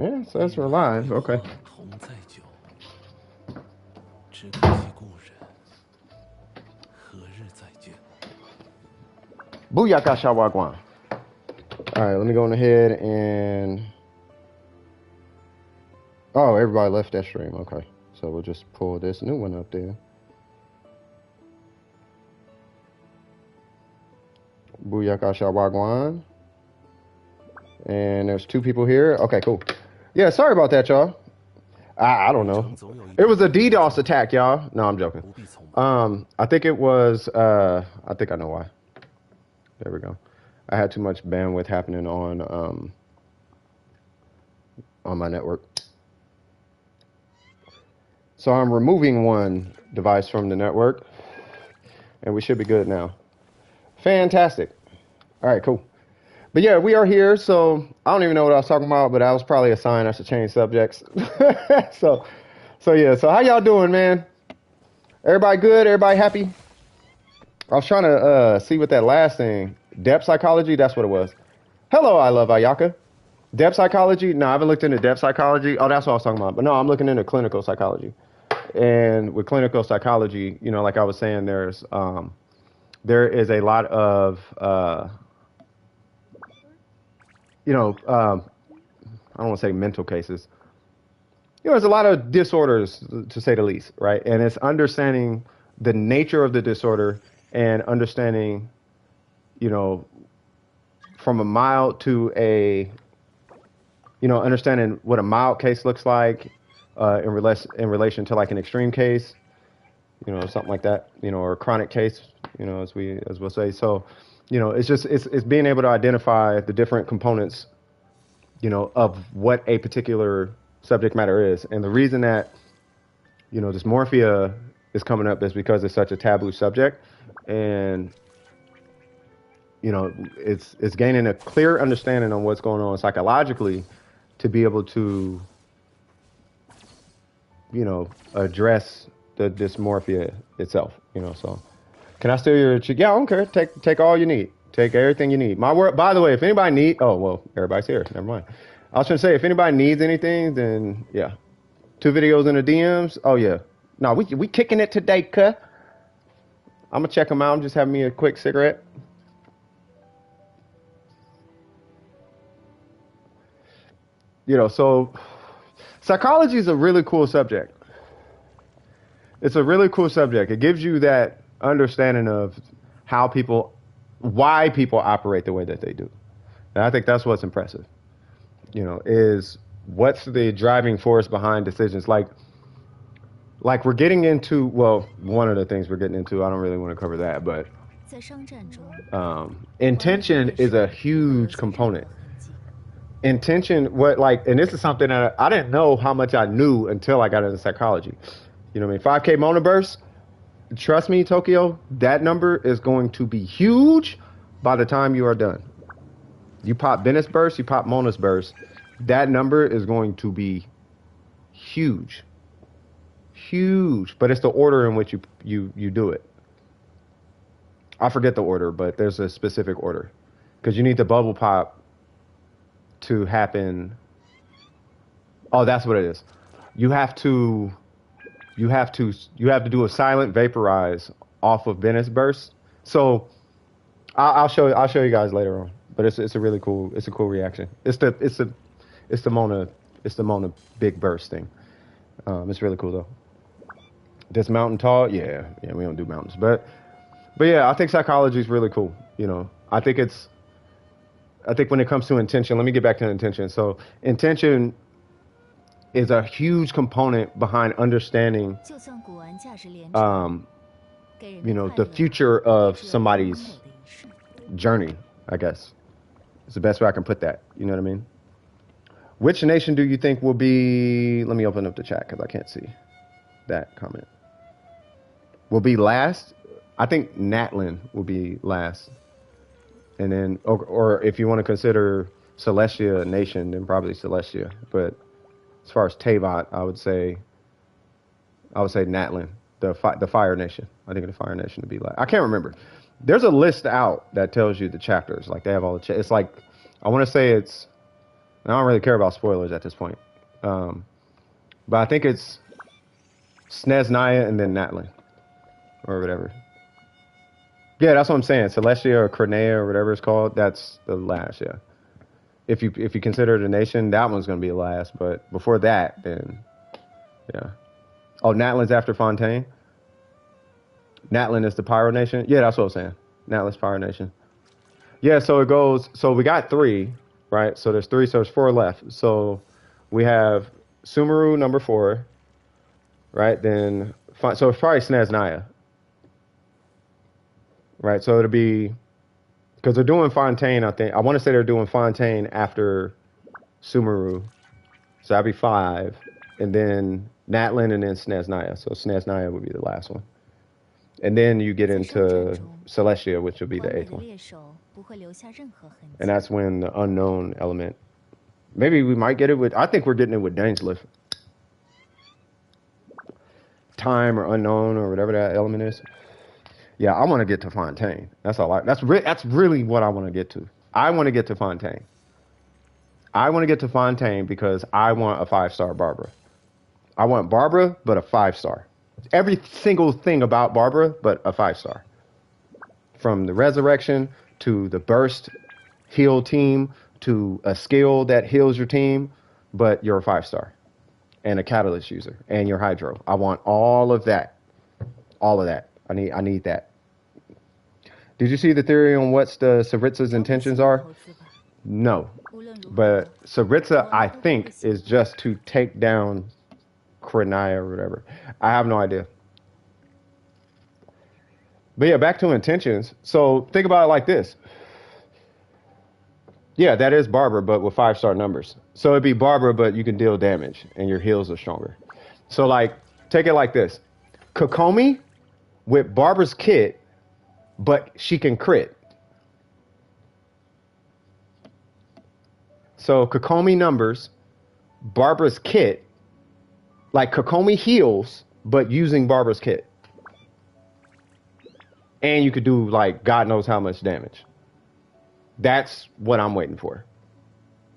Yeah, so that's we're live. Okay. Booyaka Shawagwan. All right, let me go on ahead and... Oh, everybody left that stream. Okay. So we'll just pull this new one up there. Booyaka Shawagwan. And there's 2 people here. Okay, cool. Yeah, sorry about that, y'all. I don't know. It was a DDoS attack, y'all. No, I'm joking. I think it was, I think I know why. There we go. I had too much bandwidth happening on my network. So I'm removing one device from the network, and we should be good now. Fantastic. All right, cool. But yeah, we are here, so I don't even know what I was talking about, but that was probably a sign I should change subjects. so yeah, so how y'all doing, man? Everybody good? Everybody happy? I was trying to see what that last thing, depth psychology, that's what it was. Hello, I love Ayaka. Depth psychology? No, I haven't looked into depth psychology. Oh, that's what I was talking about. But no, I'm looking into clinical psychology. And with clinical psychology, you know, like I was saying, there is a lot of... I don't want to say mental cases. You know, there's a lot of disorders, to say the least, right? And it's understanding the nature of the disorder and understanding, you know, from a mild to a, you know, understanding what a mild case looks like in relation to like an extreme case, you know, something like that, you know, or a chronic case, you know, as we'll say. So, you know, it's being able to identify the different components, you know, of what a particular subject matter is. And the reason that, you know, dysmorphia is coming up is because it's such a taboo subject. And, you know, it's gaining a clear understanding on what's going on psychologically to be able to, you know, address the dysmorphia itself, you know, so. Can I steal your cheek? Yeah, I don't care. Take all you need. Take everything you need. My word. By the way, if anybody need, oh well, everybody's here. Never mind. I was trying to say, if anybody needs anything, then yeah, 2 videos in the DMs. Oh yeah. No, we kicking it today, cuh. I'm gonna check them out. I'm just having me a quick cigarette. You know, so psychology is a really cool subject. It's a really cool subject. It gives you that understanding of why people operate the way that they do. And I think that's what's impressive, you know, is what's the driving force behind decisions. Like we're getting into, well, one of the things we're getting into, I don't really want to cover that, but intention is a huge component. Intention, and this is something that I didn't know how much I knew until I got into psychology. You know what I mean? 5K monoburst. Trust me, Tokyo, that number is going to be huge by the time you are done. You pop Venice burst, you pop Mona's burst. That number is going to be huge. Huge. But it's the order in which you do it. I forget the order, but there's a specific order. Because you need the bubble pop to happen. Oh, that's what it is. You have to do a silent vaporize off of Venice burst. So I'll show you guys later on. But it's a really cool reaction. It's the Mona big burst thing. It's really cool though. This mountain tall, yeah, we don't do mountains, but yeah, I think psychology is really cool. You know, I think when it comes to intention, let me get back to intention. So intention is a huge component behind understanding, you know, the future of somebody's journey, I guess. It's the best way I can put that. You know what I mean? Which nation do you think will be... Let me open up the chat because I can't see that comment. Will be last? I think Natlin will be last. And then, or if you want to consider Celestia a nation, then probably Celestia. But as far as Teyvat, I would say Natlin, the Fire Nation. I think the Fire Nation would be last. I can't remember. There's a list out that tells you the chapters. Like they have all the it's like, I want to say it's I don't really care about spoilers at this point. But I think it's Snezhnaya and then Natlin or whatever. Yeah, that's what I'm saying. Celestia or Crenea or whatever it's called. That's the last. Yeah. If you consider the nation, that one's gonna be the last. But before that, then yeah. Oh, Natlin's after Fontaine. Natlin is the Pyro Nation. Yeah, that's what I'm saying. Natlin's Pyro Nation. Yeah, so it goes. So we got 3, right? So there's 3. So there's 4 left. So we have Sumeru number 4, right? Then so it's probably Snezhnaya, right? So it'll be because they're doing Fontaine. I think I want to say they're doing Fontaine after Sumeru, so that'd be 5, and then Natlin and then Snezhnaya. So Snezhnaya would be the last one, and then you get into Celestia, which will be the 8th one, and that's when the unknown element. Maybe we might get it with. I think we're getting it with Dainsliff. Time or unknown or whatever that element is. Yeah, I want to get to Fontaine. That's all. That's really what I want to get to. I want to get to Fontaine. I want to get to Fontaine because I want a 5-star Barbara. I want Barbara, but a 5-star. Every single thing about Barbara, but a 5-star. From the resurrection to the burst heal team to a skill that heals your team, but you're a 5-star. And a catalyst user and your hydro. I want all of that. All of that. I need that. Did you see the theory on what Saritsa's intentions are? No. But Saritsa, I think, is just to take down Crenea or whatever. I have no idea. But yeah, back to intentions. So think about it like this. Yeah, that is Barbara, but with 5-star numbers. So it'd be Barbara, but you can deal damage, and your heals are stronger. So, like, take it like this. Kokomi with Barbara's kit, but she can crit. So Kokomi numbers, Barbara's kit, like Kokomi heals, but using Barbara's kit. And you could do, like, God knows how much damage. That's what I'm waiting for.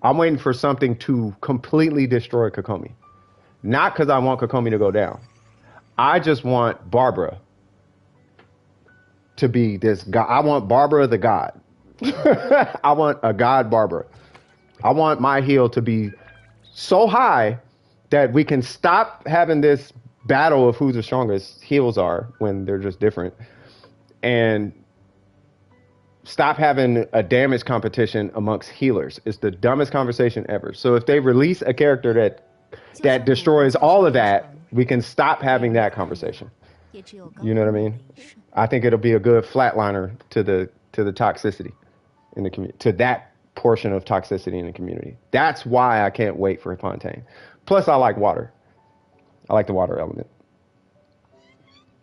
I'm waiting for something to completely destroy Kokomi. Not because I want Kokomi to go down. I just want Barbara to be this god. I want Barbara the god. I want a god Barbara. I want my heal to be so high that we can stop having this battle of who the strongest heals are when they're just different. And stop having a damage competition amongst healers. It's the dumbest conversation ever. So if they release a character that destroys all of that, we can stop having that conversation. You know what I mean? I think it'll be a good flatliner to the toxicity in the community, to that portion of toxicity in the community. That's why I can't wait for Fontaine. Plus, I like water. I like the water element.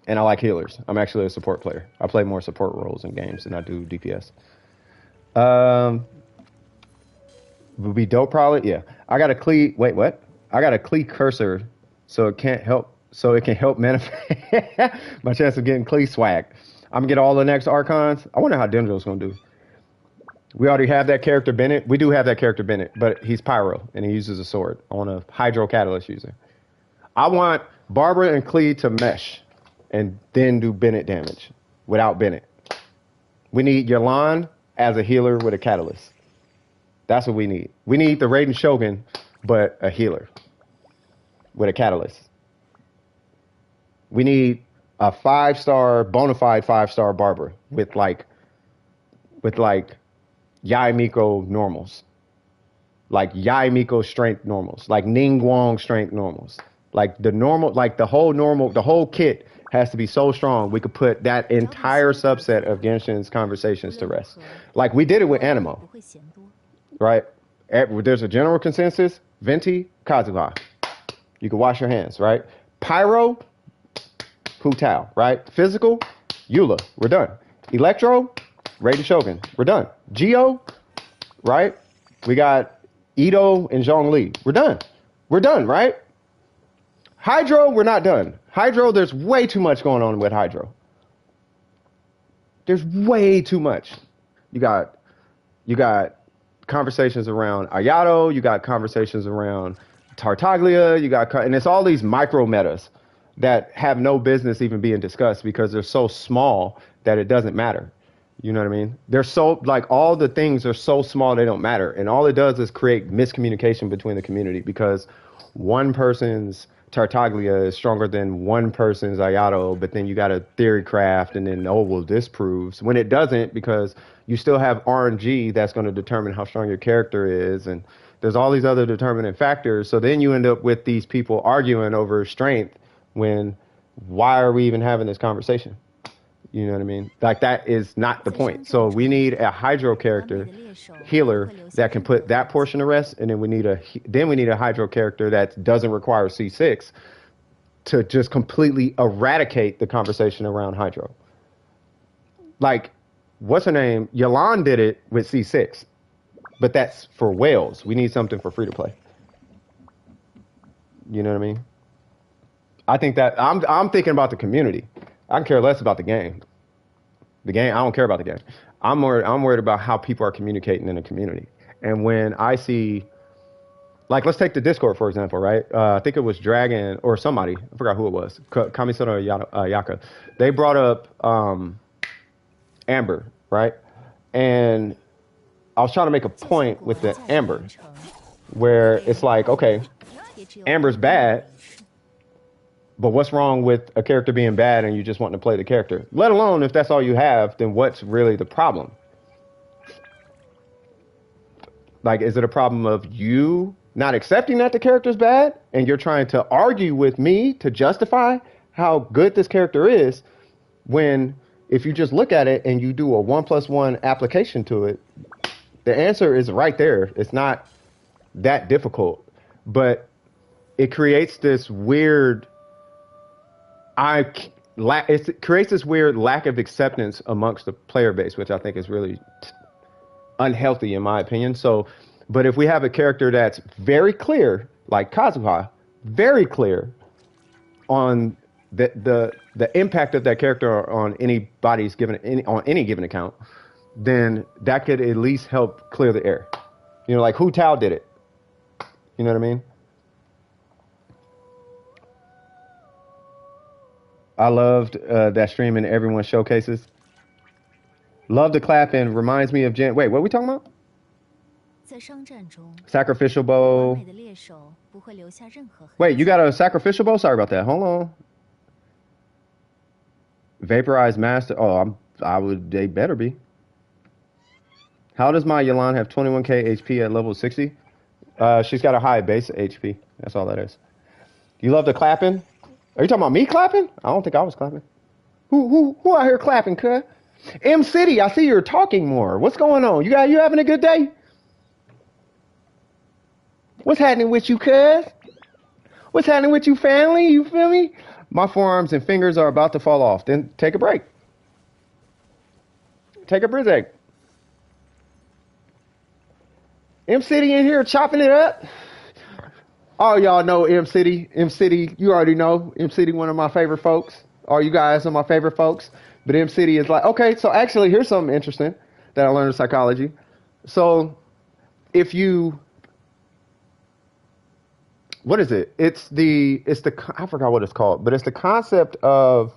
And I like healers. I'm actually a support player. I play more support roles in games than I do DPS. Would be dope probably. Yeah. I got a Klee. Wait, what? I got a Klee cursor, so it can help manifest my chance of getting Klee swag. I'm gonna get all the next Archons. I wonder how Dendro's gonna do. We already have that character Bennett. We do have that character Bennett, but he's Pyro and he uses a sword. I want a Hydro Catalyst user. I want Barbara and Klee to mesh and then do Bennett damage without Bennett. We need Yalan as a healer with a catalyst. That's what we need. We need the Raiden Shogun, but a healer with a catalyst. We need a 5-star, bona fide 5-star Barbara with like Yai Miko normals. Like Yai Miko strength normals. Like Ning Guang strength normals. Like the whole kit has to be so strong we could put that entire subset of Genshin's conversations to rest. Like we did it with Animo. Right? There's a general consensus. Venti, Kazuha. You can wash your hands, right? Pyro, Hu Tao, right? Physical, Eula. We're done. Electro, Raiden Shogun. We're done. Geo, right? We got Ito and Zhongli. We're done. We're done, right? Hydro, we're not done. Hydro, there's way too much going on with Hydro. There's way too much. You got conversations around Ayato, you got conversations around Tartaglia, and it's all these micro metas that have no business even being discussed because they're so small that it doesn't matter. You know what I mean? They're so, like, all the things are so small they don't matter. And all it does is create miscommunication between the community because one person's Tartaglia is stronger than one person's Ayato, but then you got a theory craft and then, oh, well, this proves. When it doesn't, because you still have RNG that's going to determine how strong your character is. And there's all these other determining factors. So then you end up with these people arguing over strength when, why are we even having this conversation? You know what I mean? Like, that is not the point. So we need a Hydro character, healer, that can put that portion to rest, and then we need a Hydro character that doesn't require C6 to just completely eradicate the conversation around Hydro. Like, what's her name? Yalan did it with C6, but that's for whales. We need something for free to play. You know what I mean? I think that I'm thinking about the community. I can care less about the game. I don't care about the game. I'm worried about how people are communicating in the community. And when I see, like, let's take the Discord, for example, right? I think it was Dragon or somebody. I forgot who it was. Kamisano Yaka. They brought up Amber, right? And I was trying to make a point with the Amber where it's like, okay, Amber's bad, but what's wrong with a character being bad and you just wanting to play the character? Let alone if that's all you have, then what's really the problem? Like, is it a problem of you not accepting that the character's bad and you're trying to argue with me to justify how good this character is, when if you just look at it and you do a 1+1 application to it, the answer is right there. It's not that difficult, but it creates this weird it creates this weird lack of acceptance amongst the player base, which I think is really unhealthy in my opinion. So, but if we have a character that's very clear, like Kazuha, very clear on the impact of that character on on any given account, then that could at least help clear the air. You know, like Hu Tao did it. You know what I mean? I loved that stream and everyone showcases. Love the clap and reminds me of Wait, what are we talking about? Sacrificial bow. Wait, you got a sacrificial bow? Sorry about that. Hold on. Vaporized master. Oh, they better be. How does my Yelan have 21k HP at level 60? She's got a high base HP. That's all that is. You love the clapping? Are you talking about me clapping? I don't think I was clapping. Who out here clapping, cuz? M City, I see you're talking more. What's going on? You having a good day? What's happening with you, cuz? What's happening with you, family? You feel me? My forearms and fingers are about to fall off. Then take a break. Take a break. M City in here chopping it up. All y'all know M City. M City, you already know. M City, one of my favorite folks. All you guys are my favorite folks. But M City is like, okay, so actually here's something interesting that I learned in psychology. So if you, what is it? It's the, I forgot what it's called, but it's the concept of,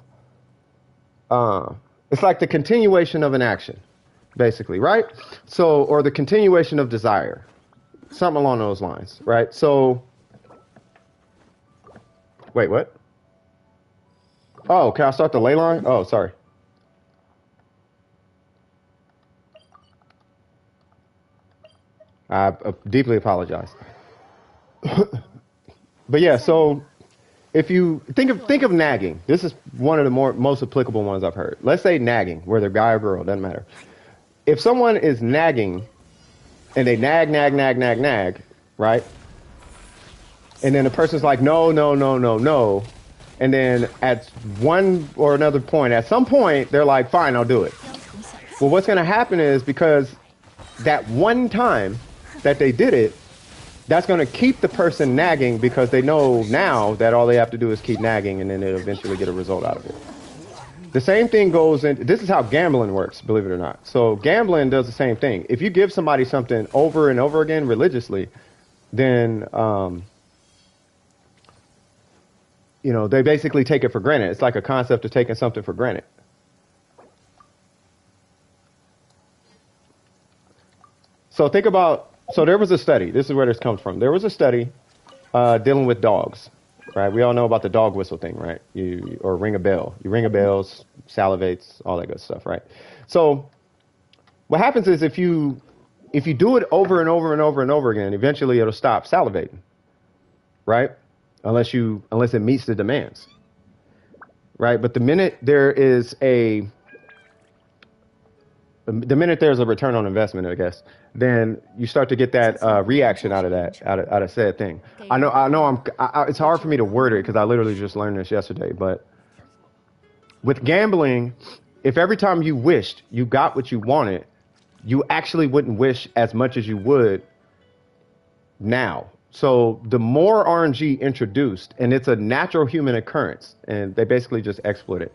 it's like the continuation of an action, basically, right? So, or the continuation of desire, something along those lines, right? So, wait, what? Oh, can I start the ley line? Oh, sorry. I deeply apologize. But yeah, so if you think of nagging, this is one of the most applicable ones I've heard. Let's say nagging, whether guy or girl, doesn't matter. If someone is nagging and they nag, right? And then the person's like, no. And then at one or another point, at some point, they're like, fine, I'll do it. Well, what's going to happen is because that one time that they did it, that's going to keep the person nagging because they know now that all they have to do is keep nagging and then they'll eventually get a result out of it. The same thing goes in. This is how gambling works, believe it or not. So gambling does the same thing. If you give somebody something over and over again religiously, then you know, they basically take it for granted. It's like a concept of taking something for granted. So think about. So there was a study. This is where this comes from. There was a study dealing with dogs, right? We all know about the dog whistle thing, right? Or ring a bell. You ring a bell, salivates, all that good stuff, right? So what happens is if you do it over and over and over and over again, eventually it'll stop salivating, right? Unless it meets the demands, right? But the minute there's a return on investment, I guess, then you start to get that reaction out of said thing. I know it's hard for me to word it because I literally just learned this yesterday. But with gambling, if every time you wished you got what you wanted, you actually wouldn't wish as much as you would now. So the more RNG introduced, and it's a natural human occurrence, and they basically just exploit it,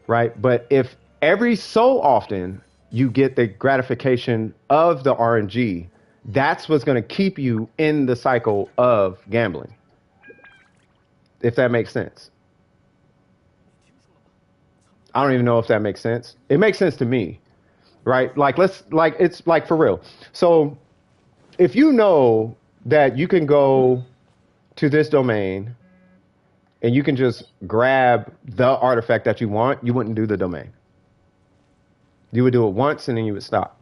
right? But if every so often you get the gratification of the RNG, that's what's going to keep you in the cycle of gambling. If that makes sense. I don't even know if that makes sense. It makes sense to me, right? It's like for real. So if you know that you can go to this domain and you can just grab the artifact that you want, you wouldn't do the domain. You would do it once and then you would stop.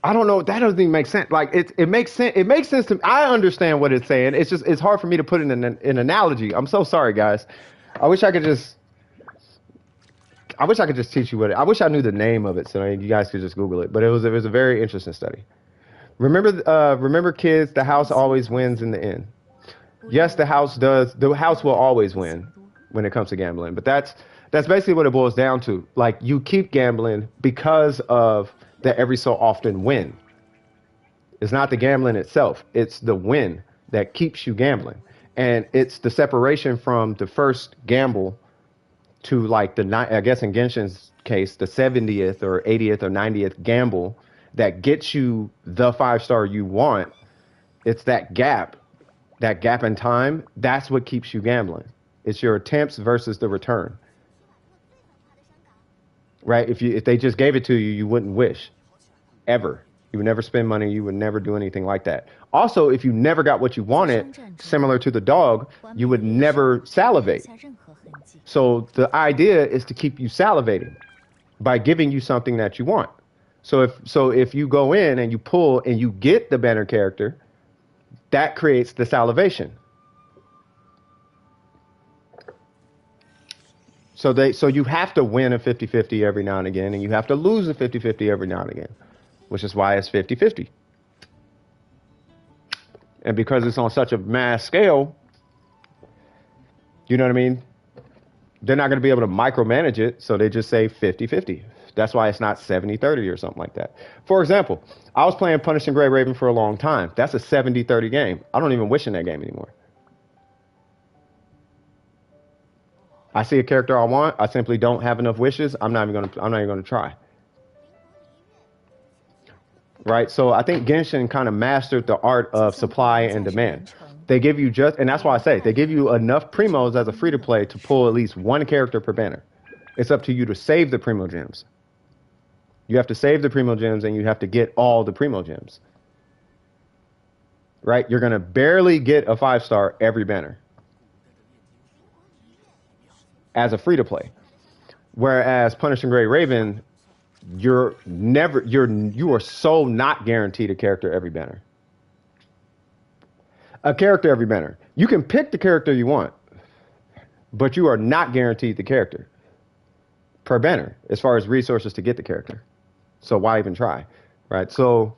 I don't know. That doesn't even make sense. Like it makes sense. It makes sense to me. I understand what it's saying. It's hard for me to put it in an analogy. I'm so sorry, guys. I wish I could just teach you I wish I knew the name of it so you guys could just Google it. But it was a very interesting study. Remember, kids. The house always wins in the end. Yes, the house does. The house will always win when it comes to gambling. But that's basically what it boils down to. Like you keep gambling because of the every so often win. It's not the gambling itself. It's the win that keeps you gambling. And it's the separation from the first gamble to like I guess in Genshin's case, the 70th or 80th or 90th gamble that gets you the 5-star you want. It's that gap in time. That's what keeps you gambling. It's your attempts versus the return. Right? If they just gave it to you, you wouldn't wish. Ever. You would never spend money. You would never do anything like that. Also, if you never got what you wanted, similar to the dog, you would never salivate. So the idea is to keep you salivating by giving you something that you want. So if you go in and you pull and you get the banner character, that creates the salivation. So you have to win a 50-50 every now and again, and you have to lose a 50-50 every now and again, which is why it's 50-50. And because it's on such a mass scale, you know what I mean? They're not going to be able to micromanage it, so they just say 50-50. That's why it's not 70-30 or something like that. For example, I was playing Punishing Gray Raven for a long time. That's a 70-30 game. I don't even wish in that game anymore. I see a character I want. I simply don't have enough wishes. I'm not even going to try. Right? So I think Genshin kind of mastered the art of supply and demand. They give you and that's why I say, they give you enough primos as a free-to-play to pull at least one character per banner. It's up to you to save the primo gems. You have to save the primo gems and you have to get all the primo gems. Right? You're going to barely get a 5-star every banner as a free-to-play. Whereas Punishing Gray Raven, you are so not guaranteed a character every banner. A character every banner. You can pick the character you want, but you are not guaranteed the character per banner as far as resources to get the character. So why even try, right? So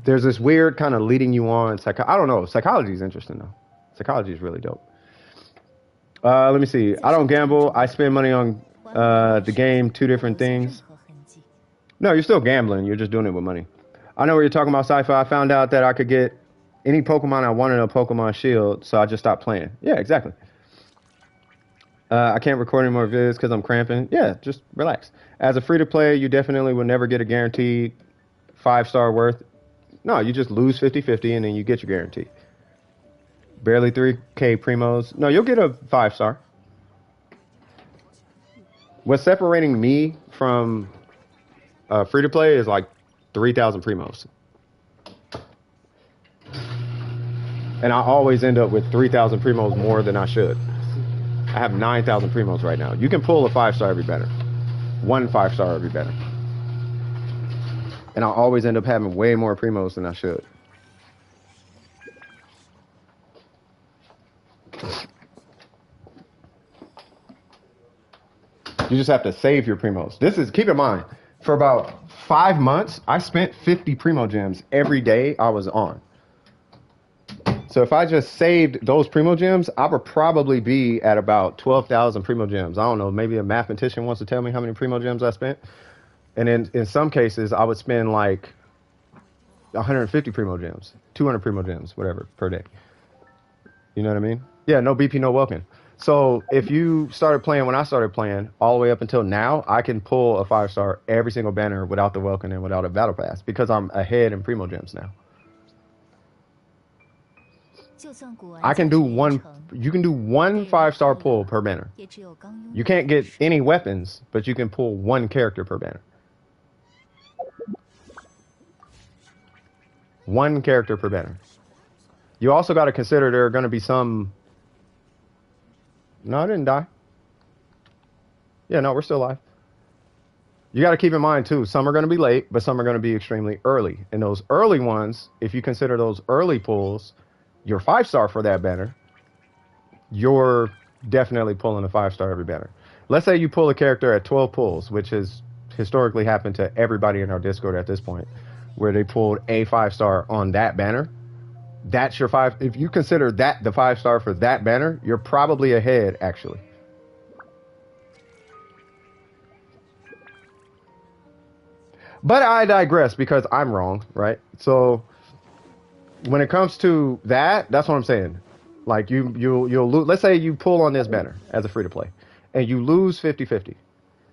there's this weird kind of leading you on. I don't know. Psychology is interesting though. Psychology is really dope. Let me see. I don't gamble. I spend money on the game. Two different things. No, you're still gambling. You're just doing it with money. I know what you're talking about, Sci-Fi. I found out that I could get any Pokemon I wanted on Pokemon Shield, so I just stopped playing. Yeah, exactly. I can't record any more videos because I'm cramping. Yeah, just relax. As a free to play, you definitely will never get a guaranteed 5-star worth. No, you just lose 50-50 and then you get your guarantee. Barely 3K primos. No, you'll get a 5-star. What's separating me from free to play is like 3,000 primos. And I always end up with 3,000 primos more than I should. I have 9,000 primos right now. You can pull a 5-star every banner. 1 5-star every banner. And I always end up having way more primos than I should. You just have to save your primos. This is, keep in mind, for about 5 months, I spent 50 primo gems every day I was on. So if I just saved those primo gems, I would probably be at about 12,000 primo gems. I don't know, maybe a mathematician wants to tell me how many primo gems I spent. And in some cases, I would spend like 150 primo gems, 200 primo gems, whatever, per day. You know what I mean? Yeah, no BP, no welcome. So if you started playing when I started playing, all the way up until now, I can pull a 5-star every single banner without the welcome and without a battle pass because I'm ahead in primo gems now. I can do one. You can do 1 5-star pull per banner. You can't get any weapons, but you can pull 1 character per banner. 1 character per banner. You also got to consider there are going to be some. No, I didn't die. Yeah, no, we're still alive. You got to keep in mind too, some are going to be late, but some are going to be extremely early. And those early ones, if you consider those early pulls, your 5-star for that banner, you're definitely pulling a 5-star every banner. Let's say you pull a character at 12 pulls, which has historically happened to everybody in our Discord at this point, where they pulled a 5-star on that banner. That's your 5. If you consider that the 5-star for that banner, you're probably ahead, actually. But I digress because I'm wrong, right? So when it comes to that, that's what I'm saying. Like you'll lose. Let's say you pull on this banner as a free to play, and you lose 50-50,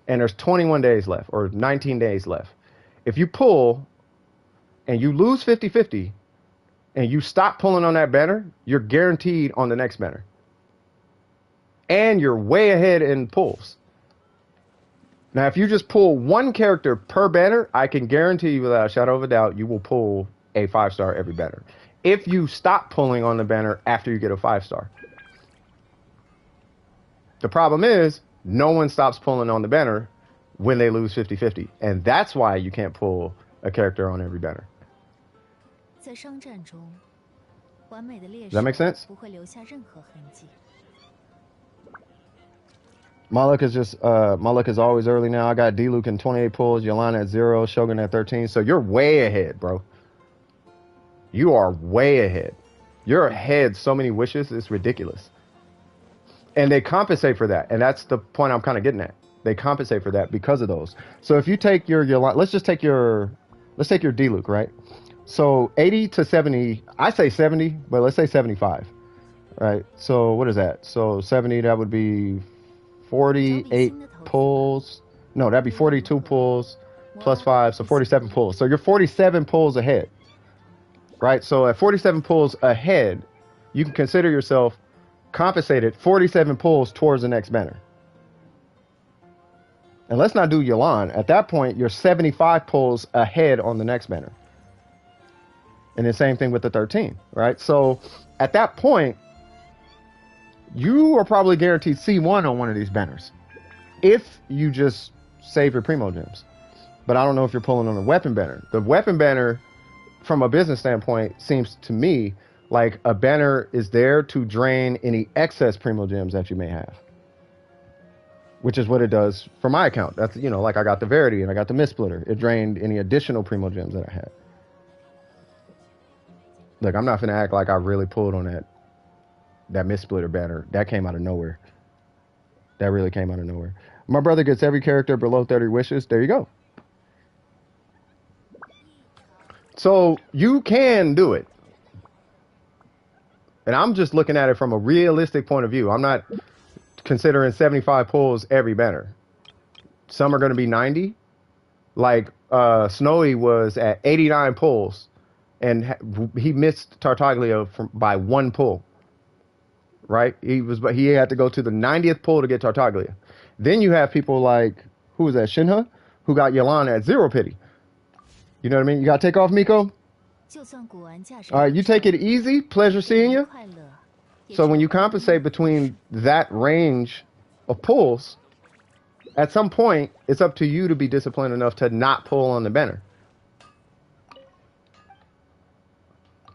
and there's 21 days left or 19 days left. If you pull and you lose 50-50, and you stop pulling on that banner, you're guaranteed on the next banner. And you're way ahead in pulls. Now, if you just pull 1 character per banner, I can guarantee you without a shadow of a doubt, you will pull a 5-star every banner. If you stop pulling on the banner after you get a 5-star. The problem is, no one stops pulling on the banner when they lose 50-50. And that's why you can't pull a character on every banner. Does that make sense? My luck is just my luck is always early now. I got D-Luke in 28 pulls, Yolanda at 0, Shogun at 13. So you're way ahead, bro. You are way ahead. You're ahead so many wishes, it's ridiculous. And they compensate for that. And that's the point I'm kind of getting at. They compensate for that because of those. So if you take your Yolanda, let's take your D-Luke, right? So 80 to 70, I say 70, but let's say 75, right? So what is that? So 70, that would be 48 pulls. No, that'd be 42 pulls plus 5, so 47 pulls. So you're 47 pulls ahead, right? So at 47 pulls ahead, you can consider yourself compensated 47 pulls towards the next banner. And let's not do Yolan. At that point, you're 75 pulls ahead on the next banner. And the same thing with the 13, right? So at that point, you are probably guaranteed C1 on one of these banners if you just save your primo gems. But I don't know if you're pulling on a weapon banner. The weapon banner, from a business standpoint, seems to me like a banner is there to drain any excess primo gems that you may have. Which is what it does for my account. That's, you know, like I got the Verity and I got the Mist Splitter. It drained any additional primo gems that I had. Look, I'm not finna act like I really pulled on that Mist Splitter banner. That came out of nowhere. That really came out of nowhere. My brother gets every character below 30 wishes. There you go. So you can do it. And I'm just looking at it from a realistic point of view. I'm not considering 75 pulls every banner. Some are going to be 90. Like Snowy was at 89 pulls, and he missed Tartaglia by 1 pull. Right? He had to go to the 90th pull to get Tartaglia. Then you have people like, who was that, Shinha, who got Yolanda at 0 pity. You know what I mean? You got to take off, Miko? All right, you take it easy. Pleasure seeing you. So when you compensate between that range of pulls, at some point, it's up to you to be disciplined enough to not pull on the banner.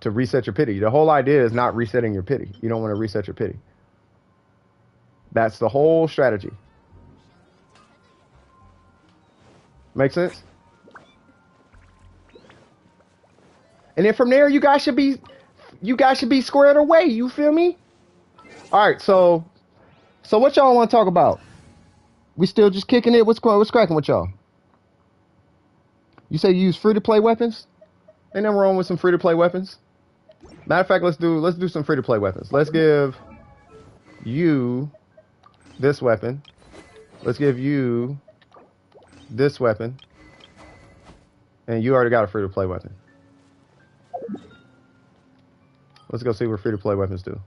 To reset your pity. The whole idea is not resetting your pity. You don't want to reset your pity. That's the whole strategy. Make sense? And then from there, you guys should be squared away. You feel me? All right. So what y'all want to talk about? We still just kicking it. What's cracking with y'all? You say you use free-to-play weapons? Ain't nothing wrong with some free-to-play weapons. Matter of fact, let's do some free-to-play weapons. Let's give you this weapon. Let's give you this weapon. And you already got a free-to-play weapon. Let's go see what free-to-play weapons do.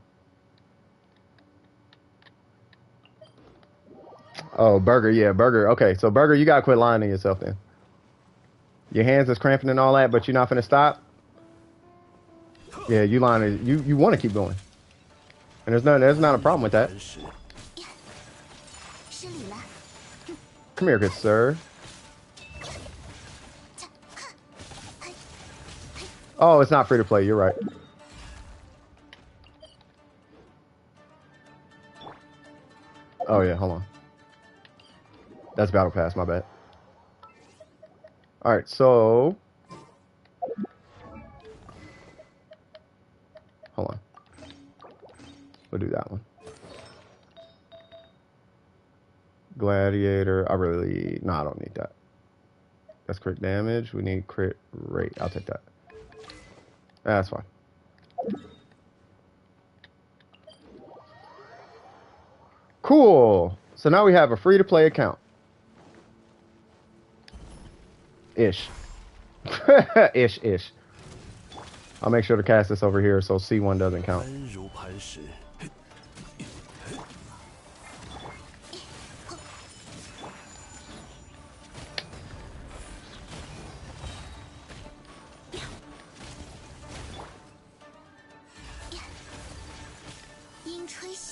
Oh, Burger, yeah, Burger. Okay, so Burger, you gotta quit lying to yourself then. Your hands is cramping and all that, but you're not finna stop? Yeah, you lying. You want to keep going. And there's not a problem with that. Come here, good sir. Oh, it's not free to play. You're right. Oh, yeah, hold on. That's Battle Pass, my bad. Alright, so... Hold on. We'll do that one. Gladiator. I don't need that. That's crit damage. We need crit rate. I'll take that. That's fine. Cool. So now we have a free-to-play account. Ish. Ish. I'll make sure to cast this over here so C1 doesn't count.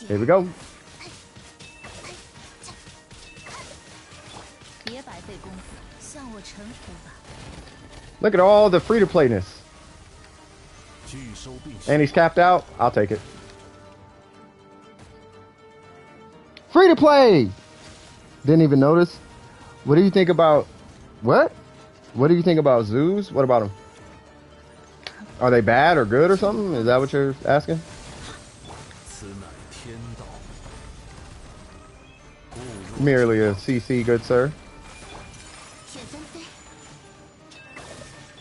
Here we go. Look at all the free-to-playness. And he's capped out. I'll take it. Free-to-play! Didn't even notice. What do you think about... What? What do you think about zoos? What about them? Are they bad or good or something? Is that what you're asking? Merely a CC, good sir.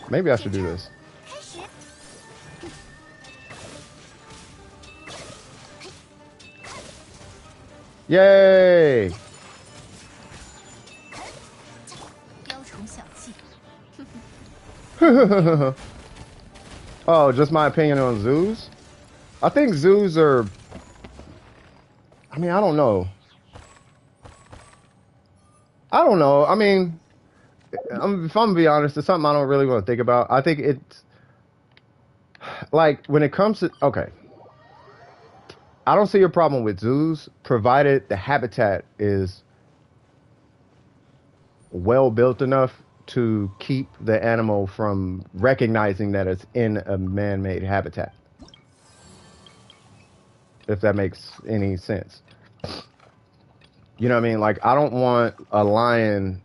Maybe I should do this. Yay! Oh, just my opinion on zoos? I think zoos are... I mean, I don't know. I mean, if I'm gonna be honest, it's something I don't really want to think about. I think it's... Like, when it comes to... Okay. I don't see a problem with zoos, provided the habitat is well built enough to keep the animal from recognizing that it's in a man-made habitat. If that makes any sense. You know what I mean? Like, I don't want a lion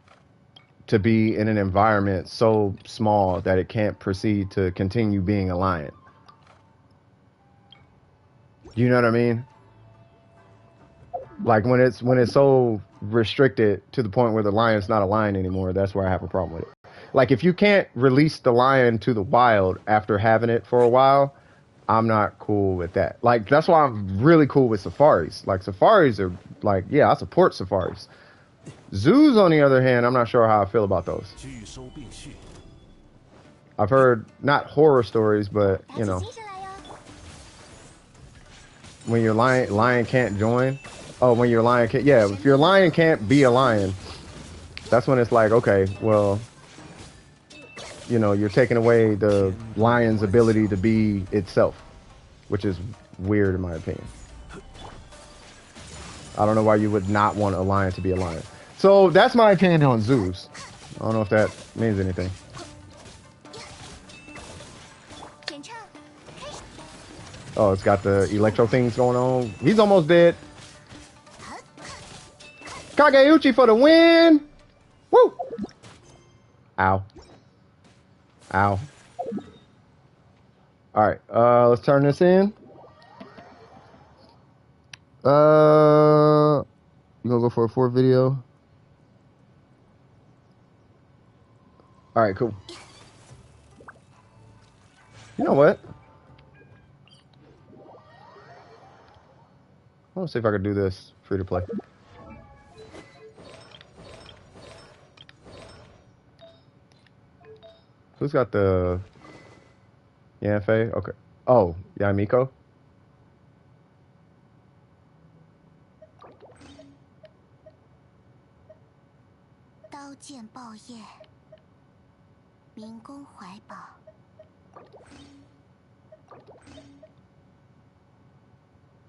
to be in an environment so small that it can't proceed to continue being a lion. You know what I mean? Like when it's so restricted to the point where the lion's not a lion anymore, that's where I have a problem with it. Like if you can't release the lion to the wild after having it for a while, I'm not cool with that. Like, that's why I'm really cool with safaris. Like, safaris are like, yeah, I support safaris. Zoos, on the other hand, I'm not sure how I feel about those. I've heard not horror stories, but you know, when your lion can't join. Oh, when your lion can't, yeah, if your lion can't be a lion, that's when it's like, okay, well, you know, you're taking away the lion's ability to be itself, which is weird in my opinion. I don't know why you would not want a lion to be a lion. So that's my opinion on zoos. I don't know if that means anything. Oh, it's got the electro things going on. He's almost dead. Kageuchi for the win! Woo! Ow. Ow. Alright, let's turn this in. You gonna go for a 4 video? Alright, cool. You know what? I want to see if I can do this free to play. Who's got the Yanfei? Okay. Oh, Yamiko.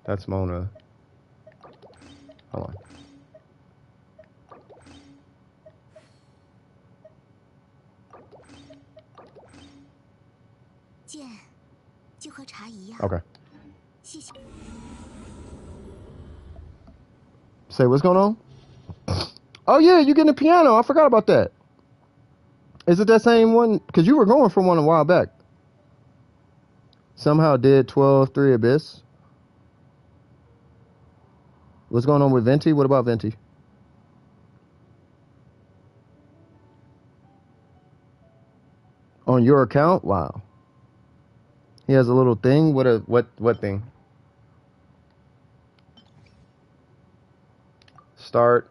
That's Mona. Hold on. Okay. Say, what's going on? Oh yeah, you getting a piano. I forgot about that. Is it that same one? Because you were going for one a while back. Somehow did 12-3 Abyss. What's going on with Venti? What about Venti? On your account? Wow. He has a little thing. What thing? Start.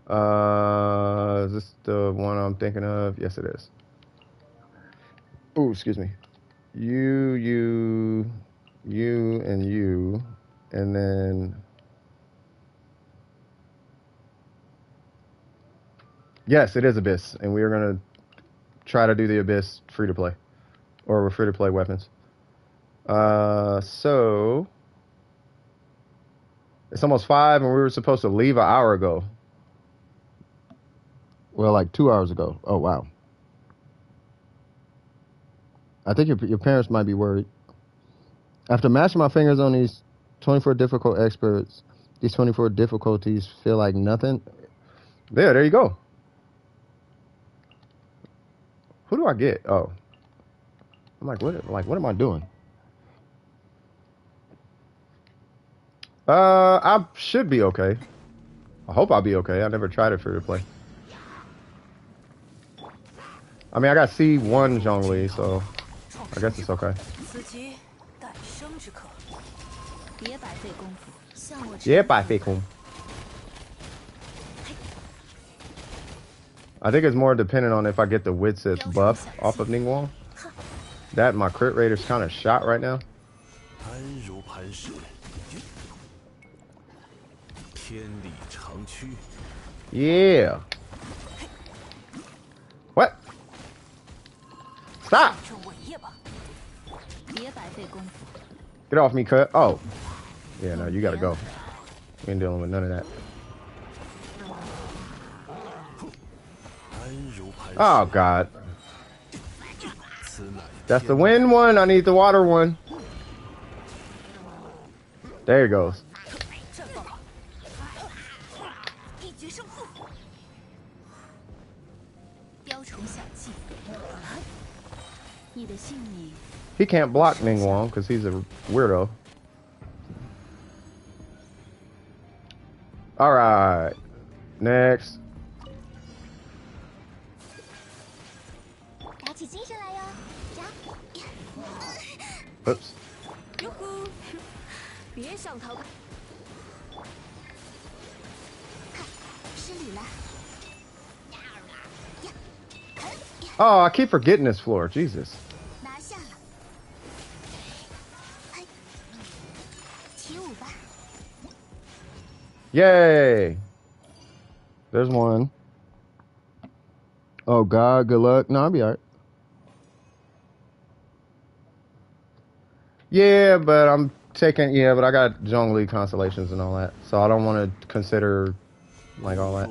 Is this the one I'm thinking of? Yes, it is. Oh, excuse me. You, and then yes, it is Abyss, and we are gonna try to do the Abyss free to play, or free to play weapons. So it's almost 5, and we were supposed to leave an hour ago. Well, like 2 hours ago. Oh wow. I think your parents might be worried. After mashing my fingers on these 24 difficult experts, these 24 difficulties feel like nothing. There you go. Who do I get? Oh. I'm like, what am I doing? I should be okay. I hope I'll be okay. I never tried it free to play. I mean, I got C1 Zhongli, so I guess it's okay. I think it's more dependent on if I get the Widsith buff off of Ningguang. That my crit rate is kind of shot right now. Yeah. What? Stop! Get off me, cut. Oh. Yeah, no, you gotta go. We ain't dealing with none of that. Oh, God. That's the wind one. I need the water one. There it goes. He can't block Ningguang because he's a weirdo. Alright. Next. Oops. Oh, I keep forgetting this floor. Jesus. Yay. There's one. Oh, God. Good luck. No, I'll be all right. Yeah, but I'm taking... Yeah, but I got Zhongli constellations and all that. So I don't want to consider, like, all that.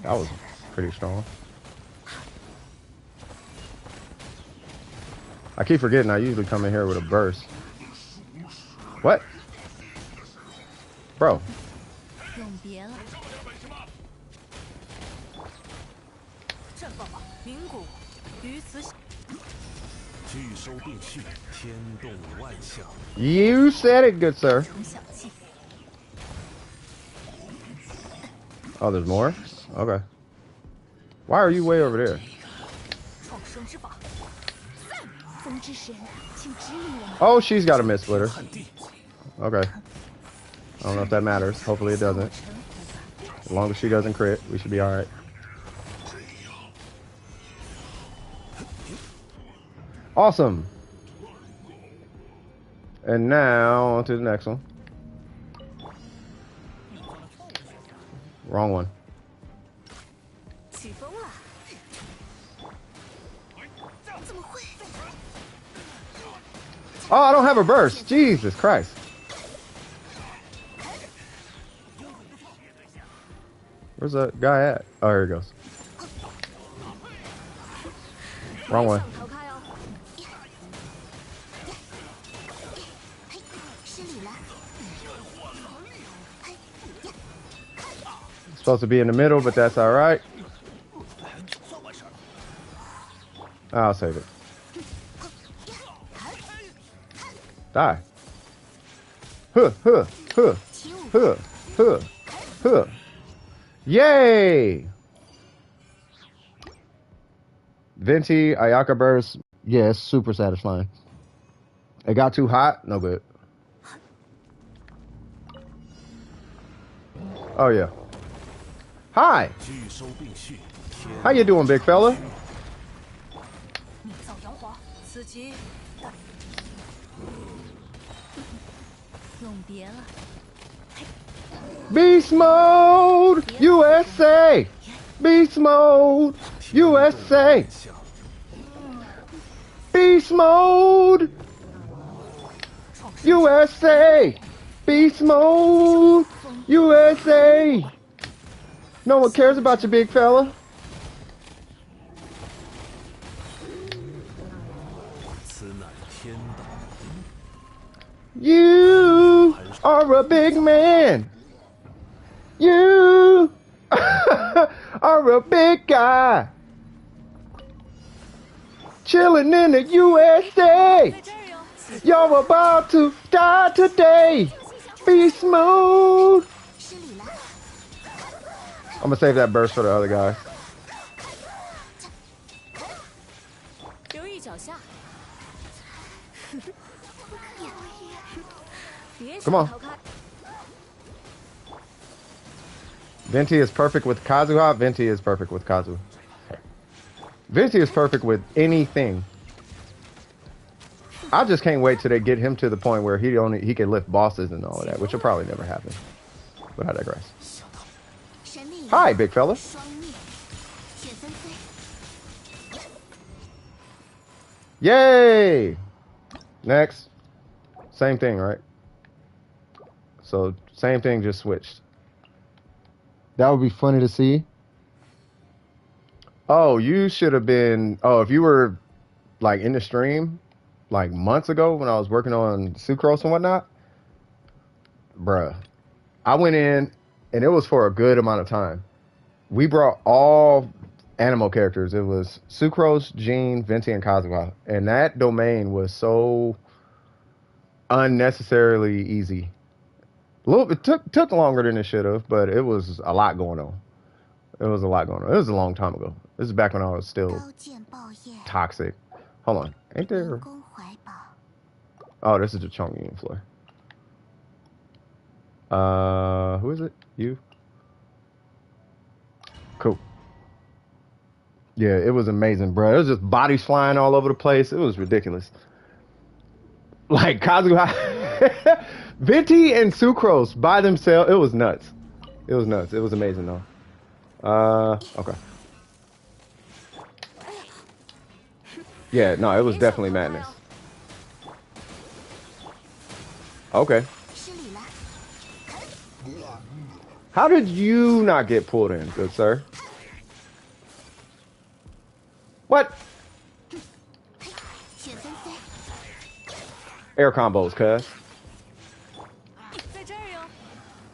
That was pretty strong. I keep forgetting I usually come in here with a burst. What? Bro. You said it, good sir. Oh, there's more? Okay. Why are you way over there? Oh, she's got a mid splitter. Okay. I don't know if that matters. Hopefully it doesn't. As long as she doesn't crit, we should be alright. Awesome. And now on to the next one. Wrong one. Oh, I don't have a burst. Jesus Christ. Where's that guy at? Oh, here he goes. Wrong one. Supposed to be in the middle, but that's all right. I'll save it. Die. Huh, huh, huh, huh, huh, huh. Yay! Venti, Ayaka burst. Yeah, it's super satisfying. It got too hot? No good. Oh, yeah. Hi! How you doing, big fella? Beast mode! USA! Beast mode! USA! Beast mode! USA! Beast mode! USA! No one cares about you, big fella. You are a big man. You are a big guy. Chilling in the USA. You're about to die today. Beast mode. I'm gonna save that burst for the other guys. Come on. Venti is perfect with Kazuha. Venti is perfect with Kazu. Venti is perfect with anything. I just can't wait till they get him to the point where he can lift bosses and all of that, which will probably never happen. But I digress. Hi, big fella. Yay! Next. Same thing, right? So, same thing, just switched. That would be funny to see. Oh, you should have been... Oh, if you were, like, in the stream, like, months ago when I was working on Sucrose and whatnot, bruh, I went in, and it was for a good amount of time. We brought all animal characters. It was Sucrose, Jean, Venti, and Kazuha. And that domain was so unnecessarily easy. It took longer than it should have, but it was a lot going on. It was a lot going on. It was a long time ago. This is back when I was still toxic. Hold on. Ain't there... Oh, this is the Chongqing floor. Who is it? You? Cool. Yeah, it was amazing, bro. It was just bodies flying all over the place. It was ridiculous. Like, Kazuha... Venti and Sucrose by themselves, it was nuts. It was nuts. It was amazing, though. Okay. Yeah, no, it was definitely madness. Okay. How did you not get pulled in, good sir? What? Air combos, cuz.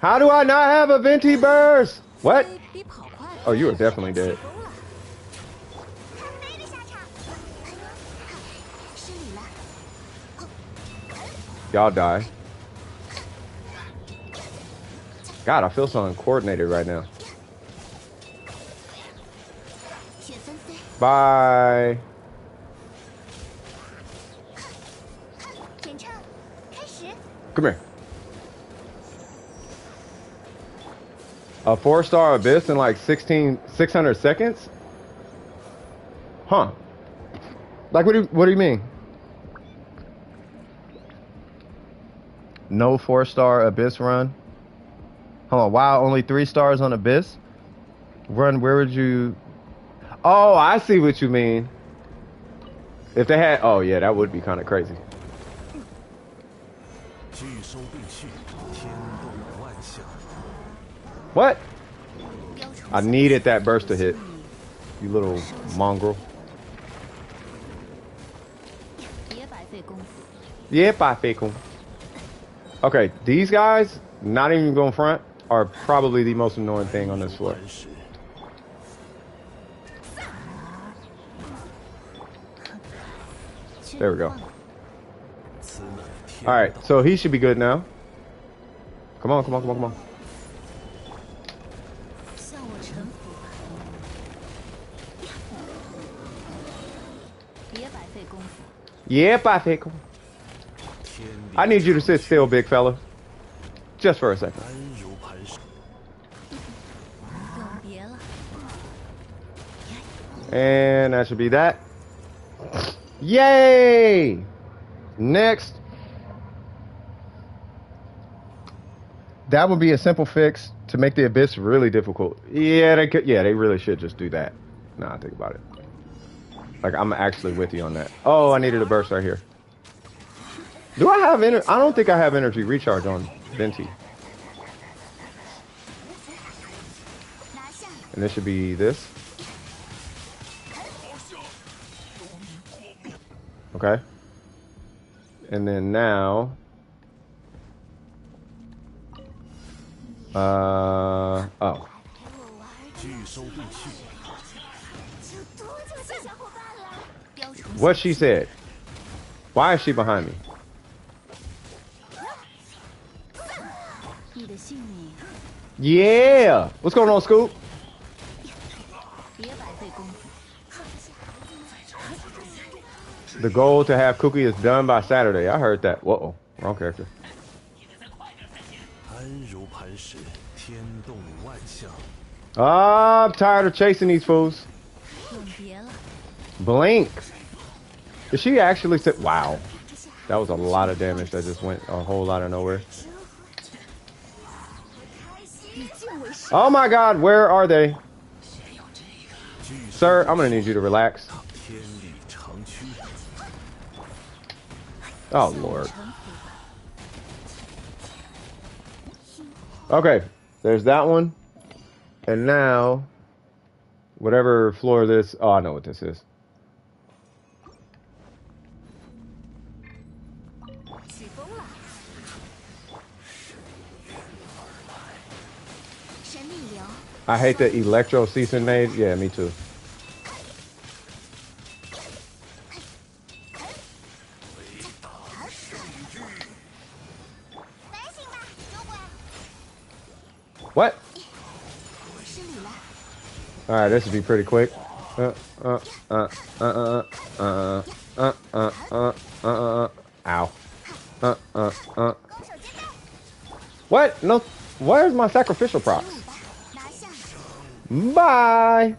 How do I not have a Venti burst? What? Oh, you are definitely dead. Y'all die. God, I feel so uncoordinated right now. Bye. Come here. A 4-star abyss in like 600 seconds? Huh. Like, what do you mean? No 4-star abyss run? Hold on, wow, only 3 stars on abyss? Run, where would you... Oh, I see what you mean. If they had... Oh, yeah, that would be kind of crazy. What? I needed that burst to hit. You little mongrel. Yeah, bye, Fakum. Okay, these guys, not even going front, are probably the most annoying thing on this floor. There we go. Alright, so he should be good now. Come on, come on, come on, come on. Yeah, bye, Fakum. I need you to sit still, big fella. Just for a second. And that should be that. Yay! Next. That would be a simple fix to make the abyss really difficult. Yeah, they could. Yeah, they really should just do that. Nah, think about it. Like, I'm actually with you on that. Oh, I needed a burst right here. Do I have energy? I don't think I have energy recharge on Venti. And this should be this. Okay. And then now... oh. What she said. Why is she behind me? Yeah! What's going on, Scoop? The goal to have Cookie is done by Saturday. I heard that. Whoa, wrong character. I'm tired of chasing these fools. Blink. Did she actually sit? Wow. That was a lot of damage that just went a whole lot of nowhere. Oh my god, where are they? Sir, I'm gonna need you to relax. Oh lord. Okay, there's that one. And now, whatever floor this... Oh, I know what this is. I hate the electro season made. Yeah, me too. What? Alright, this would be pretty quick. Uh, uh, uh, uh, uh, uh, uh, uh, ow. What? No. Where's my sacrificial procs? Bye.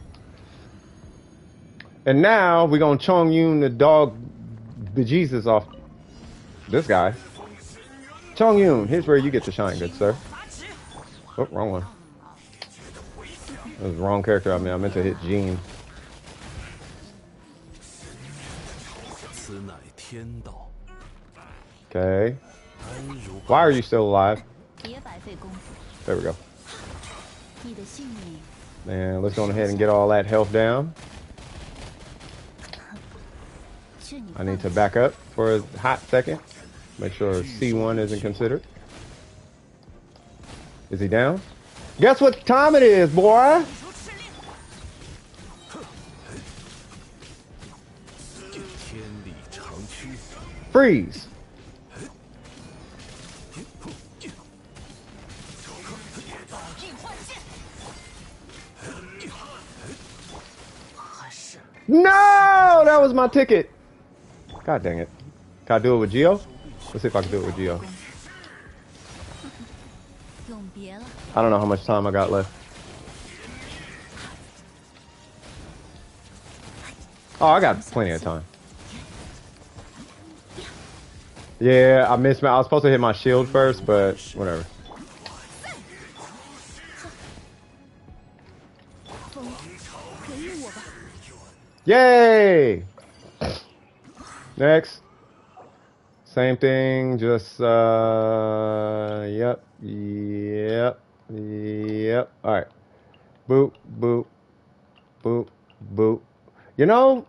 And now we're gonna Chong Yun the dog bejesus off this guy. Chong Yun, here's where you get to shine, good sir. Oh, wrong one. That was the wrong character. I mean, I meant to hit Jean. Okay. Why are you still alive? There we go. Man, let's go ahead and get all that health down. I need to back up for a hot second. Make sure C1 isn't considered. Is he down? Guess what time it is, boy? Freeze. No, that was my ticket. God dang it. Can I do it with Geo? Let's see if I can do it with Geo. I don't know how much time I got left. Oh, I got plenty of time. Yeah, I missed I was supposed to hit my shield first, but whatever. Yay! Next. Same thing, just, yep. Alright. Boop, boop, boop, boop. You know?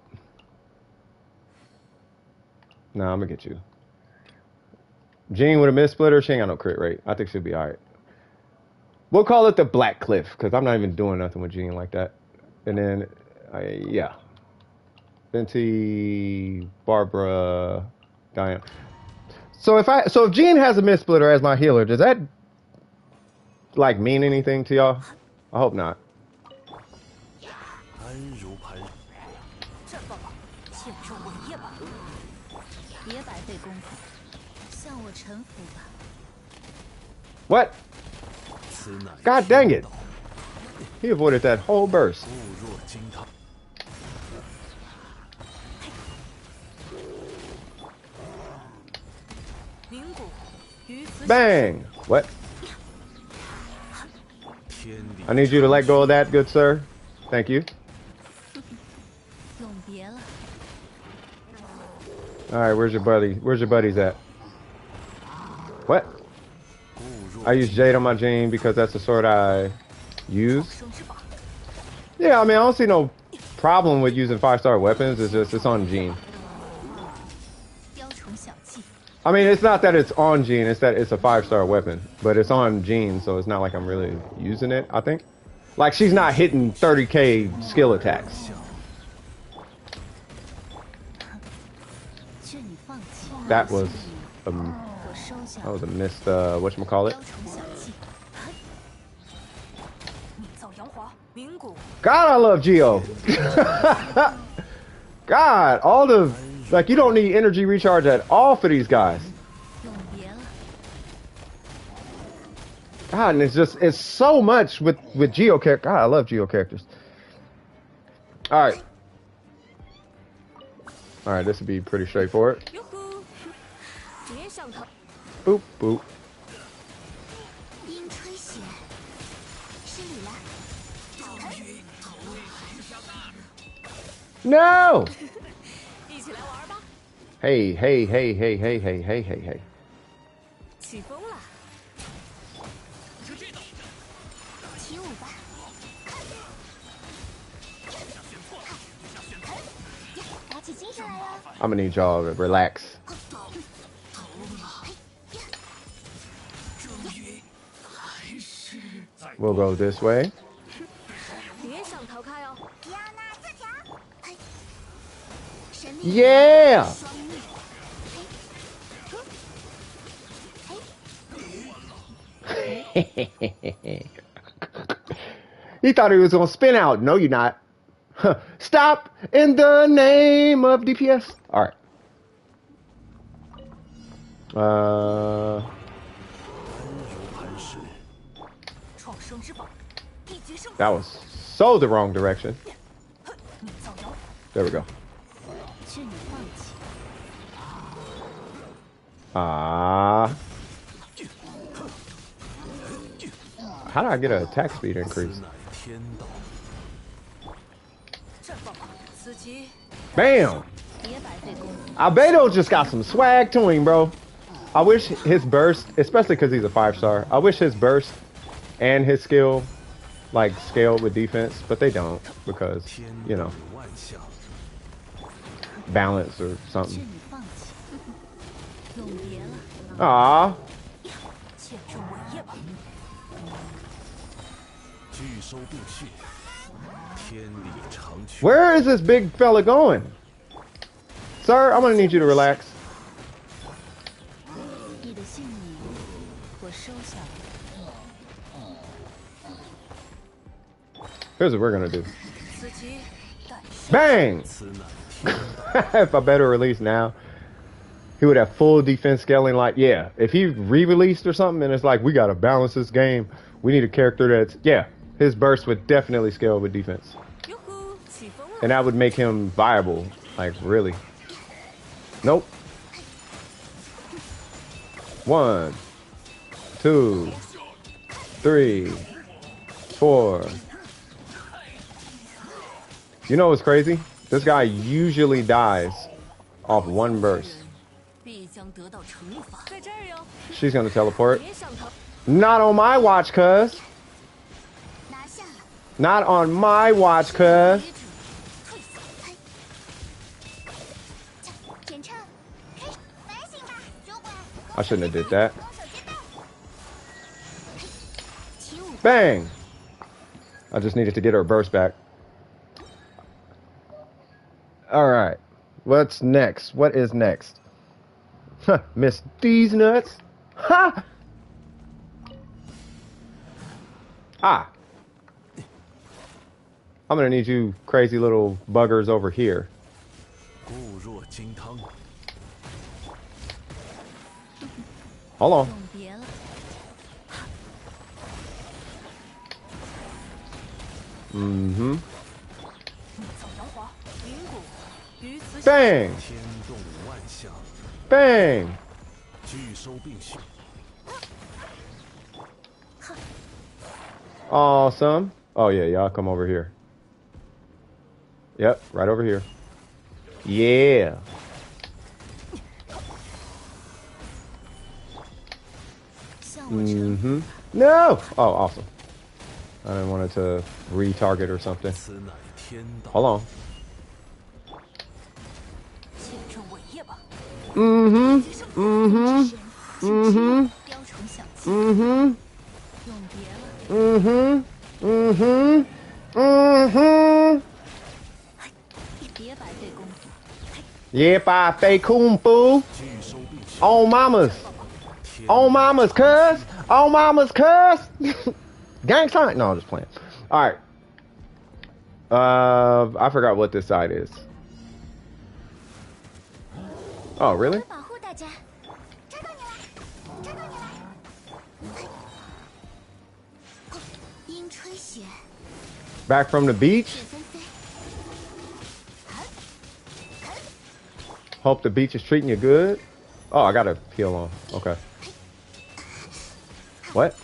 Nah, I'm gonna get you. Jean with a mid splitter, she ain't got no crit rate. I think she'll be alright. We'll call it the Black Cliff, because I'm not even doing nothing with Jean like that. And then, yeah. Venti, Barbara, Diane. So if Jean has a mid splitter as my healer, does that like mean anything to y'all? I hope not. What? God dang it! He avoided that whole burst. Bang! What? I need you to let go of that, good sir. Thank you. Alright, where's your buddy? Where's your buddies at? What? I use Jade on my Jean because that's the sword I use. Yeah, I mean, I don't see no problem with using 5-star weapons. It's just, it's on Jean. I mean, it's not that it's on Jean, it's that it's a 5-star weapon. But it's on Jean, so it's not like I'm really using it, I think. Like, she's not hitting 30k skill attacks. That was a missed, whatchamacallit. God, I love Geo. God, all the, like, you don't need energy recharge at all for these guys. God, and it's so much with Geo characters. God, I love Geo characters. Alright. Alright, this would be pretty straightforward. Boop, boop. No! Hey, hey, hey, hey, hey, hey, hey, hey, hey. I'm gonna need y'all to relax. We'll go this way. Yeah! He thought he was gonna spin out. No, you're not. Stop in the name of DPS. All right. That was so the wrong direction. There we go. How do I get an attack speed increase? Bam! Albedo just got some swag to him, bro. I wish his burst, especially because he's a 5-star, I wish his burst and his skill, like, scaled with defense, but they don't because, you know, balance or something. Ah. Where is this big fella going? Sir, I'm gonna need you to relax. Here's what we're gonna do. Bang! If I better release now, he would have full defense scaling. Like, yeah, if he re-released or something and it's like, we gotta balance this game, we need a character that's, yeah, his burst would definitely scale with defense. And that would make him viable, like, really. Nope. 1, 2, 3, 4. You know what's crazy? This guy usually dies off one burst. She's gonna teleport. Not on my watch, cuz. Not on my watch, cuz. I shouldn't have did that. Bang! I just needed to get her burst back. Alright. What's next? What is next? Huh, Miss D's nuts. Ha! Ah. I'm gonna need you crazy little buggers over here. Hold on. Mm-hmm. Bang! Bang! Awesome. Oh yeah, y'all come over here. Yep, right over here. Yeah. Mm-hmm. No! Oh, awesome. I didn't want it to retarget or something. Hold on. Mm-hmm. Mm-hmm. Mm-hmm. Mm-hmm. Mm-hmm. Mm-hmm. Mm-hmm. Yeah, bye, fake kung fu. On mamas. On mamas, cuz. On mamas, cuz. Gang sign. No, I'm just playing. All right. I forgot what this side is. Oh, really? Back from the beach? Hope the beach is treating you good. Oh, I got a heal on. Okay. What?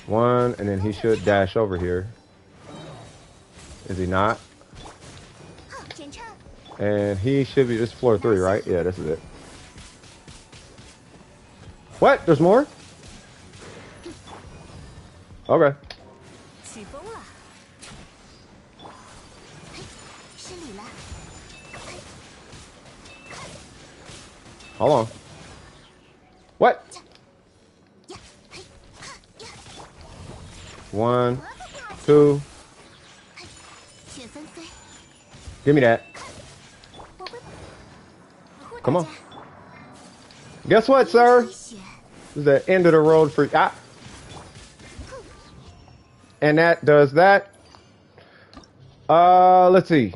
One, and then he should dash over here. Is he not? And he should be just floor 3, right? Yeah, this is it. What? There's more? Okay. Hold on. What? 1, 2. Give me that. Come on. Guess what, sir? This is the end of the road for... Ah, And that does that. Let's see.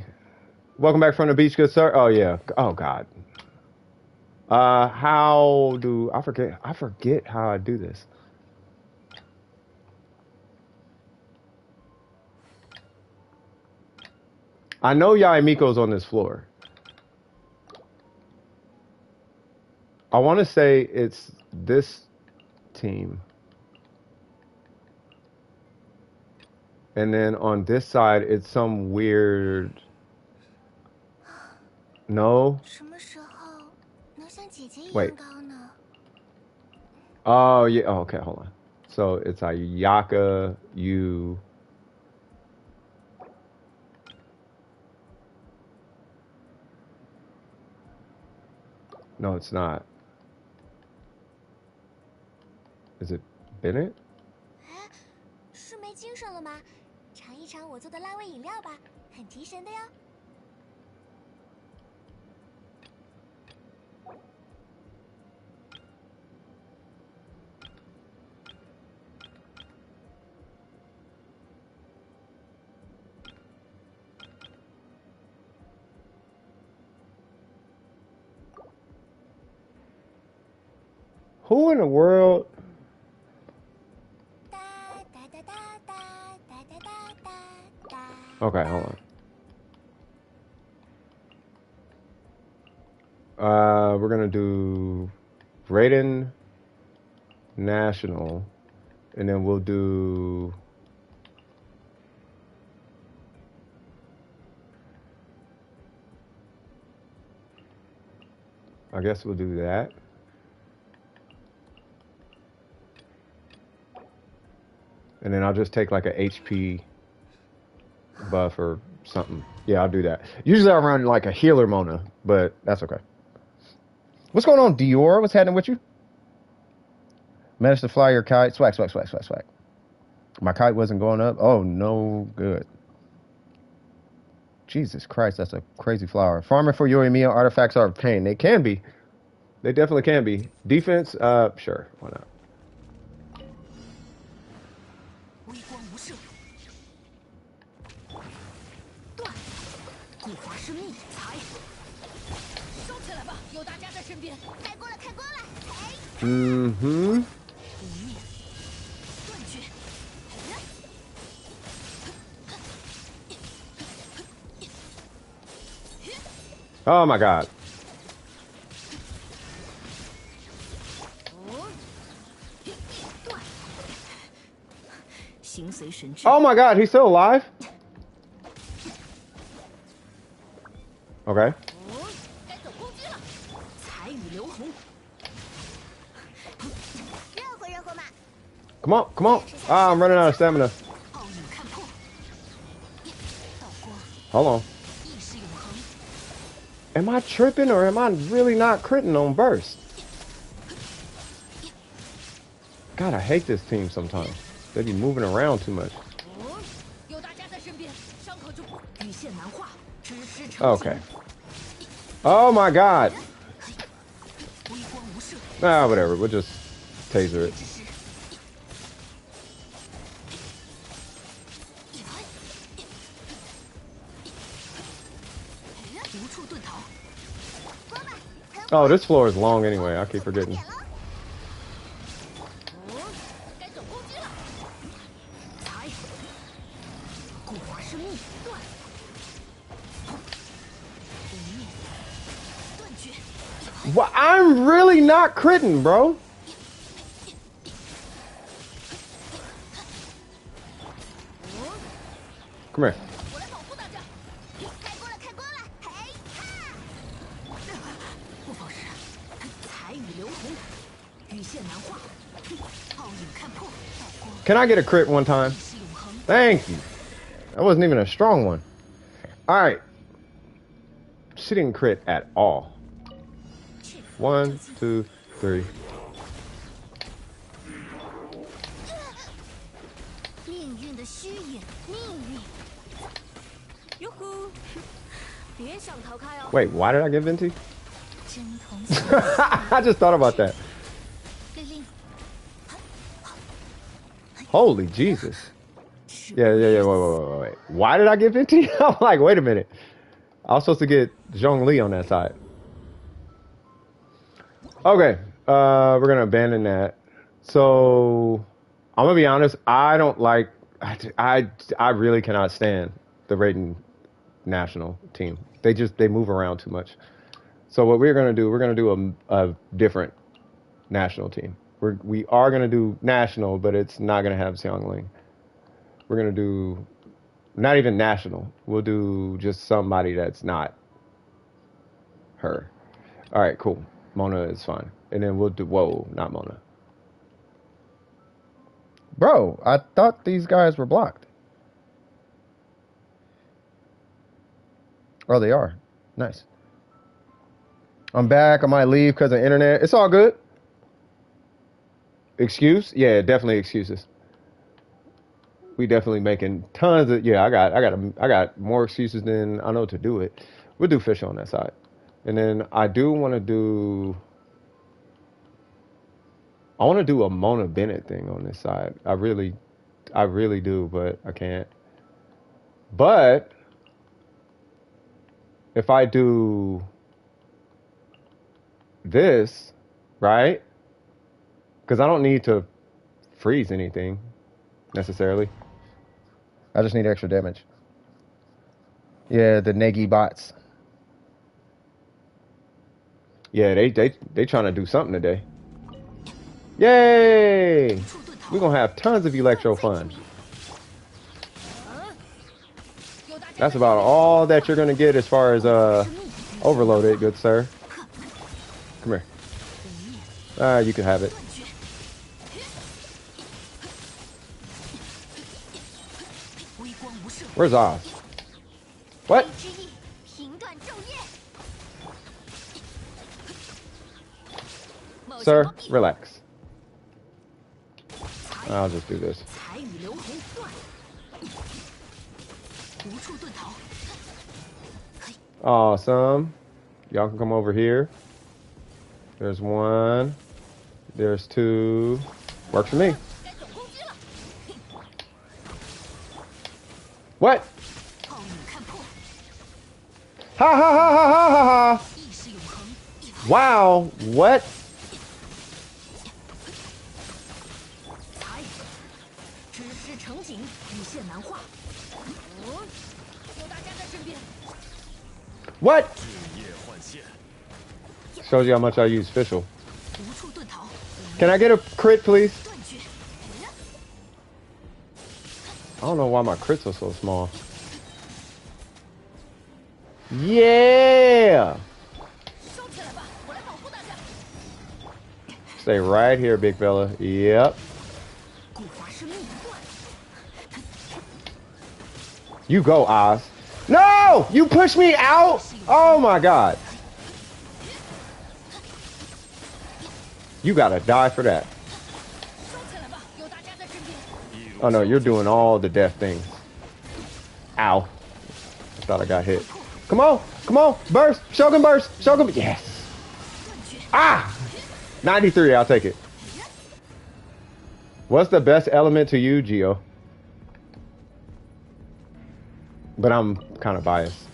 Welcome back from the beach, good sir. Oh yeah. Oh God. How do I forget? I forget how I do this. I know Yaemiko's on this floor. I want to say it's this team. And then on this side, it's some weird... No. Wait. Oh, yeah. Oh, okay, hold on. So it's Ayaka, you... No, it's not. Is it Bennett? 是没精神了吗？尝一尝我做的辣味饮料吧，很提神的哟。Who in the world? Okay, hold on. We're gonna do Raiden National, and then we'll do I guess we'll do that. And then I'll just take like a HP buff or something. Yeah, I'll do that. Usually I run like a healer Mona, but that's okay. What's going on, Dior? What's happening with you? Managed to fly your kite. Swag, swag, swag, swag, swag. My kite wasn't going up. Oh, no good. Jesus Christ, that's a crazy flower. Farming for Yoimiya artifacts are a pain. They can be. They definitely can be. Defense, sure. Why not? Mm-hmm. Oh my God. Oh my God, he's still alive? Okay. Come on, come on. Ah, I'm running out of stamina. Hold on. Am I tripping or am I really not critting on burst? God, I hate this team sometimes. They be moving around too much. Okay. Oh my God. Ah, whatever. We'll just taser it. Oh, this floor is long anyway. I keep forgetting. Well, I'm really not critting, bro. Come here. Can I get a crit one time? Thank you. That wasn't even a strong one. All right. She didn't crit at all. 1, 2, 3. Wait, why did I get Venti? I just thought about that. Holy Jesus. Yeah, yeah, yeah. Wait. Why did I get 15? I'm like, wait a minute. I was supposed to get Zhongli on that side. Okay, we're gonna abandon that. So I'm gonna be honest. I don't like. I really cannot stand the Raiden national team. They move around too much. So what we're gonna do a different national team. We are gonna do national, but it's not gonna have Xiangling. We're gonna do not even national. We'll do just somebody that's not her. All right, cool. Mona is fine, and then we'll do not Mona. Bro, I thought these guys were blocked. Oh, they are. Nice. I'm back. I might leave because of internet. It's all good. Excuse? Yeah, definitely excuses. We definitely making tons of. Yeah, I got more excuses than I know to do it. We'll do fish on that side, and then I do want to do. I want to do a Mona Bennett thing on this side. I really do, but I can't. But if I do this, right? Because I don't need to freeze anything necessarily. I just need extra damage. Yeah, the Negi bots. Yeah, they trying to do something today. Yay! We're gonna have tons of electro fun. That's about all that you're gonna get as far as overloaded, good sir. Come here. You can have it. Where's Oz? What? Sir, relax. I'll just do this. Awesome. Y'all can come over here. There's one. There's two. Works for me. What? Ha ha ha ha ha ha ha! Wow, what? What? Shows you how much I use Fischl. Can I get a crit, please? I don't know why my crits are so small. Yeah! Stay right here, big fella. Yep. You go, Oz. No! You pushed me out! Oh my god. You gotta die for that. Oh no, you're doing all the death things. Ow. I thought I got hit. Come on! Come on! Burst! Shogun burst! Shogun! Yes! Ah! 93, I'll take it. What's the best element to you, Geo? But I'm kind of biased.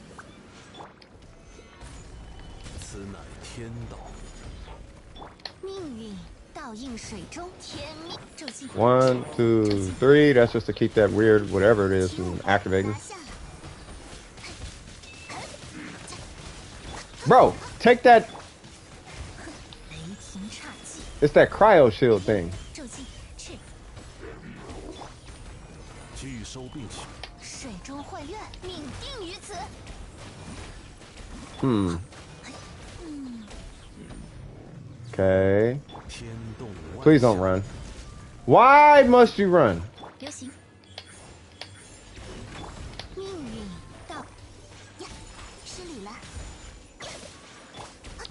1, 2, 3. That's just to keep that weird whatever it is from activating. Bro, take that. It's that cryo shield thing. Okay. Please don't run. Why must you run?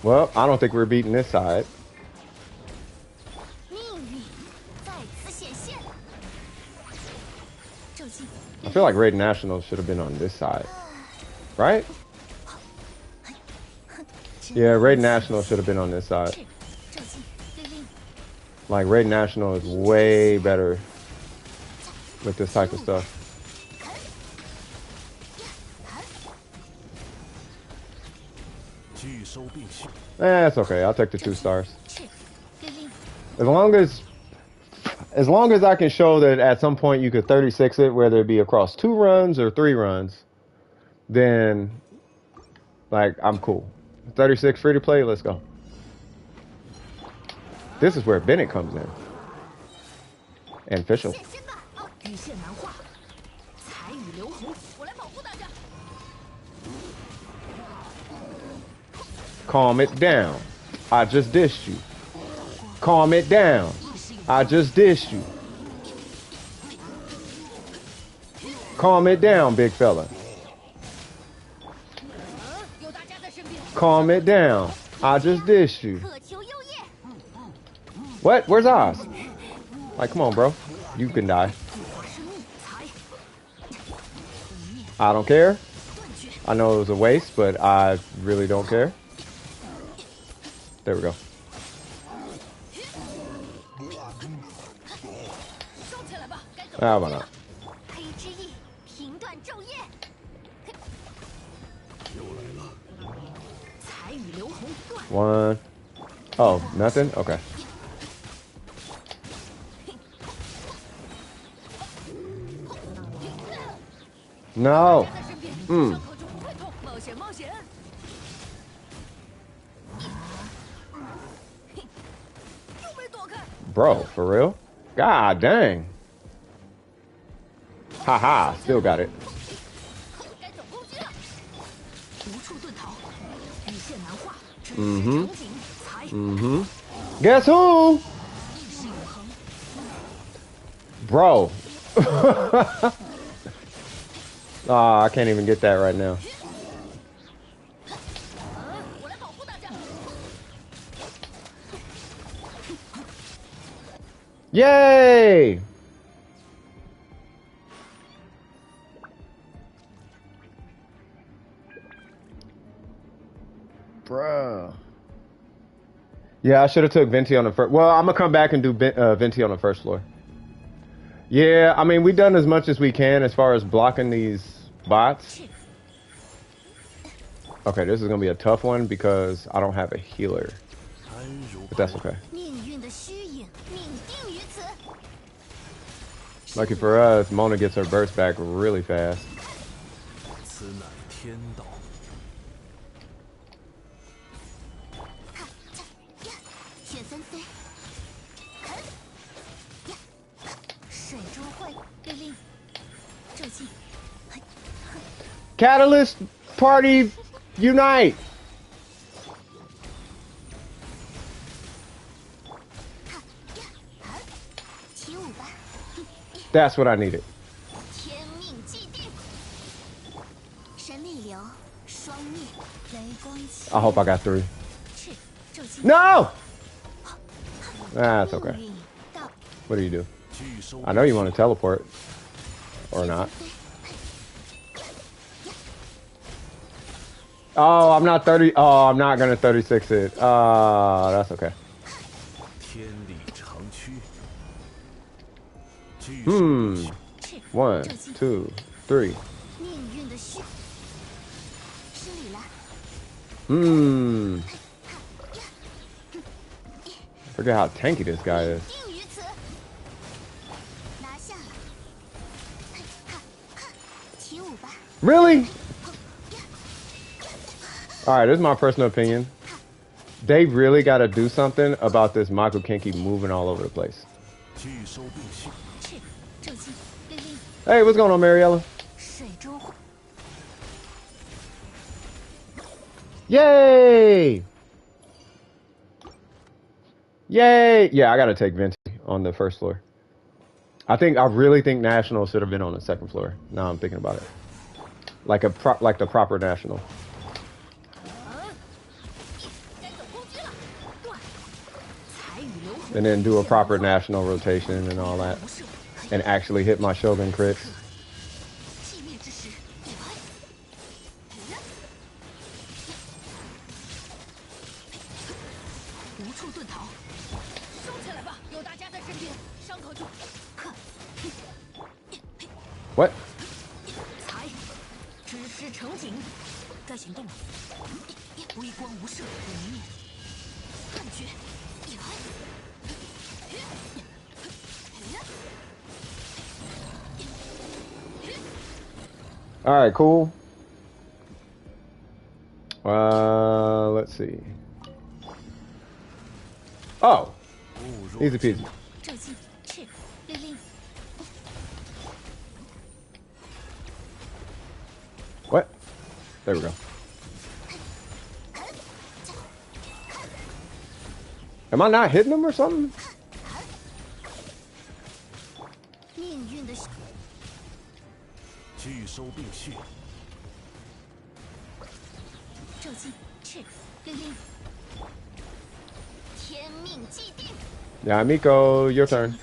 Well, I don't think we're beating this side. I feel like Raid National should have been on this side. Right? Yeah, Raid National should have been on this side. Like, Raid National is way better with this type of stuff. That's okay. I'll take the 2 stars. As long as I can show that at some point you could 36 it, whether it be across 2 runs or 3 runs, then like I'm cool. 36 free to play. Let's go. This is where Bennett comes in. And official. Calm it down. I just dissed you. Calm it down. I just dissed you. Calm it down, big fella. Calm it down. I just dissed you. What? Where's Oz? Like, come on, bro. You can die. I don't care. I know it was a waste, but I really don't care. There we go. How about not? One. Oh, nothing? Okay. No. Bro, for real? God dang. Haha, still got it. Guess who? Bro. Oh, I can't even get that right now. Yay! Bruh. Yeah, I should have took Venti on the first. Well, I'm gonna come back and do Venti on the first floor. Yeah, I mean, we've done as much as we can as far as blocking these bots. Okay, this is gonna be a tough one because I don't have a healer. But that's okay. Lucky for us, Mona gets her burst back really fast. Catalyst party unite! That's what I needed. I hope I got 3. No! That's okay. What do you do? I know you want to teleport. Or not. Oh, I'm not 30. Oh, I'm not gonna 36 it. That's okay. 1, 2, 3. Forget how tanky this guy is. Really? Alright, this is my personal opinion. They really got to do something about this Michael Kinky moving all over the place. Hey, what's going on, Mariella? Yay! Yay! Yeah, I gotta take Venti on the first floor. I really think National should have been on the second floor. Now I'm thinking about it. Like the proper National. And then do a proper National rotation and all that. And actually hit my Shogun crits. What? 微光无射，不灭。幻觉，All right, cool. Let's see. Oh, easy peasy. What? There we go. Am I not hitting them or something? Yeah, Miko, your turn.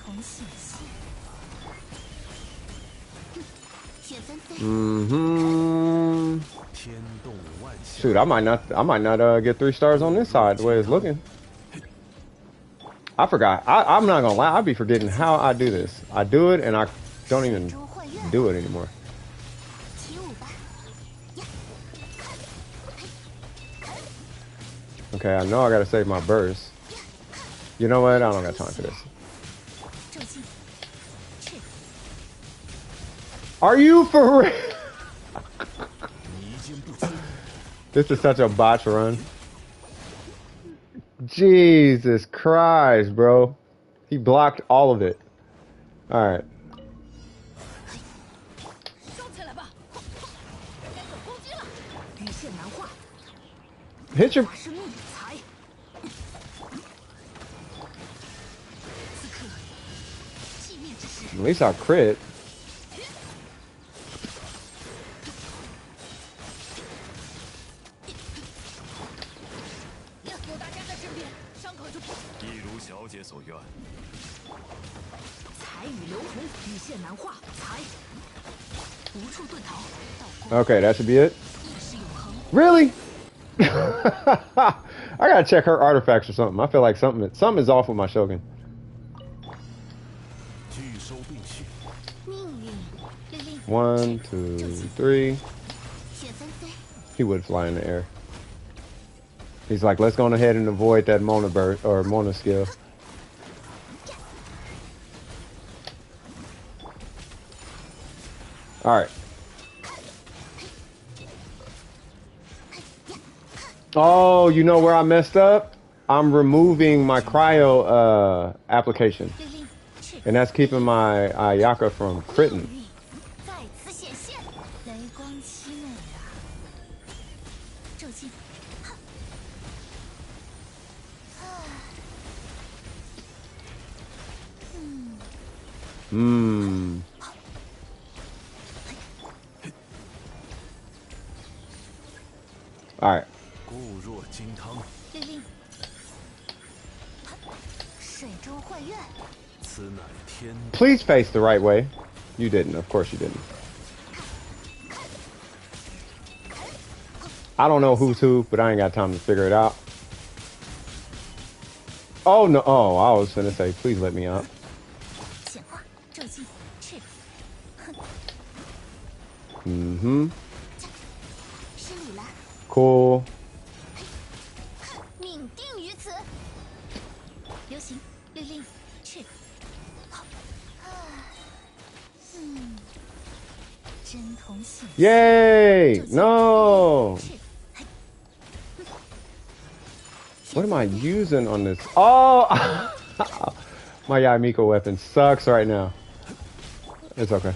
Shoot, I might not get 3 stars on this side the way it's looking. I forgot. I'm not gonna lie, I'll be forgetting how I do this. I do it and I don't even do it anymore. Okay, I know I gotta save my burst. You know what? I don't got time for this. Are you for real? This is such a botch run. Jesus Christ, bro. He blocked all of it. Alright. Hit your... At least I crit. Okay, that should be it. Really? I gotta check her artifacts or something. I feel like something is off with my Shogun. One, two, three. He would fly in the air. He's like, let's go on ahead and avoid that Mona burst or Mona skill. All right. Oh, you know where I messed up? I'm removing my cryo application. And that's keeping my Ayaka from critting. All right. Please face the right way. You didn't. Of course you didn't. I don't know who's who, but I ain't got time to figure it out. Oh, no. Oh, I was going to say, please let me out. Mm-hmm. Cool. Yay! No! What am I using on this? Oh! My Yamiko weapon sucks right now. It's okay.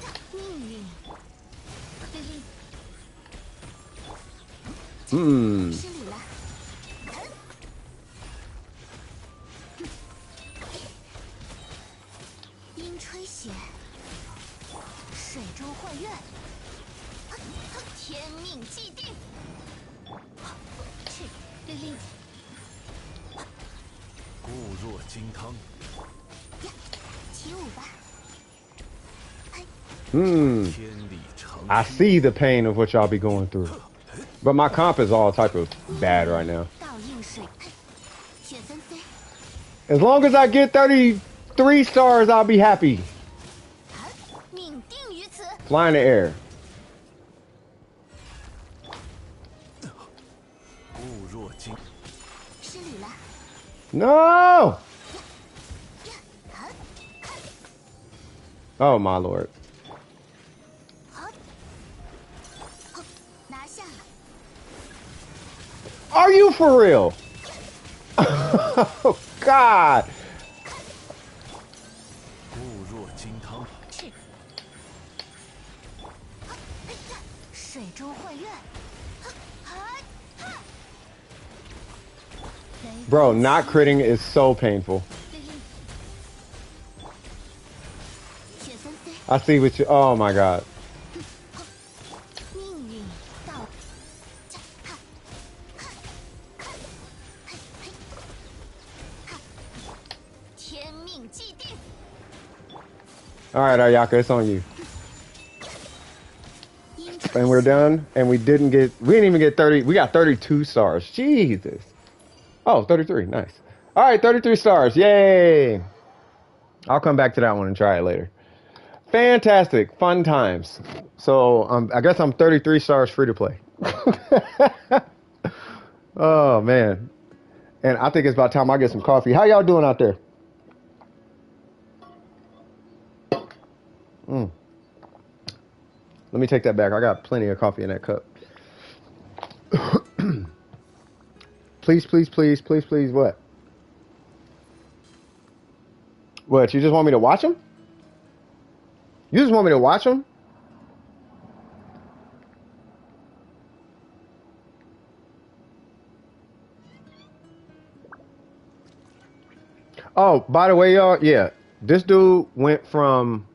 I see the pain of what y'all be going through. But my comp is all type of bad right now. As long as I get 33 stars, I'll be happy. Fly in the air. 若惊。失礼了。No! Oh my lord. 拿下了。 Are you for real? Oh God. 固若金汤。是。水中幻月。 Bro, not critting is so painful. I see what you. Oh my God. 命运到。 天命既定。 All right, Ayaka, it's on you. And we're done. And we didn't even get 30. We got 32 stars. Jesus. Oh, 33. Nice. All right, 33 stars. Yay. I'll come back to that one and try it later. Fantastic. Fun times. So I guess I'm 33 stars free to play. Oh, man. And I think it's about time I get some coffee. How y'all doing out there? Let me take that back. I got plenty of coffee in that cup. Please, please, please, please, please, what? What, you just want me to watch them? You just want me to watch them? Oh, by the way, y'all, yeah. This dude went from,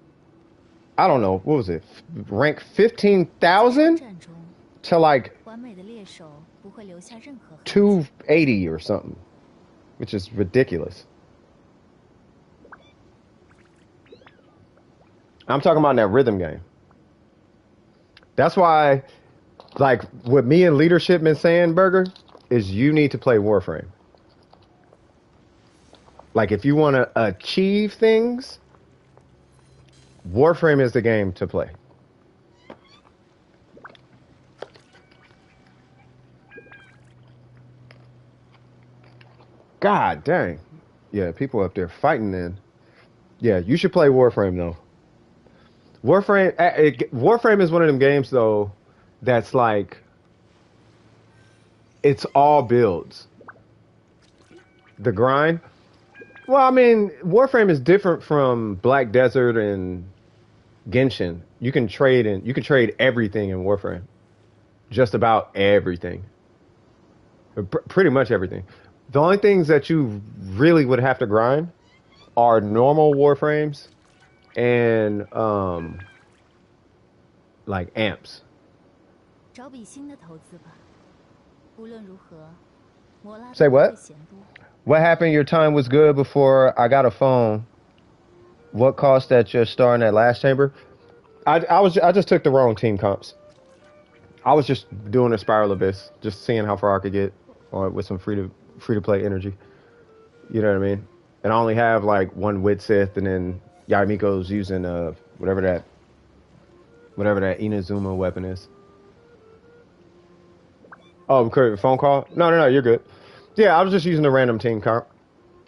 I don't know, what was it? Rank 15,000 to like 280 or something, which is ridiculous. I'm talking about in that rhythm game. That's why, like, what me and leadership been saying, Burger, is you need to play Warframe. Like, if you want to achieve things, Warframe is the game to play. God dang. Yeah, people up there fighting then. Yeah, you should play Warframe, though. Warframe is one of them games, though, that's like, it's all builds. The grind. Well, I mean, Warframe is different from Black Desert and Genshin. You can trade everything in Warframe. Just about everything. Pretty much everything. The only things that you really would have to grind are normal Warframes and like amps. Say what? What happened? Your time was good before I got a phone. What cost at your star in that last chamber? I just took the wrong team comps. I was just doing a Spiral Abyss, just seeing how far I could get with some free to play energy. You know what I mean? And I only have like one Wit Sith, and then Yamiko's using whatever that Inazuma weapon is. Oh, phone call? No, you're good. Yeah, I was just using a random team comp,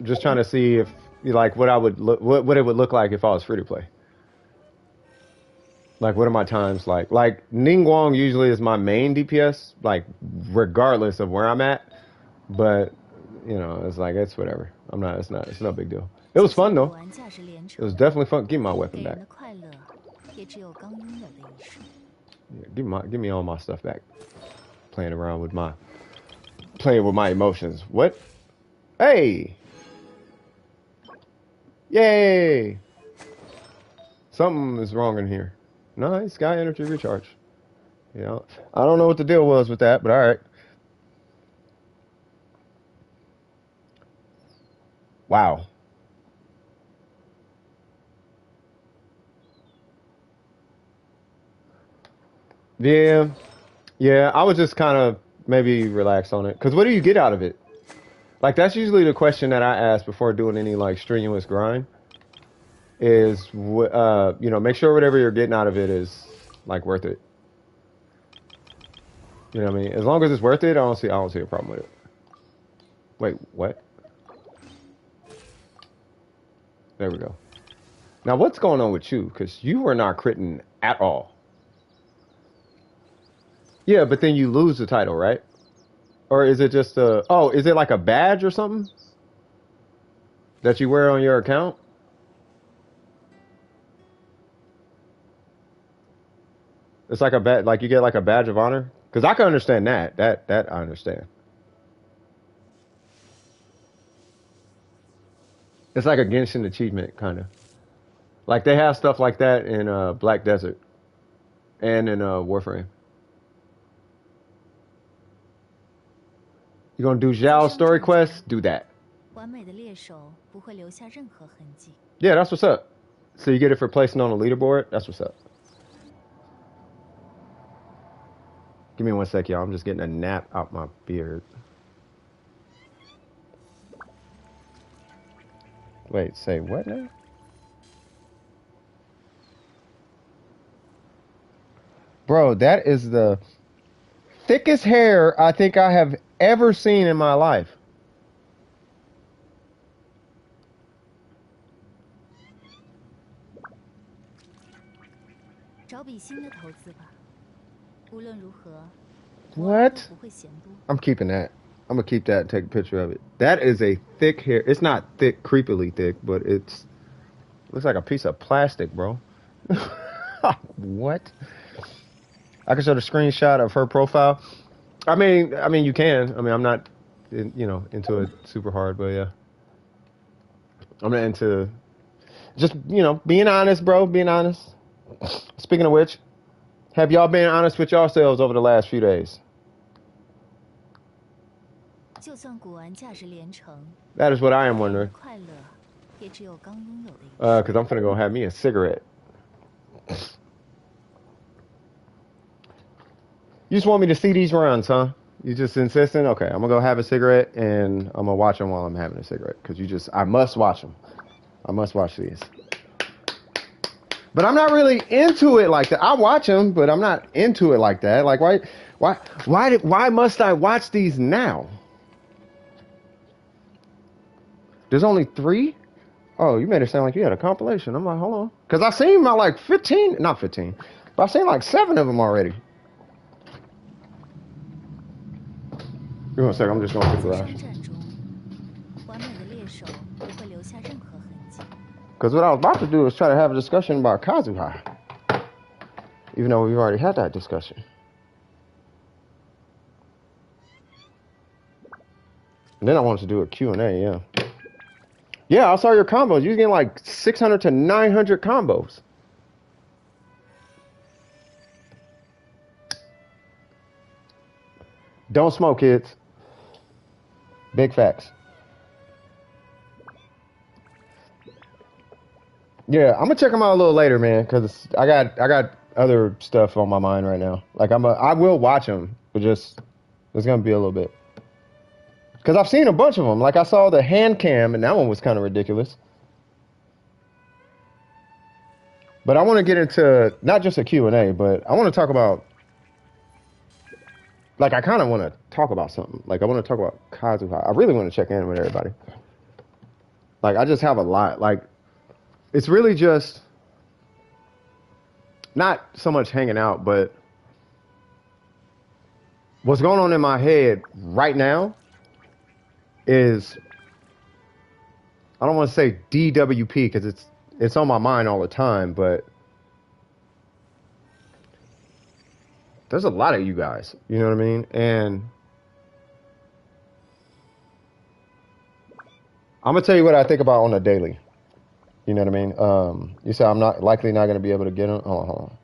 just trying to see if like what it would look like if I was free to play. Like, what are my times like? Like, Ningguang usually is my main DPS, like, regardless of where I'm at. But, you know, it's like, it's whatever. It's no big deal. It was fun, though. It was definitely fun. Give me my weapon back. Yeah, give me all my stuff back. Playing with my emotions. What? Hey! Yay! Something is wrong in here. Nice, Sky Energy Recharge. Yeah, I don't know what the deal was with that, but all right. Wow. Yeah, I would just kind of maybe relax on it. Because what do you get out of it? Like, that's usually the question that I ask before doing any, like, strenuous grind. Is, you know, make sure whatever you're getting out of it is, like, worth it. You know what I mean? As long as it's worth it, I don't see a problem with it. Wait, what? There we go. Now, what's going on with you? Because you were not critting at all. Yeah, but then you lose the title, right? Or is it just a... Oh, is it like a badge or something that you wear on your account? It's like a badge, like you get like a badge of honor? Because I can understand that. That I understand. It's like a Genshin achievement, kind of. Like they have stuff like that in Black Desert and in Warframe. You gonna do Zhao's story quest? Do that. 完美的猎手不会留下任何痕迹。 Yeah, that's what's up. So you get it for placing on the leaderboard? That's what's up. Give me one sec, y'all. I'm just getting a nap out my beard. Wait, say what now? Bro, that is the thickest hair I think I have ever seen in my life. 找笔新的投资吧。无论如何， What? 不会嫌多。 I'm keeping that. I'm gonna keep that and take a picture of it. That is a thick hair. It's not thick, creepily thick, but it's looks like a piece of plastic, bro. What? I can show the screenshot of her profile. I mean, you can. I mean, I'm not, into it super hard, but yeah, I'm not into just, being honest, bro. Being honest. Speaking of which, have y'all been honest with yourselves over the last few days? 就算古玩价值连城， That is what I am wondering. 快乐也只有刚拥有的一。Because I'm finna go have me a cigarette. You just want me to see these runs, huh? You just insisting? Okay, I'm gonna go have a cigarette and I'm gonna watch them while I'm having a cigarette. Because I must watch them. I must watch these. But I'm not really into it like that. I watch them, but I'm not into it like that. Like, why must I watch these now? There's only 3? Oh, you made it sound like you had a compilation. I'm like, hold on. Because I've seen about like 15, not 15, but I've seen like 7 of them already. Give me a second, I'm just going to the garage. 战中，完美的猎手不会留下任何痕迹。 Because what I was about to do is try to have a discussion about Kazuha. Even though we've already had that discussion. And then I wanted to do a Q&A, yeah. Yeah, I saw your combos. You was getting like 600 to 900 combos. Don't smoke, kids. Big facts. Yeah, I'm gonna check them out a little later, man, because I got other stuff on my mind right now. Like I will watch them, but just it's gonna be a little bit. Because I've seen a bunch of them. Like I saw the hand cam, and that one was kind of ridiculous. But I want to get into not just a Q&A, but I want to talk about. Like I kind of want to talk about something. Like I want to talk about Kazuha. I really want to check in with everybody. Like I just have a lot. Like it's really just not so much hanging out, but what's going on in my head right now is I don't want to say DWP because it's on my mind all the time, but there's a lot of you guys, you know what I mean? And I'm gonna tell you what I think about on a daily. You know what I mean? You said I'm not gonna be able to get them. Hold on.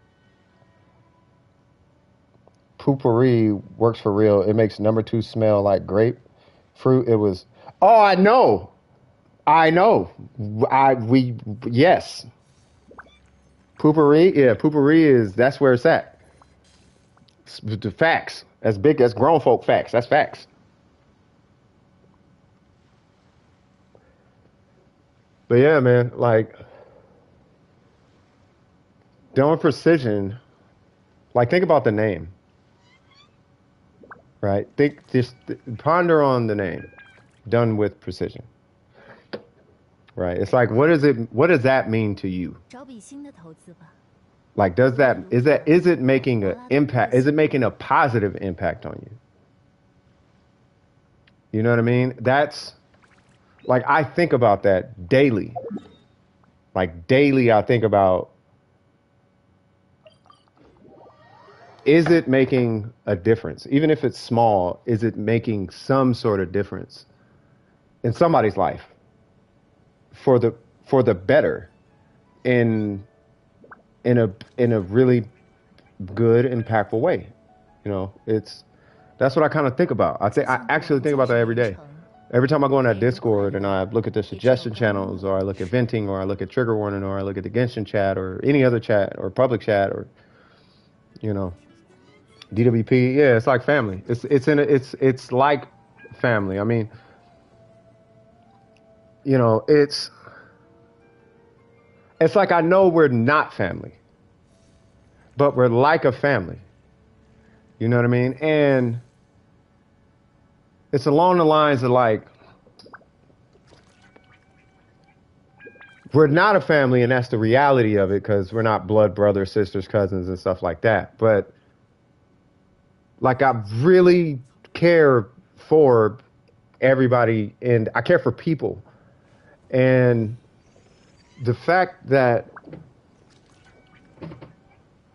Poopery works for real. It makes number 2 smell like grapefruit. It was. Oh, I know. Yes. Poopery. Yeah, poopery is that's where it's at. The facts. That's grown folk facts. That's facts. But yeah, man, like Dawn Precision, like think about the name. Right? Just ponder on the name. done with precision, right? It's like, what does that mean to you? 找笔新的投资吧。 Like, is it making an impact? Is it making a positive impact on you? You know what I mean? That's like, I think about that daily. Like daily, I think about, is it making a difference? Even if it's small, is it making some sort of difference in somebody's life for the better in a really good, impactful way? You know, that's what I kind of think about. I actually think about that every day. Every time I go in that Discord and I look at the suggestion channels, or I look at venting, or I look at trigger warning, or I look at the Genshin chat, or any other chat, or public chat, or, you know, DWP. Yeah, it's like family. It's like family. I mean, you know, it's like, I know we're not family, but we're like a family. You know what I mean? And it's along the lines of, like, we're not a family, and that's the reality of it, because we're not blood brothers, sisters, cousins, and stuff like that. But, like, I really care for everybody, and I care for people. And the fact that,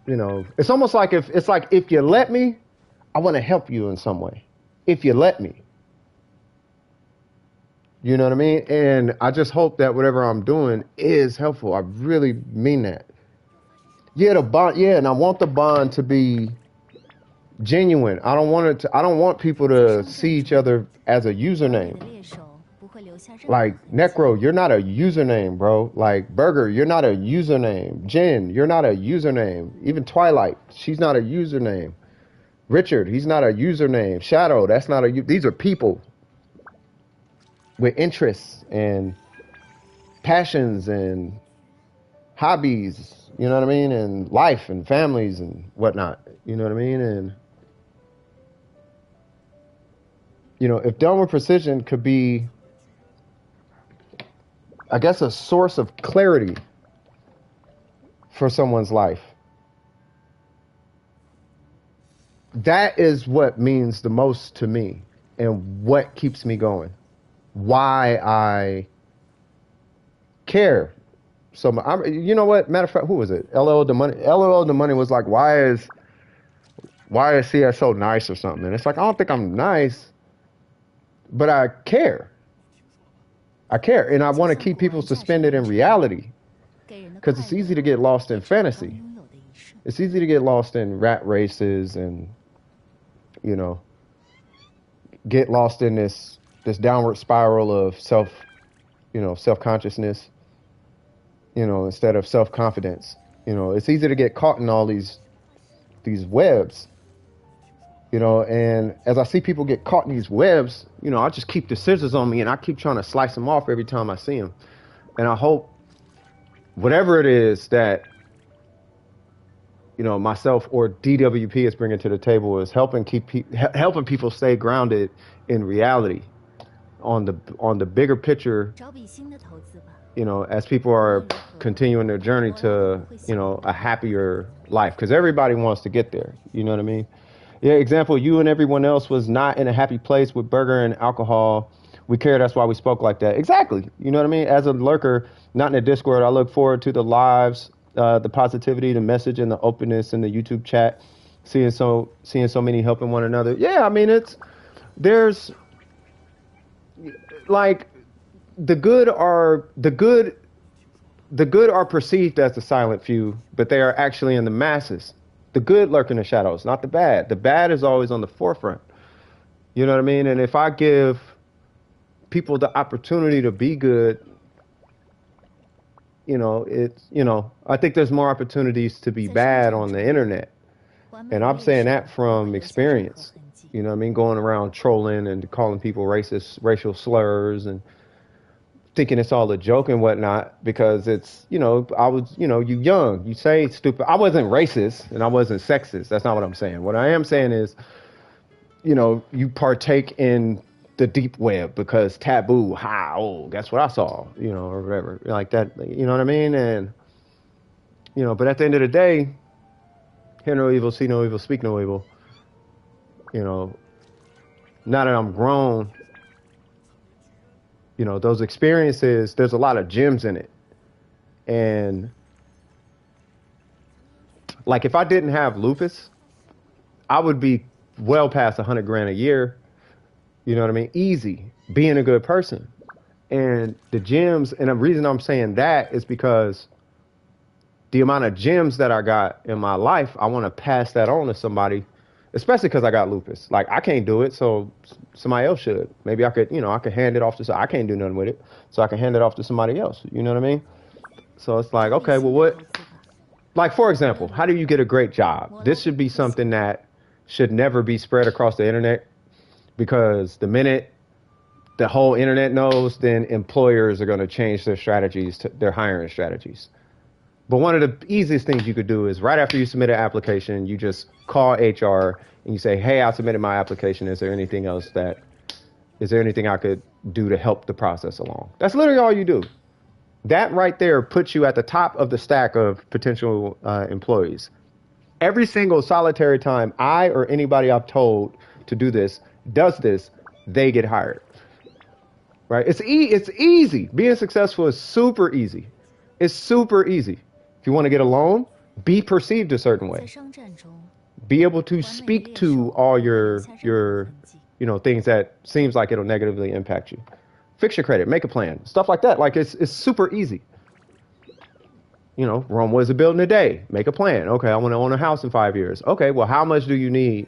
you know, it's almost like, if you let me, I want to help you in some way. If you let me. You know what I mean? And I just hope that whatever I'm doing is helpful. I really mean that. Yeah, the bond. Yeah, and I want the bond to be genuine. I don't want people to see each other as a username. Like, Necro, you're not a username, bro. Like, Burger, you're not a username. Jen, you're not a username. Even Twilight, she's not a username. Richard, he's not a username. Shadow, that's not a. These are people with interests and passions and hobbies, you know what I mean? And life and families and whatnot, you know what I mean? And, you know, if done with precision could be, I guess, a source of clarity for someone's life, that is what means the most to me and what keeps me going. Why I care. So, you know what? Matter of fact, who was it? LL the Money. LL the Money was like, why is CS so nice or something? And it's like, I don't think I'm nice, but I care. I care, and I want to keep people suspended in reality, because it's easy to get lost in fantasy. It's easy to get lost in rat races and, you know, get lost in this downward spiral of self-consciousness, you know, instead of self-confidence. You know, it's easy to get caught in all these webs, you know, and as I see people get caught in these webs, you know, I just keep the scissors on me and I keep trying to slice them off every time I see them. And I hope whatever it is that, you know, myself or DWP is bringing to the table is helping people stay grounded in reality, on the bigger picture, you know, as people are continuing their journey to, you know, a happier life, because everybody wants to get there. You know what I mean? Yeah, example, you and everyone else was not in a happy place with burger and alcohol. We care, that's why we spoke like that. Exactly. You know what I mean? As a lurker, not in the Discord, I look forward to the lives, the positivity, the message, and the openness in the YouTube chat, seeing so many helping one another. Yeah, I mean, there's like the good are perceived as the silent few, but they are actually in the masses. The good lurk in the shadows, not the bad. The bad is always on the forefront. You know what I mean? And if I give people the opportunity to be good, you know, I think there's more opportunities to be bad on the internet. And I'm saying that from experience. You know what I mean? Going around trolling and calling people racist, racial slurs, and thinking it's all a joke and whatnot, because it's, you know, you young, you say stupid. I wasn't racist and I wasn't sexist. That's not what I'm saying. What I am saying is, you know, you partake in the deep web because taboo. Ha, oh, guess what I saw, or whatever, like that. You know what I mean? And but at the end of the day, hear no evil, see no evil, speak no evil. You know, now that I'm grown, those experiences, there's a lot of gems in it. And like if I didn't have lupus, I would be well past 100 grand a year. You know what I mean? Easy, being a good person. And the gems, and the reason I'm saying that is because the amount of gems that I got in my life, I want to pass that on to somebody, especially because I got lupus. Like I can't do it, so somebody else should. Maybe I could, I could hand it off to. I can't do nothing with it, so I can hand it off to somebody else. You know what I mean? So it's like, okay, well, what? Like for example, how do you get a great job? This should be something that should never be spread across the internet, because the minute the whole internet knows, then employers are going to change their strategies, their hiring strategies. But one of the easiest things you could do is right after you submit an application, you just call HR and you say, hey, I submitted my application. Is there anything I could do to help the process along? That's literally all you do. That right there puts you at the top of the stack of potential employees. Every single solitary time I or anybody I've told to do this does this, they get hired. Right? It's easy. Being successful is super easy. It's super easy. If you want to get a loan, be perceived a certain way. Be able to speak to all your things that seems like it'll negatively impact you. Fix your credit, make a plan, stuff like that. Like it's super easy. Rome was a building a day. Make a plan. Okay, I want to own a house in 5 years. Okay, well, how much do you need?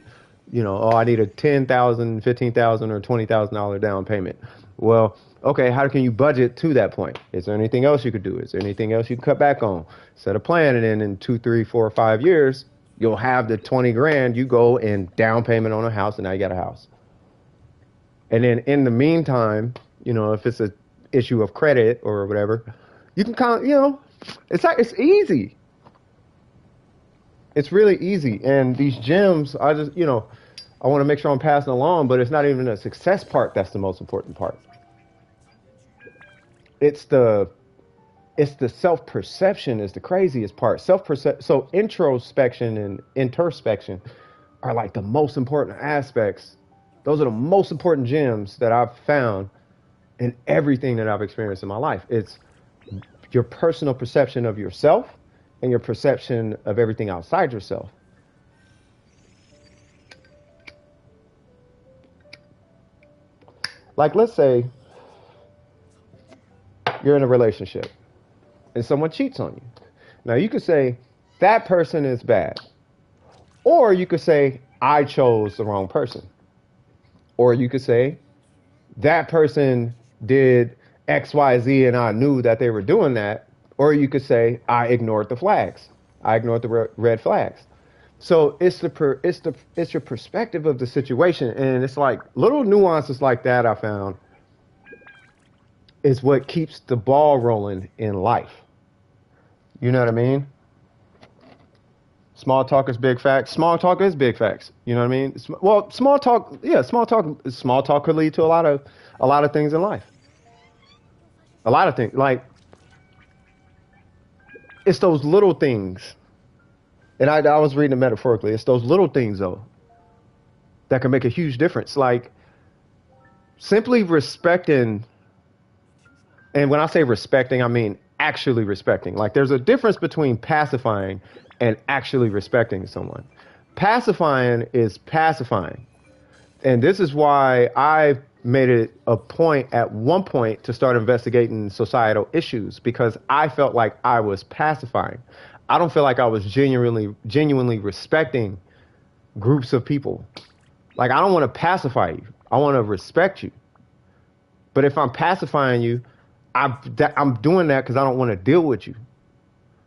I need a $10,000, $15,000, or $20,000 down payment. Well, okay, how can you budget to that point? Is there anything else you could do? Is there anything else you can cut back on? Set a plan, and then in 2, 3, 4, 5 years, you'll have the 20 grand. You go and down payment on a house, and now you got a house. And then in the meantime, if it's an issue of credit or whatever, you can it's easy. It's really easy. And these gems, I want to make sure I'm passing along, but it's not even the success part that's the most important part. It's the self-perception is the craziest part. So introspection and introspection are like the most important aspects. Those are the most important gems that I've found in everything that I've experienced in my life. It's your personal perception of yourself and your perception of everything outside yourself. Like, let's say you're in a relationship and someone cheats on you. Now, you could say that person is bad. Or you could say, I chose the wrong person. Or you could say, that person did X, Y, Z, and I knew that they were doing that. Or you could say, I ignored the flags. I ignored the red flags. So it's your perspective of the situation. And it's like little nuances like that I found is what keeps the ball rolling in life. You know what I mean? Small talk is big facts. Small talk is big facts. You know what I mean? Well, small talk could lead to a lot of things in life. A lot of things. Like, it's those little things. And I was reading it metaphorically. It's those little things, though, that can make a huge difference. Like, simply respecting, and when I say respecting, I mean actually respecting. Like, there's a difference between pacifying and actually respecting someone. Pacifying is pacifying. And this is why I made it a point at one point to start investigating societal issues, because I felt like I was pacifying. I don't feel like I was genuinely respecting groups of people. Like, I don't want to pacify you. I want to respect you. But if I'm pacifying you, I'm doing that because I don't want to deal with you.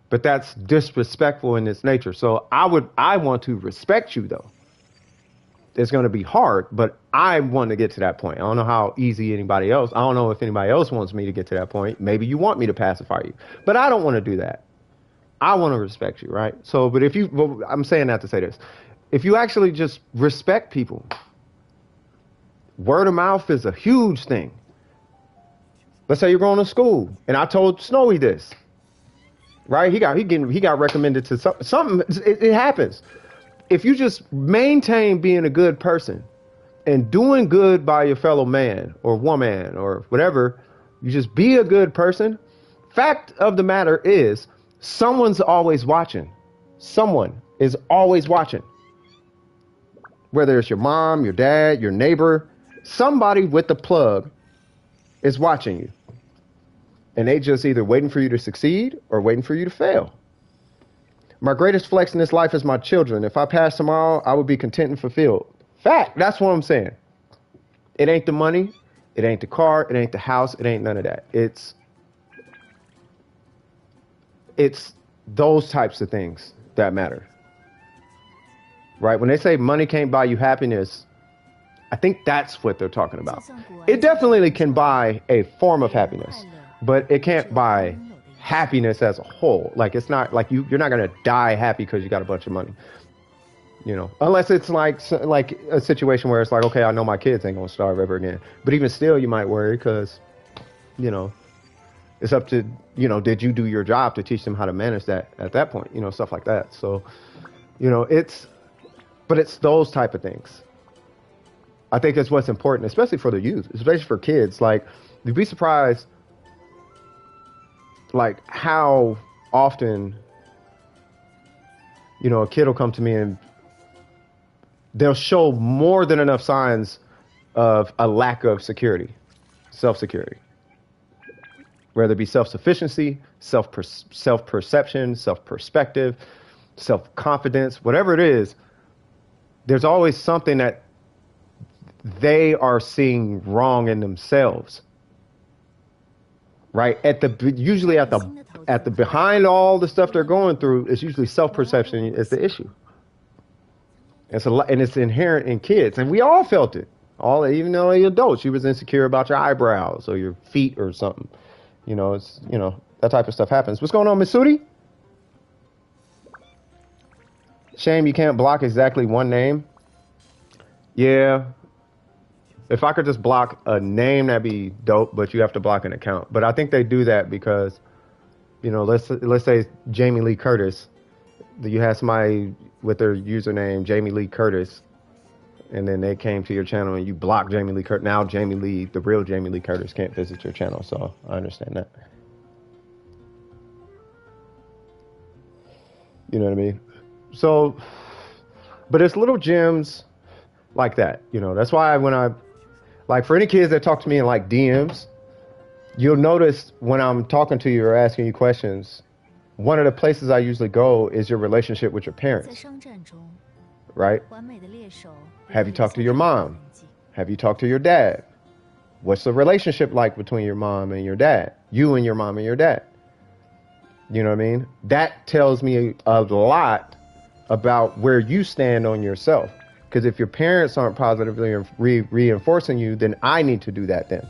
But that's disrespectful in its nature. So I want to respect you, though. It's going to be hard, but I want to get to that point. I don't know how easy anybody else. I don't know if anybody else wants me to get to that point. Maybe you want me to pacify you, but I don't want to do that. I want to respect you, right? So, but I'm saying that to say this. If you actually just respect people, Word of mouth is a huge thing. Let's say you're going to school, and I told Snowy this, right? He got recommended to something. It happens. If you just maintain being a good person and doing good by your fellow man or woman or whatever, you just be a good person. Fact of the matter is, someone's always watching. Someone is always watching. Whether it's your mom, your dad, your neighbor, somebody with the plug is watching you. And they just either waiting for you to succeed or waiting for you to fail. My greatest flex in this life is my children. If I pass tomorrow, I would be content and fulfilled. Fact, that's what I'm saying. It ain't the money, it ain't the car, it ain't the house, it ain't none of that. It's those types of things that matter. Right? When they say money can't buy you happiness, I think that's what they're talking about. It definitely can buy a form of happiness, but it can't buy happiness as a whole. Like, it's not like you're not going to die happy because you got a bunch of money. You know, unless it's like a situation where it's like, okay, I know my kids ain't going to starve ever again. But even still, you might worry because, you know, it's up to, you know, did you do your job to teach them how to manage that at that point? You know, stuff like that. So, you know, it's those type of things. I think it's what's important, especially for the youth, especially for kids. Like, you'd be surprised, like, how often, you know, a kid will come to me and they'll show more than enough signs of a lack of security, self-security. Whether it be self-sufficiency, self-perception, self-perspective, self-confidence, whatever it is, there's always something that they are seeing wrong in themselves. Right? Usually at the behind all the stuff they're going through, it's usually self-perception is the issue. And it's inherent in kids, and we all felt it. Even though you're adults, you was insecure about your eyebrows or your feet or something. You know, it's, you know, that type of stuff happens. What's going on, Miss Sudi? Shame you can't block exactly one name. Yeah. If I could just block a name, that'd be dope, but you have to block an account. But I think they do that because, you know, let's say Jamie Lee Curtis. You had somebody with their username, Jamie Lee Curtis, and then they came to your channel and you blocked Jamie Lee Curtis. Now Jamie Lee, the real Jamie Lee Curtis, can't visit your channel, so I understand that. You know what I mean? So, but it's little gems like that, you know. That's why like, for any kids that talk to me in like DMs, you'll notice when I'm talking to you or asking you questions, one of the places I usually go is your relationship with your parents. Right? Have you talked to your mom? Have you talked to your dad? What's the relationship like between your mom and your dad? You and your mom and your dad? You know what I mean? That tells me a lot about where you stand on yourself. Because if your parents aren't positively reinforcing you, then I need to do that then.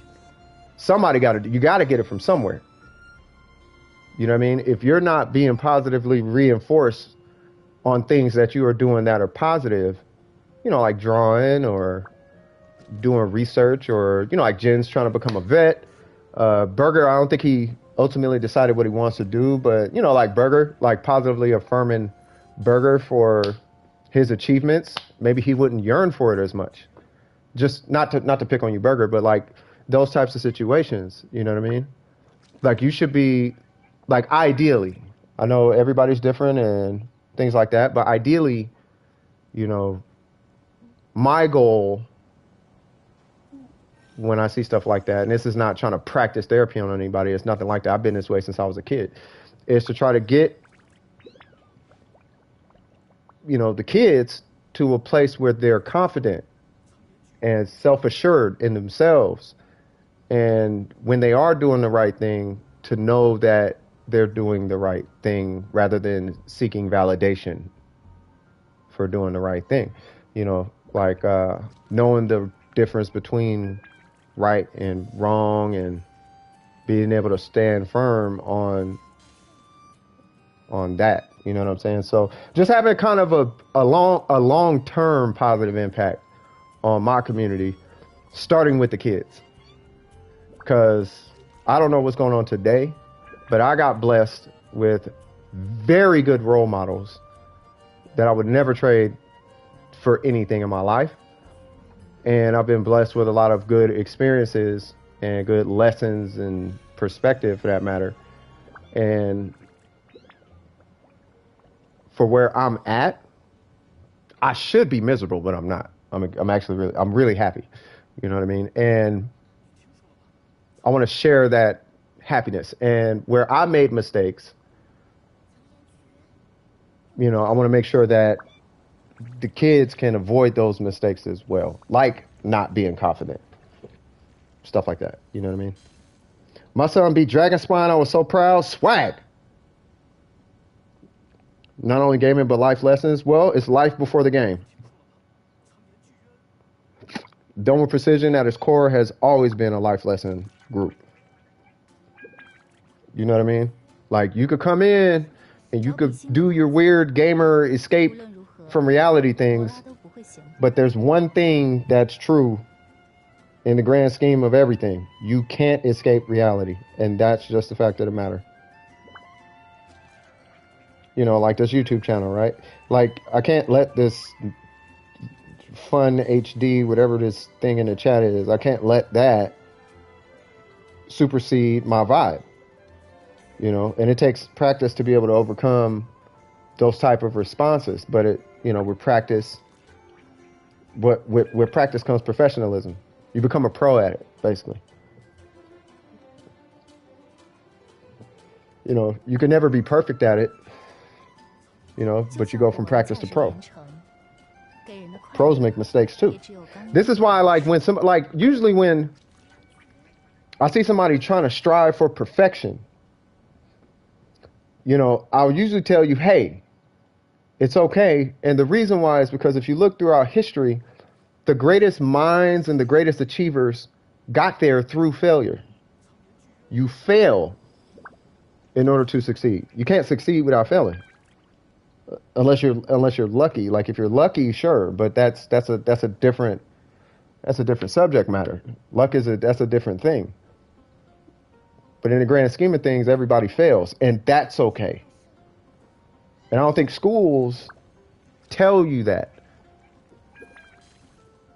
You got to get it from somewhere. You know what I mean? If you're not being positively reinforced on things that you are doing that are positive, you know, like drawing or doing research, or, you know, like Jen's trying to become a vet. Burger, I don't think he ultimately decided what he wants to do, but, you know, like Burger, like positively affirming Burger for his achievements, maybe he wouldn't yearn for it as much. Just not to pick on you, Burger, but like those types of situations, you know what I mean? Like, you should be, like, ideally, I know everybody's different and things like that, but ideally, you know, my goal when I see stuff like that, and this is not trying to practice therapy on anybody, it's nothing like that. I've been this way since I was a kid, is to try to get, you know, the kids to a place where they're confident and self-assured in themselves. And when they are doing the right thing, to know that they're doing the right thing rather than seeking validation for doing the right thing. You know, like knowing the difference between right and wrong and being able to stand firm on that. You know what I'm saying? So just having kind of a long-term positive impact on my community starting with the kids. Because I don't know what's going on today, but I got blessed with very good role models that I would never trade for anything in my life. And I've been blessed with a lot of good experiences and good lessons and perspective, for that matter. And for where I'm at, I should be miserable, but I'm not. I'm actually I'm really happy. You know what I mean? And I want to share that happiness. And where I made mistakes, you know, I want to make sure that the kids can avoid those mistakes as well, like not being confident, stuff like that. You know what I mean? My son beat Dragon Spine. I was so proud. Swag. Not only gaming, but life lessons. Well, it's life before the game. Dome with Precision at its core has always been a life lesson group. You know what I mean? Like, you could come in and you could do your weird gamer escape from reality things, but there's one thing that's true in the grand scheme of everything. You can't escape reality, and that's just the fact of the matter. You know, like this YouTube channel, right? Like, I can't let this fun HD, whatever this thing in the chat is, I can't let that supersede my vibe. You know, and it takes practice to be able to overcome those type of responses. But it, you know, with practice, with practice comes professionalism. You become a pro at it, basically. You know, you can never be perfect at it. You know, but you go from practice to pro. Pros make mistakes too. This is why, like, when some, like, usually when I see somebody trying to strive for perfection, you know, I'll usually tell you, hey, it's okay. And the reason why is because if you look throughout history, the greatest minds and the greatest achievers got there through failure. You fail in order to succeed. You can't succeed without failing. Unless you're lucky. Like, if you're lucky, sure, but that's a different subject matter. Luck that's a different thing. But in the grand scheme of things, everybody fails, and that's okay. And I don't think schools tell you that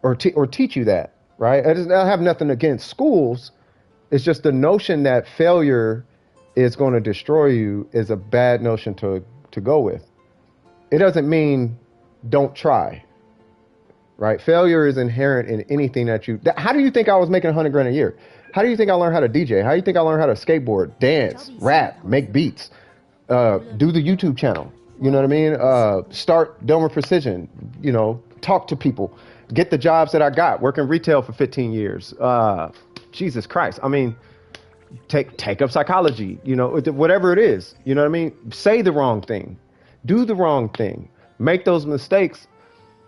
or teach you that, right? I have nothing against schools. It's just the notion that failure is going to destroy you is a bad notion to go with. It doesn't mean don't try, right? Failure is inherent in anything that you... How do you think I was making $100,000 a year? How do you think I learned how to DJ? How do you think I learned how to skateboard, dance, rap, make beats, do the YouTube channel? You know what I mean? Start Dome with Precision, you know, talk to people, get the jobs that I got, work in retail for 15 years. Jesus Christ. I mean, take up psychology, you know, whatever it is, you know what I mean? Say the wrong thing, do the wrong thing, make those mistakes,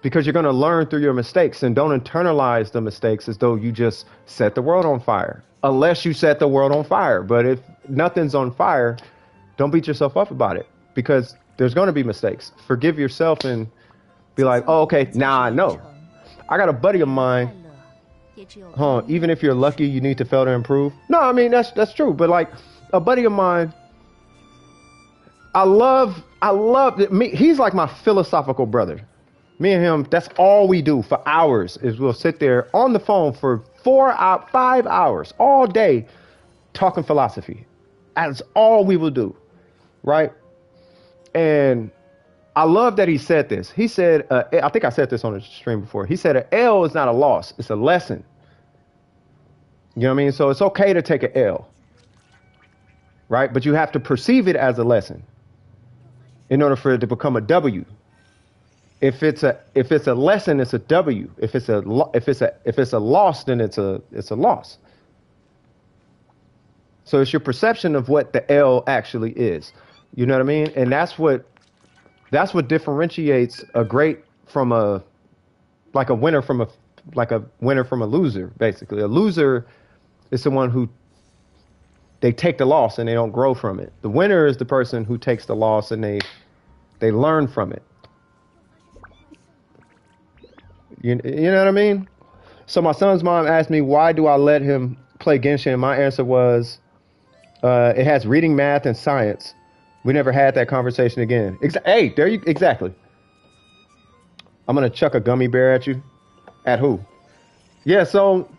because you're going to learn through your mistakes, and don't internalize the mistakes as though you just set the world on fire, unless you set the world on fire. But if nothing's on fire, don't beat yourself up about it, because there's going to be mistakes. Forgive yourself and be like, oh, okay, now I know. I got a buddy of mine. Even if you're lucky, you need to fail to improve. No, I mean, that's true. But like a buddy of mine, I love me. He's like my philosophical brother. Me and him, that's all we do for hours is we'll sit there on the phone for 5 hours all day talking philosophy. That's all we will do, right? And I love that he said this. He said, I think I said this on the stream before. He said, an L is not a loss. It's a lesson. You know what I mean? So it's okay to take an L, right? But you have to perceive it as a lesson in order for it to become a W. If it's a lesson, it's a W. If it's a loss, then it's a loss. So it's your perception of what the L actually is. You know what I mean? And that's what differentiates a great from a winner from a loser, basically. A loser is someone who they take the loss and they don't grow from it. The winner is the person who takes the loss and they learn from it. You know what I mean? So my son's mom asked me, why do I let him play Genshin? My answer was, it has reading, math, and science. We never had that conversation again. Hey, there you exactly. I'm gonna chuck a gummy bear at you. At who? Yeah. So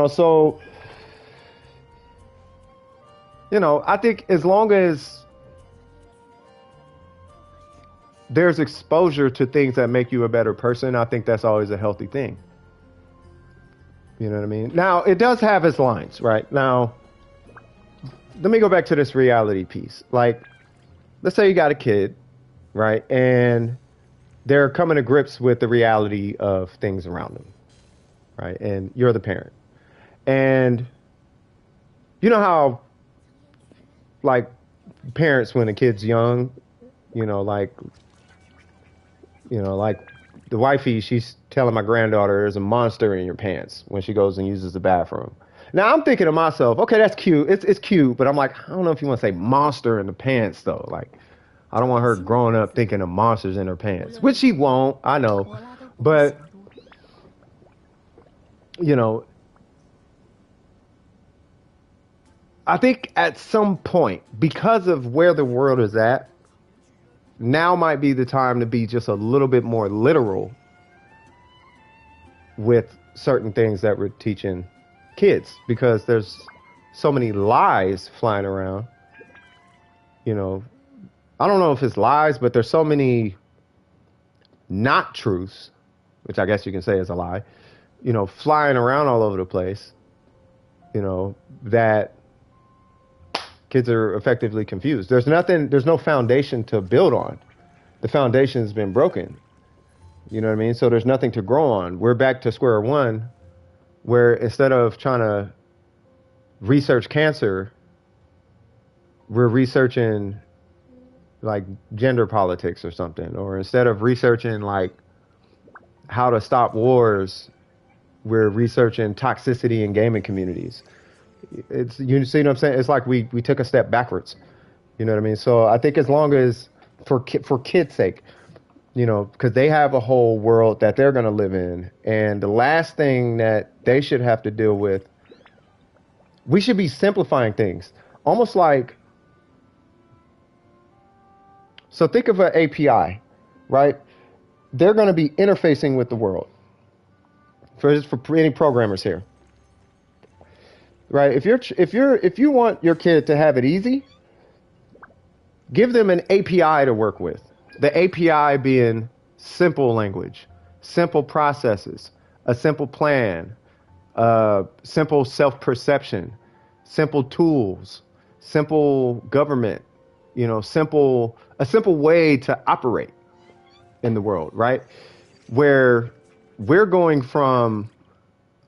so I think as long as there's exposure to things that make you a better person, I think that's always a healthy thing. You know what I mean? Now, it does have its lines, right? Now, let me go back to this reality piece. Like, let's say you got a kid, right? And they're coming to grips with the reality of things around them, right? And you're the parent. And you know how, like, parents, when a kid's young, like the wifey, she's telling my granddaughter there's a monster in your pants when she goes and uses the bathroom. Now I'm thinking to myself, okay, that's cute. It's cute, but I'm like, I don't know if you want to say monster in the pants though. Like, I don't want her growing up thinking of monsters in her pants, which she won't. I know, but I think at some point, because of where the world is at, now might be the time to be just a little bit more literal with certain things that we're teaching kids, because there's so many lies flying around. I don't know if it's lies, but there's so many not truths, which I guess you can say is a lie, flying around all over the place, that kids are effectively confused. There's no foundation to build on. The foundation's been broken. You know what I mean? So there's nothing to grow on. We're back to square one, where instead of trying to research cancer, we're researching like gender politics or something. Or instead of researching like how to stop wars, we're researching toxicity in gaming communities. You see what I'm saying? It's like we took a step backwards. You know what I mean? So I think as long as for kids' sake, because they have a whole world that they're going to live in, and the last thing that they should have to deal with, we should be simplifying things, almost like. So think of an API, right? They're going to be interfacing with the world. For any programmers here. Right, if you want your kid to have it easy, give them an API to work with. The API being simple language, simple processes, a simple plan, simple self-perception, simple tools, simple government, a simple way to operate in the world, right? Where we're going from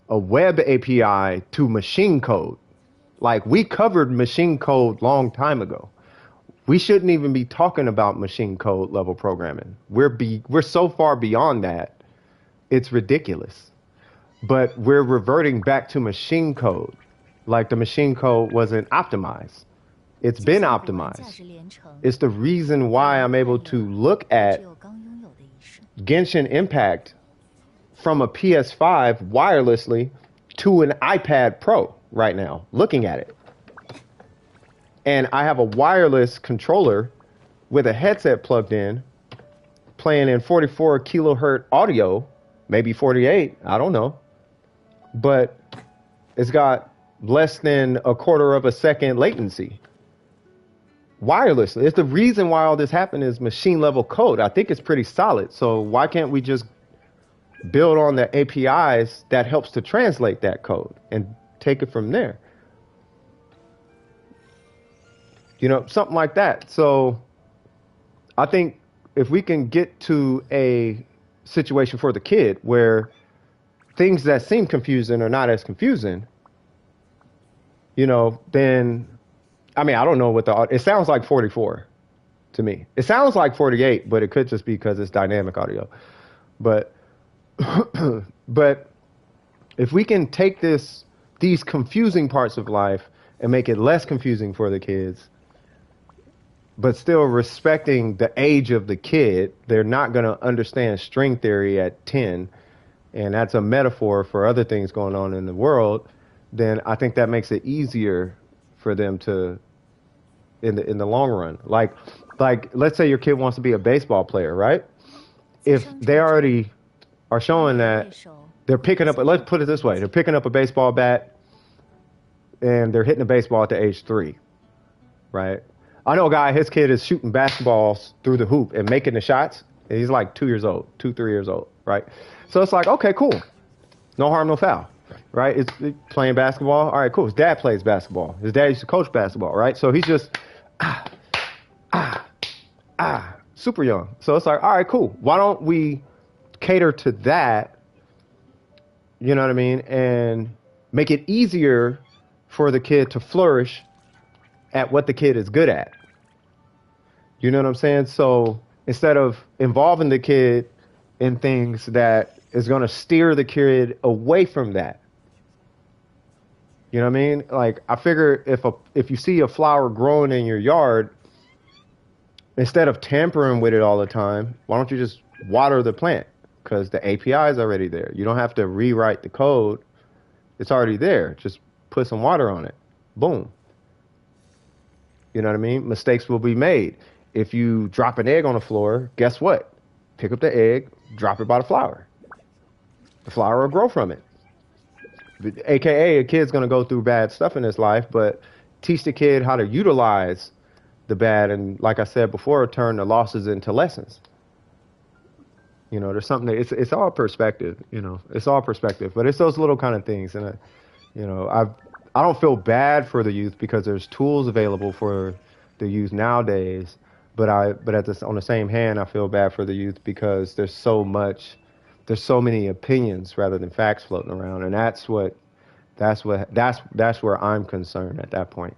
a web API to machine code. Like, we covered machine code long time ago. We shouldn't even be talking about machine code level programming. We're so far beyond that, it's ridiculous. But we're reverting back to machine code, like the machine code wasn't optimized. It's been optimized. It's the reason why I'm able to look at Genshin Impact from a PS5 wirelessly to an iPad Pro right now, looking at it. And I have a wireless controller with a headset plugged in, playing in 44 kilohertz audio, maybe 48, I don't know. But it's got less than a quarter of a second latency. Wirelessly. It's the reason why all this happened is machine level code. I think it's pretty solid. So why can't we just build on the APIs that helps to translate that code and take it from there? Something like that. So I think if we can get to a situation for the kid where things that seem confusing are not as confusing, then, I mean, I don't know it sounds like 44 to me. It sounds like 48, but it could just be because it's dynamic audio. But if we can take these confusing parts of life and make it less confusing for the kids, but still respecting the age of the kid. They're not going to understand string theory at 10, and that's a metaphor for other things going on in the world. Then I think that makes it easier for them to in the long run. Like let's say your kid wants to be a baseball player, right? If they already are showing that they're picking up, let's put it this way, they're picking up a baseball bat and they're hitting a baseball at the age 3, right? I know a guy, his kid is shooting basketballs through the hoop and making the shots. And he's like 2 years old, 2, 3 years old, right? So it's like, okay, cool. No harm, no foul, right? It's playing basketball. All right, cool. His dad plays basketball. His dad used to coach basketball, right? So he's just, super young. So it's like, all right, cool. Why don't we cater to that, you know what I mean? And make it easier for the kid to flourish at what the kid is good at. You know what I'm saying? So instead of involving the kid in things that is going to steer the kid away from that. You know what I mean? Like, I figure if you see a flower growing in your yard, instead of tampering with it all the time, why don't you just water the plant? Because the API is already there. You don't have to rewrite the code. It's already there. Just put some water on it. Boom. You know what I mean? Mistakes will be made. If you drop an egg on the floor, guess what? Pick up the egg, drop it by the flower. The flower will grow from it. AKA, a kid's going to go through bad stuff in his life, but teach the kid how to utilize the bad, and like I said before, turn the losses into lessons. You know, there's something that it's all perspective. You know, it's all perspective, but it's those little kind of things. And I don't feel bad for the youth because there's tools available for the youth nowadays. But on the same hand, I feel bad for the youth because there's so many opinions rather than facts floating around, and that's where I'm concerned at that point.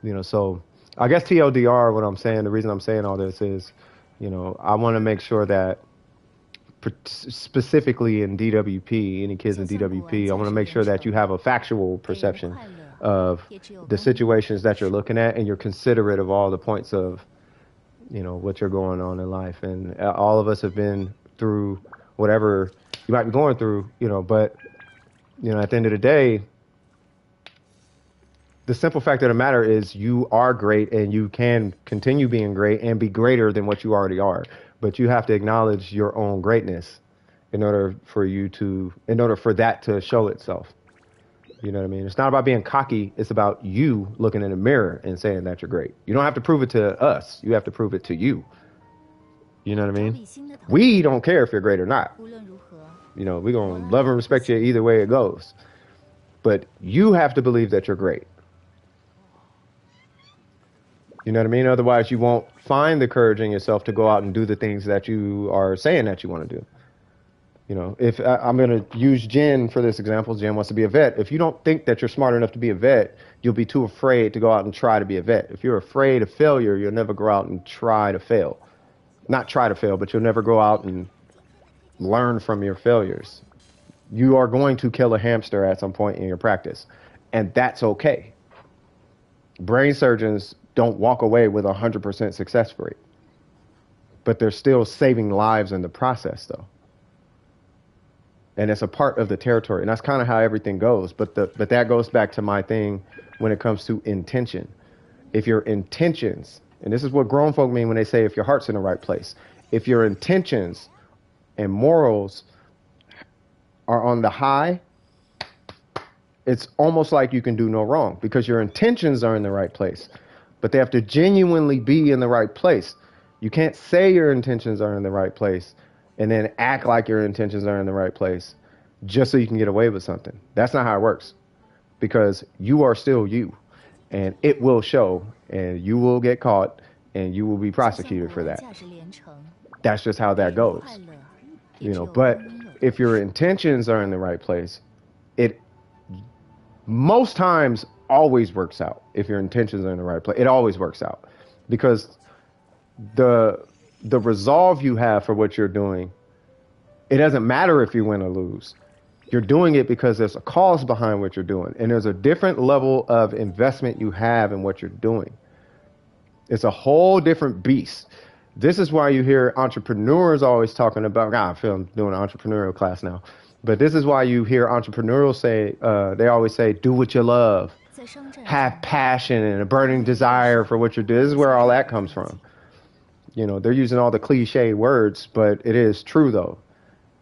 You know, so I guess TLDR, what I'm saying, the reason I'm saying all this is, you know, I want to make sure that specifically in DWP, any kids in DWP, I want to make sure that you have a factual perception of the situations that you're looking at, and you're considerate of all the points of, you know, what you're going on in life. And all of us have been through whatever you might be going through, you know, but, you know, at the end of the day, the simple fact of the matter is you are great and you can continue being great and be greater than what you already are. But you have to acknowledge your own greatness in order for that to show itself. You know what I mean? It's not about being cocky. It's about you looking in the mirror and saying that you're great. You don't have to prove it to us. You have to prove it to you. You know what I mean? We don't care if you're great or not. You know, we're going to love and respect you either way it goes. But you have to believe that you're great. You know what I mean? Otherwise, you won't find the courage in yourself to go out and do the things that you are saying that you want to do. You know, if I'm going to use Jen for this example, Jen wants to be a vet. If you don't think that you're smart enough to be a vet, you'll be too afraid to go out and try to be a vet. If you're afraid of failure, you'll never go out and try to fail. Not try to fail, but you'll never go out and learn from your failures. You are going to kill a hamster at some point in your practice, and that's okay. Brain surgeons don't walk away with 100% success rate, but they're still saving lives in the process, though. And it's a part of the territory, and that's kind of how everything goes. But that goes back to my thing when it comes to intention. If your intentions, and this is what grown folk mean when they say if your heart's in the right place, if your intentions and morals are on the high, it's almost like you can do no wrong because your intentions are in the right place, but they have to genuinely be in the right place. You can't say your intentions are in the right place and then act like your intentions are in the right place just so you can get away with something. That's not how it works, because you are still you, and it will show, and you will get caught, and you will be prosecuted for that. That's just how that goes. You know, but if your intentions are in the right place, it most times always works out. If your intentions are in the right place, it always works out, because the resolve you have for what you're doing, it doesn't matter if you win or lose. You're doing it because there's a cause behind what you're doing, and there's a different level of investment you have in what you're doing. It's a whole different beast. This is why you hear entrepreneurs always talking about. God, I feel I'm doing an entrepreneurial class now, but this is why you hear entrepreneurs say they always say, "Do what you love, 在商战 have 中， passion and a burning desire for what you're doing." This is where all that comes from. They're using all the cliche words, but it is true though,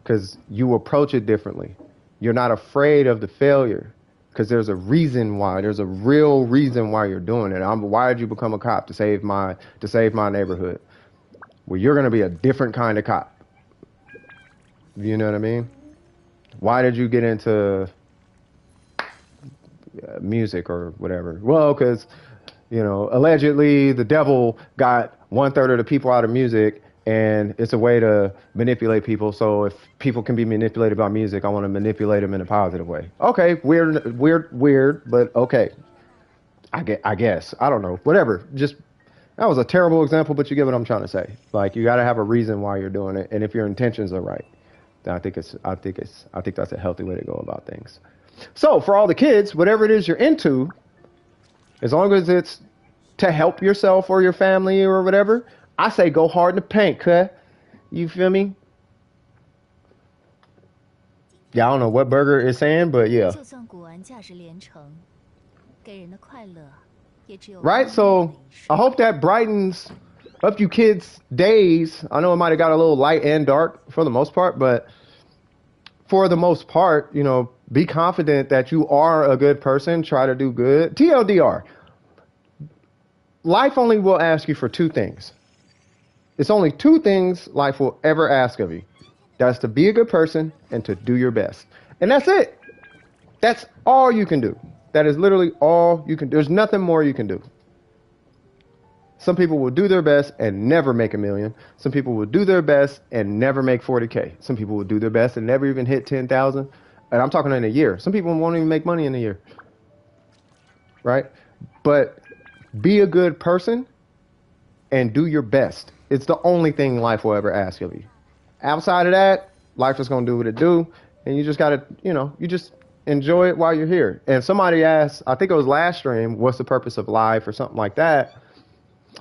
because you approach it differently. You're not afraid of the failure because there's a reason why. There's a real reason why you're doing it. Why did you become a cop? To save my neighborhood. Well, you're going to be a different kind of cop. You know what I mean? Why did you get into music or whatever? Well, because, allegedly the devil got 1/3 of the people out of music, and it's a way to manipulate people. So if people can be manipulated by music, I want to manipulate them in a positive way. Okay, weird, but okay. I guess. I don't know. Whatever. Just that was a terrible example, but you get what I'm trying to say. Like you got to have a reason why you're doing it, and if your intentions are right, then I think that's a healthy way to go about things. So for all the kids, whatever it is you're into, as long as it's to help yourself or your family or whatever, I say go hard in the paint, cut. You feel me? Yeah, I don't know what Burger is saying, but yeah. 就算古玩价值连城，给人的快乐也只有 Right? So I hope that brightens up you kids' days. I know it might have got a little light and dark for the most part, but for the most part, be confident that you are a good person. Try to do good. TLDR. Life only will ask you for two things. It's only two things life will ever ask of you. That's to be a good person and to do your best. And that's it. That's all you can do. That is literally all you can do. There's nothing more you can do. Some people will do their best and never make $1 million. Some people will do their best and never make 40K. Some people will do their best and never even hit 10,000. And I'm talking in a year. Some people won't even make money in a year. Right? But be a good person and do your best. It's the only thing life will ever ask of you. Outside of that, life is going to do what it do. And you just got to, you just enjoy it while you're here. And somebody asked, I think it was last stream, what's the purpose of life or something like that.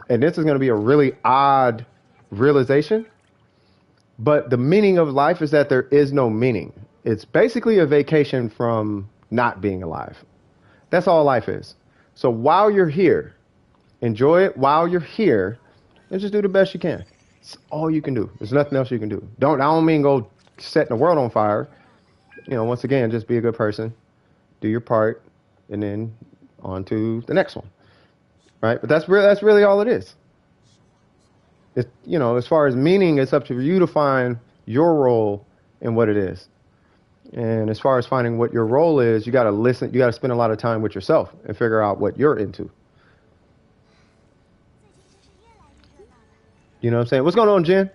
And this is going to be a really odd realization. But the meaning of life is that there is no meaning. It's basically a vacation from not being alive. That's all life is. So while you're here, enjoy it while you're here and just do the best you can. It's all you can do. There's nothing else you can do. I don't mean go setting the world on fire. Once again, just be a good person, do your part, and then on to the next one. Right? But that's really all it is. It's, as far as meaning, it's up to you to find your role in what it is. And as far as finding what your role is, you got to listen. You got to spend a lot of time with yourself and figure out what you're into. You know what I'm saying? What's going on, Jen?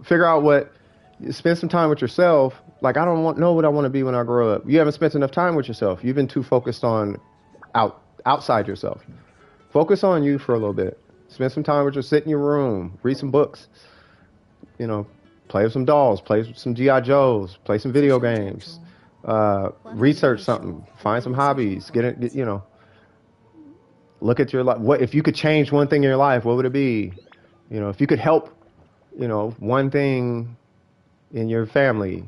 Figure out spend some time with yourself. Like, I don't know what I want to be when I grow up. You haven't spent enough time with yourself. You've been too focused on outside yourself. Focus on you for a little bit. Spend some time with sit in your room, read some books, play with some dolls, play with some G.I. Joes, play some video games, research something, find some hobbies, look at your life. What if you could change one thing in your life? What would it be? If you could help, one thing in your family,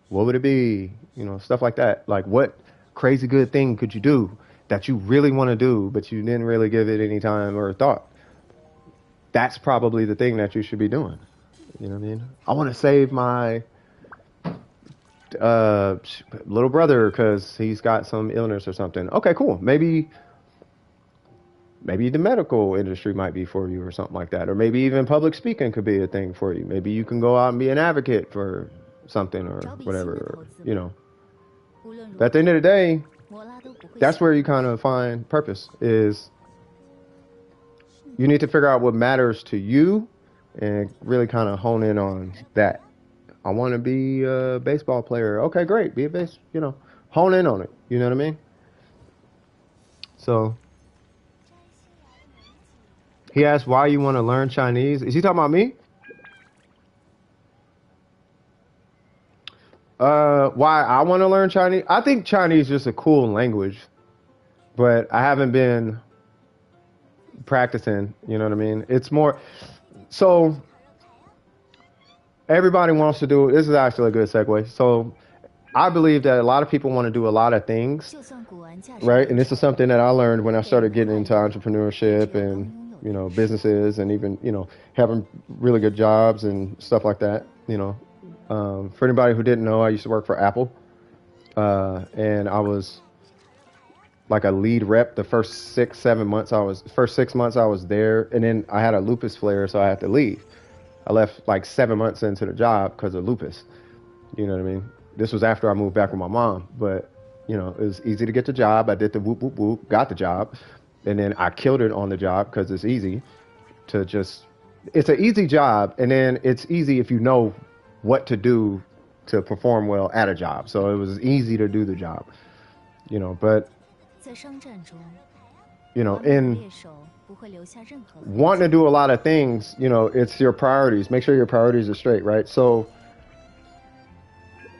what would it be? Stuff like that. Like, what crazy good thing could you do that you really want to do, but you didn't really give it any time or thought? That's probably the thing that you should be doing. You know what I mean? I want to save my little brother because he's got some illness or something. Okay, cool. Maybe the medical industry might be for you or something like that. Or maybe even public speaking could be a thing for you. Maybe you can go out and be an advocate for something or whatever, But at the end of the day, that's where you kind of find purpose is you need to figure out what matters to you and really kind of hone in on that. I want to be a baseball player. Okay, great. Be a hone in on it. You know what I mean? So he asked why you want to learn Chinese. Is he talking about me? Why I want to learn Chinese? I think Chinese is just a cool language. but I haven't been practicing. You know what I mean? It's more so everybody wants to do. This is actually a good segue. So I believe that a lot of people want to do a lot of things, 就算古玩价值 right? 连 And this is 城， something that I learned when I 被 started 无 getting 害 into 的也 entrepreneurship 只有 and 刚拥有 you 的 know 人士。 businesses and even having really good jobs and stuff like that. For anybody who didn't know, I used to work for Apple, and I was like a lead rep the first 6 months I was there, and then I had a lupus flare, so I had to leave. I left like 7 months into the job because of lupus. You know what I mean? This was after I moved back with my mom, but it was easy to get the job. I did the whoop whoop whoop, got the job, and then I killed it on the job because it's easy to just. It's an easy job, and then it's easy if you know what to do to perform well at a job. So it was easy to do the job, But 在商战中， in 完美的猎手不会留下任何痕迹。 wanting to do a lot of things, it's your priorities. Make sure your priorities are straight, right? So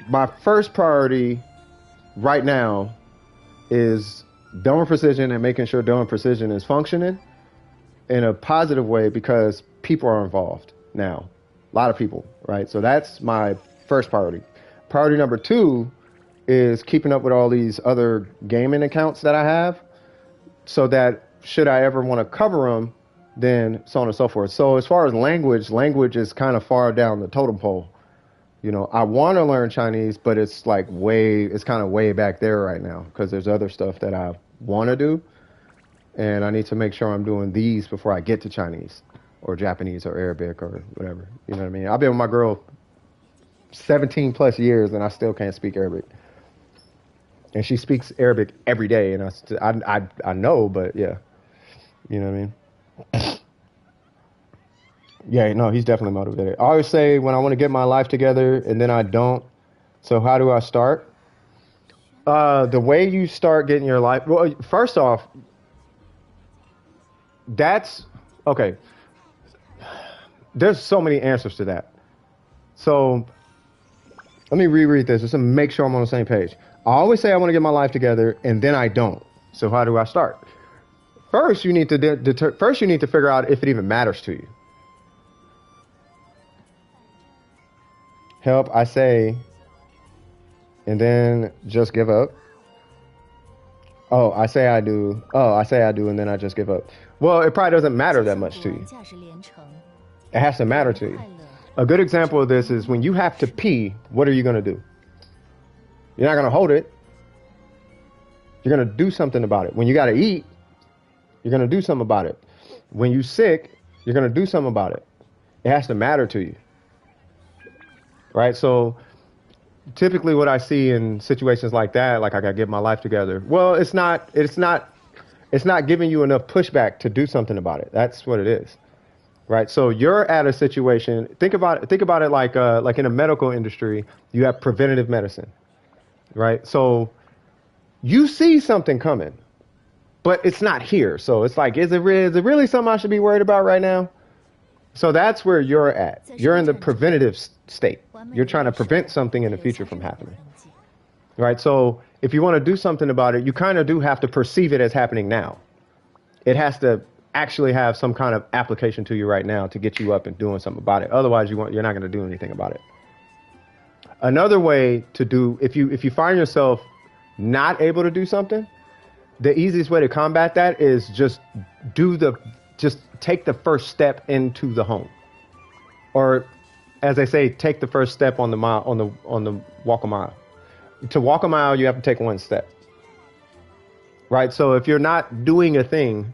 my first priority right now is Dome Precision and making sure Dome Precision is functioning in a positive way because people are involved now. A lot of people, right? So that's my first priority. Priority number 2 is keeping up with all these other gaming accounts that I have so that should I ever want to cover them, then so on and so forth. So as far as language is kind of far down the totem pole. I want to learn Chinese, but it's kind of way back there right now because there's other stuff that I want to do. And I need to make sure I'm doing these before I get to Chinese or Japanese or Arabic or whatever. You know what I mean? I've been with my girl 17 plus years and I still can't speak Arabic. And she speaks Arabic every day. And I know, but yeah. You know what I mean? Yeah, no, he's definitely motivated. I always say when I want to get my life together and then I don't. So how do I start? The way you start getting your life. Well, first off, that's okay. There's so many answers to that. So let me reread this just to make sure I'm on the same page. I always say I want to get my life together and then I don't. So how do I start? First, you need to first you need to figure out if it even matters to you. Help, I say, and then just give up. I say I do, and then I just give up. Well, it probably doesn't matter that much to you. 价值连城， It has to matter to you. 快乐 A good example of this is when you have to pee, what are you going to do? You're not going to hold it. You're going to do something about it. When you got to eat, you're going to do something about it. When you're sick, you're going to do something about it. It has to matter to you. Right? So typically what I see in situations like that, like I got to get my life together. Well, it's not giving you enough pushback to do something about it. That's what it is. Right? So you're at a situation, think about it like in a medical industry, you have preventative medicine. Right? So you see something coming, but it's not here. So it's like, is it really something I should be worried about right now? So that's where you're at. You're in the preventative state. You're trying to prevent something in the future from happening. Right? So if you want to do something about it, you kind of do have to perceive it as happening now. It has to actually have some kind of application to you right now to get you up and doing something about it. Otherwise, you're not going to do anything about it. Another way to do, if you find yourself not able to do something, the easiest way to combat that is just take the first step into the home. Or as they say, take the first step on the walk a mile. To walk a mile, you have to take one step. Right? So if you're not doing a thing,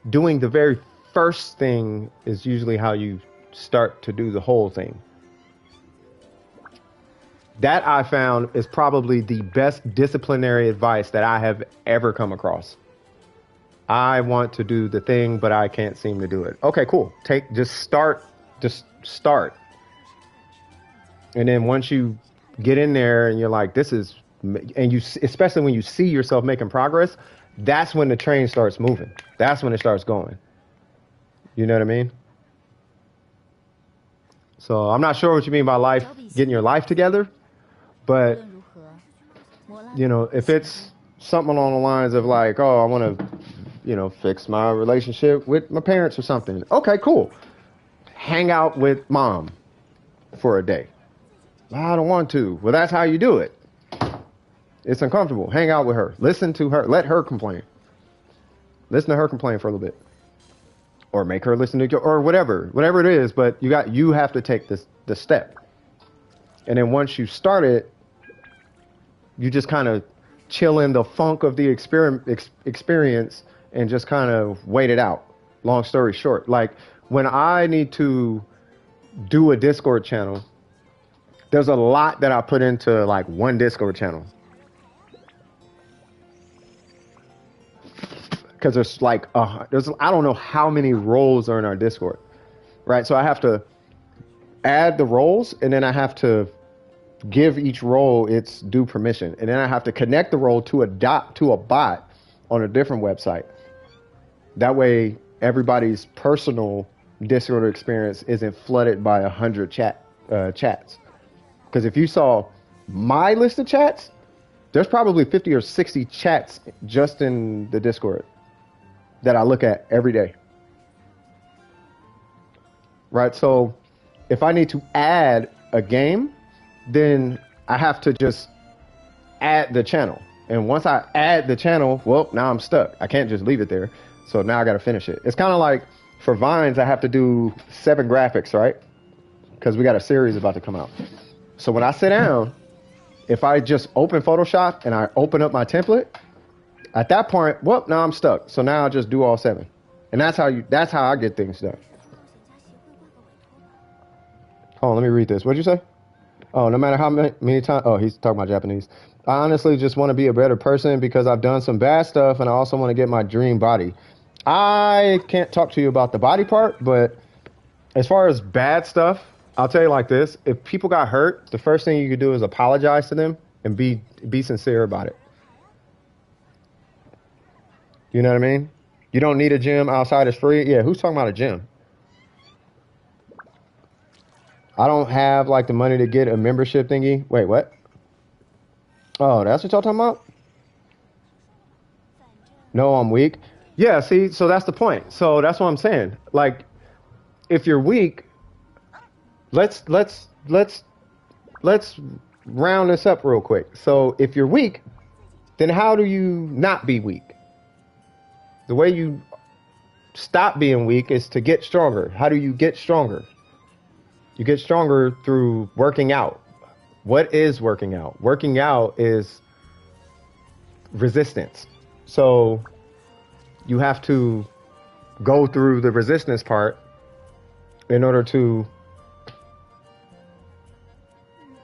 doing the very first thing is usually how you start to do the whole thing. That I found is probably the best disciplinary advice that I have ever come across. I want to do the thing, but I can't seem to do it. Okay, cool. Just start. And then once you get in there and you're like, especially when you see yourself making progress, that's when the train starts moving. That's when it starts going. You know what I mean? So I'm not sure what you mean by getting your life together, but 无论如何，摩拉 if it's something along the lines of like, oh, I want to, fix my relationship with my parents or something. Okay, cool. Hang out with mom for a day. I don't want to. Well, that's how you do it. It's uncomfortable. Hang out with her. Listen to her. Let her complain. Listen to her complain for a little bit, or make her listen to you, or whatever it is. But you have to take the step, and then once you start it, you just kind of chill in the funk of the experience and just kind of wait it out. Long story short, like when I need to do a Discord channel, there's a lot that I put into like one Discord channel. Because there's like, I don't know how many roles are in our Discord, right? So I have to add the roles, and then I have to give each role its due permission, and then I have to connect the role to a bot on a different website. That way, everybody's personal Discord experience isn't flooded by 100 chats. Because if you saw my list of chats, there's probably 50 or 60 chats just in the Discord that I look at every day. Right? So if I need to add a game, then I have to just add the channel. And once I add the channel, well, now I'm stuck. I can't just leave it there. So now I got to finish it. It's kind of like for Vines, I have to do 7 graphics, right? Because we got a series about to come out. So when I sit down, if I just open Photoshop and I open up my template, at that point, well, now I'm stuck. So now I'll just do all 7. And that's how I get things done. Hold on, let me read this. What'd you say? Oh, no matter how many times. Oh, he's talking about Japanese. I honestly just want to be a better person because I've done some bad stuff, and I also want to get my dream body. I can't talk to you about the body part, but as far as bad stuff, I'll tell you like this. If people got hurt, the first thing you could do is apologize to them and be sincere about it. You know what I mean? You don't need a gym outside, it's free. Yeah, who's talking about a gym? I don't have like the money to get a membership thingy. Wait, what? Oh, that's what y'all talking about? No, I'm weak. Yeah, see, so that's the point. So that's what I'm saying. Like, if you're weak, let's round this up real quick. So if you're weak, then how do you not be weak? The way you stop being weak is to get stronger. How do you get stronger? You get stronger through working out. What is working out? Working out is resistance. So you have to go through the resistance part in order to,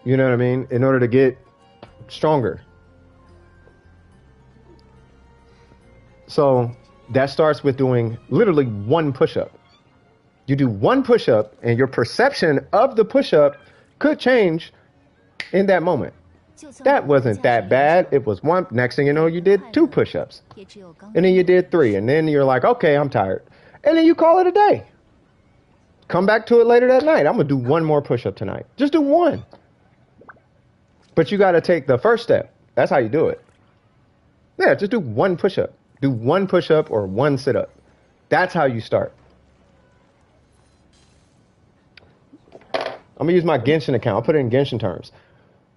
you know what I mean? In order to get stronger. So that starts with doing literally one push-up. You do one push-up and your perception of the push-up could change in that moment. That wasn't that bad. It was one. Next thing you know, you did 2 push-ups. And then you did 3. And then you're like, okay, I'm tired. And then you call it a day. Come back to it later that night. I'm going to do 1 more push-up tonight. Just do 1. But you got to take the first step. That's how you do it. Yeah, just do 1 push-up. Do 1 push-up or 1 sit-up. That's how you start. I'm going to use my Genshin account. I'll put it in Genshin terms.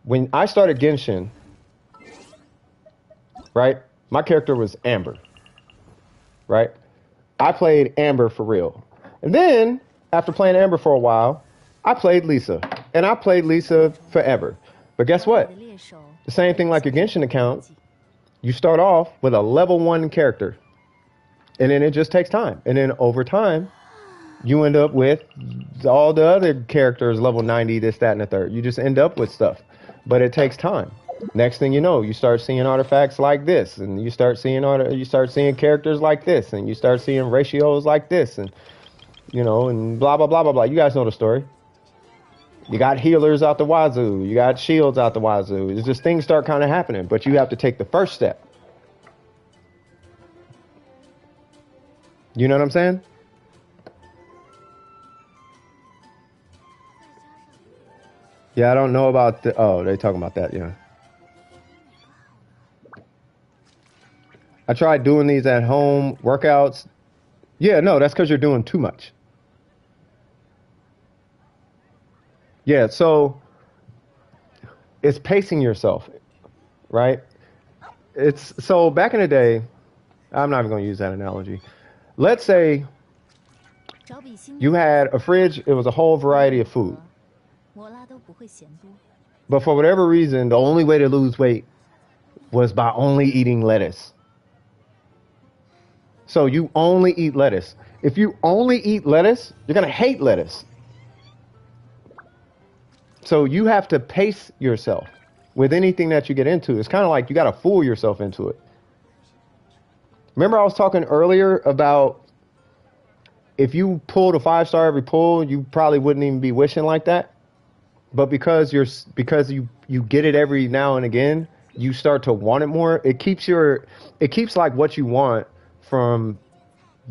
When I started Genshin, right, my character was Amber, right? I played Amber for real. And then, after playing Amber for a while, I played Lisa. And I played Lisa forever. But guess what? The same thing like your Genshin account. You start off with a level 1 character. And then it just takes time. And then over time, you end up with all the other characters level 90, this, that, and the third. You just end up with stuff. But it takes time. Next thing you know, you start seeing artifacts like this, and you start seeing characters like this, and you start seeing ratios like this, and and blah blah blah blah blah. You guys know the story. You got healers out the wazoo, you got shields out the wazoo. It's just things start kind of happening, but you have to take the first step. You know what I'm saying? Yeah, I don't know about the... Oh, they talking about that, yeah. I tried doing these at home workouts. Yeah, no, that's because you're doing too much. Yeah, so it's pacing yourself, right? It's so back in the day, I'm not even going to use that analogy. Let's say 找比新的 you had a fridge, it was a whole variety of 和 food. 摩拉都不会嫌多。 But for whatever reason, the only way to lose weight was by only eating lettuce. So you only eat lettuce. If you only eat lettuce, you're going to hate lettuce. So you have to pace yourself with anything that you get into. It's kind of like you got to fool yourself into it. Remember I was talking earlier about if you pulled a 5-star every pull, you probably wouldn't even be wishing like that. But because you get it every now and again, you start to want it more. It keeps like what you want from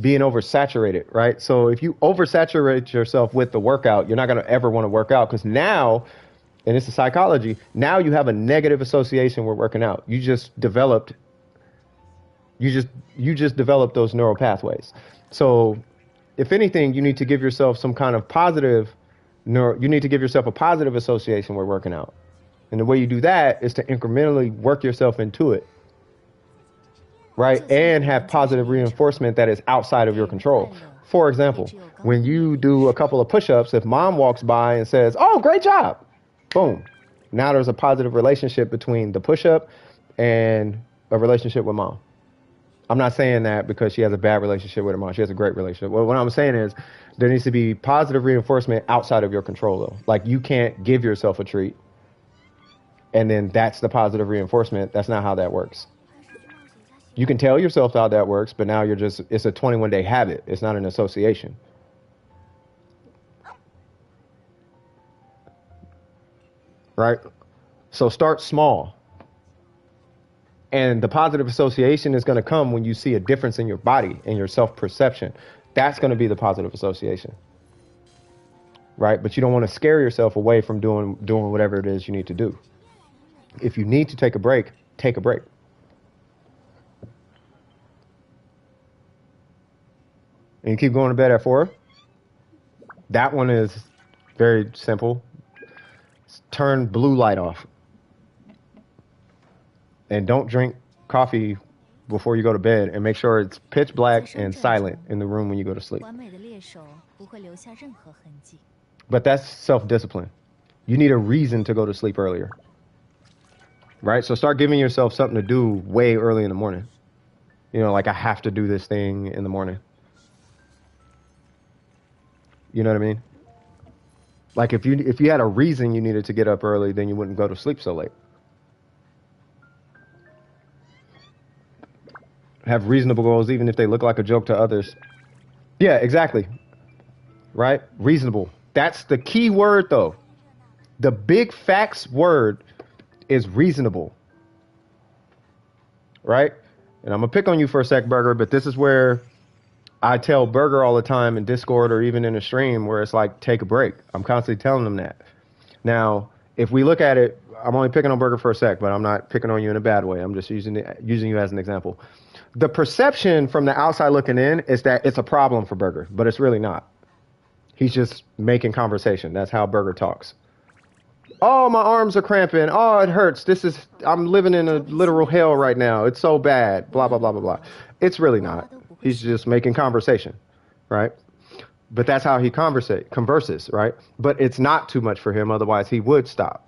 being oversaturated, right? So if you oversaturate yourself with the workout, you're not going to ever want to work out because now, and it's a psychology, now you have a negative association with working out. You just developed those neural pathways. So if anything, you need to give yourself some kind of you need to give yourself a positive association with working out. And the way you do that is to incrementally work yourself into it, right? And have positive reinforcement that is outside of your control. For example, when you do a couple of push-ups, if mom walks by and says, "Oh, great job," boom. Now there's a positive relationship between the push-up and a relationship with mom. I'm not saying that because she has a bad relationship with her mom. She has a great relationship. Well, what I'm saying is there needs to be positive reinforcement outside of your control, though. Like you can't give yourself a treat, and then that's the positive reinforcement. That's not how that works. You can tell yourself how that works, but now it's a 21-day habit. It's not an association. Right? So start small. And the positive association is going to come when you see a difference in your body and your self-perception. That's going to be the positive association. Right? But you don't want to scare yourself away from doing whatever it is you need to do. If you need to take a break, take a break. And you keep going to bed at 4. That one is very simple. Turn blue light off. And don't drink coffee before you go to bed, and make sure it's pitch black and silent in the room when you go to sleep. 完美的猎手不会留下任何痕迹。 But that's self-discipline. You need a reason to go to sleep earlier. Right? So start giving yourself something to do way early in the morning. You know, like I have to do this thing in the morning. You know what I mean? Like if you had a reason you needed to get up early, then you wouldn't go to sleep so late. Have reasonable goals, even if they look like a joke to others. Yeah, exactly. Right? Reasonable. That's the key word, though. The big facts word is reasonable. Right? And I'm going to pick on you for a sec, Burger, but this is where I tell Burger all the time in Discord or even in a stream where it's like, take a break. I'm constantly telling them that. Now, if we look at it, I'm only picking on Burger for a sec, but I'm not picking on you in a bad way. I'm just using you as an example. The perception from the outside looking in is that it's a problem for Burger, but it's really not. He's just making conversation. That's how Burger talks. Oh, my arms are cramping. Oh, it hurts. I'm living in a literal hell right now. It's so bad. Blah, blah, blah, blah, blah. It's really not. He's just making conversation, right? But that's how he converses, right? But it's not too much for him. Otherwise, he would stop.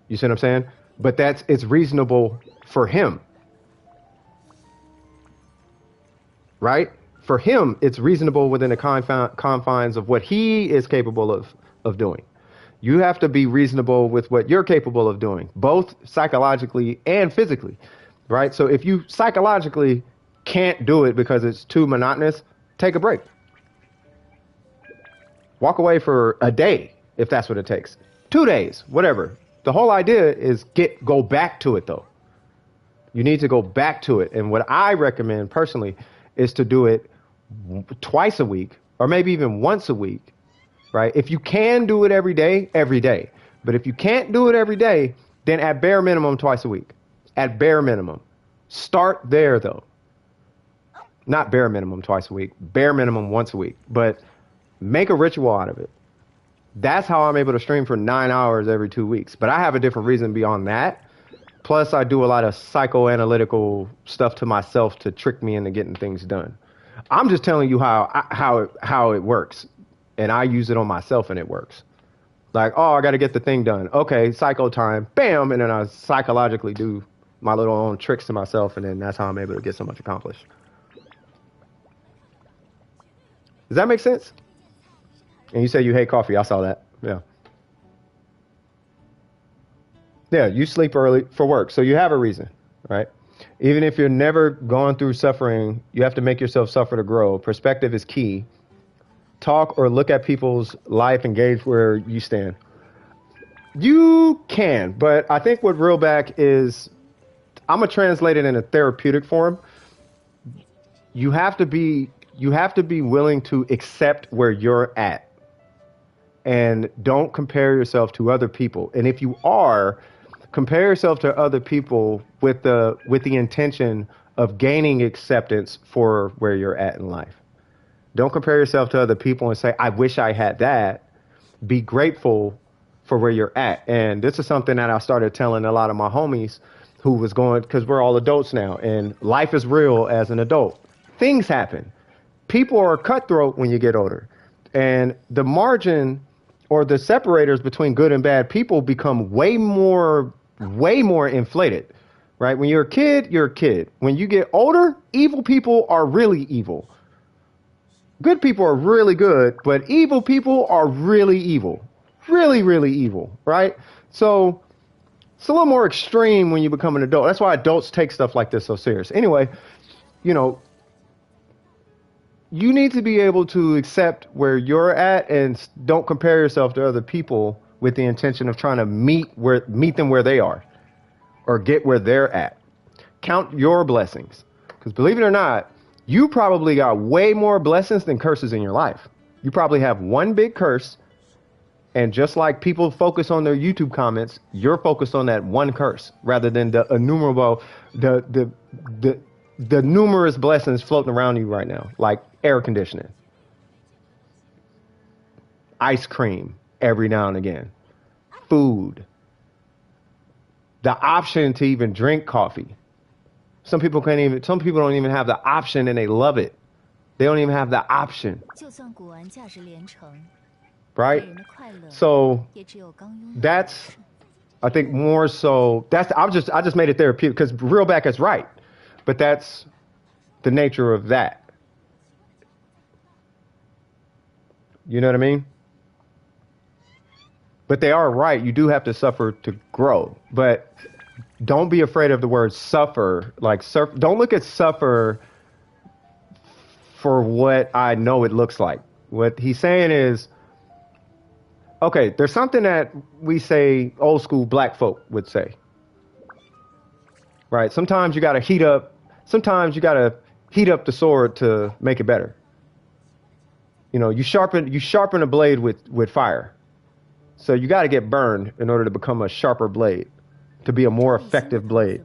You see what I'm saying? But it's reasonable for him. Right? For him, it's reasonable within the confines of what he is capable of doing. You have to be reasonable with what you're capable of doing, both psychologically and physically, right? So if you psychologically can't do it because it's too monotonous, take a break. Walk away for a day, if that's what it takes. 2 days, whatever. The whole idea is go back to it, though. You need to go back to it. And what I recommend personally is to do it twice a week, or maybe even once a week, right? If you can do it every day, every day. But if you can't do it every day, then at bare minimum, twice a week. At bare minimum. Start there though. Not bare minimum twice a week, bare minimum once a week, but make a ritual out of it. That's how I'm able to stream for 9 hours every 2 weeks. But I have a different reason beyond that. Plus, I do a lot of psychoanalytical stuff to myself to trick me into getting things done. I'm just telling you how it works, and I use it on myself, and it works. Like, oh, I got to get the thing done. Okay, psycho time, bam, and then I psychologically do my little own tricks to myself, and then that's how I'm able to get so much accomplished. Does that make sense? And you say you hate coffee. I saw that. Yeah. Yeah, you sleep early for work, so you have a reason, right? Even if you're never gone through suffering, you have to make yourself suffer to grow. Perspective is key. Talk or look at people's life and gauge where you stand. You can, but I think what real back is, I'm gonna translate it in a therapeutic form. You have to be willing to accept where you're at, and don't compare yourself to other people. And if you are, compare yourself to other people with the intention of gaining acceptance for where you're at in life. Don't compare yourself to other people and say, I wish I had that. Be grateful for where you're at. And this is something that I started telling a lot of my homies who was going, because we're all adults now and life is real as an adult. Things happen. People are cutthroat when you get older. And the margin or the separators between good and bad people become way more inflated, right? When you're a kid, you're a kid. When you get older, evil people are really evil. Good people are really good, but evil people are really evil. Really, really evil, right? So it's a little more extreme when you become an adult. That's why adults take stuff like this so serious. Anyway, you know, you need to be able to accept where you're at and don't compare yourself to other people with the intention of trying to meet them where they are or get where they're at. Count your blessings. Because believe it or not, you probably got way more blessings than curses in your life. You probably have one big curse, and just like people focus on their YouTube comments, you're focused on that one curse rather than the innumerable, the numerous blessings floating around you right now, like air conditioning, ice cream every now and again, food, the option to even drink coffee. Some people don't even have the option, and they love it. They don't even have the option. Right? So that's, I think more so, I just made it therapeutic because real back is right. But that's the nature of that. You know what I mean? But they are right. You do have to suffer to grow. But don't be afraid of the word suffer. Don't look at suffer for what I know it looks like. What he's saying is, okay, there's something that we say old school black folk would say. Right? Sometimes you got to heat up the sword to make it better. You know, you sharpen a blade with fire. So you got to get burned in order to become a sharper blade, to be a more effective blade.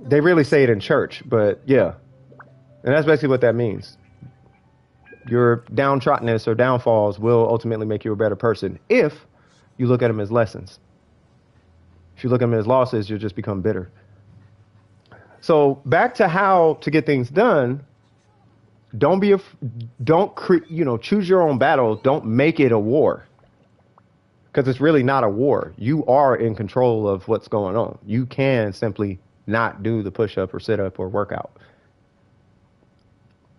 They really say it in church, but yeah. And that's basically what that means. Your downtroddenness or downfalls will ultimately make you a better person if you look at them as lessons. If you look at them as losses, you'll just become bitter. So back to how to get things done. Choose your own battle. Don't make it a war. Because it's really not a war. You are in control of what's going on. You can simply not do the push-up or sit-up or workout.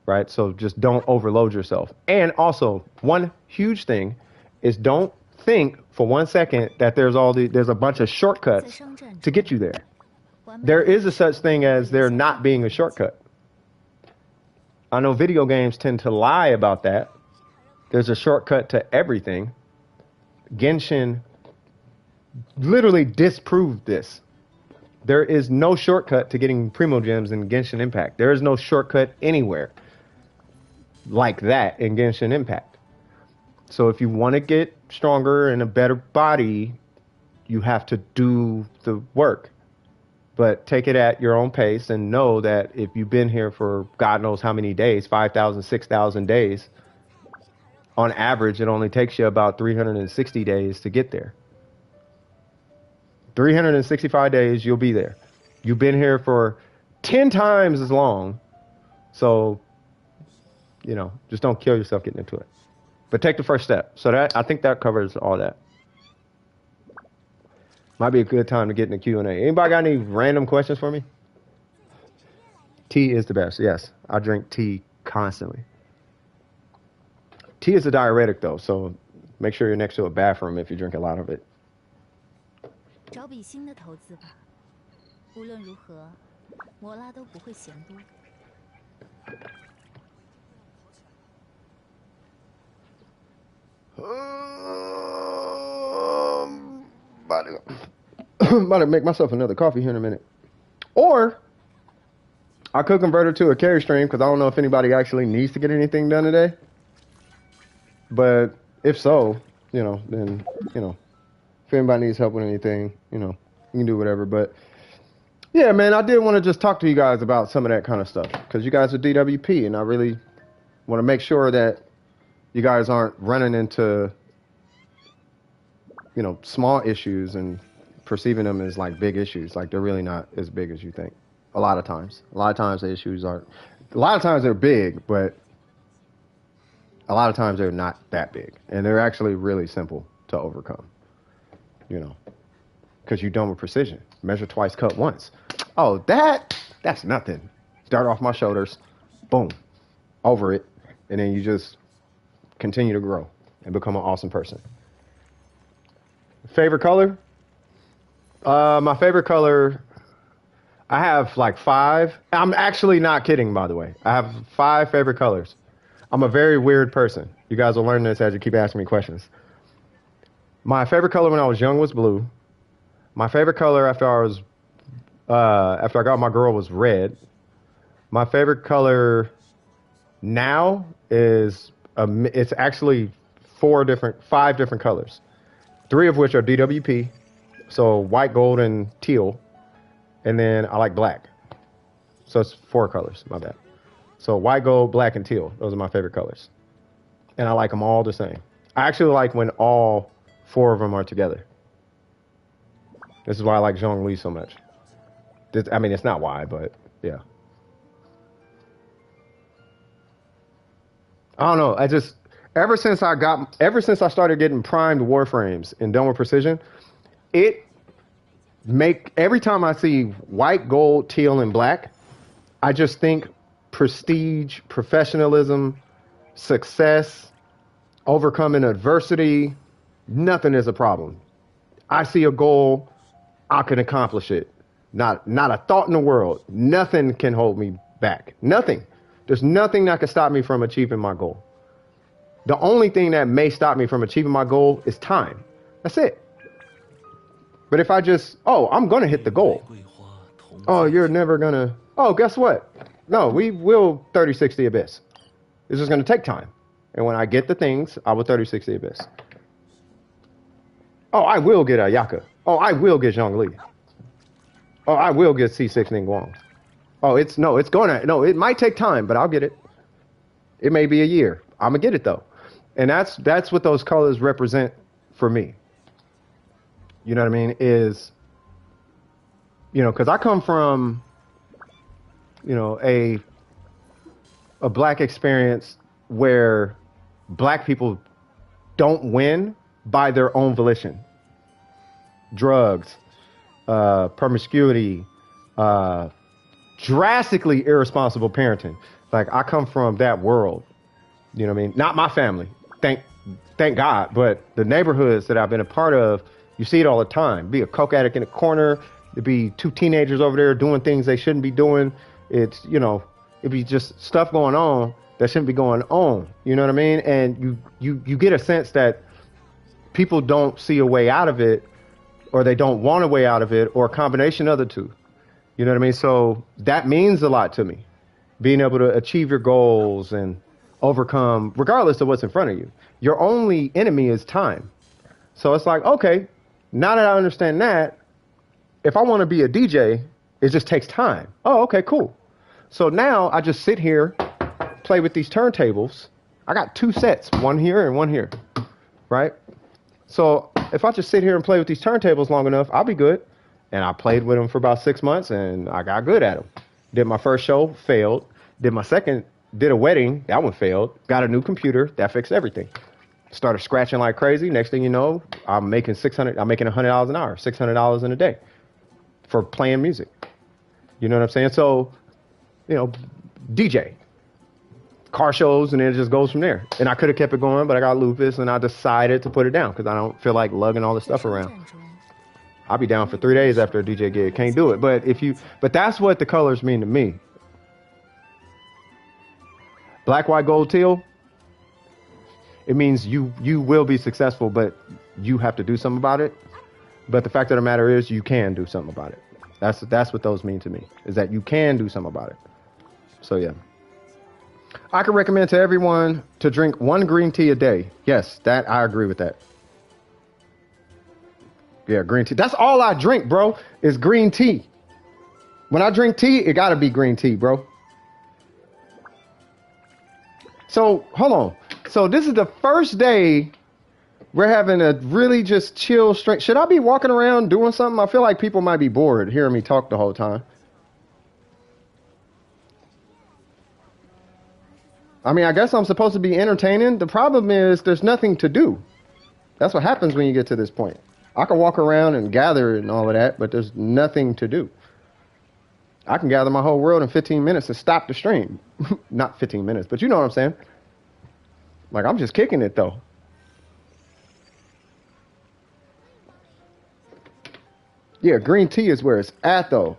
Right? So just don't overload yourself. And also, one huge thing is don't think for 1 second that there's a bunch of shortcuts to get you there. There is a such thing as there not being a shortcut. I know video games tend to lie about that. There's a shortcut to everything. Genshin literally disproved this. There is no shortcut to getting Primo Gems in Genshin Impact. There is no shortcut anywhere like that in Genshin Impact. So if you want to get stronger and a better body, you have to do the work. but take it at your own pace and know that if you've been here for God knows how many days, 5,000, 6,000 days, on average, it only takes you about 360 days to get there. 365 days, you'll be there. You've been here for 10 times as long. So, just don't kill yourself getting into it. But take the first step. So I think that covers all that. Might be a good time to get in the Q&A. Anybody got any random questions for me? Tea is the best. Yes, I drink tea constantly. Tea is a diuretic though, so make sure you're next to a bathroom if you drink a lot of it. 找笔新的投资吧。无论如何，摩拉都不会嫌多。About to make myself another coffee here in a minute. Or I could convert it to a carry stream because I don't know if anybody actually needs to get anything done today. But if so, then, if anybody needs help with anything, you can do whatever. But yeah, man, I did want to just talk to you guys about some of that kind of stuff because you guys are DWP and I really want to make sure that you guys aren't running into, small issues and perceiving them as like big issues. Like they're really not as big as you think. A lot of times the issues aren't. A lot of times they're big, but a lot of times they're not that big, and they're actually really simple to overcome. Because you're done with precision. Measure twice, cut once. Oh, that's nothing. Start off my shoulders, boom, over it, and then you just continue to grow and become an awesome person. Favorite color? My favorite color, I have like 5. I'm actually not kidding, by the way. I have 5 favorite colors. I'm a very weird person. You guys will learn this as you keep asking me questions. My favorite color when I was young was blue. My favorite color after I got my girl was red. My favorite color now is it's actually 5 different colors. 3 of which are DWP, so white, gold, and teal. And then I like black. So it's 4 colors, my bad. So white, gold, black, and teal. Those are my favorite colors. And I like them all the same. I actually like when all 4 of them are together. This is why I like Zhongli so much. It's not why, but yeah. I don't know. Ever since I started getting primed Warframes and done with precision, every time I see white, gold, teal, and black, I just think prestige, professionalism, success, overcoming adversity. Nothing is a problem. I see a goal, I can accomplish it. Not a thought in the world. Nothing can hold me back. Nothing. There's nothing that can stop me from achieving my goal. The only thing that may stop me from achieving my goal is time. That's it. But if I'm going to hit the goal. Oh, you're never going to. Oh, guess what? No, we will 3060 Abyss. It's just going to take time. And when I get the things, I will 3060 Abyss. Oh, I will get Ayaka. Oh, I will get Zhongli. Oh, I will get C6 Ningguang. Oh, it might take time, but I'll get it. It may be a year. I'm going to get it though. And that's what those colors represent for me. You know what I mean? Because I come from, a black experience where black people don't win by their own volition. Drugs, promiscuity, drastically irresponsible parenting. Like I come from that world. You know what I mean? Not my family. Thank God. But the neighborhoods that I've been a part of, you see it all the time. Be a coke addict in a corner. There'd be 2 teenagers over there doing things they shouldn't be doing. It's, it'd be just stuff going on that shouldn't be going on. You know what I mean? And you get a sense that people don't see a way out of it, or they don't want a way out of it, or a combination of the two. You know what I mean? So that means a lot to me. Being able to achieve your goals and overcome, regardless of what's in front of you. Your only enemy is time. So it's like, okay, now that I understand that, if I want to be a DJ, It just takes time. Oh, okay, cool. So now I just sit here, play with these turntables. I got 2 sets, one here and one here, right? So if I just sit here and play with these turntables long enough, I'll be good. And I played with them for about 6 months, and I got good at them. Did my first show, failed. Did my second, did a wedding, that one failed. Got a new computer, that fixed everything. Started scratching like crazy. Next thing you know, I'm making $100 an hour, $600 in a day for playing music. You know what I'm saying? So, you know, DJ, car shows, and then it just goes from there. And I could have kept it going, but I got lupus, and I decided to put it down because I don't feel like lugging all this stuff around. I'll be down for 3 days after a DJ gig. Can't do it. But that's what the colors mean to me. Black, white, gold, teal. It means you will be successful, but you have to do something about it. But the fact of the matter is, you can do something about it. That's what those mean to me, is that you can do something about it. So yeah. I can recommend to everyone to drink 1 green tea a day. Yes, that I agree with that. Yeah, green tea. That's all I drink, bro, is green tea. When I drink tea, it gotta be green tea, bro. So, hold on. So this is the first day we're having a really just chill straight. Should I be walking around doing something? I feel like people might be bored hearing me talk the whole time. I mean, I guess I'm supposed to be entertaining. The problem is there's nothing to do. That's what happens when you get to this point. I can walk around and gather and all of that, but there's nothing to do. I can gather my whole world in 15 minutes and stop the stream. Not 15 minutes, but you know what I'm saying. Like, I'm just kicking it, though. Yeah, green tea is where it's at, though.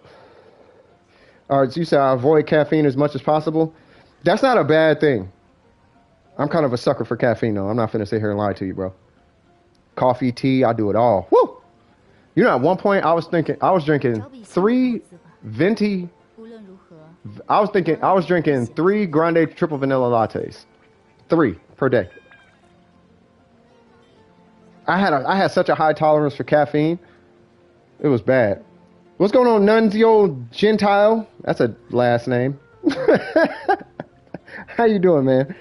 All right, so you say I avoid caffeine as much as possible. That's not a bad thing. I'm kind of a sucker for caffeine, though. I'm not finna sit here and lie to you, bro. Coffee, tea, I do it all. Woo! You know, at one point, I was drinking 3 venti. I was drinking 3 grande triple vanilla lattes. 3 per day. I had such a high tolerance for caffeine. It was bad. What's going on, Nunzio Gentile? That's a last name. How you doing, man?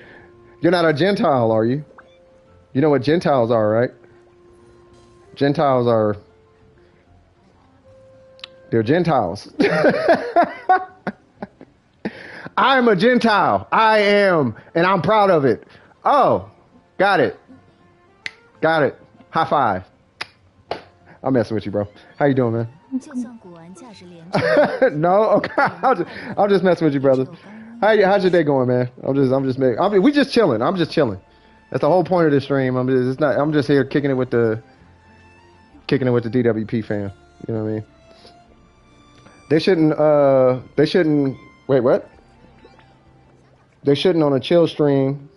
You're not a Gentile, are you? You know what Gentiles are, right? Gentiles are... They're Gentiles. I'm a Gentile. I am, and I'm proud of it. Oh, got it. Got it. High five. I'm messing with you, bro. How you doing, man? No, okay. I'm just messing with you, brother. How's your day going, man? We just chilling. I'm just chilling. That's the whole point of this stream. I'm just here kicking it with the DWP fam. You know what I mean? They shouldn't. Wait, what? They shouldn't on a chill stream.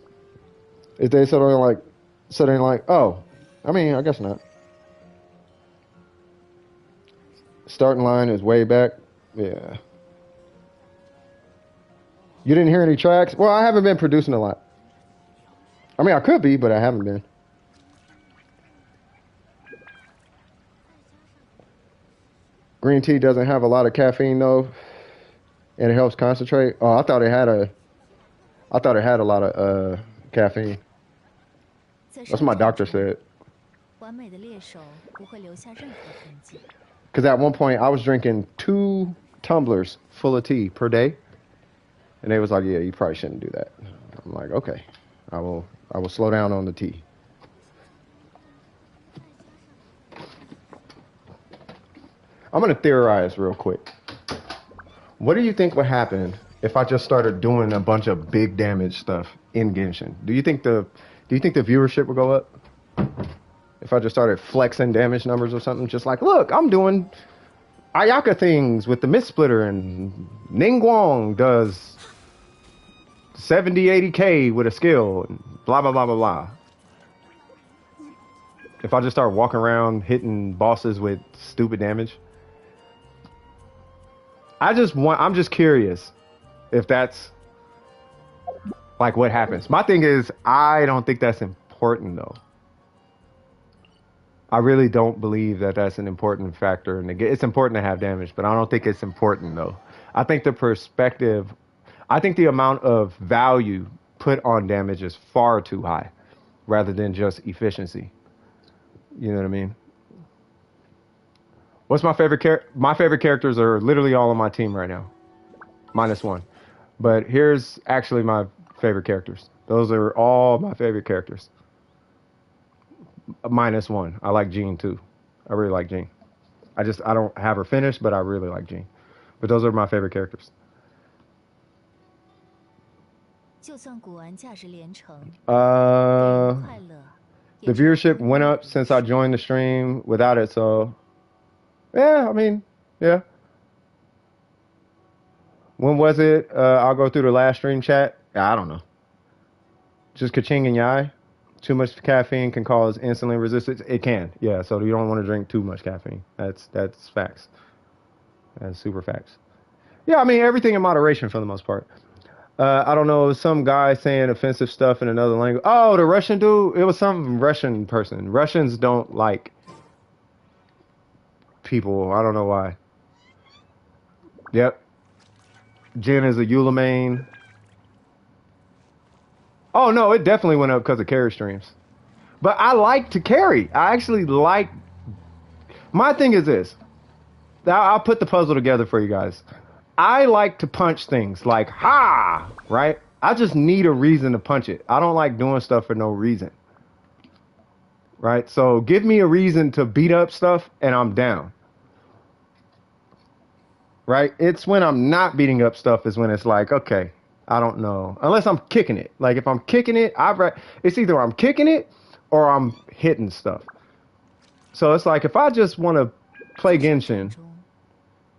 If they sitting like, oh, I mean, I guess not. Starting line is way back. Yeah. You didn't hear any tracks? Well, I haven't been producing a lot. I mean, I could be, but I haven't been. Green tea doesn't have a lot of caffeine though, and it helps concentrate. Oh, I thought it had a lot of caffeine. That's what my doctor said. Because at one point I was drinking 2 tumblers full of tea per day, and they was like, "Yeah, you probably shouldn't do that." I'm like, "Okay, I will slow down on the tea." I'm gonna theorize real quick. What do you think would happen if I just started doing a bunch of big damage stuff in Genshin? Do you think the viewership would go up? If I just started flexing damage numbers or something, just like, look, I'm doing Ayaka things with the Mist Splitter, and Ningguang does 70, 80K with a skill, and blah, blah, blah, blah, blah. If I just start walking around hitting bosses with stupid damage. I'm just curious if that's like what happens. My thing is, I don't think that's important though. I really don't believe that that's an important factor in the game. It's important to have damage, but I don't think it's important though. I think the perspective, I think the amount of value put on damage is far too high, rather than just efficiency. You know what I mean? What's my favorite My favorite characters are literally all on my team right now, minus one. But here's actually my favorite characters. Those are all my favorite characters, minus one. I like Jean too. I really like Jean. I don't have her finished, but I really like Jean. But those are my favorite characters. 就算古玩价值连城，给 Uh, 人快乐， the 也只有 viewership 光 went 辉 up 的 since I 历史。 joined the stream without it, so yeah, I mean, yeah. When was it? I'll go through the last stream chat. I don't know. Just kaching and yai. Too much caffeine can cause insulin resistance. It can, yeah. So you don't want to drink too much caffeine. That's facts. That's super facts. Yeah, I mean everything in moderation for the most part. I don't know, some guy saying offensive stuff in another language. Oh, the Russian dude. It was some Russian person. Russians don't like people. I don't know why. Yep. Jen is a Eula. Oh no, it definitely went up because of carry streams. But I like to carry. I actually like. My thing is this. I'll put the puzzle together for you guys. I like to punch things like ha, right? I just need a reason to punch it. I don't like doing stuff for no reason. Right? So give me a reason to beat up stuff and I'm down. Right? It's when I'm not beating up stuff is when it's like, okay, I don't know. Unless I'm kicking it. Like if I'm kicking it, it's either I'm kicking it or I'm hitting stuff. So it's like if I just want to play 在商 Genshin, 战中，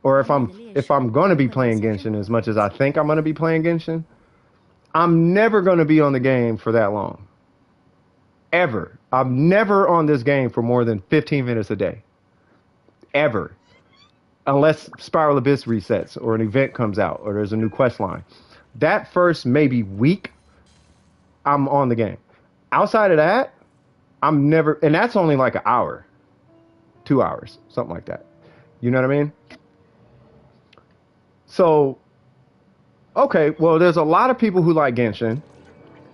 or 完美的猎 if 手 I'm going to be 不会留 playing 下任 Genshin 何 as much as 痕 I 迹。 think I'm going to be playing Genshin, I'm never going to be on the game for that long. Ever. I'm never on this game for more than 15 minutes a day. Ever. Unless Spiral Abyss resets or an event comes out or there's a new quest line. That first maybe week, I'm on the game. Outside of that, I'm never, and that's only like an hour, 2 hours, something like that. You know what I mean? So, okay, well, there's a lot of people who like Genshin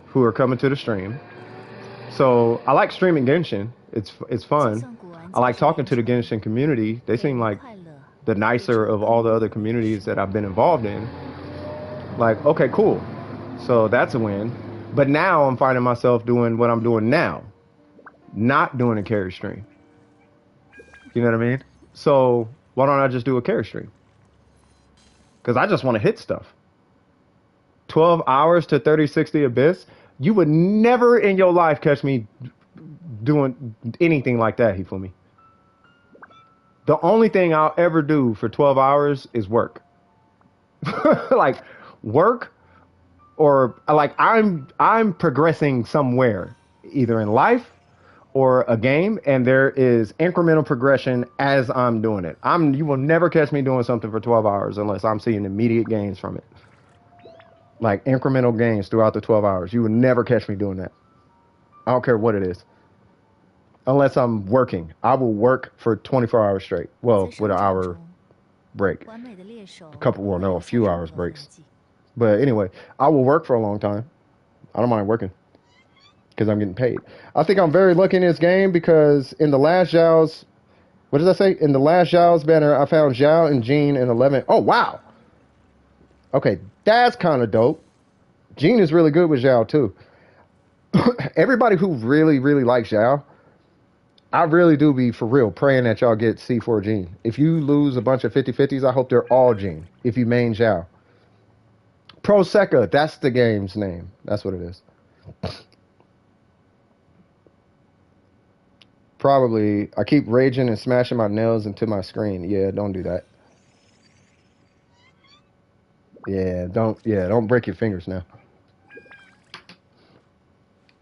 who are coming to the stream. So I like streaming Genshin. It's 就 fun. 算古玩 I 价 like 值 talking 连 to the 城， Genshin community. They 给 seem 人 like 快乐， the 也只 nicer 有 of 光 all the 辉 other 的历 communities 史。 that I've been involved in. Like, okay, cool. So that's a win. But now I'm finding myself doing what I'm doing now, not doing a carry stream. You know what I mean? So why don't I just do a carry stream? Because I just want to hit stuff. 12 hours to 3060 Abyss. You would never in your life catch me doing anything like that, Hifumi. The only thing I'll ever do for 12 hours is work. Like work or like I'm progressing somewhere either in life or a game and there is incremental progression as I'm doing it. You will never catch me doing something for 12 hours unless I'm seeing immediate gains from it. Like incremental gains throughout the 12 hours. You will never catch me doing that. I don't care what it is. Unless I'm working. I will work for 24 hours straight. 在 Well, with 商 an 战 hour 中， break. 完美的猎手 Well, 不会 no, a 留下 few 任 hours 何痕 breaks. 迹。 But anyway, I will work for a long time. I don't mind working because I'm getting paid. I think I'm very lucky in this game because in the last Zhao's, what did I say? In the last Zhao's banner, I found Zhao and Jean in 11. Oh, wow. Okay, that's kind of dope. Jean is really good with Zhao, too. Everybody who really, really likes Zhao, I really do be for real praying that y'all get C4 Jean. If you lose a bunch of 50-50s, I hope they're all Jean. If you main Zhao. Pro Secca, that's the game's name. That's what it is. Probably, I keep raging and smashing my nails into my screen. Yeah, don't do that. Yeah, don't break your fingers now.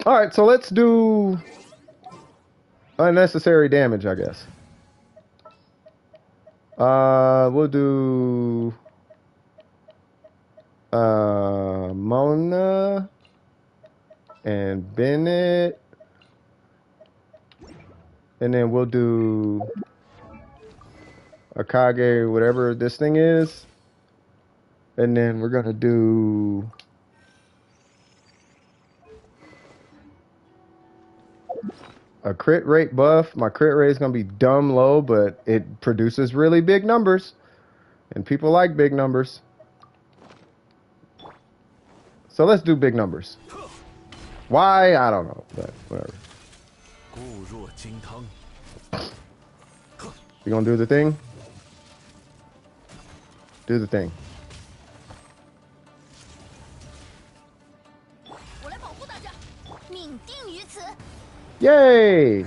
All right, so let's do unnecessary damage, I guess. We'll do Mona and Bennett. And then we'll do Akage, whatever this thing is. And then we're gonna do a crit rate buff. My crit rate is gonna be dumb low, but it produces really big numbers. And people like big numbers. So let's do big numbers. Why? I don't know, but whatever. 固若金汤， You gonna do the thing? Do the thing. 我来保护大家，命定于此。 Yay!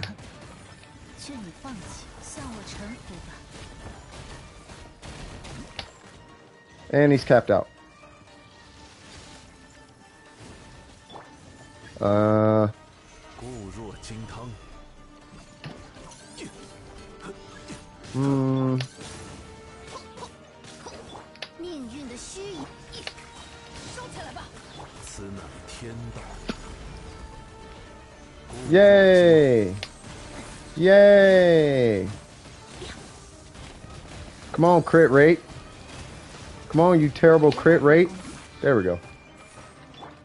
劝你放弃，向我臣服吧。 And he's capped out. 固若金汤， 命运的虚影，收起来吧。 此乃天道。 Yay! Yay! Come on, crit rate. Come on, you terrible crit rate. There we go.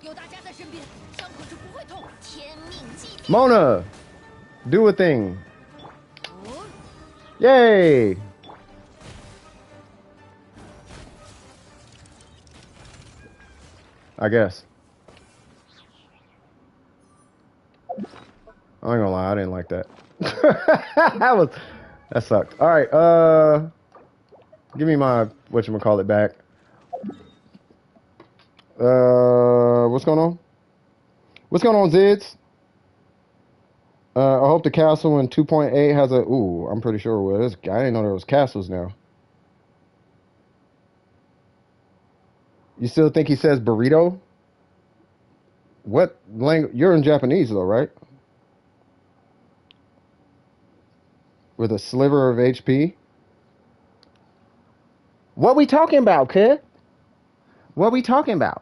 有大家在身边，伤口就不会痛。天命既定。 Mona, do a thing. Yay! I guess. I ain't gonna lie, I didn't like that. That sucked. All right, give me my whatchamacallit back. What's going on? What's going on, Zids? I hope the castle in 2.8 has a. Ooh, I'm pretty sure it is. I didn't know there was castles now. You still think he says burrito? What language? You're in Japanese though, right? With a sliver of HP. What we talking about, kid? What we talking about?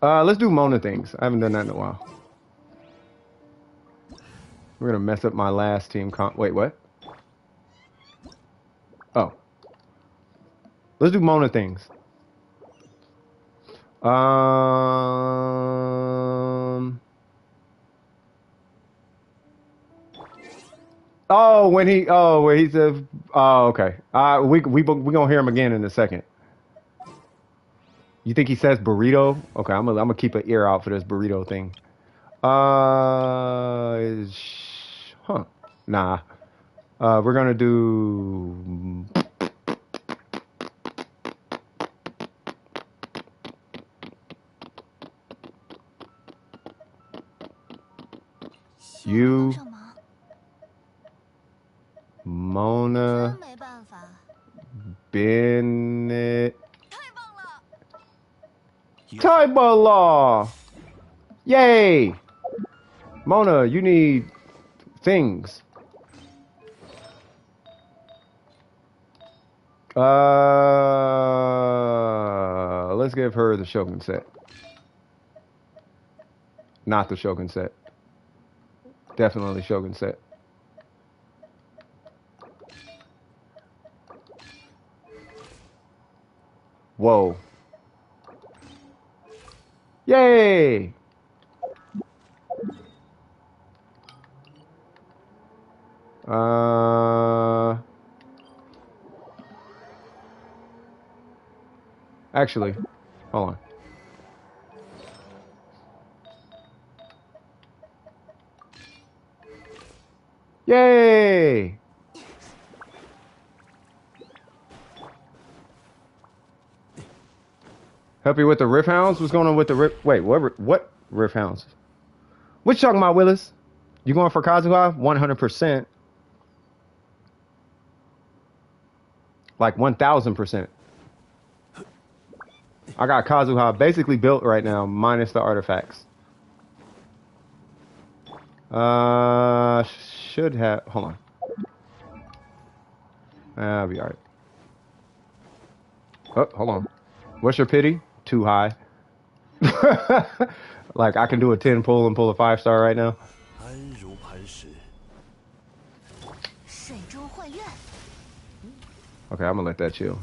Let's do Mona things. I haven't done that in a while. We're gonna mess up my last team comp. Wait, what? Oh. Let's do Mona things. Oh, when he said, oh, okay. We gonna hear him again in a second. You think he says burrito? Okay, I'm gonna keep an ear out for this burrito thing. Huh? Nah. We're gonna do. You, Mona, 没办法。 Bennett, 太棒了！ Taiba Law! Yay! Mona, you need things. Let's give her the Shogun set. Not the Shogun set. Definitely Shogun set. Whoa. Yay! Actually, hold on. Yay! Help you with the Rift Hounds? What's going on with the Rift? Wait, what Rift Hounds? What you talking about, Willis? You going for Kazuha? 100%. Like 1,000%. I got Kazuha basically built right now, minus the artifacts. Should have. Hold on. I'll be alright. Oh, hold on. What's your pity? Too high. Like I can do a 10 pull and pull a 5-star right now. 安如磐石， Okay, I'm gonna let that chill.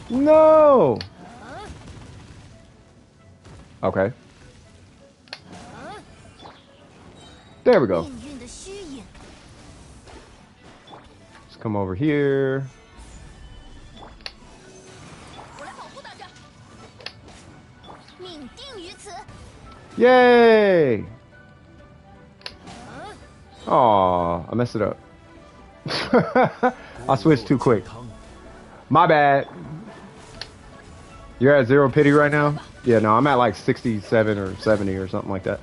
No. Okay. There we go. Let's come over here. Yay! Aw, I messed it up. I switched too quick. My bad. You're at 0 pity right now? Yeah, no, I'm at like 67 or 70 or something like that.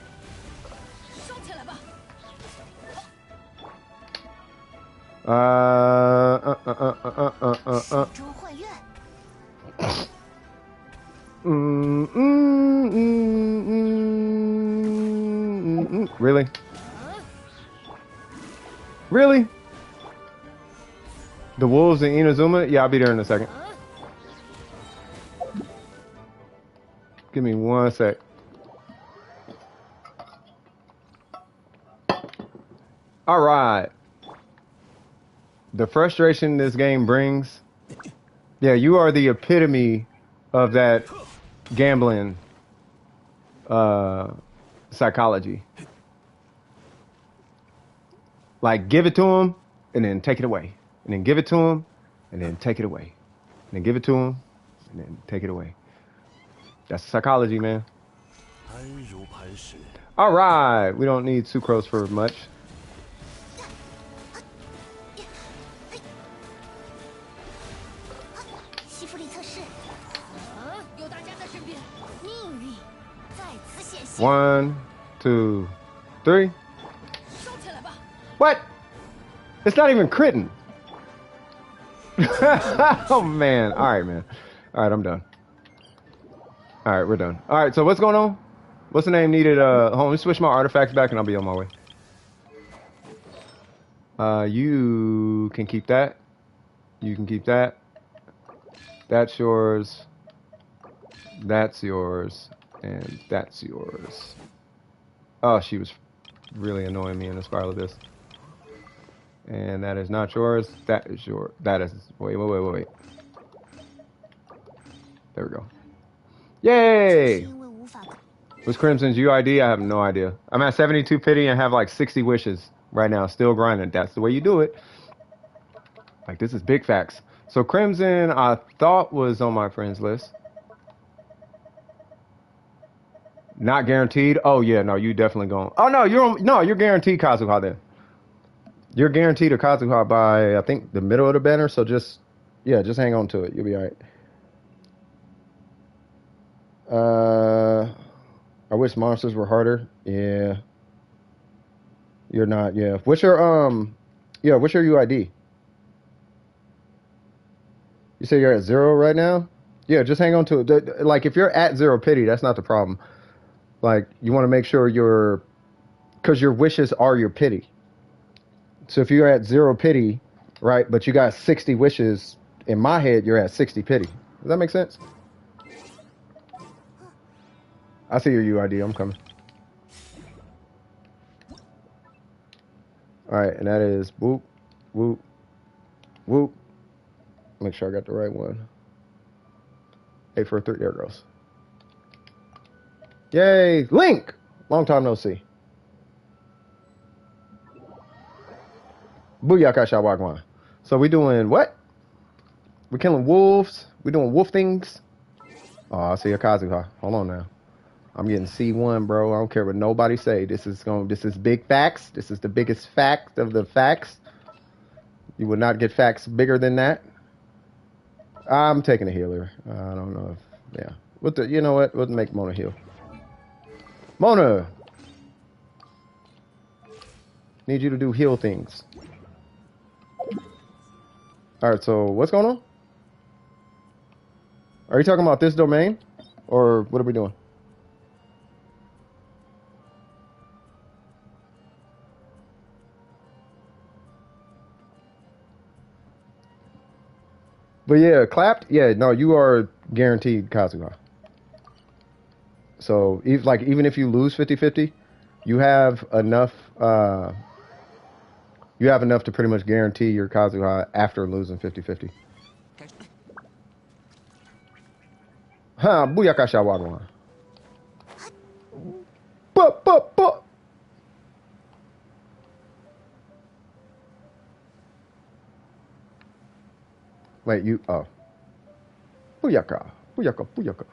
Really? Really? The wolves in Inazuma? Yeah, I'll be there in a second. Give me 1 sec. All right. The frustration this game brings. Yeah, you are the epitome of that gambling psychology. Like, give it to him and then take it away. And then give it to him and then take it away. And then give it to him and then take it away. That's psychology, man. All right. We don't need sucrose for much. One, two, three. What? It's not even critting. Oh, man. All right, man. All right, I'm done. All right, we're done. All right, so what's going on? What's the name needed? Hold on, let me switch my artifacts back and I'll be on my way. You can keep that. You can keep that. That's yours. That's yours. And that's yours. Oh, she was really annoying me in the Spiral Abyss. And that is not yours. That is yours. That is... Wait. There we go. Yay! What's Crimson's UID? I have no idea. I'm at 72 pity and have like 60 wishes right now. Still grinding. That's the way you do it. Like, this is big facts. So Crimson, I thought was on my friends list. Not guaranteed. Oh yeah, no, you definitely going. Oh no, you're guaranteed Kazuha then. You're guaranteed a Kazuha by I think the middle of the banner. So just hang on to it. You'll be all right. I wish monsters were harder. Yeah. You're not. Yeah. What's your UID? You say you're at 0 right now? Yeah, just hang on to it. Like if you're at 0 pity, that's not the problem. Like, you want to make sure because your wishes are your pity. So if you're at 0 pity, right, but you got 60 wishes, in my head, you're at 60 pity. Does that make sense? I see your UID. I'm coming. All right, and that is whoop, whoop, whoop. Make sure I got the right one. 843. There it goes. Yay! Link! Long time no see. Booyaka Shawagwan. So we doing what? We're killing wolves. We doing wolf things. Oh, I see a Kazuha. Hold on now. I'm getting C1, bro. I don't care what nobody say. This is big facts. This is the biggest fact of the facts. You will not get facts bigger than that. I'm taking a healer. I don't know if yeah. You know what? We'll make Mona heal. Mona! Need you to do heal things. Alright, so what's going on? Are you talking about this domain? Or what are we doing? But yeah, clapped? Yeah, no, you are guaranteed Kazuha. So, even if you lose 50-50, You have enough. You have enough to pretty much guarantee your Kazuha after losing 50-50. Ha! Booyaka Shawagwan. But. Wait, you. Oh. Booyaka. Booyaka. Booyaka.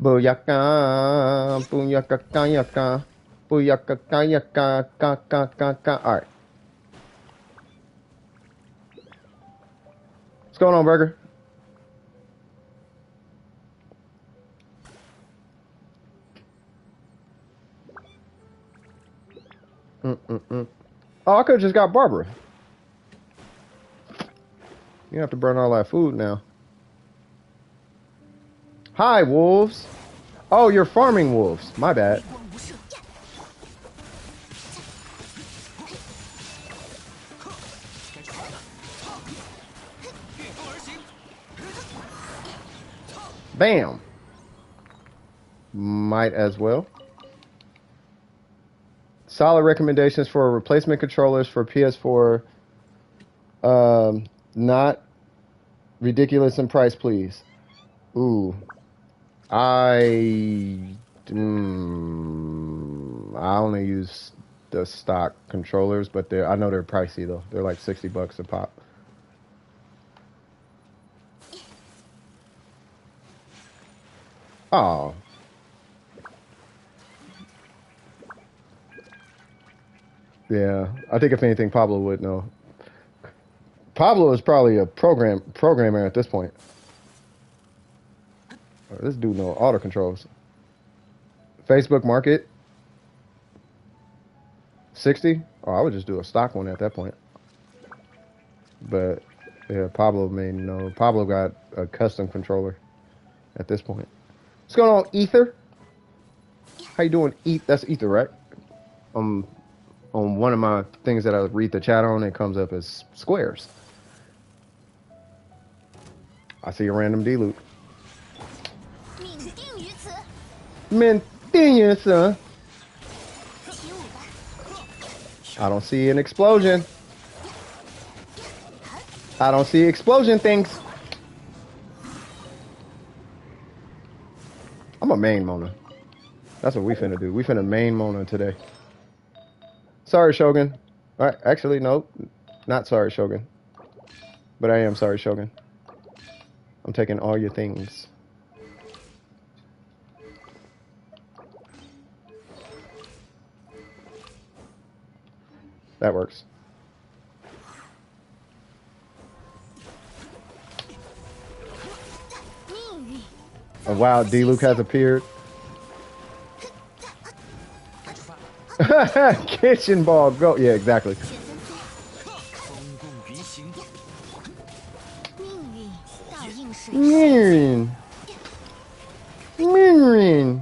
Booyaka. Booyaka. Kayaka. Booyaka. Kayaka. Ka. Alright. What's going on, Burger? Oh, I could have just got Barbara. You have to burn all that food now. Hi, wolves. Oh, you're farming wolves. My bad. Bam. Might as well. Solid recommendations for replacement controllers for PS4. Not ridiculous in price, please. Ooh. I only use the stock controllers, but I know they're pricey though. They're like $60 a pop. Oh. Yeah, I think if anything, Pablo would know. Pablo is probably a programmer at this point. This dude know auto controls. Facebook Market 60. Oh, I would just do a stock one at that point. But yeah, Pablo may know. Pablo got a custom controller at this point. What's going on, Ether? How you doing? That's Ether, right? On one of my things that I read the chat on, it comes up as squares. I see a random D-loop. I don't see an explosion. I don't see explosion things. I'm a main Mona. That's what we finna do. We finna main Mona today. Sorry, Shogun. All right, actually, no. Not sorry, Shogun. But I am sorry, Shogun. I'm taking all your things. That works. A wild D-Luke has appeared. Kitchen ball, go. Yeah, exactly. Mirin.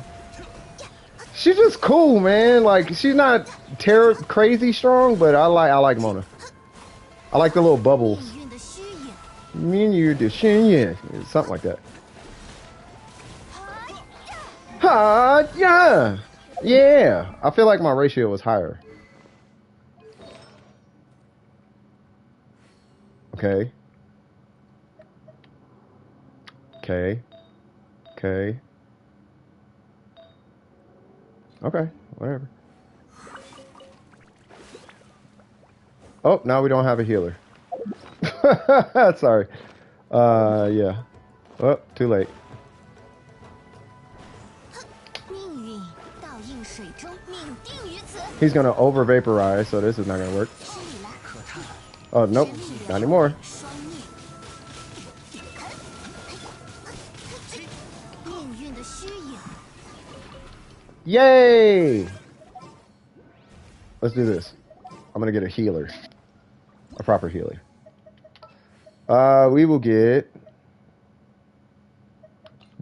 She's just cool, man. Like, she's not crazy strong, but I like Mona. I like the little bubbles. Something like that. Ha, yeah. Yeah. I feel like my ratio was higher. Okay. Okay. Okay. Okay. Whatever. Oh, now we don't have a healer. Sorry. Yeah. Oh, too late. He's gonna over vaporize, so this is not gonna work. Oh, nope. Not anymore. Yay! Let's do this. I'm gonna get a healer. A proper healer. We will get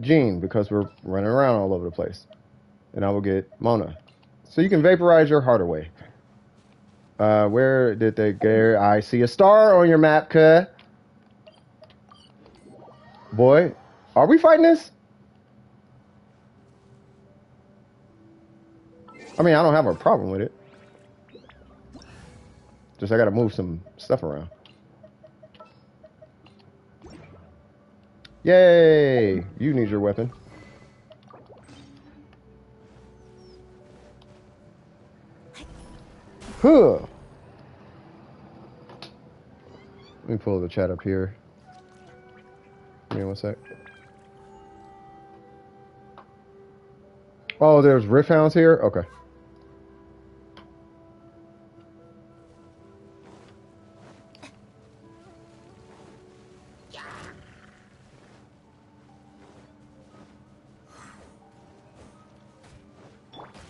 Jean, because we're running around all over the place. And I will get Mona. So you can vaporize your heart away. Where did they go? I see a star on your map, cuh. Boy, are we fighting this? I mean, I don't have a problem with it. Just I gotta move some stuff around. Yay! You need your weapon. Huh. Let me pull the chat up here. Give me one sec. Oh, there's Rift Hounds here? Okay.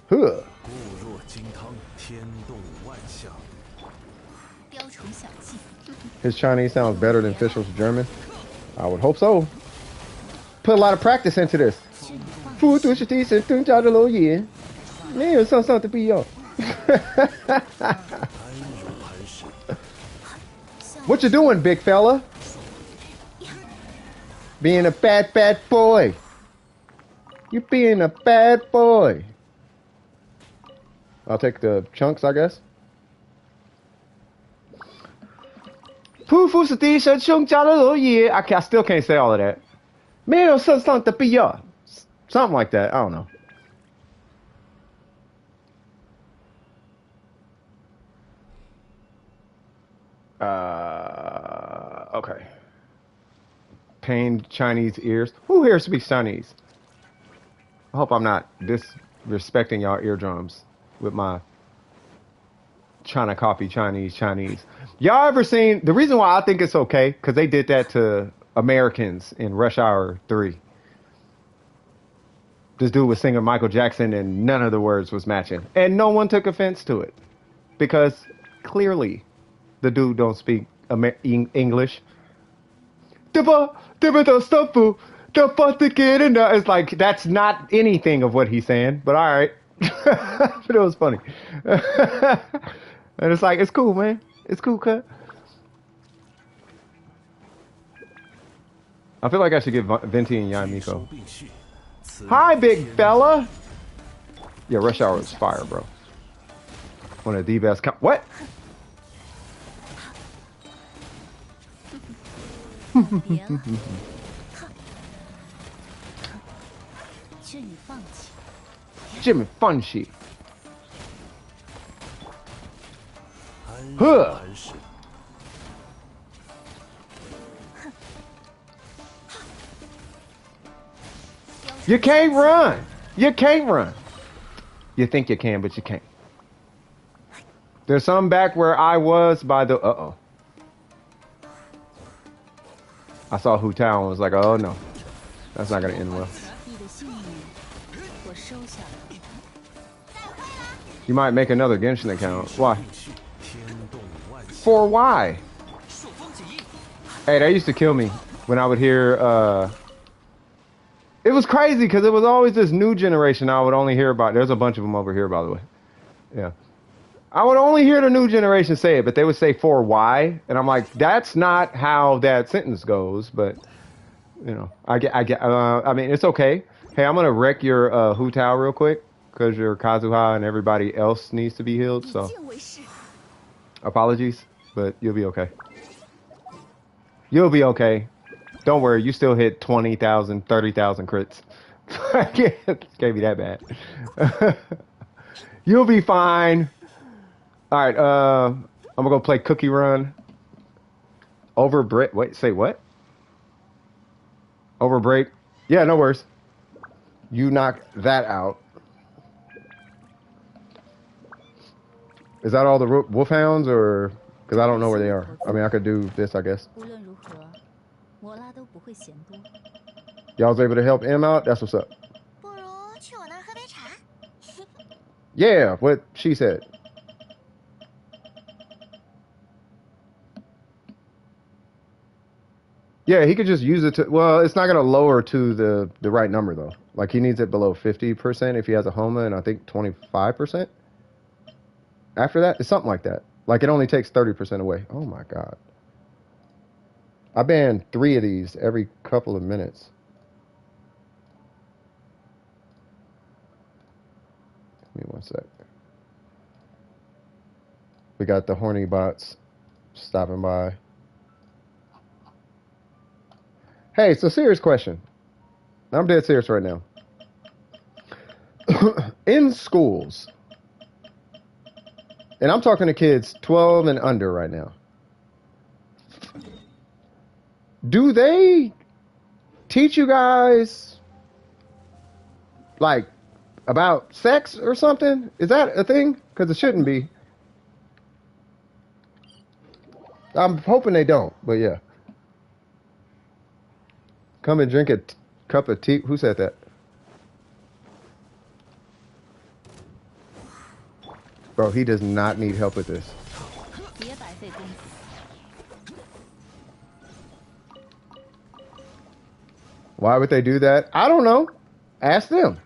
Huh. 固若金汤，天动万象。 雕虫小技。 His Chinese sounds better than Fishel's German. I would hope so. Put a lot of practice into this. 复读是提升更加的留言，没有上的必要。What you doing, big fella? Being a bad boy. You being a bad boy. I'll take the chunks, I guess. 夫妇是第一生兄家的留言 I still can't say all of that. 没有上的必要。Something like that. I don't know. Okay. Pained Chinese ears. Who here speaks Chinese? I hope I'm not disrespecting y'all eardrums with my trying to copy Chinese. Y'all ever seen, the reason why I think it's okay, because they did that to Americans in Rush Hour 3. This dude was singing Michael Jackson and none of the words was matching. And no one took offense to it. Because clearly the dude don't speak English. It's like, that's not anything of what he's saying, but all right. But it was funny. And it's like, it's cool, man. It's cool, cut. I feel like I should get Venti and Yamiko. Hi, big fella. Yeah, Rush Hour is fire, bro. One of the best. What? 别了，劝你放弃。Jimmy Funchi. 安呵然完事。 You can't run. You can't run. You think you can, but you can't. There's some back where I was by the... Uh-oh. I saw Hu Tao and was like, oh, no. That's not going to end well. 你的信念，我收下了。 You might make another Genshin account. Why? 天动万象。 For why? Hey, that used to kill me when I would hear... It was crazy because it was always this new generation I would only hear about. There's a bunch of them over here, by the way. Yeah. I would only hear the new generation say it, but they would say for why. And I'm like, that's not how that sentence goes. But, you know, I mean, it's okay. Hey, I'm going to wreck your Hu Tao real quick because your Kazuha and everybody else needs to be healed. So apologies, but you'll be okay. You'll be okay. Don't worry, you still hit 20,000, 30,000 crits. It can't be that bad. You'll be fine. All right, I'm gonna go play Cookie Run. Over break. Wait, say what? Over break. Yeah, no worries. You knock that out. Is that all the Wolfhounds, or because I don't know where they are? I mean, I could do this, I guess. 无论如何，摩拉都不会嫌多。 Y'all was able to help him out. That's what's up. 不如去我那儿喝杯茶。 Yeah, what she said. Yeah, he could just use it to, well, it's not going to lower to the right number, though. Like, he needs it below 50% if he has a Homa, and I think 25%. After that, it's something like that. Like, it only takes 30% away. Oh, my God. I ban 3 of these every couple of minutes. Give me 1 one sec. We got the horny bots stopping by. Hey, it's a serious question. I'm dead serious right now. In schools, and I'm talking to kids 12 and under right now, do they teach you guys like about sex or something? Is that a thing? Because it shouldn't be. I'm hoping they don't, but yeah. Come and drink a cup of tea. Who said that? Bro, he does not need help with this. Why would they do that? I don't know. Ask them.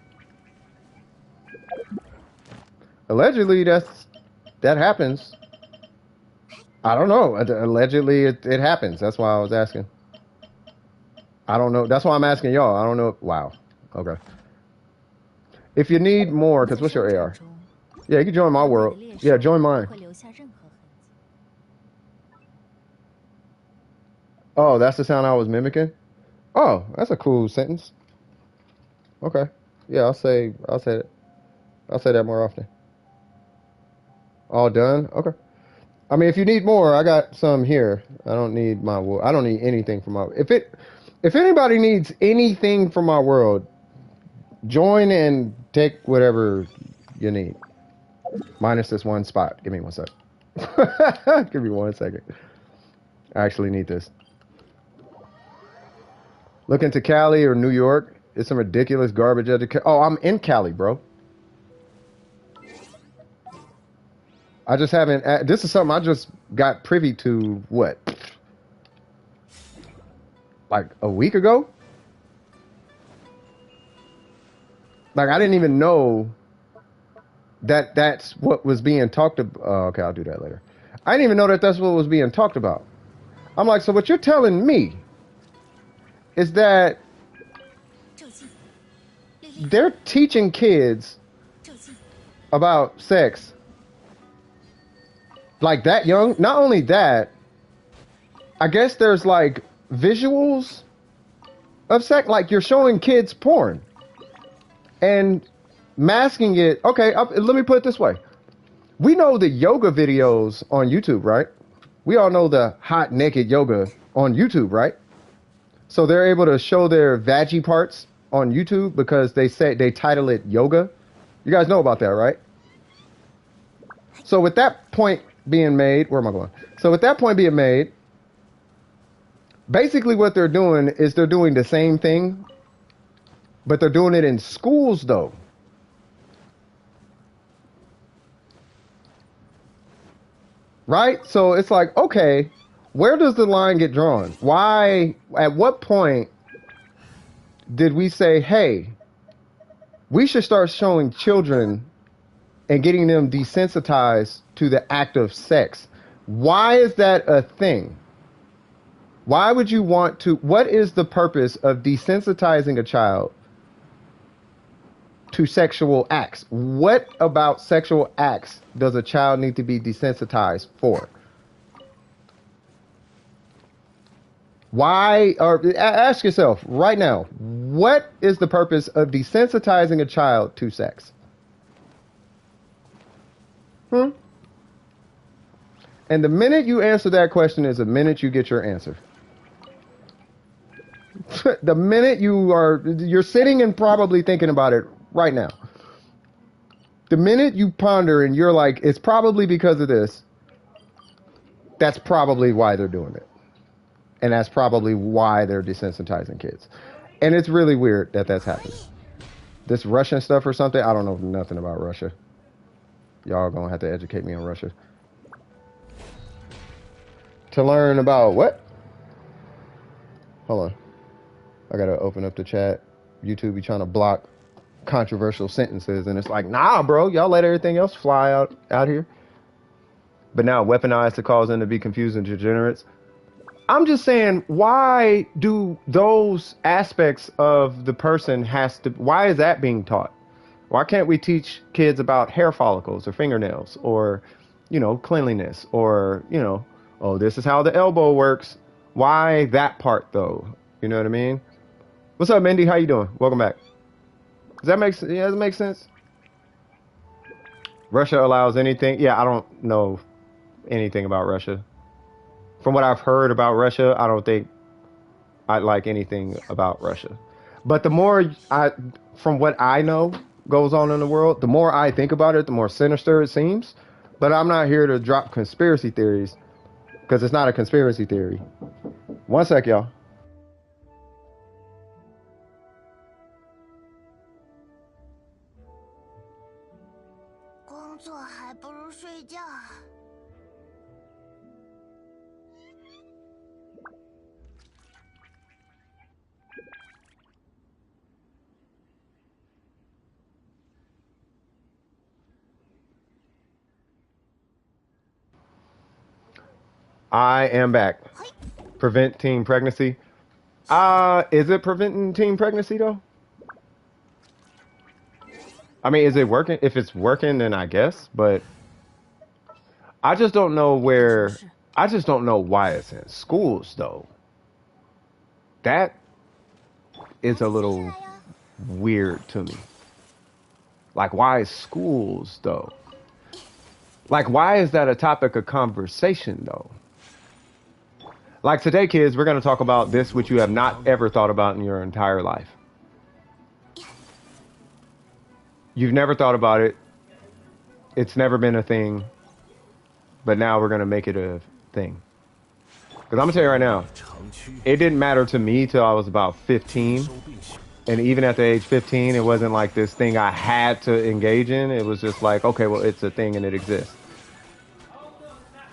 Allegedly, that happens. I don't know. Allegedly, it happens. That's why I was asking. I don't know. That's why I'm asking y'all. I don't know. Wow. Okay. If you need more, because what's your AR? Yeah, you can join my world. Yeah, join mine. Oh, that's the sound I was mimicking? Oh, that's a cool sentence. Okay. Yeah, I'll say that more often. All done? Okay. I mean, if you need more, I got some here. I don't need anything from my if anybody needs anything from my world, join and take whatever you need. Minus this one spot. Give me one sec. Give me 1 second. I actually need this. Look into Cali or New York. It's some ridiculous garbage education. Oh, I'm in Cali, bro. I just haven't. This is something I just got privy to. What? Like a week ago? Like I didn't even know that that's what was being talked about. Okay, I'll do that later. I didn't even know that that's what was being talked about. I'm like, so what you're telling me is that they're teaching kids about sex like that young. Not only that, I guess there's like visuals of sex, like you're showing kids porn and masking it. Okay, let me put it this way. We know the yoga videos on YouTube, right? We all know the hot naked yoga on YouTube, right? So they're able to show their veggie parts on YouTube because they title it yoga. You guys know about that, right? So with that point being made, where am I going? So with that point being made, basically what they're doing is they're doing the same thing, but they're doing it in schools though. Right? So it's like, okay, where does the line get drawn? Why, at what point did we say, hey, we should start showing children and getting them desensitized to the act of sex? Why is that a thing? Why would you want to? What is the purpose of desensitizing a child to sexual acts? What about sexual acts does a child need to be desensitized for? Why, or ask yourself right now, what is the purpose of desensitizing a child to sex? And the minute you answer that question is the minute you get your answer. The minute you're sitting and probably thinking about it right now. The minute you ponder and you're like, it's probably because of this, that's probably why they're doing it. And that's probably why they're desensitizing kids. And it's really weird that that's happening. This Russian stuff or something, I don't know nothing about Russia. Y'all gonna have to educate me on Russia. To learn about what? Hold on. I gotta open up the chat. YouTube be trying to block controversial sentences, and it's like, nah, bro, y'all let everything else fly out here. But now weaponized to cause them to be confused and degenerates. I'm just saying, why do those aspects of the person why is that being taught? Why can't we teach kids about hair follicles or fingernails or, cleanliness or, oh, this is how the elbow works. Why that part though? You know what I mean? What's up, Mindy? How you doing? Welcome back. Does that make sense? Russia allows anything. Yeah, I don't know anything about Russia. From what I've heard about Russia, I don't think I like anything about Russia. But from what I know goes on in the world, the more I think about it, the more sinister it seems. But I'm not here to drop conspiracy theories because it's not a conspiracy theory. One sec, y'all. 工作还不如睡觉。I am back. Prevent teen pregnancy. Is it preventing teen pregnancy though? I mean, is it working? If it's working, then I guess. But I just don't know where. I just don't know why it's in schools though. That is a little weird to me. Like, why schools though? Like, why is that a topic of conversation though? Like today, kids, we're going to talk about this, which you have not ever thought about in your entire life. You've never thought about it. It's never been a thing. But now we're going to make it a thing. Because I'm going to tell you right now, it didn't matter to me till I was about 15. And even at the age 15, it wasn't like this thing I had to engage in. It was just like, okay, well, it's a thing and it exists.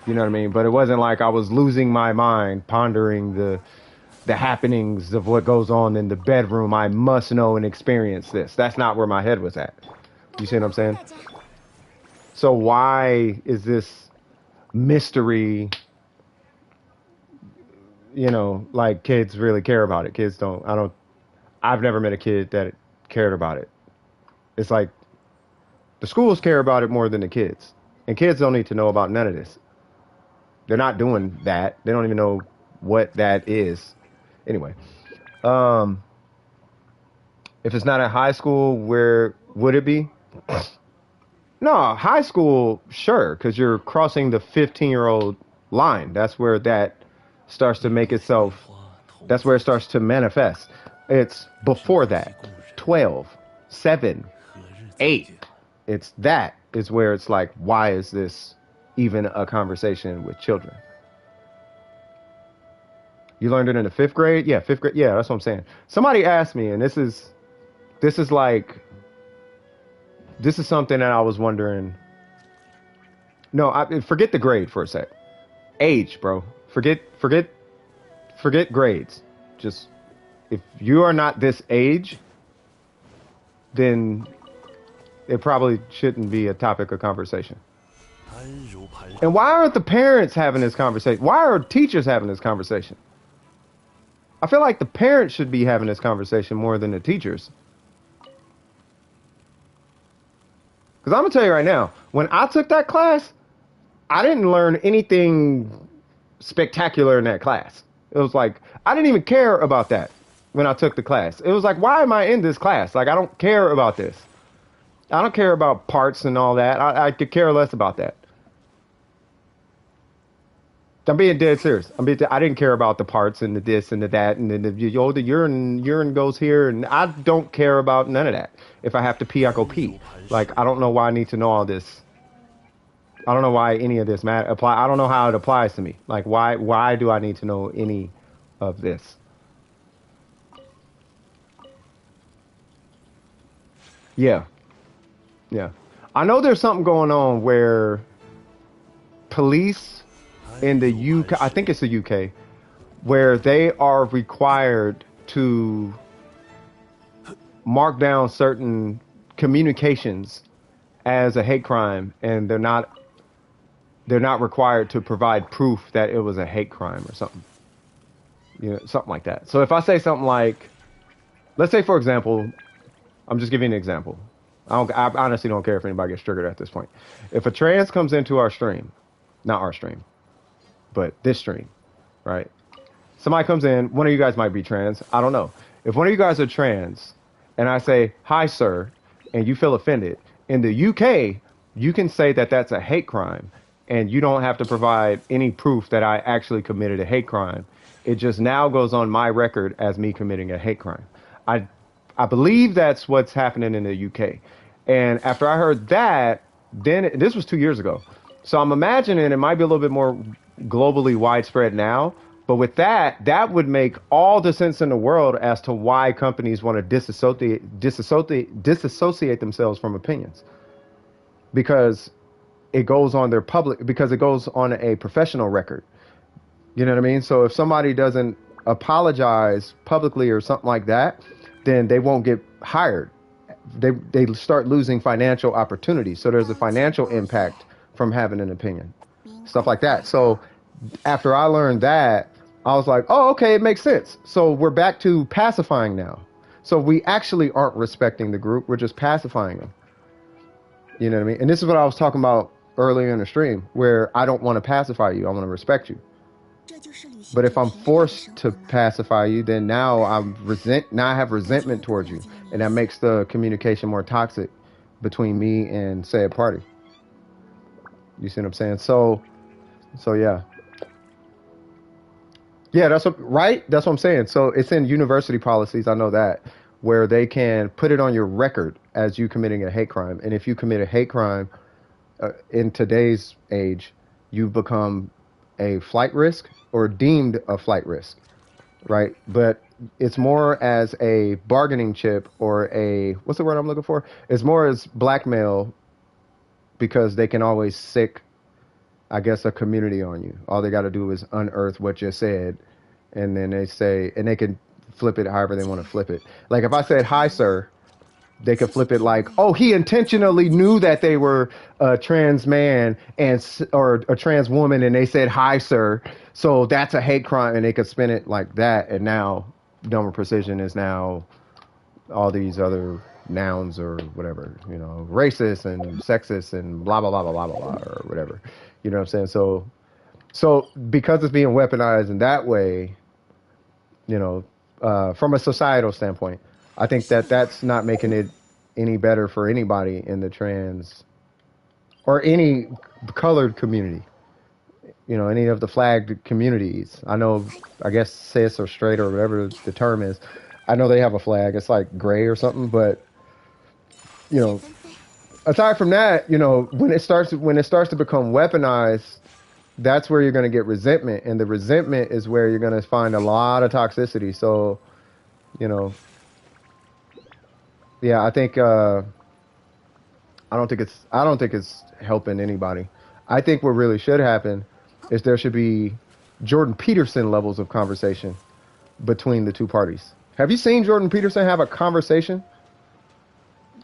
You know what I mean? But it wasn't like I was losing my mind pondering the happenings of what goes on in the bedroom. I must know and experience this. That's not where my head was at. You see what I'm saying? So why is this mystery, like kids really care about it? Kids don't. I've never met a kid that cared about it. It's like the schools care about it more than the kids. And kids don't need to know about none of this. They're not doing that. They don't even know what that is. Anyway, if it's not at high school, where would it be? No, high school, sure, because you're crossing the 15-year-old line. That's where that starts to make itself. That's where it starts to manifest. It's before that. 12, 7, 8. That is where it's like, why is this even a conversation with children? You learned it in the 5th grade? Yeah, 5th grade. Yeah, that's what I'm saying. Somebody asked me, and this is something that I was wondering. No, forget the grade for a sec. Age, bro. Forget grades. Just, if you are not this age, then it probably shouldn't be a topic of conversation. And why aren't the parents having this conversation? Why are teachers having this conversation? I feel like the parents should be having this conversation more than the teachers. Because I'm going to tell you right now, when I took that class, I didn't learn anything spectacular in that class. It was like, I didn't even care about that when I took the class. It was like, why am I in this class? Like, I don't care about this. I don't care about parts and all that. I could care less about that. I'm being dead serious. I didn't care about the parts and the this and the that and the urine goes here, and I don't care about none of that. If I have to pee, I go pee. Like, I don't know why I need to know all this. I don't know why any of this apply. I don't know how it applies to me. Like, why do I need to know any of this? Yeah. Yeah. I know there's something going on where police in the UK, I think it's the UK, where they are required to mark down certain communications as a hate crime, and they're not required to provide proof that it was a hate crime or something. Something like that. So if I say something like, let's say for example, I'm just giving an example. I honestly don't care if anybody gets triggered at this point. If a trans comes into our stream, not our stream, but this stream, right? Somebody comes in, one of you guys might be trans. I don't know. If one of you guys are trans and I say, hi, sir, and you feel offended, in the UK, you can say that that's a hate crime and you don't have to provide any proof that I actually committed a hate crime. It just now goes on my record as me committing a hate crime. I, I believe that's what's happening in the UK. And after I heard that, then this was 2 years ago. So I'm imagining it might be a little bit more globally widespread now. But with that, that would make all the sense in the world as to why companies want to disassociate themselves from opinions. Because it goes on their public, because it goes on a professional record. You know what I mean? So if somebody doesn't apologize publicly or something like that, then they won't get hired. They start losing financial opportunities. So there's a financial impact from having an opinion, stuff like that. So after I learned that, I was like, oh, okay, it makes sense. So we're back to pacifying now. So we actually aren't respecting the group. We're just pacifying them. You know what I mean? And this is what I was talking about earlier in the stream, where I don't want to pacify you. I want to respect you. But if I'm forced to pacify you, then now I have resentment towards you. And that makes the communication more toxic between me and say a party. You see what I'm saying? So yeah. Yeah, that's right. That's what I'm saying. So it's in university policies. I know that, where they can put it on your record as you committing a hate crime. And if you commit a hate crime in today's age, you become a flight risk or deemed a flight risk, right? But it's more as a bargaining chip or what's the word I'm looking for? It's more as blackmail, because they can always sick, I guess, a community on you. All they got to do is unearth what you said, and then they say, and they can flip it however they want to flip it. Like if I said, hi, sir, they could flip it like, oh, he intentionally knew that they were a trans man or a trans woman, and they said, hi, sir. So that's a hate crime, and they could spin it like that. And now dumber precision is now all these other nouns or whatever, racist and sexist and blah, blah, blah, blah, blah, blah, blah, or whatever. You know what I'm saying? So because it's being weaponized in that way, from a societal standpoint, I think that's not making it any better for anybody in the trans or any colored community, any of the flagged communities. I guess cis or straight or whatever the term is. I know they have a flag. It's like gray or something, but aside from that, when it starts to become weaponized, that's where you're going to get resentment, and the resentment is where you're going to find a lot of toxicity. So, yeah, I think I don't think it's helping anybody. I think what really should happen is there should be Jordan Peterson levels of conversation between the two parties. Have you seen Jordan Peterson have a conversation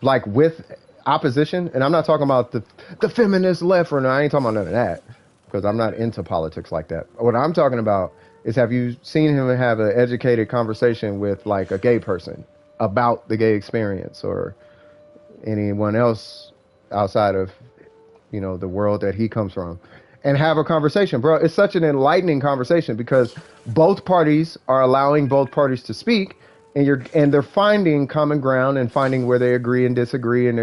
like with opposition? And I'm not talking about the feminist left or no, I ain't talking about none of that, because I'm not into politics like that. What I'm talking about is, have you seen him have an educated conversation with like a gay person about the gay experience, or anyone else outside of, the world that he comes from, and have a conversation, bro? It's such an enlightening conversation, because both parties are allowing both parties to speak, and they're finding common ground and finding where they agree and disagree, and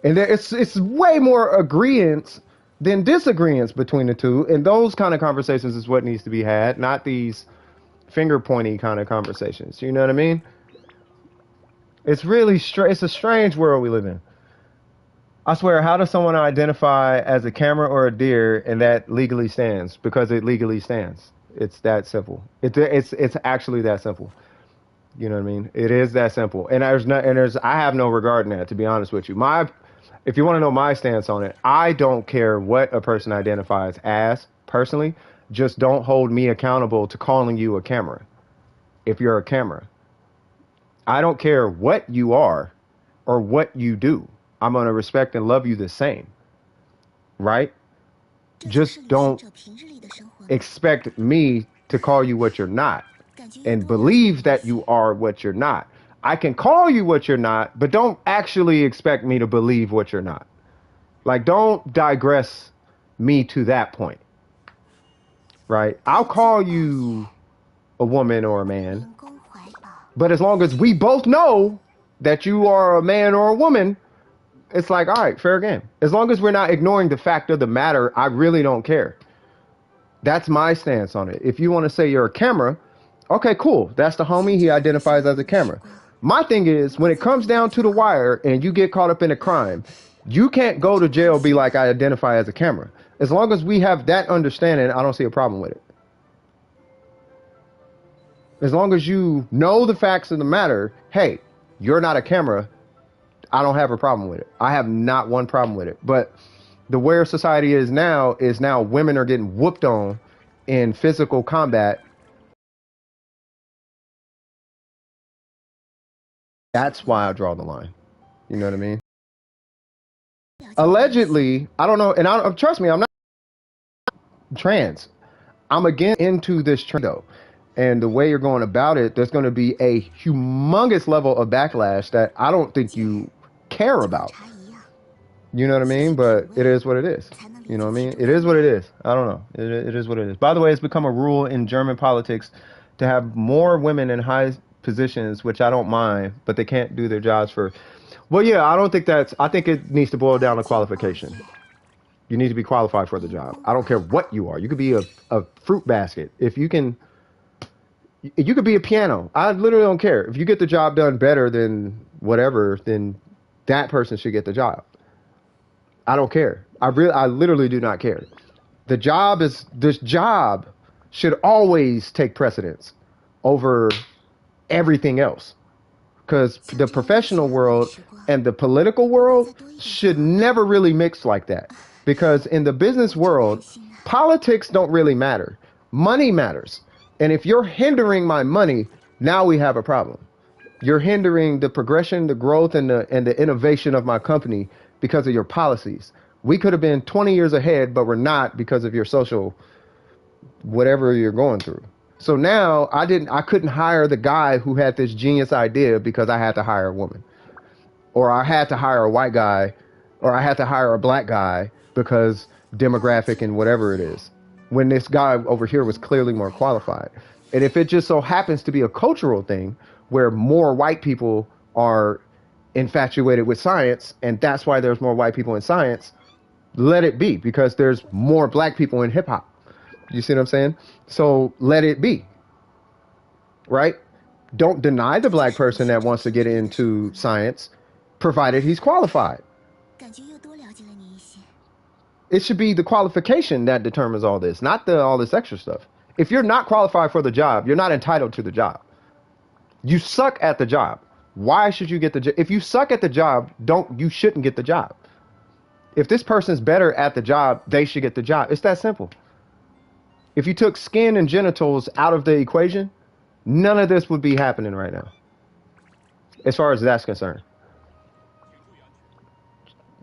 it's way more agreements than disagreements between the two. And those kind of conversations is what needs to be had, not these finger pointy kind of conversations. You know what I mean? It's really it's a strange world we live in. I swear, how does someone identify as a camera or a deer, and that legally stands? Because it legally stands. It's that simple. It's actually that simple. You know what I mean? It is that simple. And I have no regard in that, to be honest with you. If you want to know my stance on it, I don't care what a person identifies as, personally. Just don't hold me accountable to calling you a camera if you're a camera. I don't care what you are or what you do. I'm going to respect and love you the same. Right? Just don't expect me to call you what you're not, and believe that you are what you're not. I can call you what you're not, but don't actually expect me to believe what you're not. Like, don't digress me to that point, right? I'll call you a woman or a man, but as long as we both know that you are a man or a woman, it's like, all right, fair game. As long as we're not ignoring the fact of the matter, I really don't care. That's my stance on it. If you want to say you're a camera, okay, cool. That's the homie. He identifies as a camera. My thing is, when it comes down to the wire and you get caught up in a crime, you can't go to jail be like, I identify as a camera. As long as we have that understanding, I don't see a problem with it. As long as you know the facts of the matter, hey, you're not a camera, I don't have a problem with it. I have not one problem with it. But the where society is now women are getting whooped on in physical combat. That's why I draw the line. You know what I mean? Allegedly, I don't know, and trust me, I'm not trans. I'm again into this trend though. And the way you're going about it, there's going to be a humongous level of backlash that I don't think you care about. You know what I mean? But it is what it is. You know what I mean? It is what it is. I don't know. It is what it is. By the way, it's become a rule in German politics to have more women in high positions, which I don't mind, but they can't do their jobs for. Well, yeah, I don't think I think it needs to boil down to qualification. You need to be qualified for the job. I don't care what you are. You could be a fruit basket. If you can, you could be a piano. I literally don't care. If you get the job done better than whatever, then that person should get the job. I don't care. I literally do not care. This job should always take precedence over everything else. Because the professional world and the political world should never really mix like that. Because in the business world, politics don't really matter. Money matters. And if you're hindering my money, now we have a problem. You're hindering the progression, the growth, and the innovation of my company because of your policies. We could have been 20 years ahead, but we're not because of your social, whatever you're going through. So now I couldn't hire the guy who had this genius idea because I had to hire a woman, or I had to hire a white guy, or I had to hire a black guy because demographic and whatever it is, when this guy over here was clearly more qualified. And if it just so happens to be a cultural thing where more white people are infatuated with science, and that's why there's more white people in science, let it be, because there's more black people in hip hop. You see what I'm saying? So let it be, right? Don't deny the black person that wants to get into science, provided he's qualified. It should be the qualification that determines all this, not all this extra stuff. If you're not qualified for the job, you're not entitled to the job. You suck at the job. Why should you get the job? If you suck at the job, you shouldn't get the job. If this person's better at the job, they should get the job. It's that simple. If you took skin and genitals out of the equation, none of this would be happening right now. As far as that's concerned.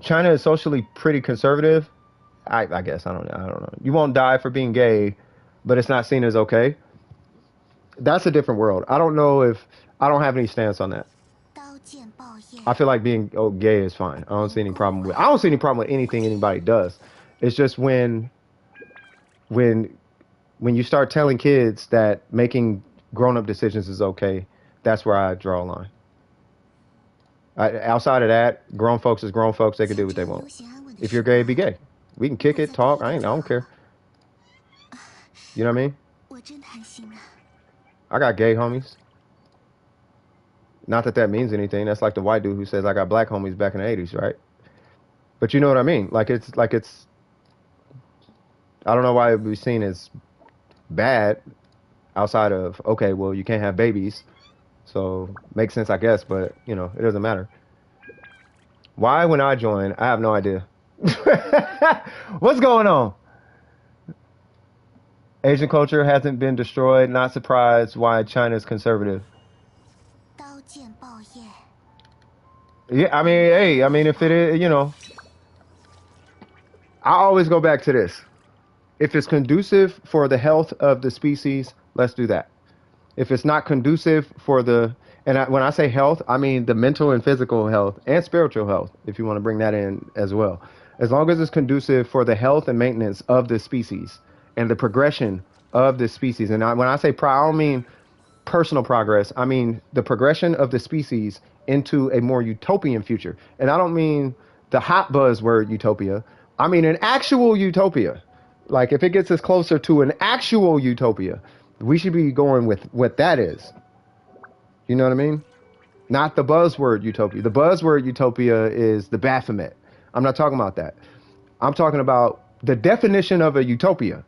China is socially pretty conservative. I guess. I don't know. You won't die for being gay, but it's not seen as okay. That's a different world. I don't know if I don't have any stance on that. I feel like being gay is fine. I don't see any problem with anything anybody does. It's just when you start telling kids that making grown-up decisions is okay, that's where I draw a line. Outside of that, grown folks is grown folks. They can do what they want. If you're gay, be gay. We can kick it, talk. I don't care. You know what I mean? I got gay homies. Not that means anything. That's like the white dude who says I got black homies back in the 80s, right? But you know what I mean? Like it's I don't know why it would be seen as bad outside of, okay, well, you can't have babies. So makes sense, I guess, but you know, it doesn't matter. Why when I join, I have no idea. What's going on? Asian culture hasn't been destroyed. Not surprised why China's conservative. Yeah, I mean, hey, if it is, you know, I always go back to this. If it's conducive for the health of the species, let's do that. if it's not conducive for the, and when I say health, I mean the mental and physical health and spiritual health, if you want to bring that in as well. As long as it's conducive for the health and maintenance of this species and the progression of this species. And when I say I don't mean personal progress. I mean the progression of the species into a more utopian future. And I don't mean the hot buzzword utopia. I mean an actual utopia. Like if it gets us closer to an actual utopia, we should be going with what that is. You know what I mean? Not the buzzword utopia. The buzzword utopia is the Baphomet. I'm not talking about that. I'm talking about the definition of a utopia.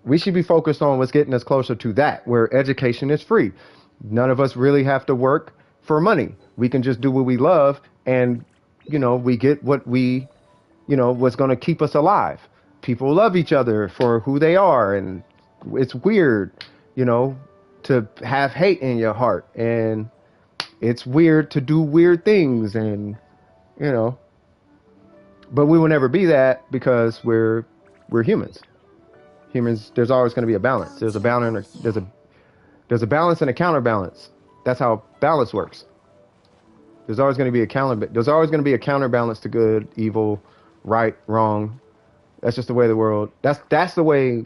We should be focused on what's getting us closer to that, where education is free. None of us really have to work for money. We can just do what we love, and we get what we, what's going to keep us alive. People love each other for who they are, and it's weird, to have hate in your heart, and it's weird to do weird things, and but we will never be that because we're humans. Humans, there's always going to be a balance. There's a balance. There's a balance and a counterbalance. That's how balance works. There's always going to be There's always going to be a counterbalance to good, evil, right, wrong. That's just the way the world. That's the way,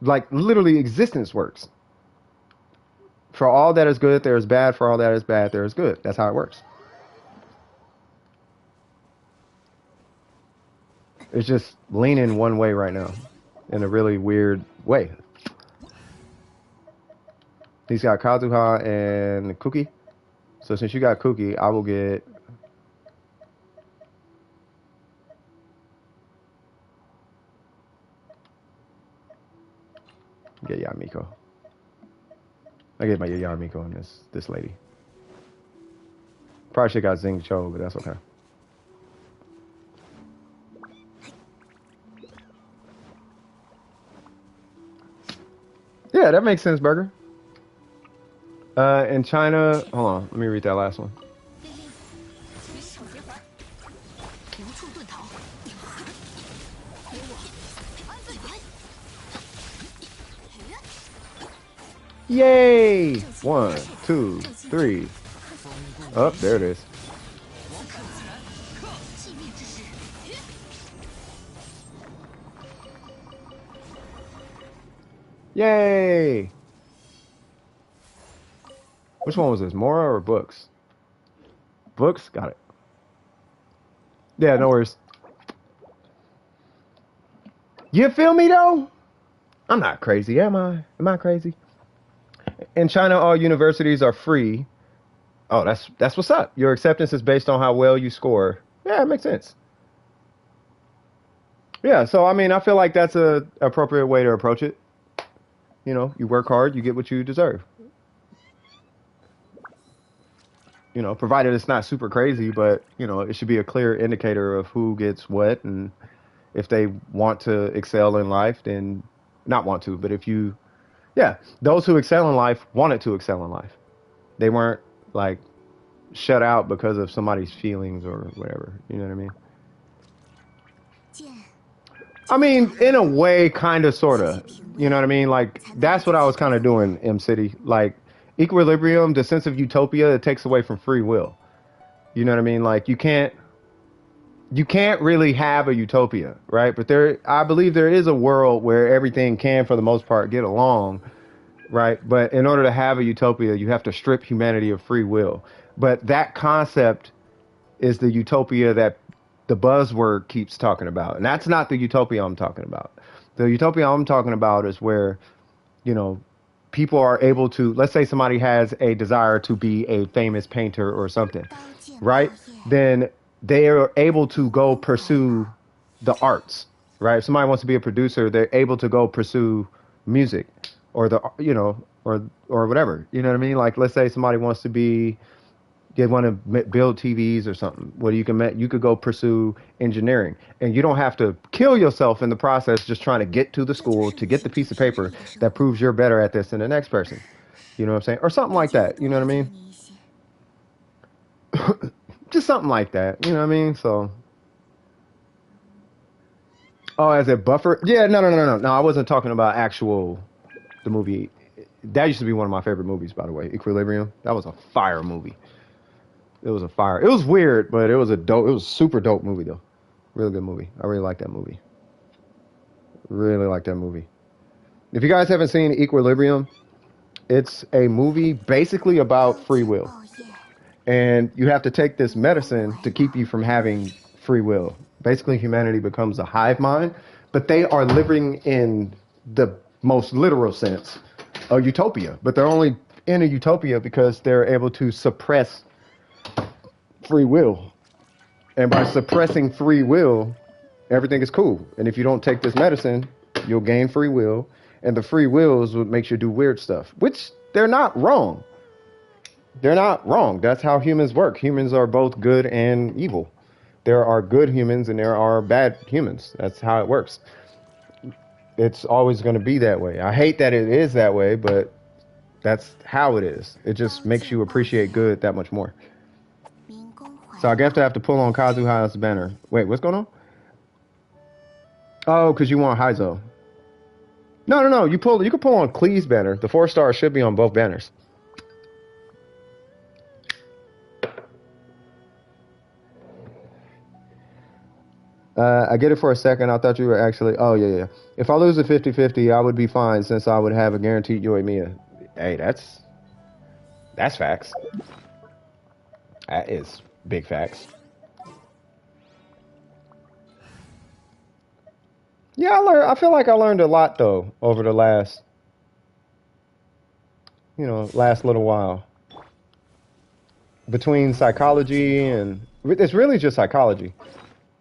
like literally, existence works. For all that is good, there is bad. For all that is bad, there is good. That's how it works. It's just leaning one way right now, in a really weird way. He's got Kazuha and Cookie. So since you got Cookie, I will get Yamiko. I get my Yamiko on this lady. Probably should have got Zing Cho, but that's okay. Yeah, that makes sense, Burger. In China, hold on, let me read that last one. Yay! 1, 2, 3. Oh, there it is. Yay! Which one was this? Mora or books? Books? Got it. Yeah, no worries. You feel me though? I'm not crazy, am I? Am I crazy? In China, all universities are free. Oh, that's what's up. Your acceptance is based on how well you score. Yeah, it makes sense. Yeah, so I mean, I feel like that's a appropriate way to approach it. You work hard, you get what you deserve. Provided it's not super crazy, but it should be a clear indicator of who gets what, and if they want to excel in life, then not want to, but those who excel in life wanted to excel in life. They weren't like shut out because of somebody's feelings or whatever. You know what I mean? I mean, in a way, kind of, sort of. You know what I mean? Like, that's what I was kind of doing, M-City. Like, equilibrium, the sense of utopia, it takes away from free will. You know what I mean? Like, you can't really have a utopia, right? But I believe there is a world where everything can, for the most part, get along, right? But in order to have a utopia, you have to strip humanity of free will. But that concept is the utopia that the buzzword keeps talking about. And that's not the utopia I'm talking about. The utopia I'm talking about is where, people are able to, let's say somebody has a desire to be a famous painter or something, right? Then they are able to go pursue the arts, right? If somebody wants to be a producer, they're able to go pursue music or or whatever. You know what I mean? Like, let's say somebody wants to they want to build TVs or something. Well, you could go pursue engineering, and you don't have to kill yourself in the process just trying to get to the school to get the piece of paper that proves you're better at this than the next person. You know what I'm saying? Or something like that. You know what I mean? Just something like that. You know what I mean? So, oh, as a buffer? Yeah, no. I wasn't talking about the movie That used to be one of my favorite movies, by the way. Equilibrium. That was a fire movie. It was a fire. It was weird, but it was a super dope movie though. Really good movie. I really like that movie. Really like that movie. If you guys haven't seen Equilibrium, it's a movie basically about free will. Oh yeah. And you have to take this medicine to keep you from having free will. Basically, humanity becomes a hive mind, but they are living in the most literal sense a utopia. But they're only in a utopia because they're able to suppress free will. And by suppressing free will, everything is cool. And if you don't take this medicine, you'll gain free will. And the free will is what makes you do weird stuff, which they're not wrong. They're not wrong. That's how humans work. Humans are both good and evil. There are good humans and there are bad humans. That's how it works. It's always going to be that way. I hate that it is that way, but that's how it is. It just makes you appreciate good that much more. So I guess I have to pull on Kazuha's banner. Wait, what's going on? Oh, because you want Heizo. No. You can pull on Klee's banner. The 4-star should be on both banners. I get it for a second. I thought you were actually... Oh, yeah. If I lose a 50-50, I would be fine since I would have a guaranteed Yoimiya. Hey, that's facts. That is big facts. Yeah, I feel like I learned a lot, though, over the last little while. Between psychology and... It's really just psychology.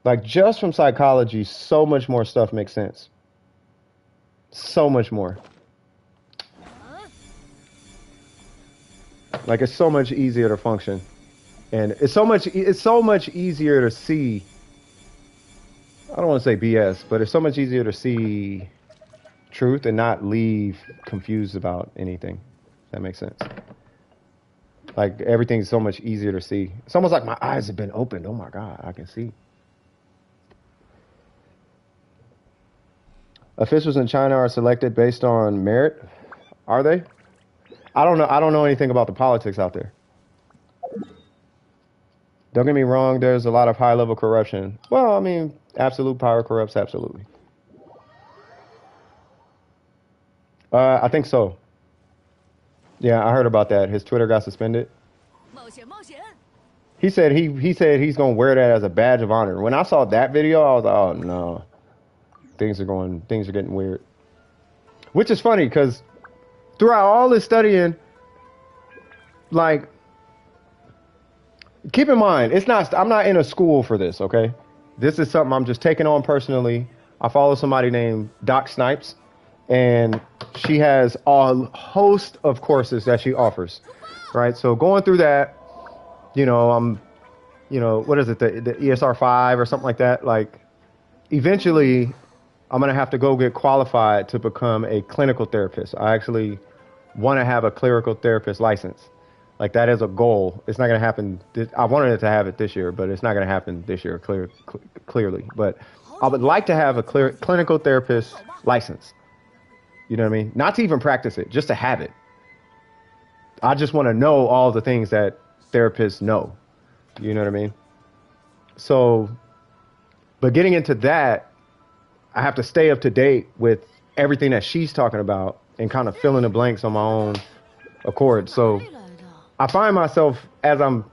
Like, just from psychology, so much more stuff makes sense. So much more. Like, it's so much easier to function. And it's so much easier to see. I don't want to say BS, but it's so much easier to see truth and not leave confused about anything. If that makes sense. Like, everything's so much easier to see. It's almost like my eyes have been opened. Oh my God, I can see. Officials in China are selected based on merit. Are they? I don't know. I don't know anything about the politics out there. Don't get me wrong. There's a lot of high-level corruption. Well, I mean, absolute power corrupts absolutely. I think so. Yeah, I heard about that. His Twitter got suspended. He said he's gonna wear that as a badge of honor. When I saw that video, I was like, oh no. Things are getting weird. Which is funny because throughout all this studying, like, keep in mind, I'm not in a school for this, okay? This is something I'm just taking on personally. I follow somebody named Doc Snipes, and she has a host of courses that she offers, right? So going through that, what is it, the ESR 5 or something like that? Like, eventually, I'm going to have to go get qualified to become a clinical therapist. I actually want to have a clinical therapist license. Like, that is a goal. It's not going to happen. I wanted it to have it this year, but it's not going to happen this year, clearly. But I would like to have a clinical therapist license. You know what I mean? Not to even practice it, just to have it. I just want to know all the things that therapists know. You know what I mean? So, but getting into that, I have to stay up to date with everything that she's talking about and kind of fill in the blanks on my own accord. So I find myself, as I'm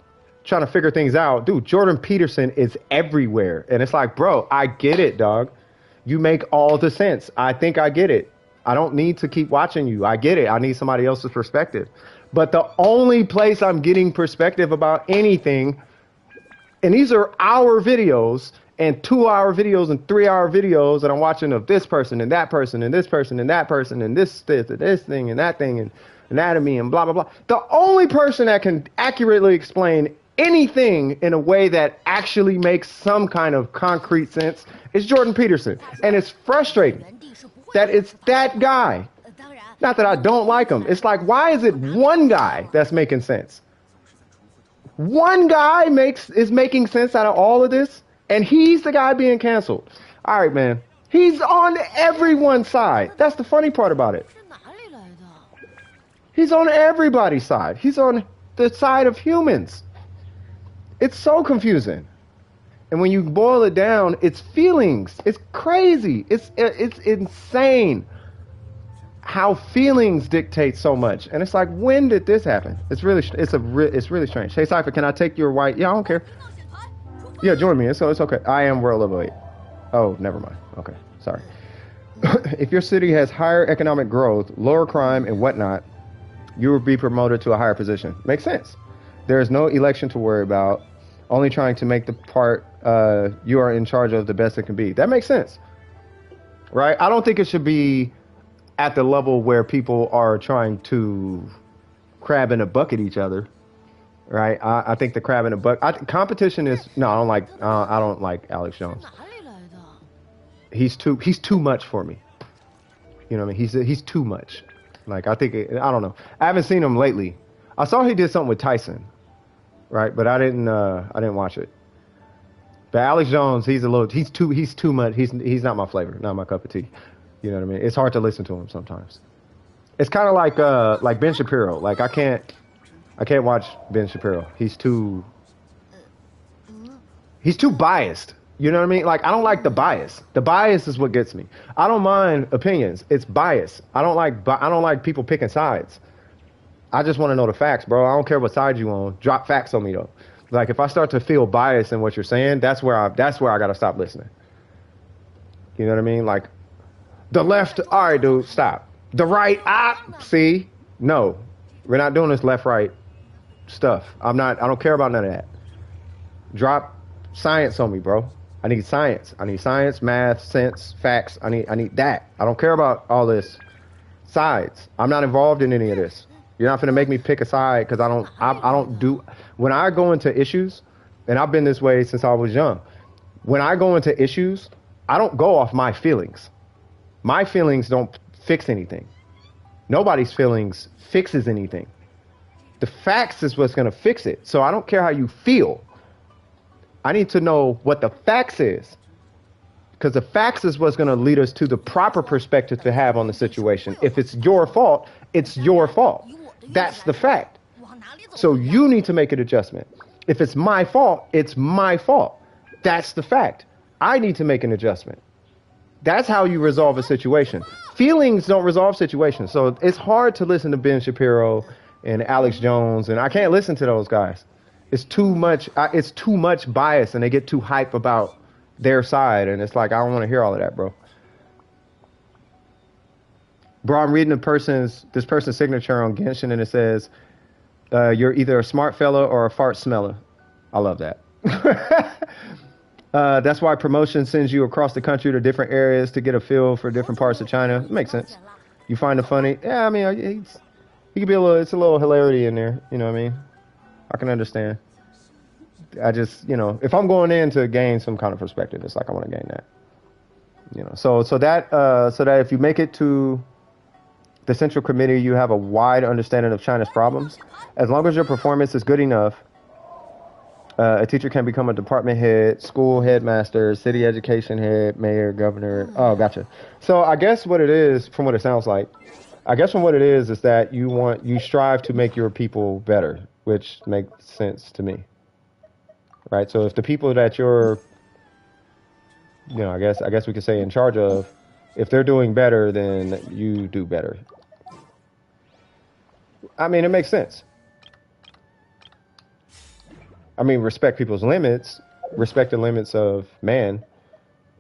trying to figure things out, dude, Jordan Peterson is everywhere. And it's like, bro, I get it, dog. You make all the sense. I think I get it. I don't need to keep watching you. I get it. I need somebody else's perspective. But the only place I'm getting perspective about anything, and these are our videos, and 2-hour videos and 3-hour videos that I'm watching of this person and that person and this person and that person and this thing and that thing and anatomy and blah, blah, blah. The only person that can accurately explain anything in a way that actually makes some kind of concrete sense is Jordan Peterson. And it's frustrating that it's that guy. Not that I don't like him. It's like, why is it one guy that's making sense? One guy is making sense out of all of this? And he's the guy being canceled. All right, man. He's on everyone's side. That's the funny part about it. He's on everybody's side. He's on the side of humans. It's so confusing. And when you boil it down, it's feelings. It's crazy. It's insane how feelings dictate so much. And it's like, when did this happen? It's really strange. Hey Cypher, can I take your white? Yeah, I don't care. Yeah, join me. It's okay. I am world level 8. Oh, never mind. Okay, sorry. If your city has higher economic growth, lower crime, and whatnot, you will be promoted to a higher position. Makes sense. There is no election to worry about. Only trying to make the part you are in charge of the best it can be. That makes sense, right? I don't think it should be at the level where people are trying to crab in a bucket each other, right? I think the crab in a bucket competition is no. I don't like Alex Jones. He's too much for me. You know what I mean? He's too much. Like I don't know. I haven't seen him lately. I saw he did something with Tyson, right? But I didn't watch it. But Alex Jones, he's too much. He's not my flavor, not my cup of tea. You know what I mean? It's hard to listen to him sometimes. It's kind of like Ben Shapiro. Like I can't watch Ben Shapiro. He's too biased. You know what I mean? Like I don't like the bias. The bias is what gets me. I don't mind opinions. It's bias. I don't like people picking sides. I just want to know the facts, bro. I don't care what side you on. Drop facts on me though. Like if I start to feel bias in what you're saying, that's where I gotta stop listening. You know what I mean? Like the left, all right, dude, stop. The right, see, no, we're not doing this left-right stuff. I don't care about none of that. Drop science on me, bro. I need science. I need science, math, sense, facts. I need that. I don't care about all this sides. I'm not involved in any of this. You're not gonna make me pick a side because I don't do. When I go into issues, and I've been this way since I was young. When I go into issues, I don't go off my feelings. My feelings don't fix anything. Nobody's feelings fixes anything. The facts is what's gonna fix it. So I don't care how you feel. I need to know what the facts is. Because the facts is what's going to lead us to the proper perspective to have on the situation. If it's your fault, it's your fault. That's the fact. So you need to make an adjustment. If it's my fault, it's my fault. That's the fact. I need to make an adjustment. That's how you resolve a situation. Feelings don't resolve situations. So it's hard to listen to Ben Shapiro and Alex Jones, and I can't listen to those guys. It's too much. It's too much bias, and they get too hype about their side, and it's like I don't want to hear all of that, bro. Bro, I'm reading this person's signature on Genshin, and it says, "You're either a smart fella or a fart smeller." I love that. That's why promotion sends you across the country to different areas to get a feel for different parts of China. It makes sense. You find it funny? Yeah, I mean, he could be it's a little hilarity in there. You know what I mean? I can understand. I just, if I'm going in to gain some kind of perspective, it's like I want to gain that. So that if you make it to the Central Committee, you have a wide understanding of China's problems. As long as your performance is good enough, a teacher can become a department head, school headmaster, city education head, mayor, governor. Oh, gotcha. So I guess what it is, from what it sounds like, is that you strive to make your people better, which makes sense to me. Right? So if the people that you're, I guess we could say in charge of, if they're doing better, then you do better. I mean, it makes sense. I mean, respect people's limits, respect the limits of man.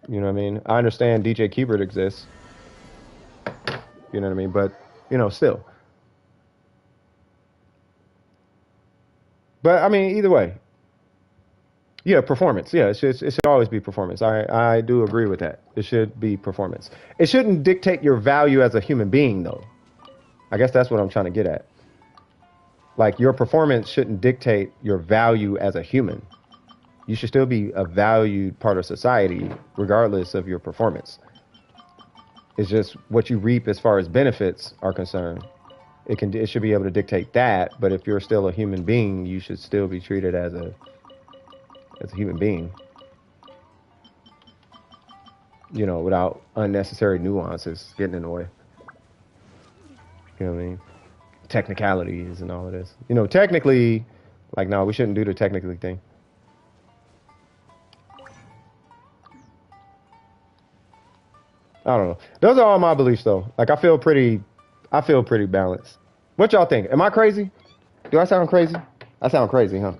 You know what I mean? I understand DJ Keybert exists. You know what I mean? But, still. But, I mean, either way. Yeah, performance. Yeah, it should always be performance. I do agree with that. It should be performance. It shouldn't dictate your value as a human being, though. I guess that's what I'm trying to get at. Like, your performance shouldn't dictate your value as a human. You should still be a valued part of society, regardless of your performance. It's just what you reap as far as benefits are concerned. It should be able to dictate that, but if you're still a human being, you should still be treated as a human being, without unnecessary nuances getting in the way. You know what I mean? technicalities and all of this. You know, technically, like, no, we shouldn't do the technically thing. I don't know. Those are all my beliefs, though. Like, I feel pretty balanced. What y'all think? Am I crazy? Do I sound crazy? I sound crazy, huh?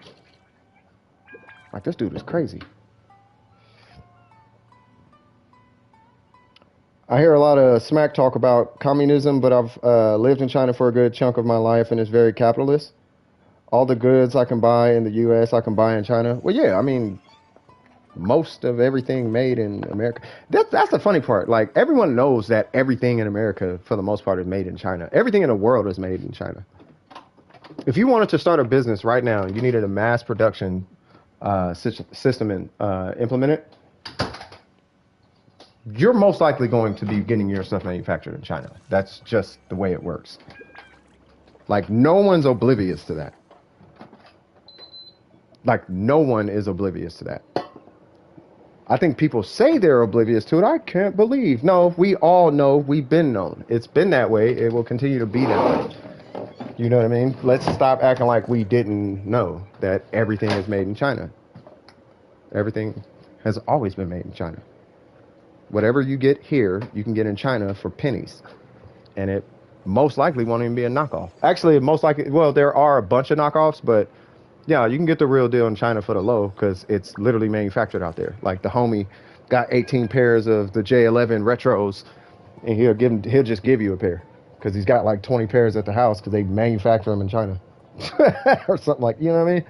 Like, this dude is crazy. I hear a lot of smack talk about communism, but I've lived in China for a good chunk of my life, and it's very capitalist. All the goods I can buy in the U.S., I can buy in China. Well, yeah, I mean, most of everything made in America. That's the funny part. Like, everyone knows that everything in America, for the most part, is made in China. Everything in the world is made in China. If you wanted to start a business right now and you needed a mass production system and implement it, you're most likely going to be getting your stuff manufactured in China. That's just the way it works. Like, no one's oblivious to that. Like, no one is oblivious to that. I think people say they're oblivious to it. I can't believe. No, we all know. We've been known. It's been that way. It will continue to be that way. You know what I mean? Let's stop acting like we didn't know that everything is made in China. Everything has always been made in China. Whatever you get here, you can get in China for pennies. And it most likely won't even be a knockoff. Actually, most likely, well, there are a bunch of knockoffs, but yeah, you can get the real deal in China for the low because it's literally manufactured out there. Like, the homie got 18 pairs of the J11 retros, and he'll just give you a pair because he's got like 20 pairs at the house because they manufacture them in China or something like. You know what I mean?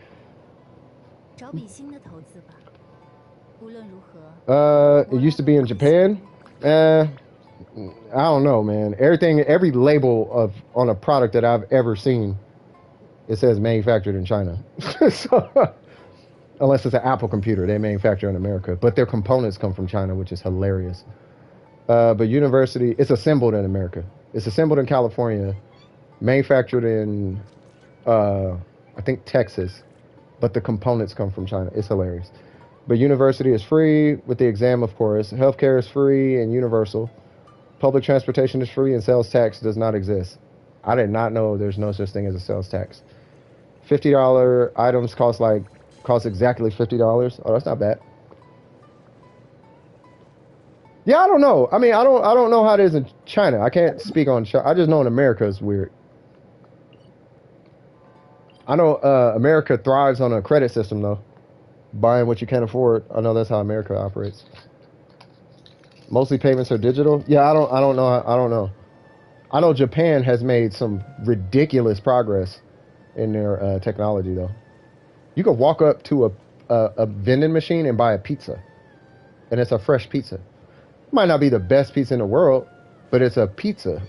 找笔新的投资吧。无论如何， It used to be in Japan. I don't know, man. Every label on a product that I've ever seen, it says manufactured in China. So, unless it's an Apple computer, they manufacture in America, but their components come from China, which is hilarious. But university, it's assembled in America. It's assembled in California, manufactured in, I think, Texas, but the components come from China. It's hilarious. But university is free, with the exam, of course. Healthcare is free and universal. Public transportation is free, and sales tax does not exist. I did not know there's no such thing as a sales tax. $50 items cost exactly $50. Oh, that's not bad. Yeah, I don't know. I mean, I don't know how it is in China. I can't speak on China. I just know in America it's weird. I know America thrives on a credit system, though. Buying what you can't afford. I know that's how America operates. Mostly payments are digital. Yeah, I don't know. I don't know. I know Japan has made some ridiculous progress in their technology, though. You can walk up to a vending machine and buy a pizza, and it's a fresh pizza. It might not be the best pizza in the world, but it's a pizza.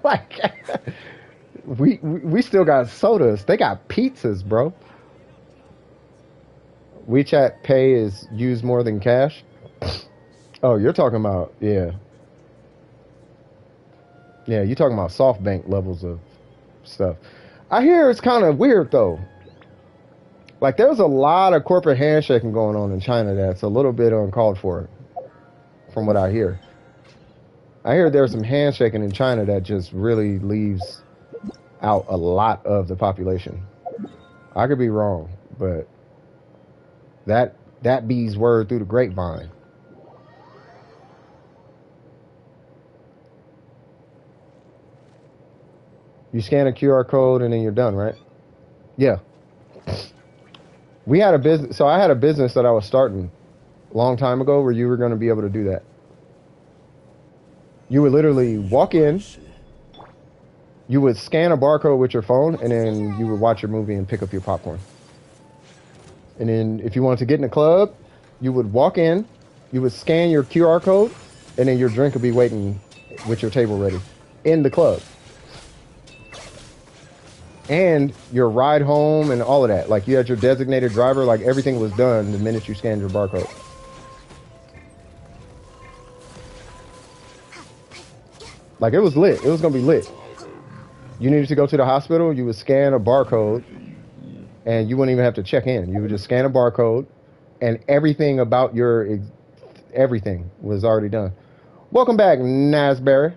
Like, we still got sodas. They got pizzas, bro. WeChat Pay is used more than cash. Oh, you're talking about, yeah. Yeah, you're talking about SoftBank levels of stuff. I hear it's kind of weird, though. Like, there's a lot of corporate handshaking going on in China that's a little bit uncalled for, from what I hear. I hear there's some handshaking in China that just really leaves out a lot of the population. I could be wrong, but that be's word through the grapevine. You scan a QR code and then you're done, right? Yeah. We had a business, so I had a business that I was starting a long time ago where you were going to be able to do that. You would literally walk in, you would scan a barcode with your phone, and then you would watch your movie and pick up your popcorn. And then if you wanted to get in a club, you would walk in, you would scan your QR code, and then your drink would be waiting with your table ready in the club. And your ride home and all of that. Like, you had your designated driver, like, everything was done the minute you scanned your barcode. Like, it was lit. It was going to be lit. You needed to go to the hospital, you would scan a barcode, and you wouldn't even have to check in. You would just scan a barcode, and everything about everything was already done. Welcome back, Nasberry.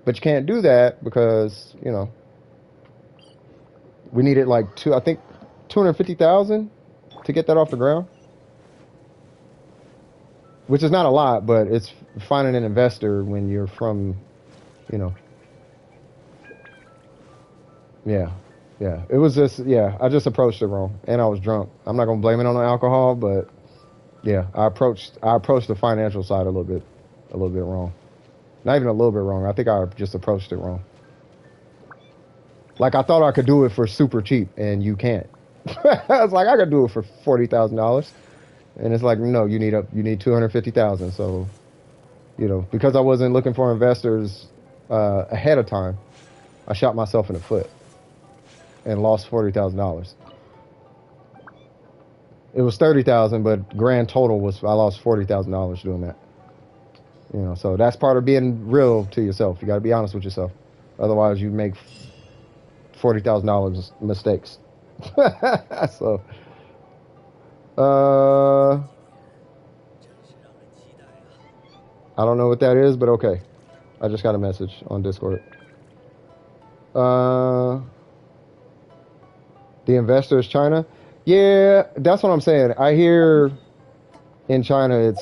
But you can't do that because, you know, we needed like I think 250,000 to get that off the ground, which is not a lot, but it's finding an investor when you're from, you know, yeah, yeah. It was just, yeah, I just approached it wrong, and I was drunk. I'm not gonna blame it on the alcohol, but yeah, I approached the financial side a little bit wrong. Not even a little bit wrong. I think I just approached it wrong. Like I thought I could do it for super cheap, and you can't. I was like, I could do it for $40,000, and it's like, no, you need 250,000. So, you know, because I wasn't looking for investors ahead of time, I shot myself in the foot and lost $40,000. It was 30,000, but grand total was I lost $40,000 doing that. You know, so that's part of being real to yourself. You got to be honest with yourself. Otherwise, you make $40,000 mistakes. So, I don't know what that is, but okay. I just got a message on Discord. The investor is China. Yeah, that's what I'm saying. I hear in China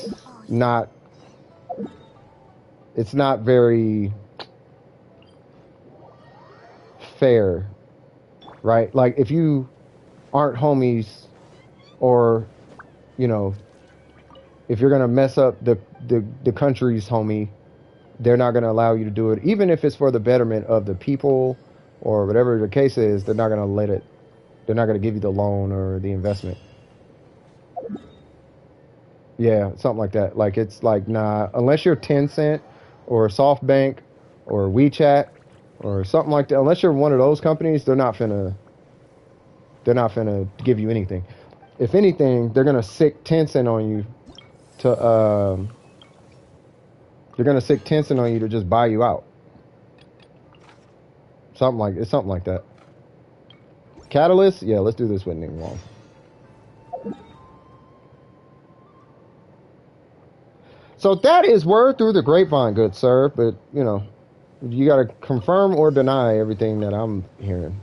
it's not very fair, right? Like if you aren't homies, or you know, if you're gonna mess up the country's homie, they're not gonna allow you to do it, even if it's for the betterment of the people or whatever the case is. They're not gonna let it. They're not gonna give you the loan or the investment. Yeah, something like that. Like it's like, nah, unless you're Tencent or SoftBank or WeChat or something like that. Unless you're one of those companies, they're not finna give you anything. If anything, they're gonna sick Tencent on you to just buy you out. Something like that. Catalyst, yeah, let's do this with Ning Wong. So that is word through the grapevine, good sir. But you know, you gotta confirm or deny everything that I'm hearing.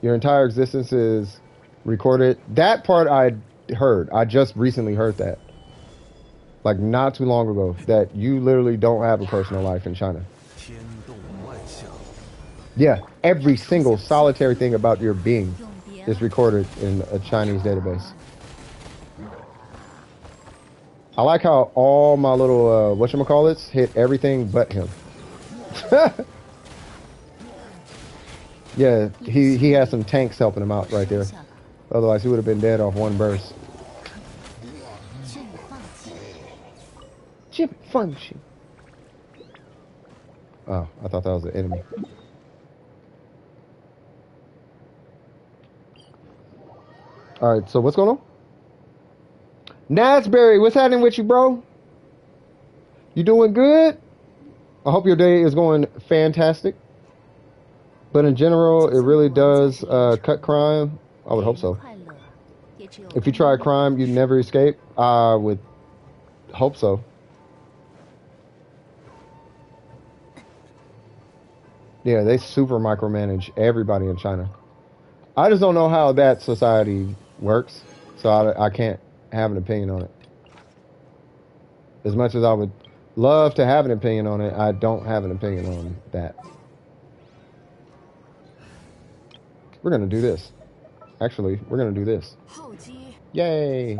Your entire existence is recorded. That part I heard. I just recently heard that. Like not too long ago. That you literally don't have a personal life in China. Yeah, every single solitary thing about your being is recorded in a Chinese database. I like how all my little whatchamacallits hit everything but him. Yeah, he has some tanks helping him out right there. Otherwise he would have been dead off one burst. Chip function. Oh, I thought that was an enemy. Alright, so what's going on? Nasberry, what's happening with you, bro? You doing good? I hope your day is going fantastic. But in general, it really does cut crime. I would hope so. If you try crime, you never escape. I would hope so. Yeah, they super micromanage everybody in China. I just don't know how that society works, so I can't have an opinion on it. As much as I would love to have an opinion on it, I don't have an opinion on that. We're gonna do this. Actually, we're gonna do this. Yay!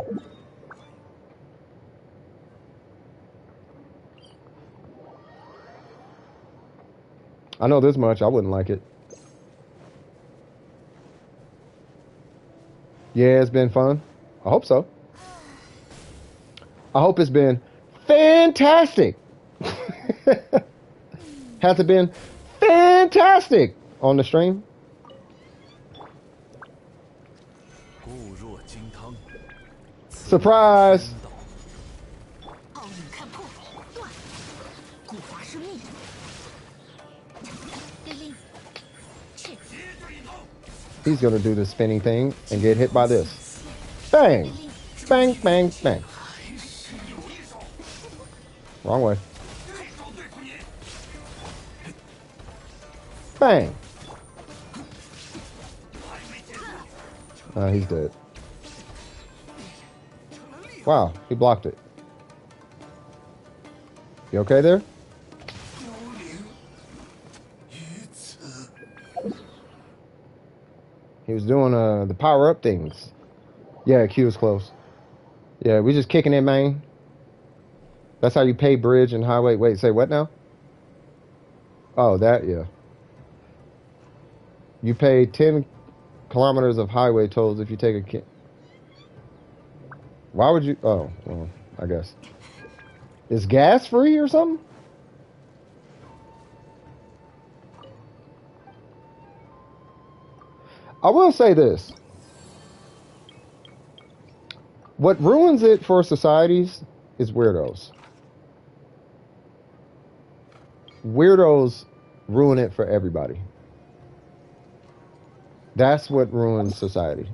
I know this much, I wouldn't like it. Yeah, it's been fun. I hope so. I hope it's been fantastic. Has it been fantastic on the stream? Surprise! He's gonna do the spinning thing and get hit by this. Bang! Bang, bang, bang. Wrong way. Bang. He's dead. Wow, he blocked it. You okay there? He was doing the power up things. Yeah, Q is close. Yeah, we just kicking it, man. That's how you pay bridge and highway. Wait, say what now? Oh, that, yeah. You pay 10 kilometers of highway tolls if you take a... Why would you... Oh, well, I guess. Is gas free or something? I will say this. What ruins it for societies is weirdos. Weirdos ruin it for everybody. That's what ruins society.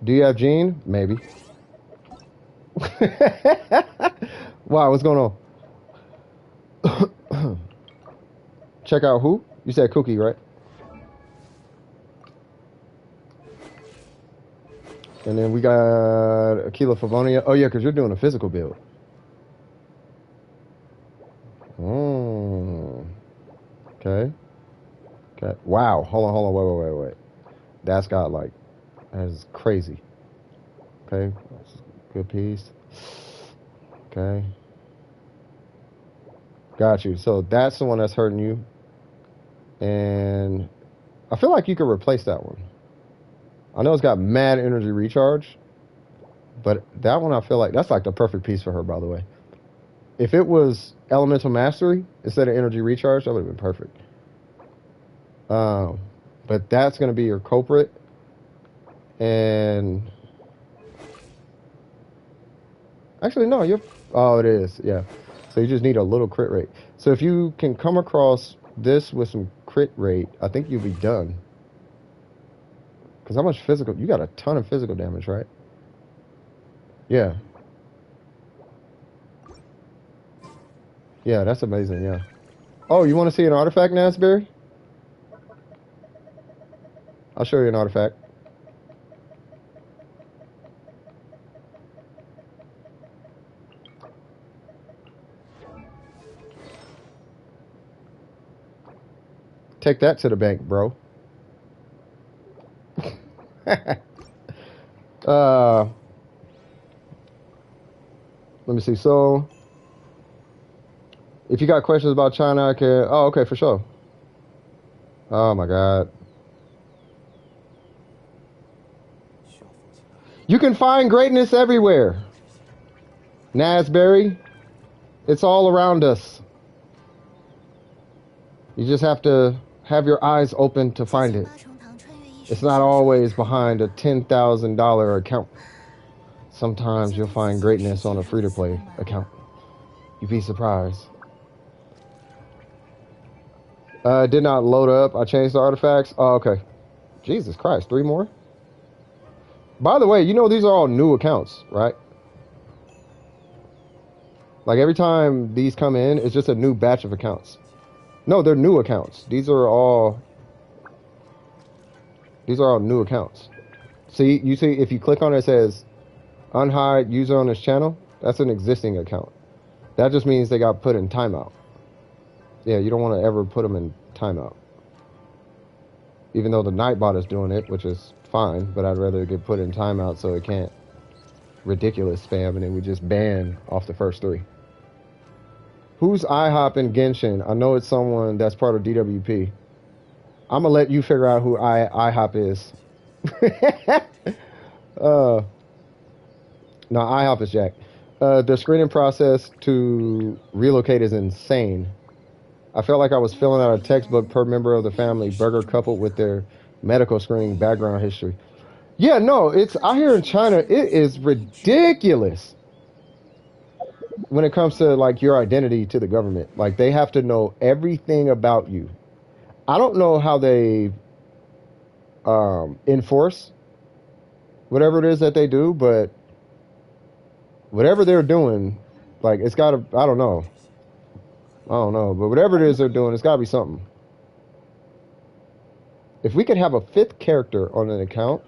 Do you have Gene? Maybe. Wow, what's going on? Check out who? You said Cookie, right? And then we got Aquila Favonia. Oh, yeah, because you're doing a physical build. Okay. Okay. Wow. Hold on. Wait. That's got like... That is crazy. Okay. Good piece. Okay. Got you. So that's the one that's hurting you. And I feel like you could replace that one. I know it's got mad energy recharge, but that one I feel like that's like the perfect piece for her, by the way. If it was elemental mastery instead of energy recharge, that would have been perfect. But that's going to be your culprit. And actually, no, you're... Oh, it is. Yeah. So you just need a little crit rate. So if you can come across this with some crit rate, I think you'll be done. Because how much physical... You got a ton of physical damage, right? Yeah. Yeah, that's amazing, yeah. Oh, you want to see an artifact, Nasberry? I'll show you an artifact. Take that to the bank, bro. Let me see. So, if you got questions about China, I can... Oh, okay, for sure. Oh, my God. You can find greatness everywhere. Nasberry, it's all around us. You just have to have your eyes open to find it. It's not always behind a $10,000 account. Sometimes you'll find greatness on a free-to-play account. You'd be surprised. Did not load up. I changed the artifacts. Oh, okay. Jesus Christ, 3 more? By the way, you know these are all new accounts, right? Like every time these come in, it's just a new batch of accounts. No, they're new accounts. These are all new accounts. See, you see, if you click on it, it says unhide user on this channel. That's an existing account. That just means they got put in timeout. Yeah, you don't want to ever put them in timeout. Even though the Nightbot is doing it, which is fine, but I'd rather get put in timeout so it can't ridiculous spam, and then we just ban off the first 3. Who's IHOP in Genshin? I know it's someone that's part of DWP. I'm gonna let you figure out who IHOP is. No, IHOP is Jack. The screening process to relocate is insane. I felt like I was filling out a textbook per member of the family, burger coupled with their medical screening background history. Yeah, no, it's out here in China, it is ridiculous when it comes to like your identity to the government. Like they have to know everything about you. I don't know how they enforce whatever it is that they do, but whatever they're doing Like, it's gotta, I don't know. I don't know. But whatever it is they're doing, it's gotta be something. If we could have a fifth character on an account,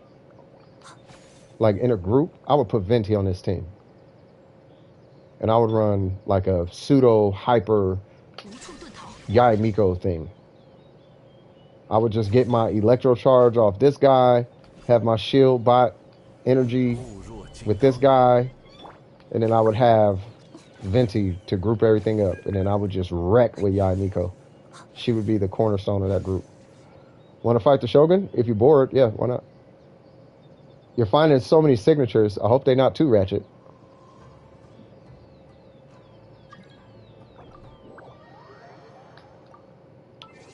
like in a group, I would put Venti on this team. And I would run like a pseudo hyper Yai Miko thing. I would just get my electro charge off this guy, have my shield bot energy with this guy, and then I would have Venti to group everything up, and then I would just wreck with Yai Miko. She would be the cornerstone of that group. Want to fight the Shogun? If you're bored, yeah, why not? You're finding so many signatures. I hope they're not too ratchet.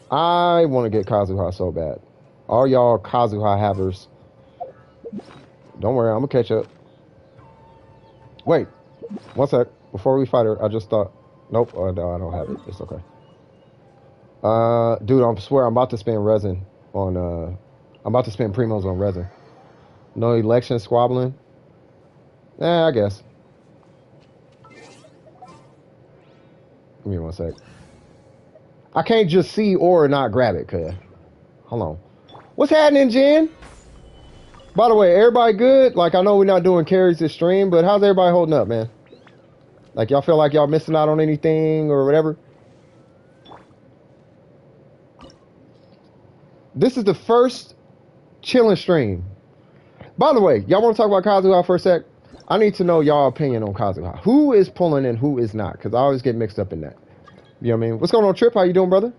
I want to get Kazuha so bad. All y'all Kazuha havers. Don't worry, I'm going to catch up. Wait. One sec. Before we fight her, I just thought... Nope. Oh, no, I don't have it. It's okay. Dude, I swear I'm about to spend resin on... I'm about to spend primos on resin. No election squabbling? I guess. Give me one sec. I can't just see or not grab it, cuz. Hold on. What's happening, Jen? By the way, everybody good? Like, I know we're not doing carries this stream, but how's everybody holding up, man? Like, y'all feel like y'all missing out on anything or whatever? This is the first chilling stream. By the way, y'all want to talk about Kazuha for a sec? I need to know y'all opinion on Kazuha. Who is pulling and who is not? Because I always get mixed up in that. You know what I mean? What's going on, Trip? How you doing, brother?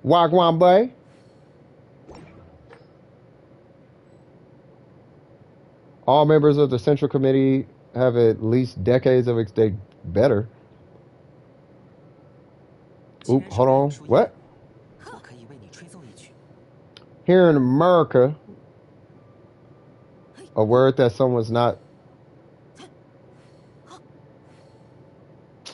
Wagwan Bay. All members of the Central Committee have at least decades of they better. Oop, hold on. What? Here in America, a word that someone's not...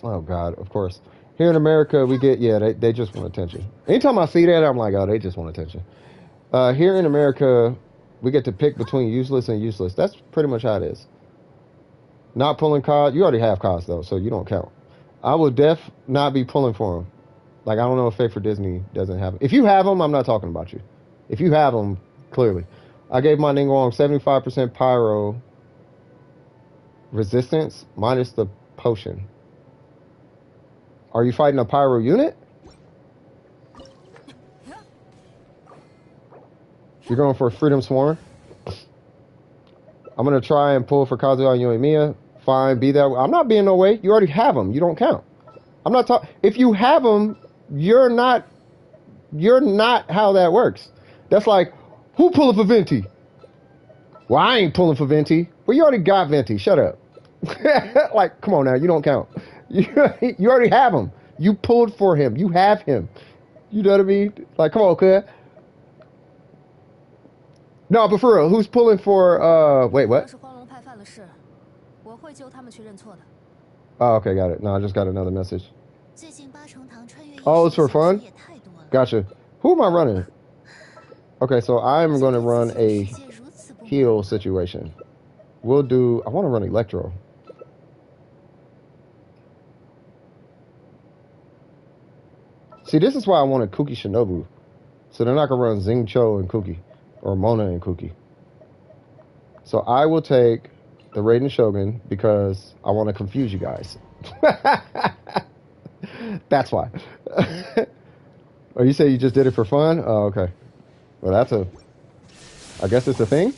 Oh, God, of course. Here in America, we get... Yeah, they just want attention. Anytime I see that, I'm like, oh, they just want attention. Here in America, we get to pick between useless and useless. That's pretty much how it is. Not pulling cards. You already have cards, though, so you don't count. I will not be pulling for them. Like, I don't know if Fake for Disney doesn't have them. If you have them, I'm not talking about you. If you have them, clearly. I gave my Ningguang 75% pyro resistance minus the potion. Are you fighting a pyro unit? You're going for Freedom Sworn? I'm going to try and pull for Kazuha and Yoimiya. Fine, be that way. I'm not being no way. You already have them. You don't count. I'm not talking. If you have them, you're not how that works. That's like, who pulling for Venti? Well, I ain't pulling for Venti. Well, you already got Venti. Shut up. Like, come on now. You don't count. You already have him. You pulled for him. You have him. You know what I mean? Like, come on, cuz. No, but for real, who's pulling for, wait, what? Oh, okay, got it. No, I just got another message. Oh, it's for fun? Gotcha. Who am I running? Okay, so I'm going to run a heal situation. We'll do... I want to run Electro. See, this is why I wanted Kuki Shinobu. So they're not going to run Xing Cho and Kuki. Or Mona and Kuki. So I will take the Raiden Shogun because I want to confuse you guys. That's why. Oh, you say you just did it for fun? Oh, okay. Well, that's a... I guess it's a thing?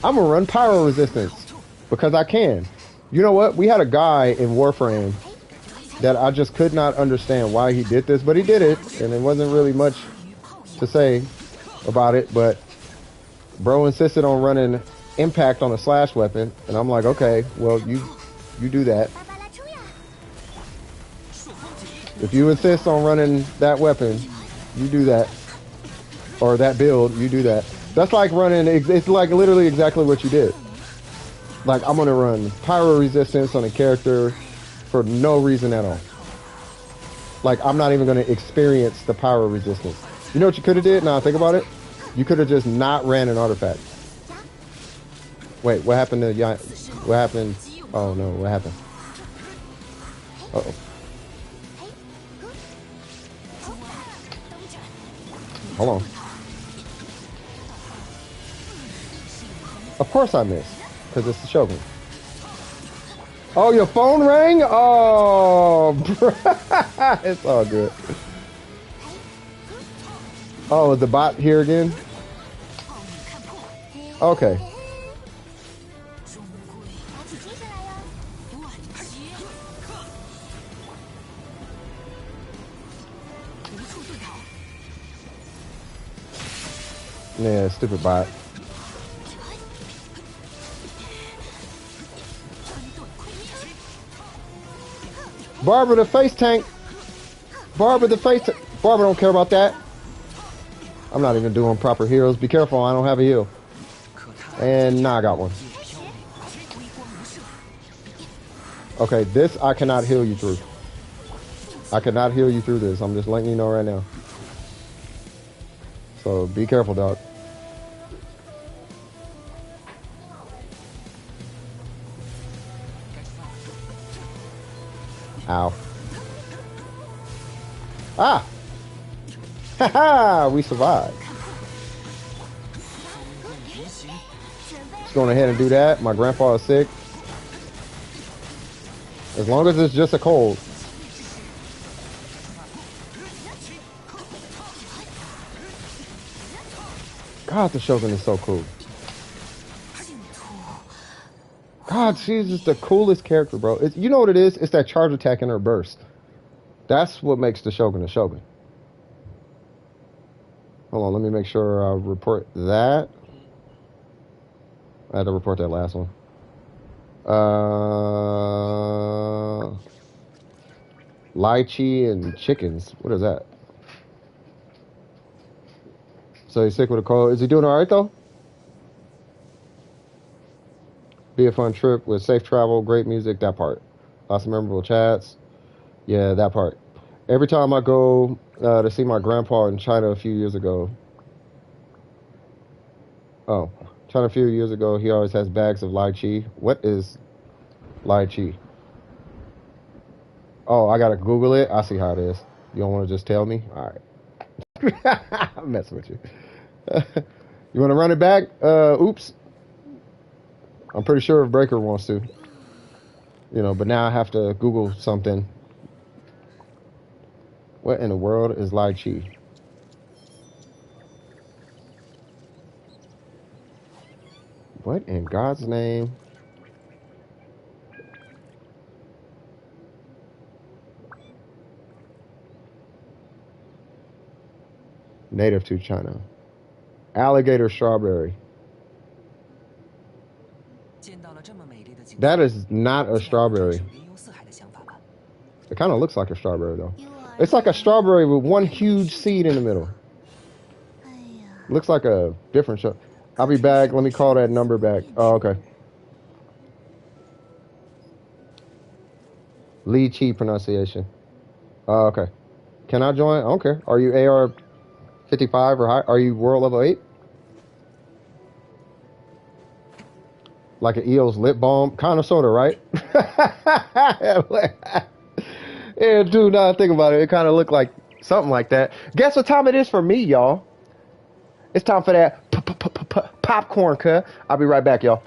I'm going to run Pyro Resistance. Because I can. You know what? We had a guy in Warframe that I just could not understand why he did this, but he did it. And it wasn't really much to say about it, but bro insisted on running impact on a slash weapon. And I'm like, okay, well, you do that. If you insist on running that weapon, you do that. Or that build, you do that. That's like running, it's like literally exactly what you did. Like, I'm gonna run pyro resistance on a character for no reason at all. Like, I'm not even gonna experience the pyro resistance. You know what you could have did? Now think about it. You could have just not ran an artifact. Wait, what happened to what happened? Oh no, what happened? Uh-oh. Hold on. Of course I missed, because it's the Shogun. Oh, your phone rang? Oh, it's all good. Oh, is the bot here again? Okay. Yeah, stupid bot. Barbara the face tank. Barbara the face tank. Barbara don't care about that. I'm not even doing proper heals. Be careful, I don't have a heal. And now I got one. Okay, this I cannot heal you through. I cannot heal you through this. I'm just letting you know right now. So be careful, dog. Ow. Ah! Haha! We survived. Just going ahead and do that. My grandpa is sick. As long as it's just a cold. God, the Shogun is so cool. God, she's just the coolest character, bro. You know what it is? It's that charge attack in her burst. That's what makes the Shogun a Shogun. Hold on, let me make sure I report that. I had to report that last one. Lychee and chickens. What is that? So he's sick with a cold. Is he doing all right, though? Be a fun trip with safe travel, great music, that part. Lots of memorable chats. Yeah, that part. Every time I go to see my grandpa in China a few years ago. Oh, China a few years ago, he always has bags of lychee. What is lychee? Oh, I gotta Google it. I see how it is. You don't want to just tell me? All right. I'm messing with you. You want to run it back? Oops. I'm pretty sure if Breaker wants to. You know, but now I have to Google something. What in the world is lychee? What in God's name? Native to China. Alligator strawberry. That is not a strawberry. It kind of looks like a strawberry, though. It's like a strawberry with one huge seed in the middle. Looks like a different show. I'll be back. Let me call that number back. Oh, okay. Lychee pronunciation. Oh, okay. Can I join? I don't care. Are you AR 55 or high? Are you world level 8? Like an EO's lip balm? Kind of, sort of, right? Yeah, dude, now I think about it, it kind of looked like something like that. Guess what time it is for me, y'all? It's time for that popcorn cut. I'll be right back, y'all.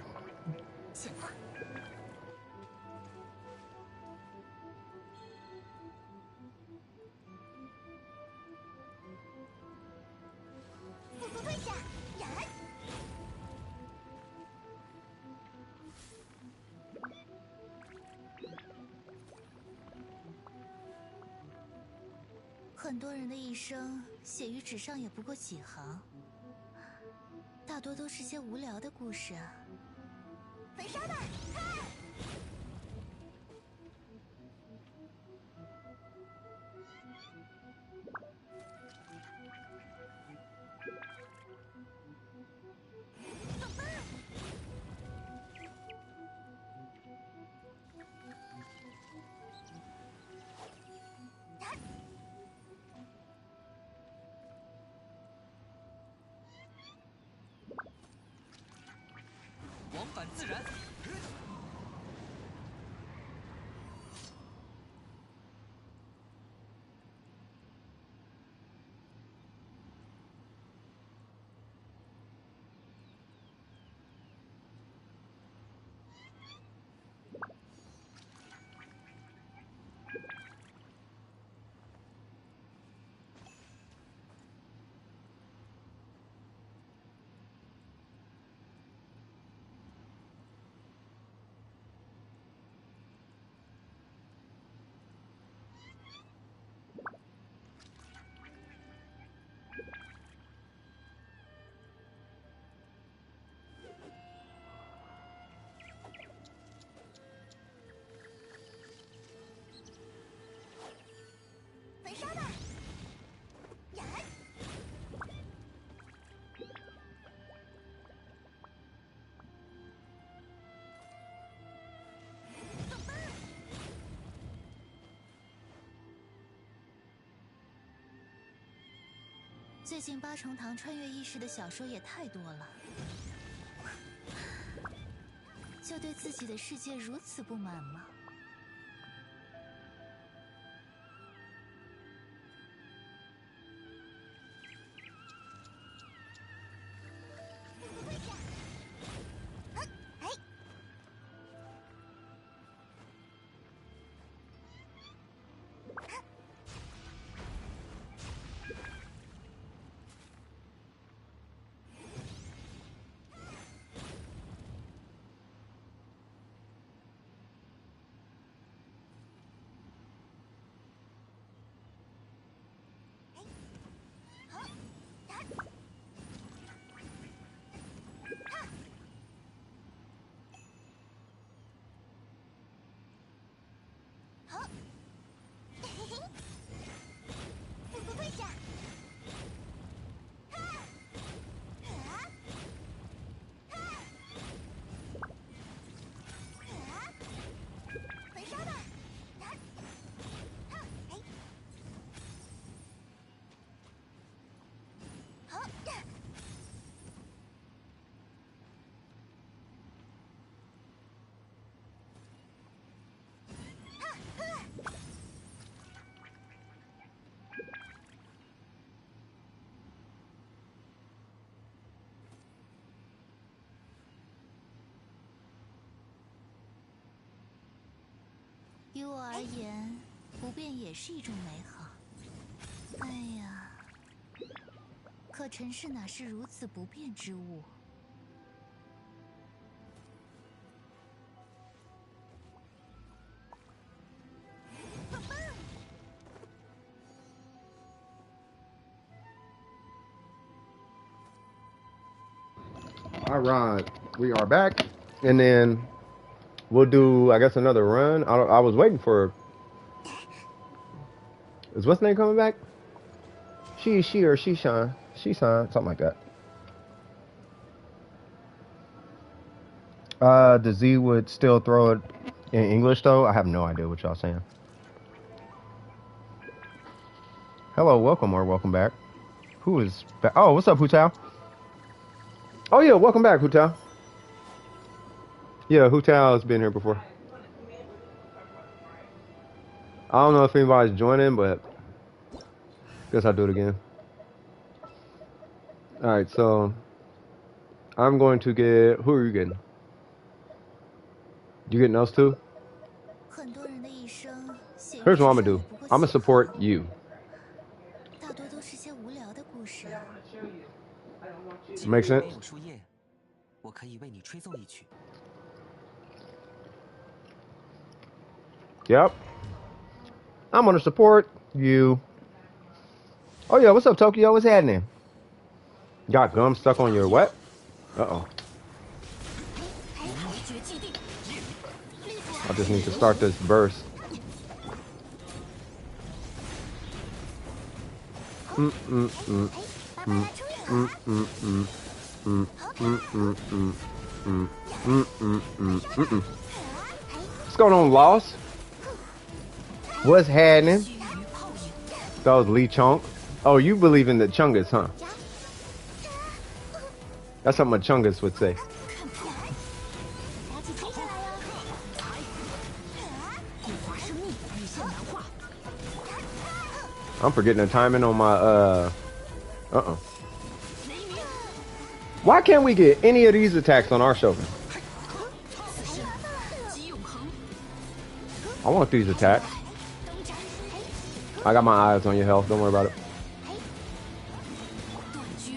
很多人的一生写于纸上也不过几行，大多都是些无聊的故事啊。焚烧吧，快！反自然。焚烧吧！呀！棒棒！最近八重堂穿越意识的小说也太多了，就对自己的世界如此不满吗？不会的。哎！不会的。焚烧吧！哎！好。于我而言，不变也是一种美好。哎呀，可尘世哪是如此不变之物？棒棒！ All right, we are back, and then we'll do, I guess, another run. I was waiting for. Is what's name coming back? She or she shine, something like that. The Z would still throw it in English though. I have no idea what y'all saying. Hello, welcome or welcome back. Who is back? Oh, what's up, Hutao? Oh yeah, welcome back, Hutao. Yeah, Hutao has been here before. I don't know if anybody's joining, but guess I'll do it again. All right, so I'm going to get. Who are you getting? You getting those two? 很多人的一生写于 Here's 纸 what I'm 上 gonna 也 do. 不过 I'm gonna 几行 support you. 大多都是些无聊的故事。既 Make 然 sense? 没有树叶，我可以为你吹奏一曲。 Yep. I'm gonna support you. Oh yeah, what's up, Tokyo? What's happening? Got gum stuck on your what? Uh-oh. I just need to start this verse. What's going on, Lost? What's happening? That was Lee Chunk. Oh, you believe in the Chungus, huh? That's something a Chungus would say. I'm forgetting the timing on my Why can't we get any of these attacks on our shogun? I want these attacks. I got my eyes on your health. Don't worry about it. 断绝，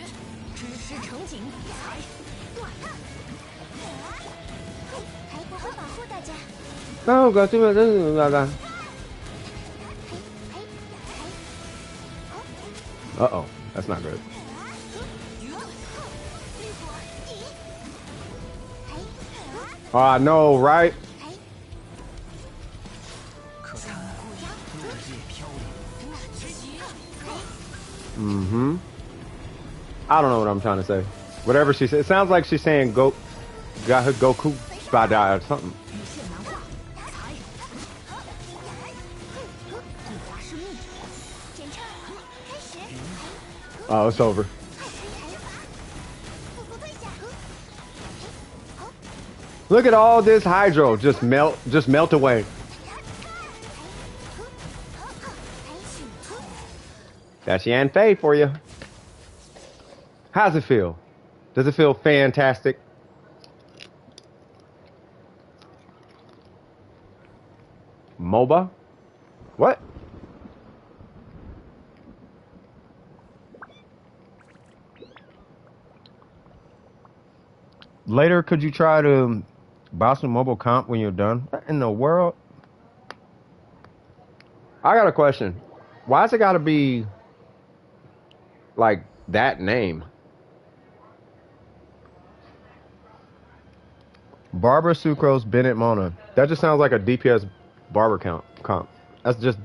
知识成景，才断它。我会保护大家。那个这边真是大 Uh-oh, that's not good. Oh, I know, right? 可看落叶飘零。 Mm-hmm. I don't know what I'm trying to say. Whatever she said. It sounds like she's saying go got her Goku spot die or something. 无限难化，才。一达是密，检查开始。 Oh, it's over. 速速退下。 Look at all this hydro just melt away. That's Yan Fei for you. How's it feel? Does it feel fantastic? MOBA? What? Later, could you try to buy some mobile comp when you're done? What in the world? I got a question. Why's it gotta be like that name? Barbara Sucrose Bennett Mona. That just sounds like a DPS barber comp. That's just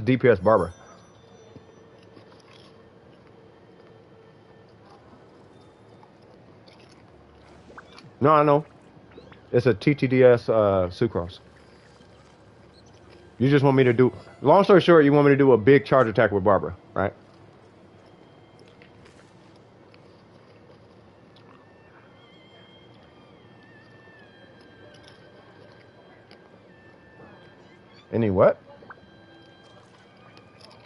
DPS barber. No, I know. It's a TTDS Sucrose. You just want me to do... Long story short, you want me to do a big charge attack with Barbara, right? Any what?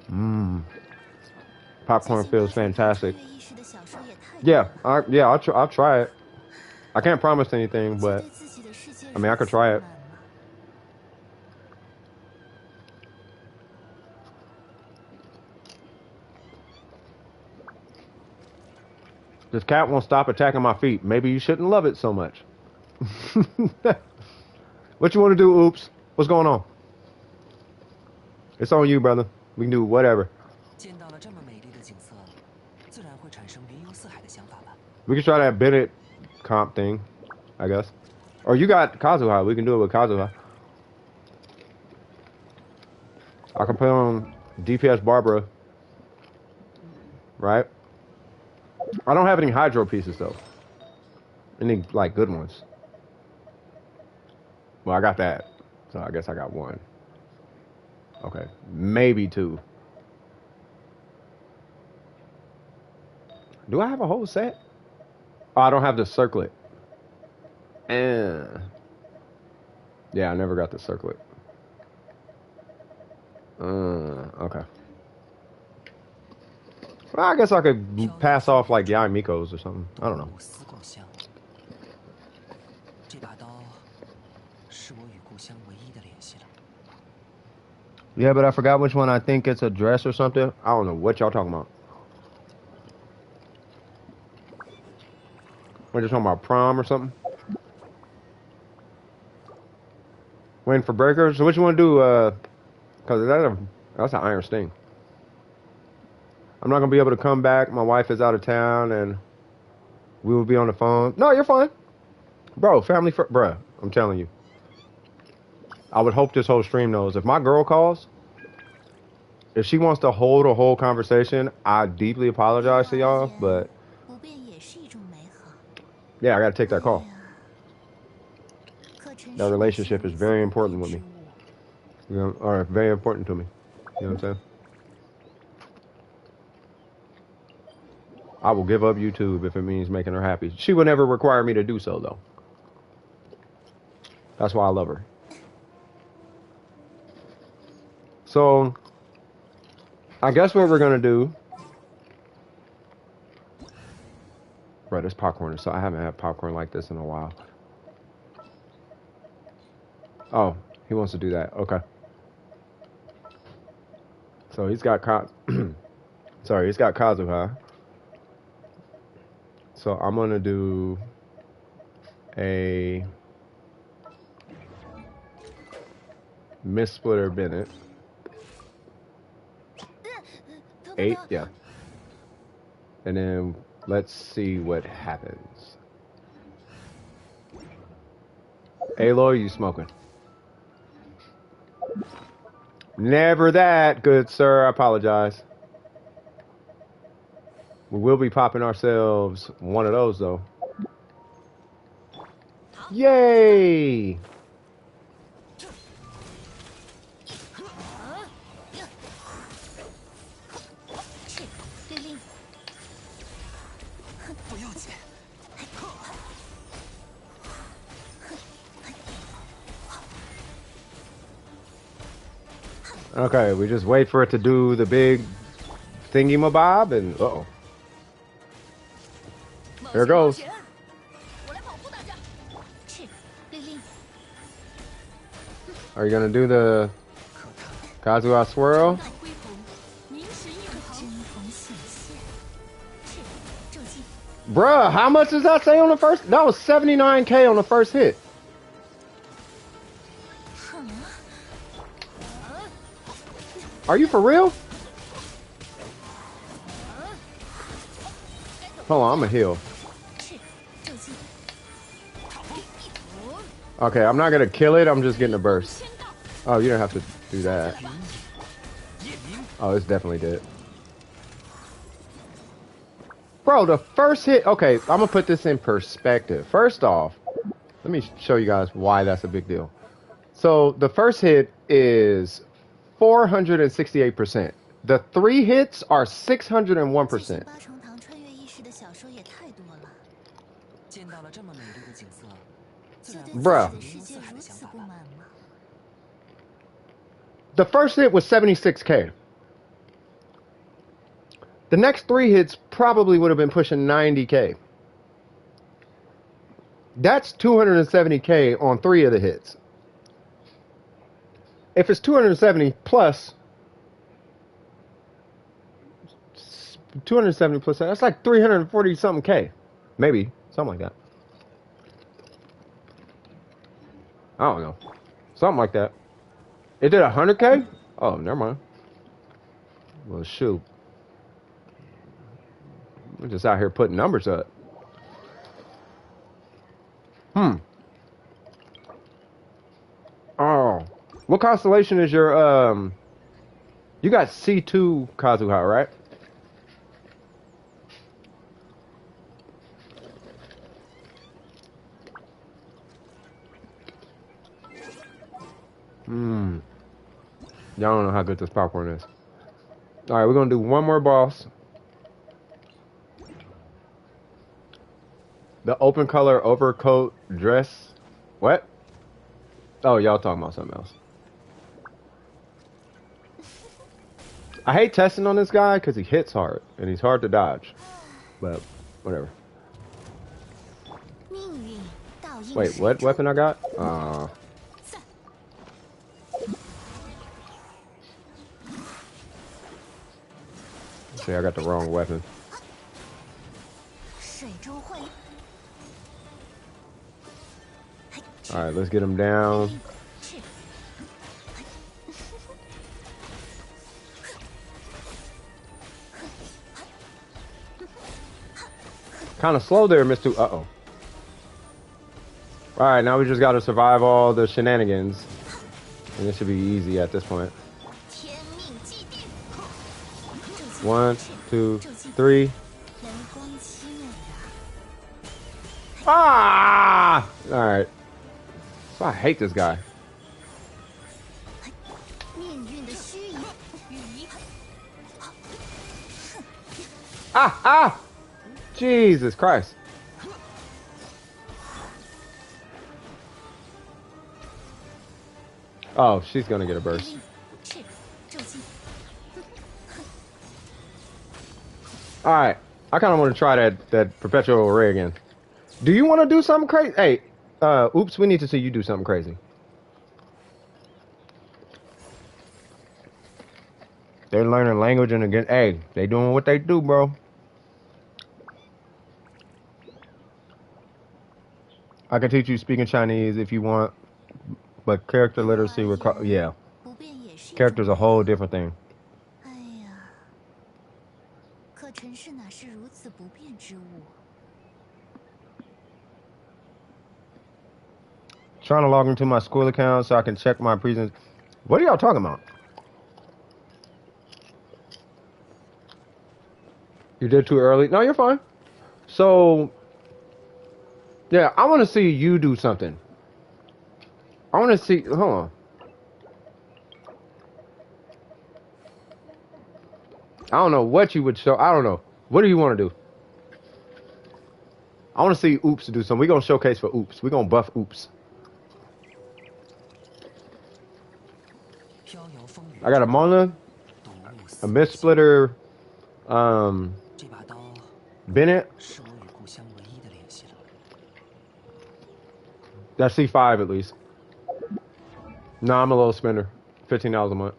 Mmm. Popcorn feels fantastic. Yeah, I'll try it. I can't promise anything, but I mean, I could try it. This cat won't stop attacking my feet. Maybe you shouldn't love it so much. What you want to do, Oops? What's going on? It's on you, brother. We can do whatever. 见到了这么美丽的景色，自然会产生云游四海的想法吧。 We can try that Bennett comp thing, I guess. Or you got Kazuha. We can do it with Kazuha. I can put on DPS Barbara. Right? I don't have any Hydro pieces, though. Any, like, good ones. Well, I got that. So I guess I got one. Okay. Maybe two. Do I have a whole set? Oh, I don't have the circlet. Yeah, I never got the circlet. Okay. Well, I guess I could pass off like Yai Miko's or something. I don't know. 无丝共香。这把刀是我与故乡唯一的联系了。 Yeah, but I forgot which one. I think it's a dress or something. I don't know what y'all talking about. We're just talking about prom or something. Waiting for breakers. So what you want to do? Cause that's an iron sting. I'm not gonna be able to come back. My wife is out of town, and we will be on the phone. No, you're fine, bro. Family, bruh. I'm telling you. I would hope this whole stream knows. If my girl calls, if she wants to hold a whole conversation, I deeply apologize to y'all, but yeah, I gotta take that call. That relationship is very important with me. You know, or very important to me. You know what I'm saying? I will give up YouTube if it means making her happy. She would never require me to do so, though. That's why I love her. So, I guess what we're gonna do. Bro, this popcorn is so I haven't had popcorn like this in a while. Oh, he wants to do that. Okay. So he's got sorry, he's got Kazuha. So I'm gonna do a Miss Splitter Bennett. 头 8, 头， yeah. And then let's see what happens. Aloy, you smoking? Never that, good sir. I apologize. We will be popping ourselves one of those though. Yay! 是律令。 不要紧。 Okay, we just wait for it to do the big thingy mabob and uh-oh. There it goes. 我来保护大家。是律令。 Are you gonna do the Kazuha swirl? 恢宏，明神永恒。针锋显现。是咒技。 Bruh, how much does that say on the first? That was 79k on the first hit. Are you for real? Hold on, I'm a heal. 是咒技。 Okay, I'm not gonna kill it, I'm just getting a burst. Oh, you don't have to do that. Oh, it's definitely dead. Bro, the first hit... Okay, I'm gonna put this in perspective. First off, let me show you guys why that's a big deal. So, the first hit is 468%. The 3 hits are 601%. 八重堂穿越意识的小说也太多了， 见到了这么美丽的景色，自就然对 Bruh. 自己的世界如此不满吗？ The first hit was 76k. The next 3 hits probably would have been pushing 90k. That's 270k on 3 of the hits. If it's 270 plus, 270 plus, that's like 340 something k. Maybe, something like that. I don't know. Something like that. It did 100k? Oh, never mind. Well, shoot. We're just out here putting numbers up. Oh. What constellation is your, you got C2 Kazuha, right? Y'all don't know how good this popcorn is. Alright, we're gonna do one more boss. The open color overcoat dress. What? Oh, y'all talking about something else. I hate testing on this guy because he hits hard and he's hard to dodge. But whatever. 命运倒映 Wait, 水 what 中 weapon I got? See, I got the wrong weapon. 水中会 Alright, let's get him down. 是 Kind of slow there, Mr. Uh-oh. Alright, now we just gotta survive all the shenanigans. And this should be easy at this point. 天命既定。 1, 2, 3. 阳光凄美啊！ Ah! Alright. So I hate this guy. 命运的虚影，雨 Ah! Ah! Jesus Christ. Oh, she's gonna get a burst. 是咒技。All right. I kind of want to try that perpetual array again. Do you want to do something crazy? Hey, oops, we need to see you do something crazy. They're learning language and again, hey, they doing what they do, bro. I can teach you speaking Chinese if you want, but character 对我 literacy 而 require 言， yeah, 不变也是一种 character's a 美 whole 好。 different thing. 哎呀，可尘世哪是如此不变之物？ Trying to log into my school account so I can check my presents. What are y'all talking about? You did too early? No, you're fine. So, yeah, I want to see you do something. I want to see. Hold on. I don't know what you would show. I don't know. What do you want to do? I want to see Oops do something. We're going to showcase for Oops. We're going to buff Oops. 飘摇风雨 I got a Mona, 睹物 a 思 Mist 情 Splitter, 这把刀 Bennett. 是我与故乡唯一的联系了。 That's C5 at least. No, I'm a little spender. $15 a month.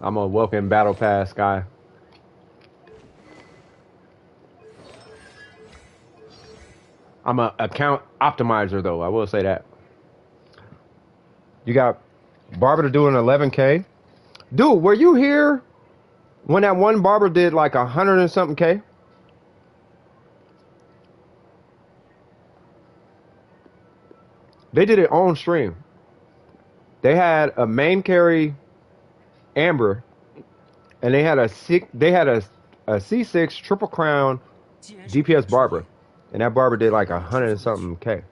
I'm a welcome battle pass guy. I'm a account optimizer though. I will say that. You got Barber to do an 11K. Dude, were you here when that one barber did like 100 and something K? They did it on stream. They had a main carry Amber, and they had a C6 triple crown 既然是 DPS barber, and that barber did like 100 and something K.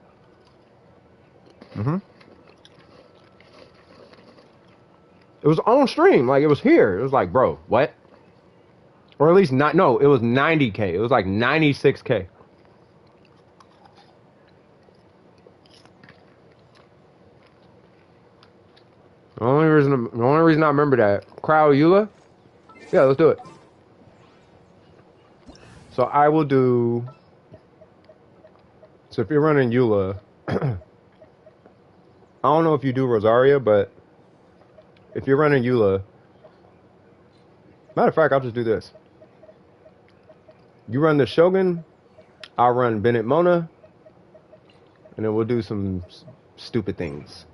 It was on stream, like it was here. It was like, bro, what? Or at least not. No, it was 90K. It was like 96K. The only reason I remember that Cryo Eula. Yeah, let's do it. So I will do. So if you're running Eula, I don't know if you do Rosaria, but if you're running Eula, matter of fact, I'll just do this. You run the Shogun, I'll run Bennett Mona, and then we'll do some stupid things.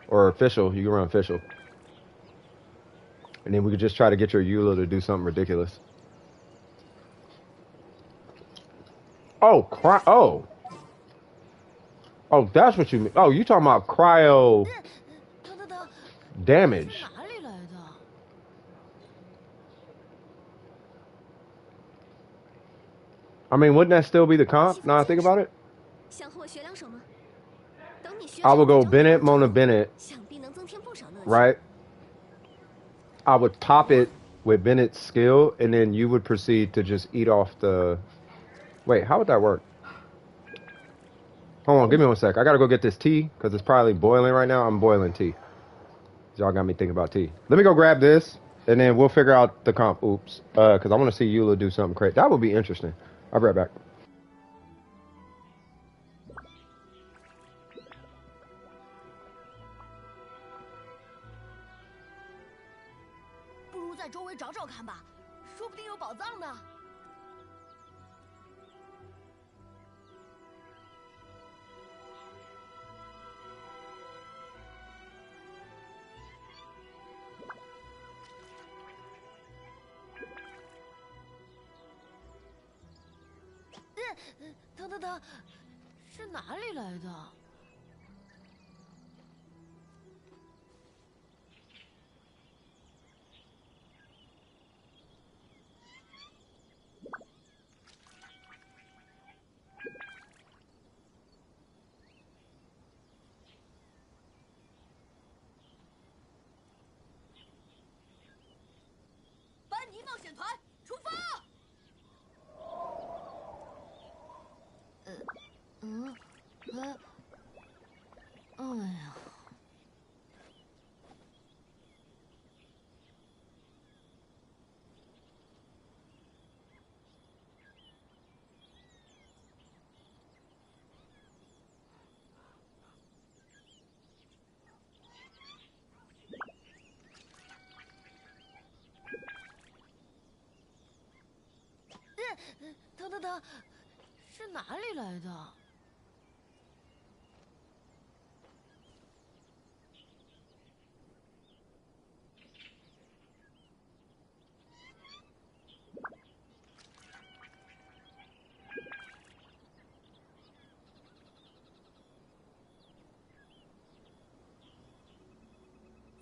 Or official, you can run official. And then we could just try to get your Eula to do something ridiculous. Oh, Oh, that's what you mean. Oh, you talking about cryo 等等等， damage. 哪里来的？ I mean, wouldn't that still be the comp? Now I think about it. 想和我学两手吗？等你学 I would go 成 Bennett, Mona, Bennett, 想必能增添不少乐趣。 right? I would top it with Bennett's skill, and then you would proceed to just eat off the... Wait, how would that work? Hold on, give me 1 sec. I gotta go get this tea, because it's probably boiling right now. I'm boiling tea. Y'all got me thinking about tea. Let me go grab this, and then we'll figure out the comp. Oops. Because I want to see Eula do something crazy. That would be interesting. I'll be right back. 不如在周围找找看吧，说不定有宝藏呢。等，是哪里来的？ 班尼冒险团出发！哎呀，腾腾，是哪里来的？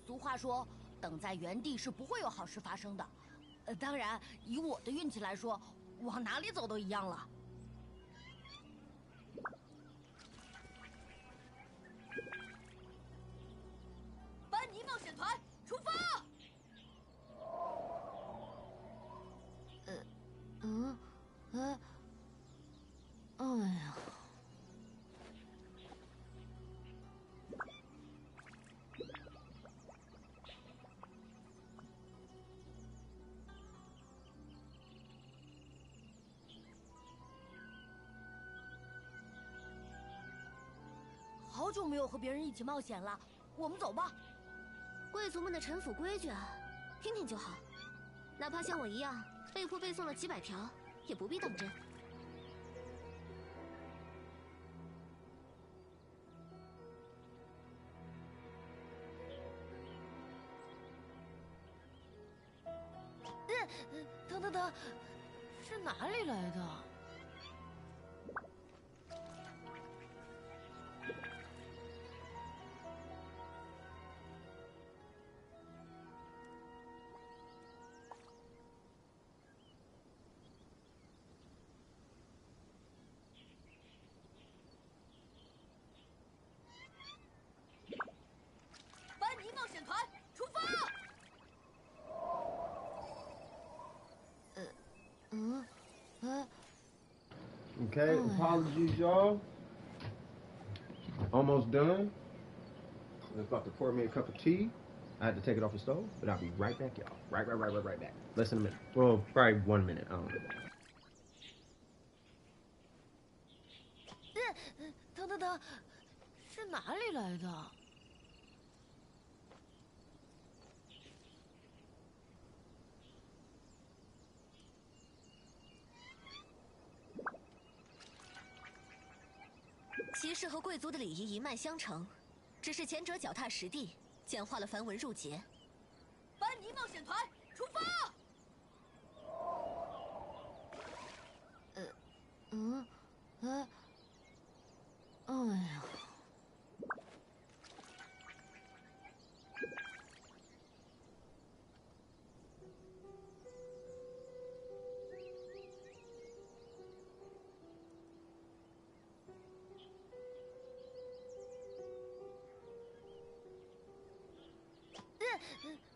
俗话说，等在原地是不会有好事发生的。当然，以我的运气来说，往哪里走都一样了。班尼冒险团出发！哎呀，好久没有和别人一起冒险了，我们走吧。贵族们的臣服规矩啊，听听就好。哪怕像我一样被迫背诵了几百条，也不必当真。腾，是哪里来的？班尼冒险团出发！Okay, apologies, y'all. Almost done. I was about to pour me a cup of tea. I had to take it off the stove, but I'll be right back, y'all. Right back. Less than a minute. Well, probably 1 minute. I don't know. 腾，是哪里来的？骑士和贵族的礼仪一脉相承，只是前者脚踏实地，简化了繁文缛节。班尼冒险团出发！哎呀，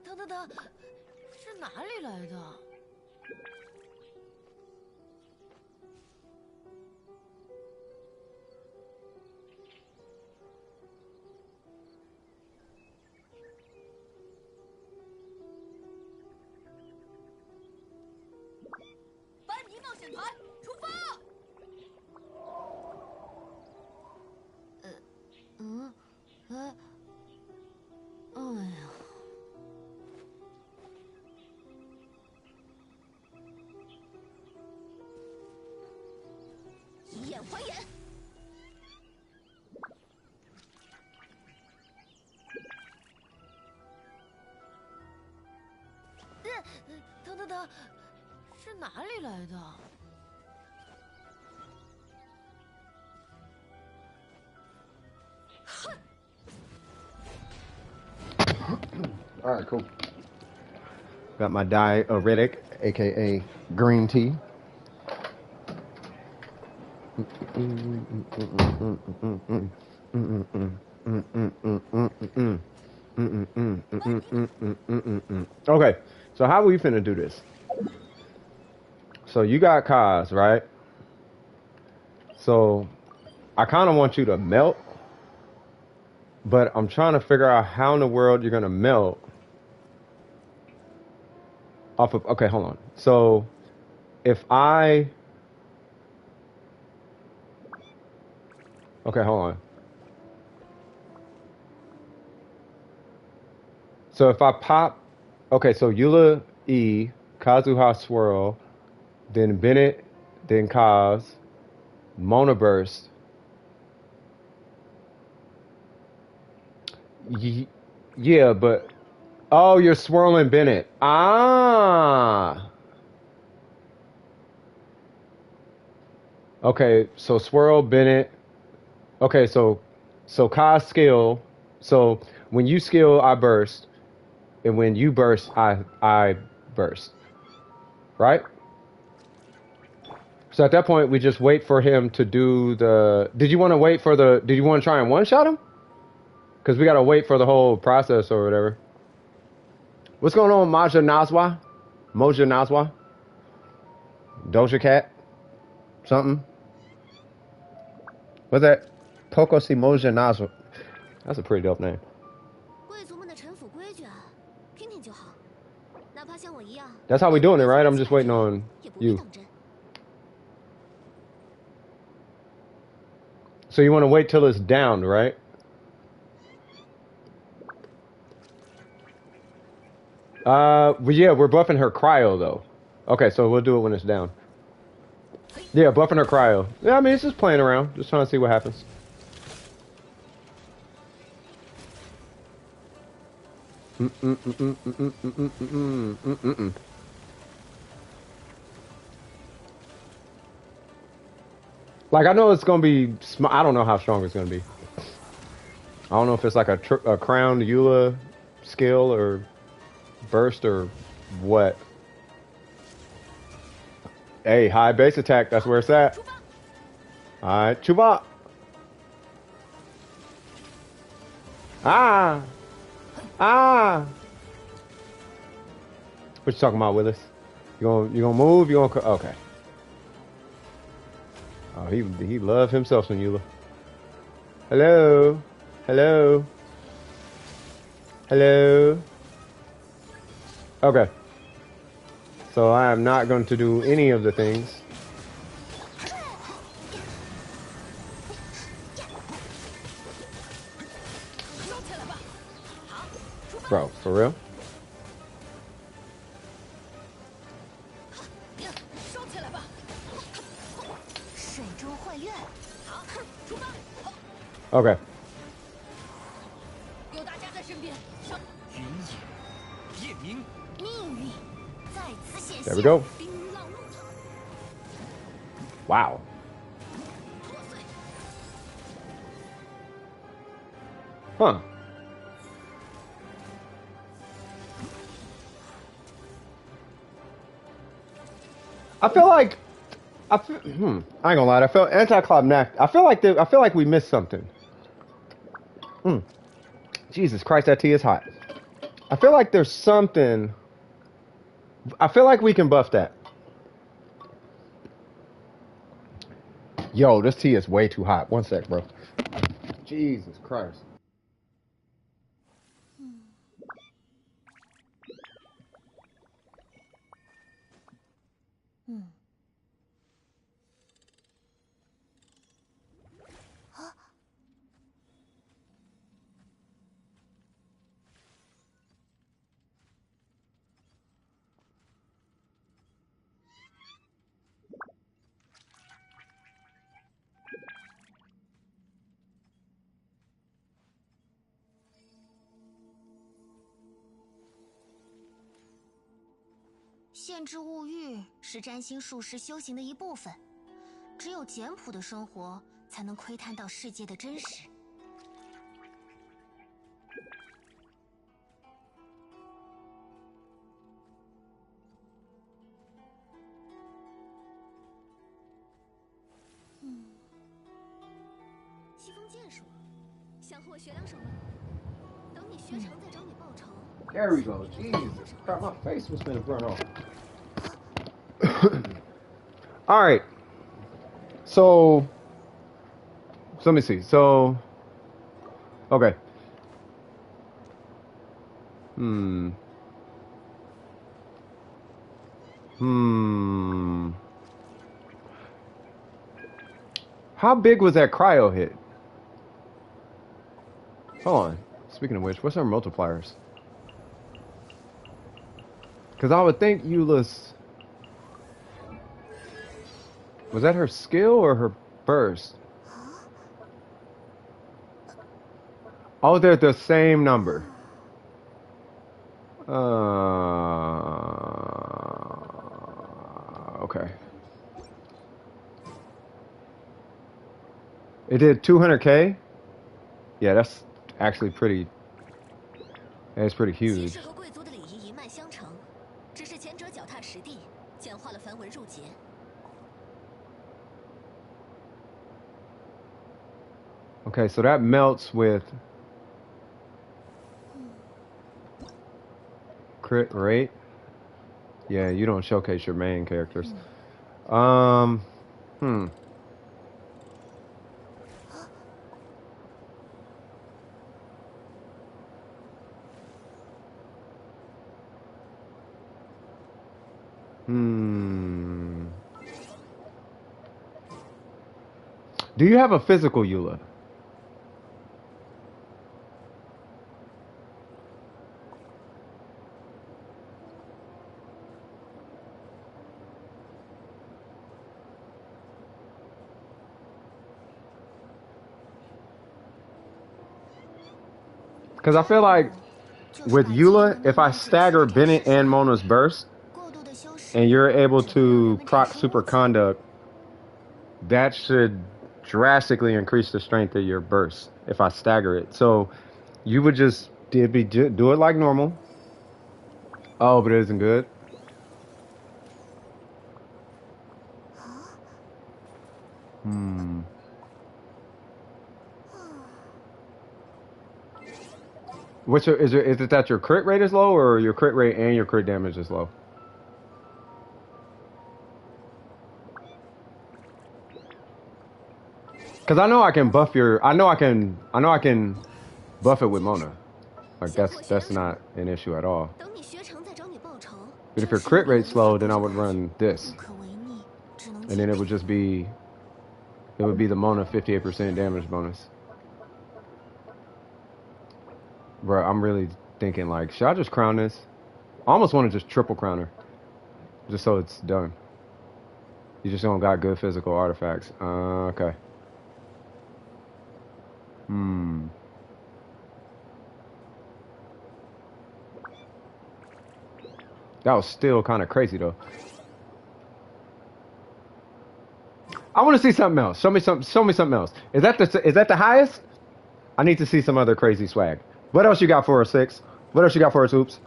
腾，是哪里来的？班尼冒险团出发！哎呀，以眼还眼。腾，是哪里来的？All right, cool. Got my diuretic, aka green tea. Okay, so how we finna do this? So you got Kaz, right? So I kind of want you to melt, but I'm trying to figure out how in the world you're gonna melt off of. Okay, hold on. So if I, okay, hold on. So if I pop, okay, so Eula E, Kazuha Swirl, then Bennett, then cause monoburst. Yeah, but oh, you're swirling Bennett. Ah. Okay, so swirl Bennett. Okay, so Kai's skill. So when you skill, I burst, and when you burst, I burst. Right? So at that point, we just wait for him to do the. Did you want to wait for the? Did you want to try and one shot him? Because we gotta wait for the whole process or whatever. What's going on, Maja Nazwa? Moja Nazwa? Doja Cat? Something? What's that? Pocosi Moja Nazwa. That's a pretty dope name. 贵族们的臣服规矩啊，听听就好。哪怕像我一样。That's how we doing it, right? I'm just waiting on 也不必 you. 当真。 So you want to wait till it's down, right? But yeah, we're buffing her cryo though. Okay, so we'll do it when it's down. Yeah, buffing her cryo. Yeah, I mean it's just playing around, just trying to see what happens. Like I know it's gonna be. I don't know how strong it's gonna be. I don't know if it's like a crowned Eula skill or burst or what. Hey, high base attack. That's where it's at. All right, Chuba. Ah. What you talking about, Willis? You gonna move? You gonna okay? Oh, he loved himself some Eula. Hello. Hello. Hello. Okay. So I am not going to do any of the things. Bro, for real? Okay. There we go. Wow. Huh. I feel like I ain't gonna lie. I felt anticlimactic. I feel like we missed something. Jesus Christ, that tea is hot. I feel like there's something. I feel like we can buff that. Yo, this tea is way too hot. One sec, bro. Jesus Christ. "限制物欲是占星术士修行的一部分，只有简朴的生活才能窥探到世界的真实。西风剑术，想和我学两手吗？等你学成再找你报仇。There we go. Jesus Christ, my face was gonna burn off. All right. So let me see. So, okay. How big was that cryo hit? Hold on. Speaking of which, what's our multipliers? Because I would think Eula's... Was that her skill or her burst? Oh, they're the same number. Okay. It did 200K? Yeah, that's actually pretty. That's pretty 骑 huge. 士和贵族的礼仪一脉相承，只是前者脚踏实地，简化了繁文缛节。 Okay, so that melts with crit rate. Yeah, you don't showcase your main characters. Hmm. Hmm. Do you have a physical Eula? Because I feel like with Eula, if I stagger Bennett and Mona's burst, and you're able to proc super conduct, that should drastically increase the strength of your burst if I stagger it. So you would just do it like normal. Oh, but it isn't good. Hmm. What's your, is it that your crit rate is low or your crit rate and your crit damage is low? Cause I know I can buff your, I know I can buff it with Mona. Like that's not an issue at all. 等你学成再找你报仇。 But if your crit rate's low, then I would run this, 不可为逆，只能 and then it would just be, it would be the Mona 58% damage bonus. Bro, I'm really thinking like, should I just crown this? I almost want to just triple crown her, just so it's done. You just don't got good physical artifacts. Okay. Hmm. That was still kind of crazy though. I want to see something else. Show me something else. Is that the highest? I need to see some other crazy swag. What else you got for us, 6? What else you got for us, Oops?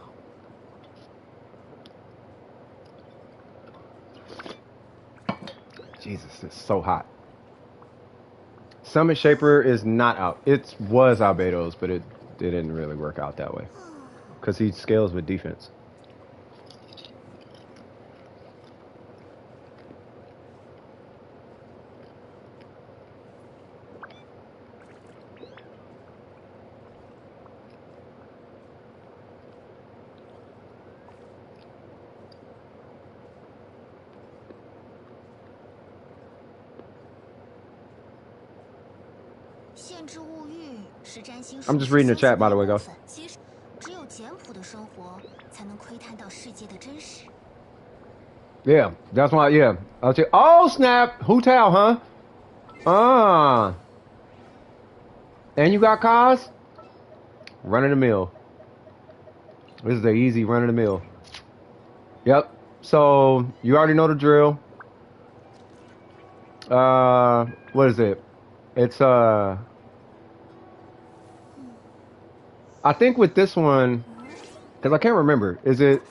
Jesus, it's so hot. Summit Shaper is not out. It was Albedo's, but it didn't really work out that way. Because he scales with defense. I'm just reading the chat, by the way, guys. 只有简朴的生活才能窥探到世界的真实。 Yeah, that's why. Yeah, I'll check. Oh snap! Hu Tao, huh? And you got cars? Run of the mill. This is the easy run of the mill. Yep. So you already know the drill. What is it? It's I think with this one, because I can't remember, is it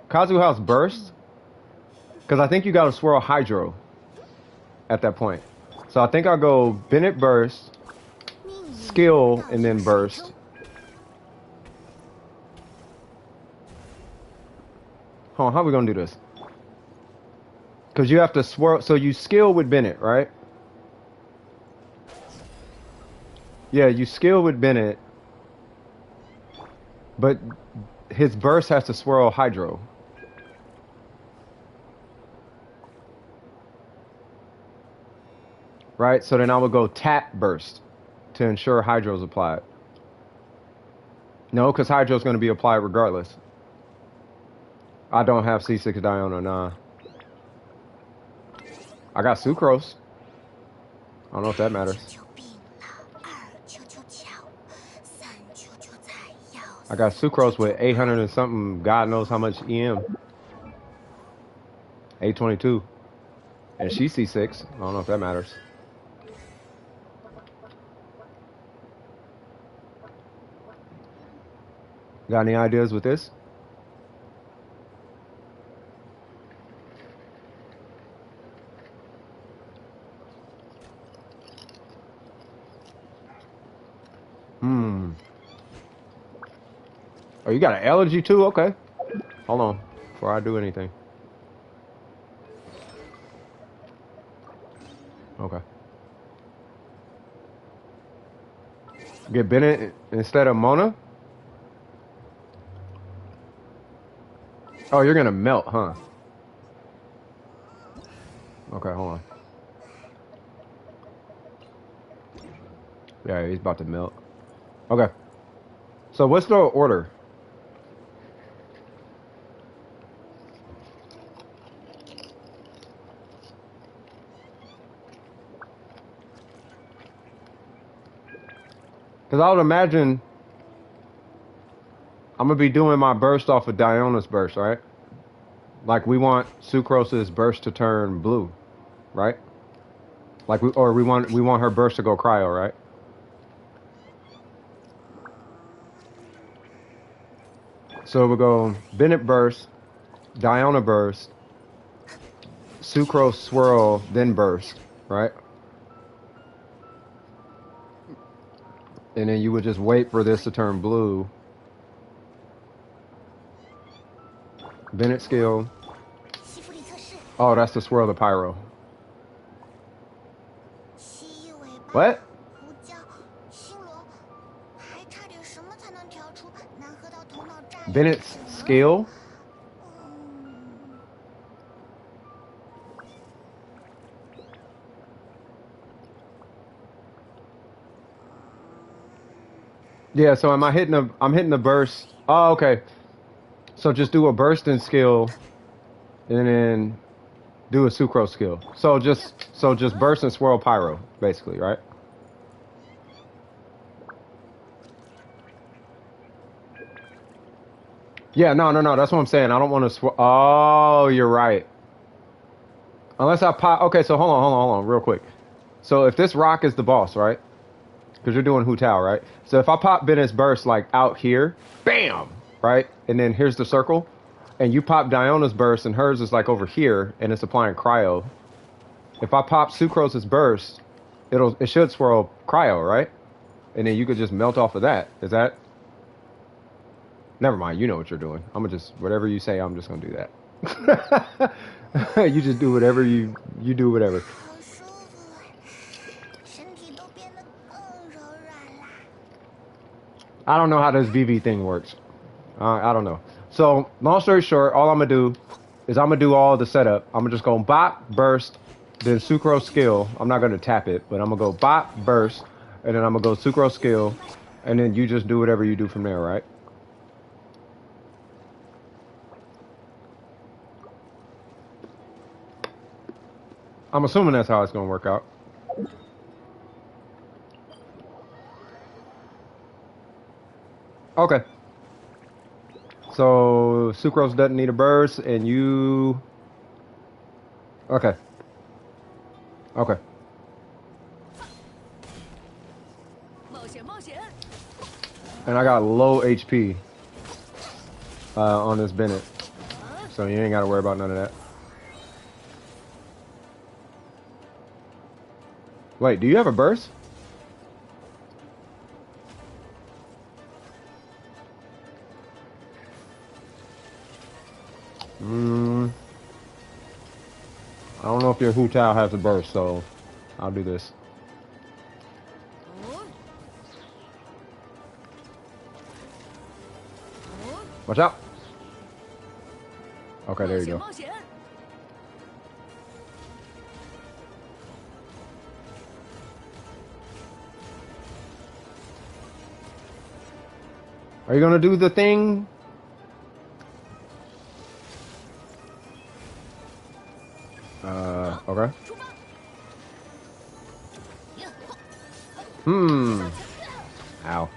Kazu House Burst? Because I think you got to swirl Hydro at that point. So I think I'll go Bennett Burst, Skill, and then Burst. Hold on, how are we going to do this? Because you have to swirl, so you skill with Bennett, right? Yeah, you skill with Bennett. But his burst has to swirl Hydro. Right? So then I would go tap burst to ensure Hydro's applied. No, because Hydro's going to be applied regardless. I don't have C6 Diona, nah. I got sucrose. I don't know if that matters. 求病了，二求求巧，三求求采药。 I got sucrose with 800 and something, God knows how much EM. 822. And she's C6. I don't know if that matters. Got any ideas with this? Oh, you got an allergy too? Okay. Hold on before I do anything. Okay. Get Bennett instead of Mona? Oh, you're gonna melt, huh? Okay, hold on. Yeah, he's about to melt. Okay. So what's the order? Because I would imagine I'm going to be doing my burst off of Diona's burst, right? Like we want Sucrose's burst to turn blue, right? Like we want her burst to go cryo, right? So we'll go Bennett burst, Diona burst, Sucrose swirl, then burst, right? And then you would just wait for this to turn blue. Bennett skill. 西弗里特市， Oh, that's the swirl of the pyro. 蜥蜴尾巴， What? 胡椒，星罗，还差点什么才能调出难喝到头脑炸裂的 Bennett's 酒呢？ skill? Yeah, so am I hitting I'm hitting the burst. Oh, okay. So just do a bursting skill and then do a sucrose skill. So just burst and swirl pyro, basically, right? Yeah, no, that's what I'm saying. I don't want to Oh, you're right. Unless I pop. Okay, so hold on, real quick. So if this rock is the boss, right? Because you're doing Hu Tao, right? So if I pop Bennett's burst like out here, bam, right? And then here's the circle. And you pop Diona's burst and hers is like over here and it's applying cryo. If I pop Sucrose's burst, it should swirl cryo, right? And then you could just melt off of that. Is that? Never mind, you know what you're doing. I'm gonna just whatever you say, I'm just gonna do that. You just do whatever you do whatever. 好舒服啊，身体都变得更柔软啦。 I don't know how this VV thing works. I don't know. So, long story short, all I'm going to do is I'm going to do all the setup. I'm just going to bop, burst, then Sucrose skill. I'm not going to tap it, but I'm going to go bop, burst, and then I'm going to go Sucrose skill, and then you just do whatever you do from there, right? I'm assuming that's how it's going to work out. Okay. So Sucrose doesn't need a burst, and you. Okay. Okay. And I got low HP on this Bennett, so you ain't got to worry about none of that. Wait, do you have a burst? I don't know if your Hu Tao has a burst, so I'll do this. Watch out. Okay, there you go. Are you gonna do the thing? Okay. Hmm. Ow.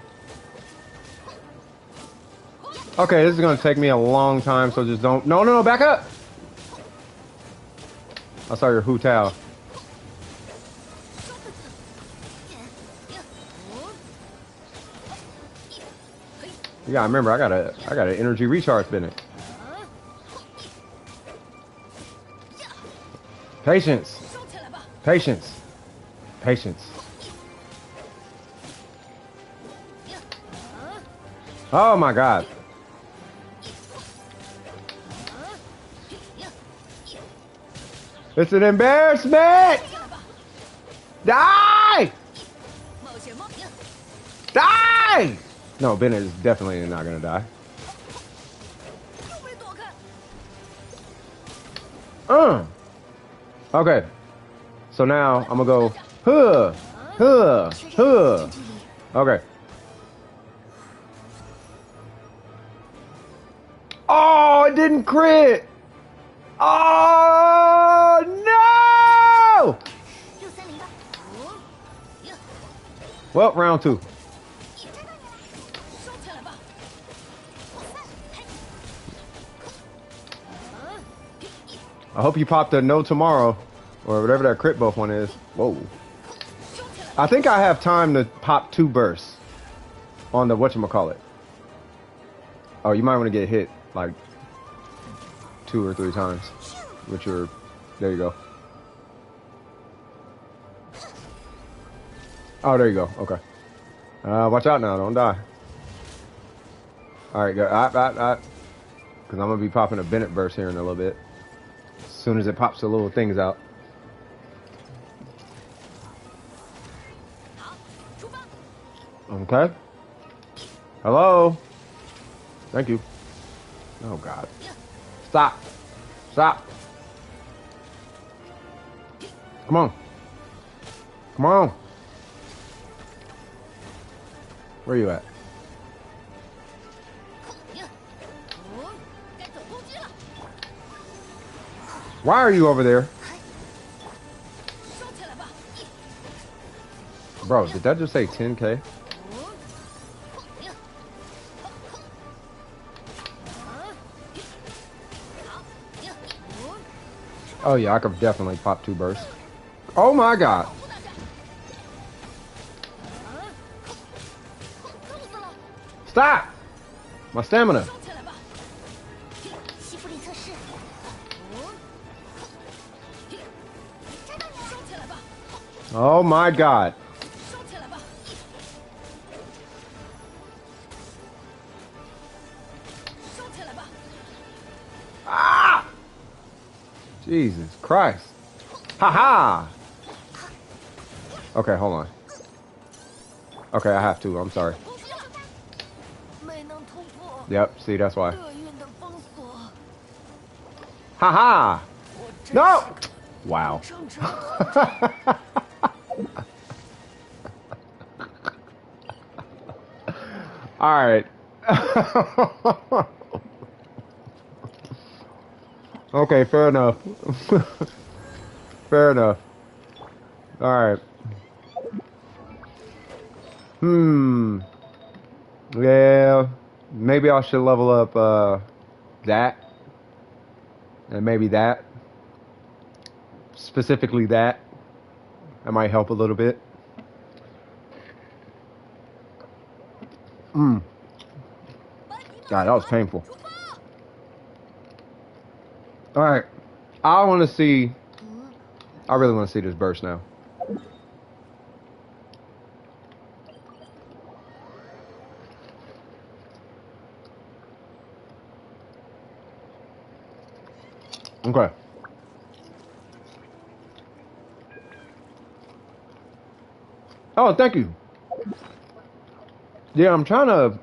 Okay, this is gonna take me a long time, so just don't. No, no, no, back up! I saw your Hu Tao. You gotta remember, I got an energy recharge spinning. Patience. Patience. Patience. Oh my god. It's an embarrassment! Die! Die! No, Bennett is definitely not gonna die. Okay. So now I'm gonna go Okay. Oh, it didn't crit! Oh no! Well, round 2. I hope you popped a no tomorrow, or whatever that crit buff one is. Whoa. I think I have time to pop 2 bursts on the whatchamacallit. Oh, you might want to get hit like 2 or 3 times with your. There you go. Oh, there you go. Okay. Watch out now. Don't die. All right, go. Because I'm gonna be popping a Bennett burst here in a little bit. As soon as it pops the little things out. Okay. Hello. Thank you. Oh God. Stop. Stop. Come on. Come on. Where are you at? Why are you over there? Bro, did that just say 10K? Oh yeah, I could definitely pop 2 bursts. Oh my God. Stop! My stamina. Oh my God. Ah! Jesus Christ. Ha ha! Okay, hold on. Okay, I have to. I'm sorry. Yep, see, that's why. Ha ha! No! Wow. All right. Okay, fair enough. Fair enough. All right. Yeah. Maybe I should level up that. And maybe that. Specifically that. That might help a little bit. God, that was painful. All right. I want to see. I really want to see this burst now. Okay. Oh, thank you. Yeah, I'm trying to.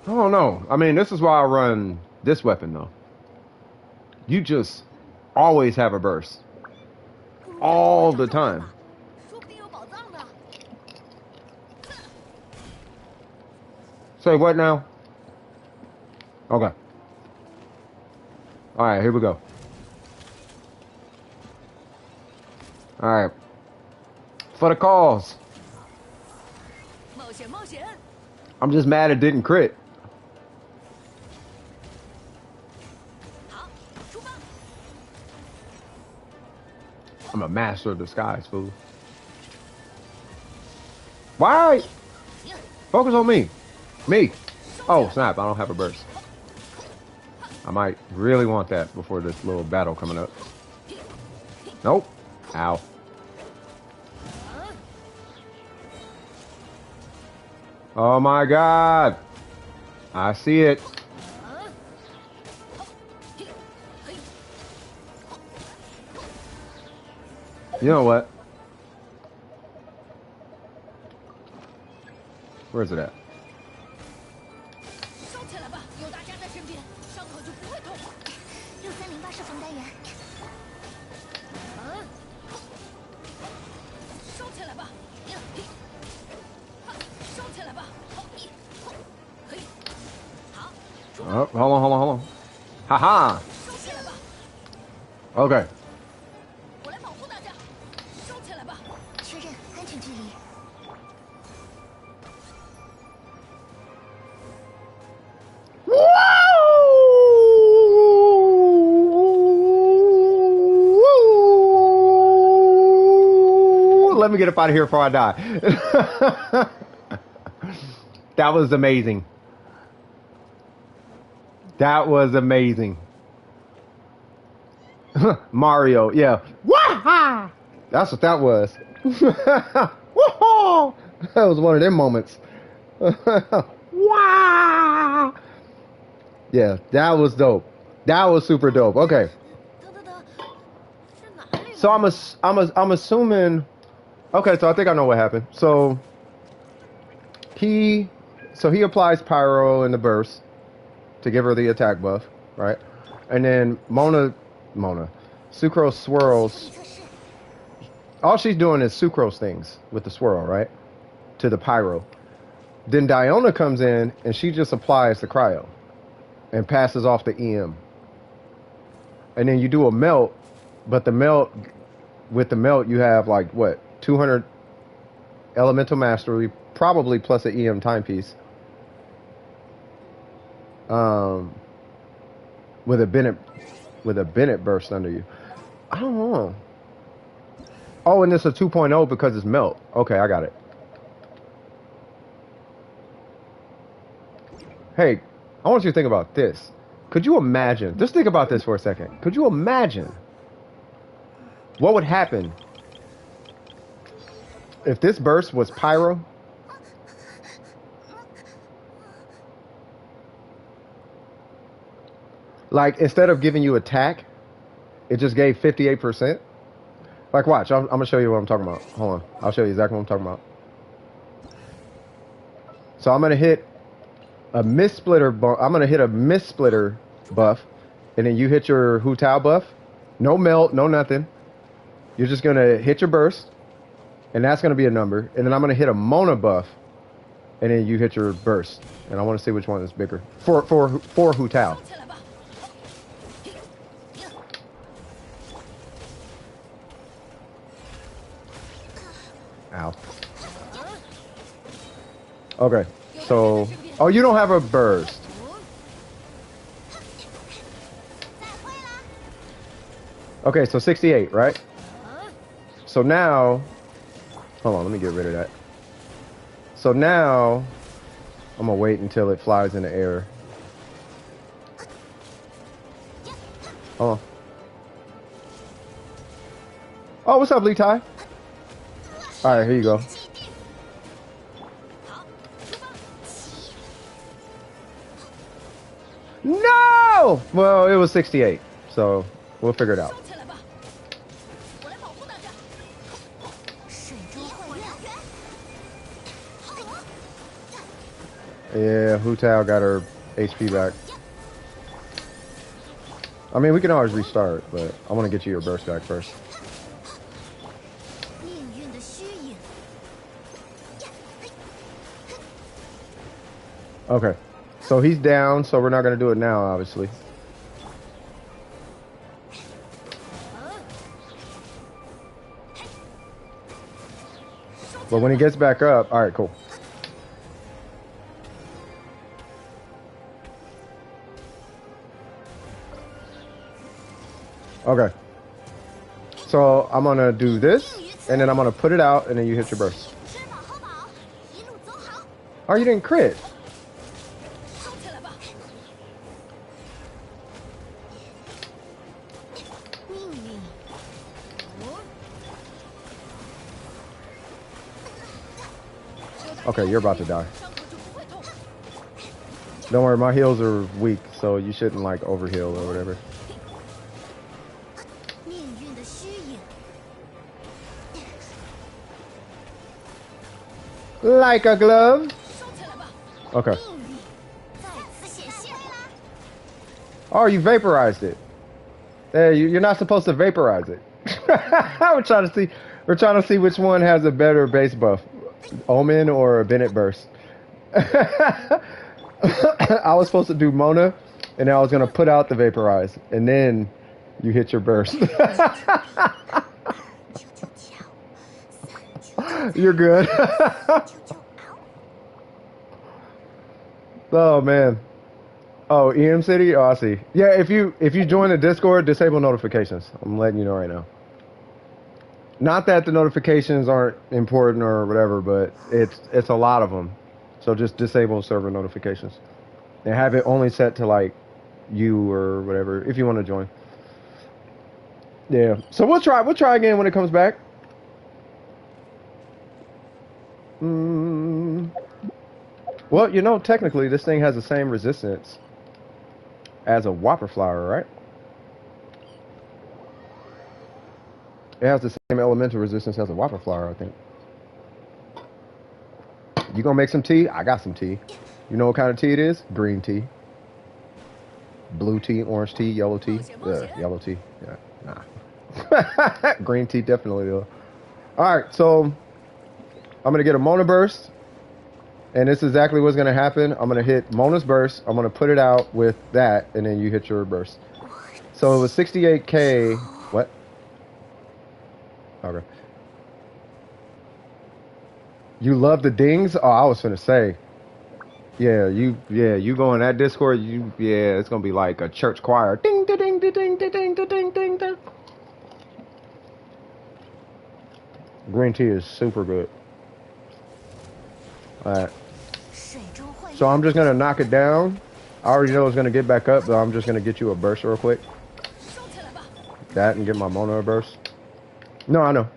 I don't know. I mean, this is why I run this weapon, though. You just always have a burst. All the time. Say what now? Okay. Alright, here we go. Alright. For the cause. 冒险冒险！ I'm just mad it didn't crit. 好，出发！ I'm a master of disguise, fool. Why? Focus on me. Me. Oh, snap. I don't have a burst. I might really want that before this little battle coming up. Nope. Ow. Oh my god. I see it. You know what? Where is it at? 烧起来吧，有大家在身边，伤口就不会痛。 6308射缝单元，烧起来吧，烧起来吧，嘿，好， Oh, hold on. Haha. 烧起来吧， Okay. 我来保护大家，烧起来吧。 确认安全距离。 Let me get up out of here before I die. That was amazing. That was amazing. Mario, yeah. Wah! That's what that was. Woo-hoo! That was one of them moments. Wah! Yeah, that was dope. That was super dope. Okay. 等等等，是哪里？ So I'm assuming. Okay, so I think I know what happened. So he applies pyro in the burst to give her the attack buff, right? And then Mona, Sucrose swirls. 测试 All she's doing is Sucrose things with the swirl, right? To the pyro. Then Diona comes in and she just applies the cryo and passes off the EM. And then you do a melt, but with the melt you have like what? 200 elemental mastery, probably plus an EM timepiece. With a Bennett burst under you. I don't know. Oh, and it's a 2.0 because it's melt. Okay, I got it. Hey, I want you to think about this. Could you imagine? Just think about this for a second. Could you imagine what would happen if this burst was pyro? Like, instead of giving you attack, it just gave 58%. Like, watch. I'm going to show you what I'm talking about. Hold on. I'll show you exactly what I'm talking about. So I'm going to hit a mist splitter. I'm going to hit a mist splitter buff. And then you hit your Hu Tao buff. No melt, no nothing. You're just going to hit your burst. And that's going to be a number. And then I'm going to hit a Mona buff. And then you hit your burst. And I want to see which one is bigger. For Hu Tao. 烧起来吧， Ow. Okay, so... Oh, you don't have a burst. Okay, so 68, right? So now... Hold on, let me get rid of that. So now... I'm gonna wait until it flies in the air. Hold on. Oh, what's up, Lee Tai? Alright, here you go. No! Well, it was 68, so we'll figure it out. 烧起来吧，我来保护大家。 水中火焰， Yeah, Hu Tao got her HP back. I mean, we can always restart, but I want to get you your burst back first. 命运的虚影。 Okay, so he's down, so we're not going to do it now, obviously. But when he gets back up, all right, cool. Okay. So I'm gonna do this, and then I'm gonna put it out, and then you hit your burst. 吃饱喝饱，一路走好。 Oh, you didn't crit. 收起来吧。命运， Okay, you're about to die. 伤口就不会痛。 Don't worry, my heals are weak, so you shouldn't like overheal or whatever. 命运的虚影， Like a glove. 收起来吧。 Okay. 命运再次显现。 Oh, you vaporized it. Hey, you're not supposed to vaporize it. We're trying to see. We're trying to see which one has a better base buff, Omen or Bennett Burst. I was supposed to do Mona, and then I was gonna put out the vaporize, and then you hit your burst. You're good. Oh man. Oh, EM City? Oh, I see. Yeah, if you join the Discord, disable notifications. I'm letting you know right now. Not that the notifications aren't important or whatever, but it's a lot of them. So just disable server notifications. And have it only set to like you or whatever if you want to join. Yeah. So we'll try again when it comes back. Well, you know, technically this thing has the same resistance as a Whopper Flower, right? It has the same elemental resistance as a Whopper Flower, I think. You gonna make some tea? I got some tea. You know what kind of tea it is? Green tea. Blue tea, orange tea, yellow tea. Yellow tea. Yeah, nah. Green tea definitely though. Alright, so I'm gonna get a Mona Burst. And this is exactly what's gonna happen. I'm gonna hit Mona's burst. I'm gonna put it out with that, and then you hit your burst. So it was 68k. What? Okay. You love the dings? Oh, I was finna say. Yeah, you go in that Discord. It's gonna be like a church choir. Ding, ding, ding, ding, ding, ding, ding, ding, ding, ding. Green tea is super good. All right. So I'm just gonna knock it down. I already know it's gonna get back up, but I'm just gonna get you a burst real quick. That and get my Mona a burst. No, I know.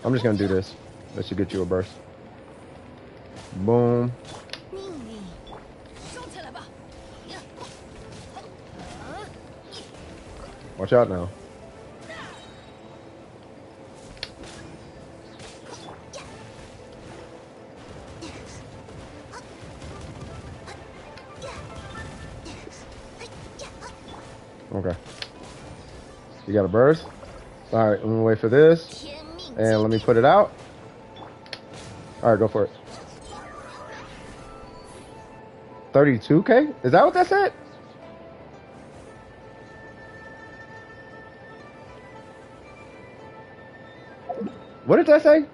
I'm just gonna do this. That should get you a burst. Boom. Watch out now. Okay. You got a burst? Alright, let me wait for this. And let me put it out. Alright, go for it. 32k? Is that what that said? What did that say?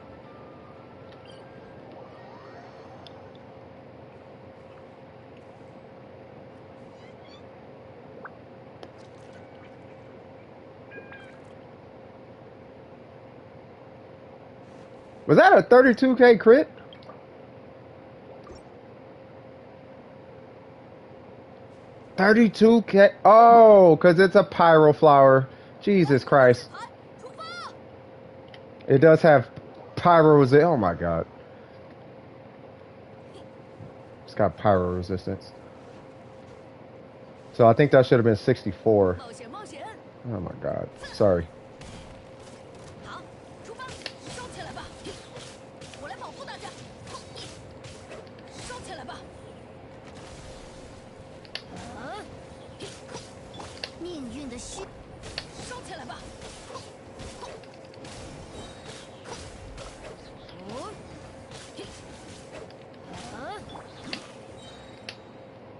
Was that a 32k crit? $32k. Oh, because it's a pyro flower. Jesus Christ. It does have pyro resistance. Oh my god. It's got pyro resistance. So I think that should have been 64. Oh my god. Sorry.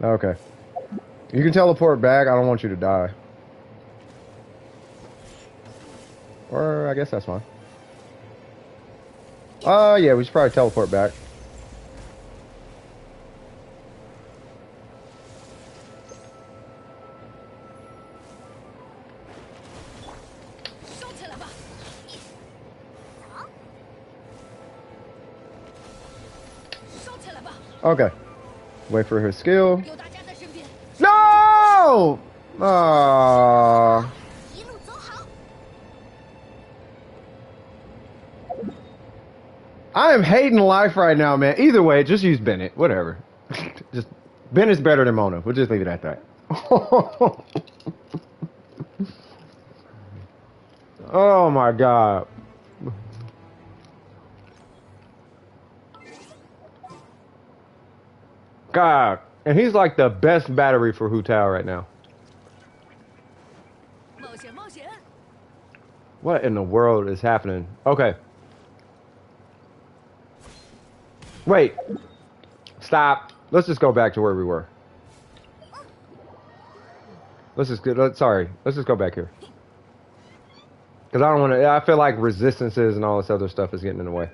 Okay. You can teleport back. I don't want you to die. Or I guess that's fine. Yeah, we should probably teleport back. Okay. Wait for his skill. No! I am hating life right now, man. Either way, just use Bennett. Whatever. Just Bennett's better than Mona. We'll just leave it at that. Oh my god. God. And he's like the best battery for Hu Tao right now. What in the world is happening? Okay. Wait. Stop. Let's just go back to where we were. Let's just go back here. Because I don't want to, I feel like resistances and all this other stuff is getting in the way.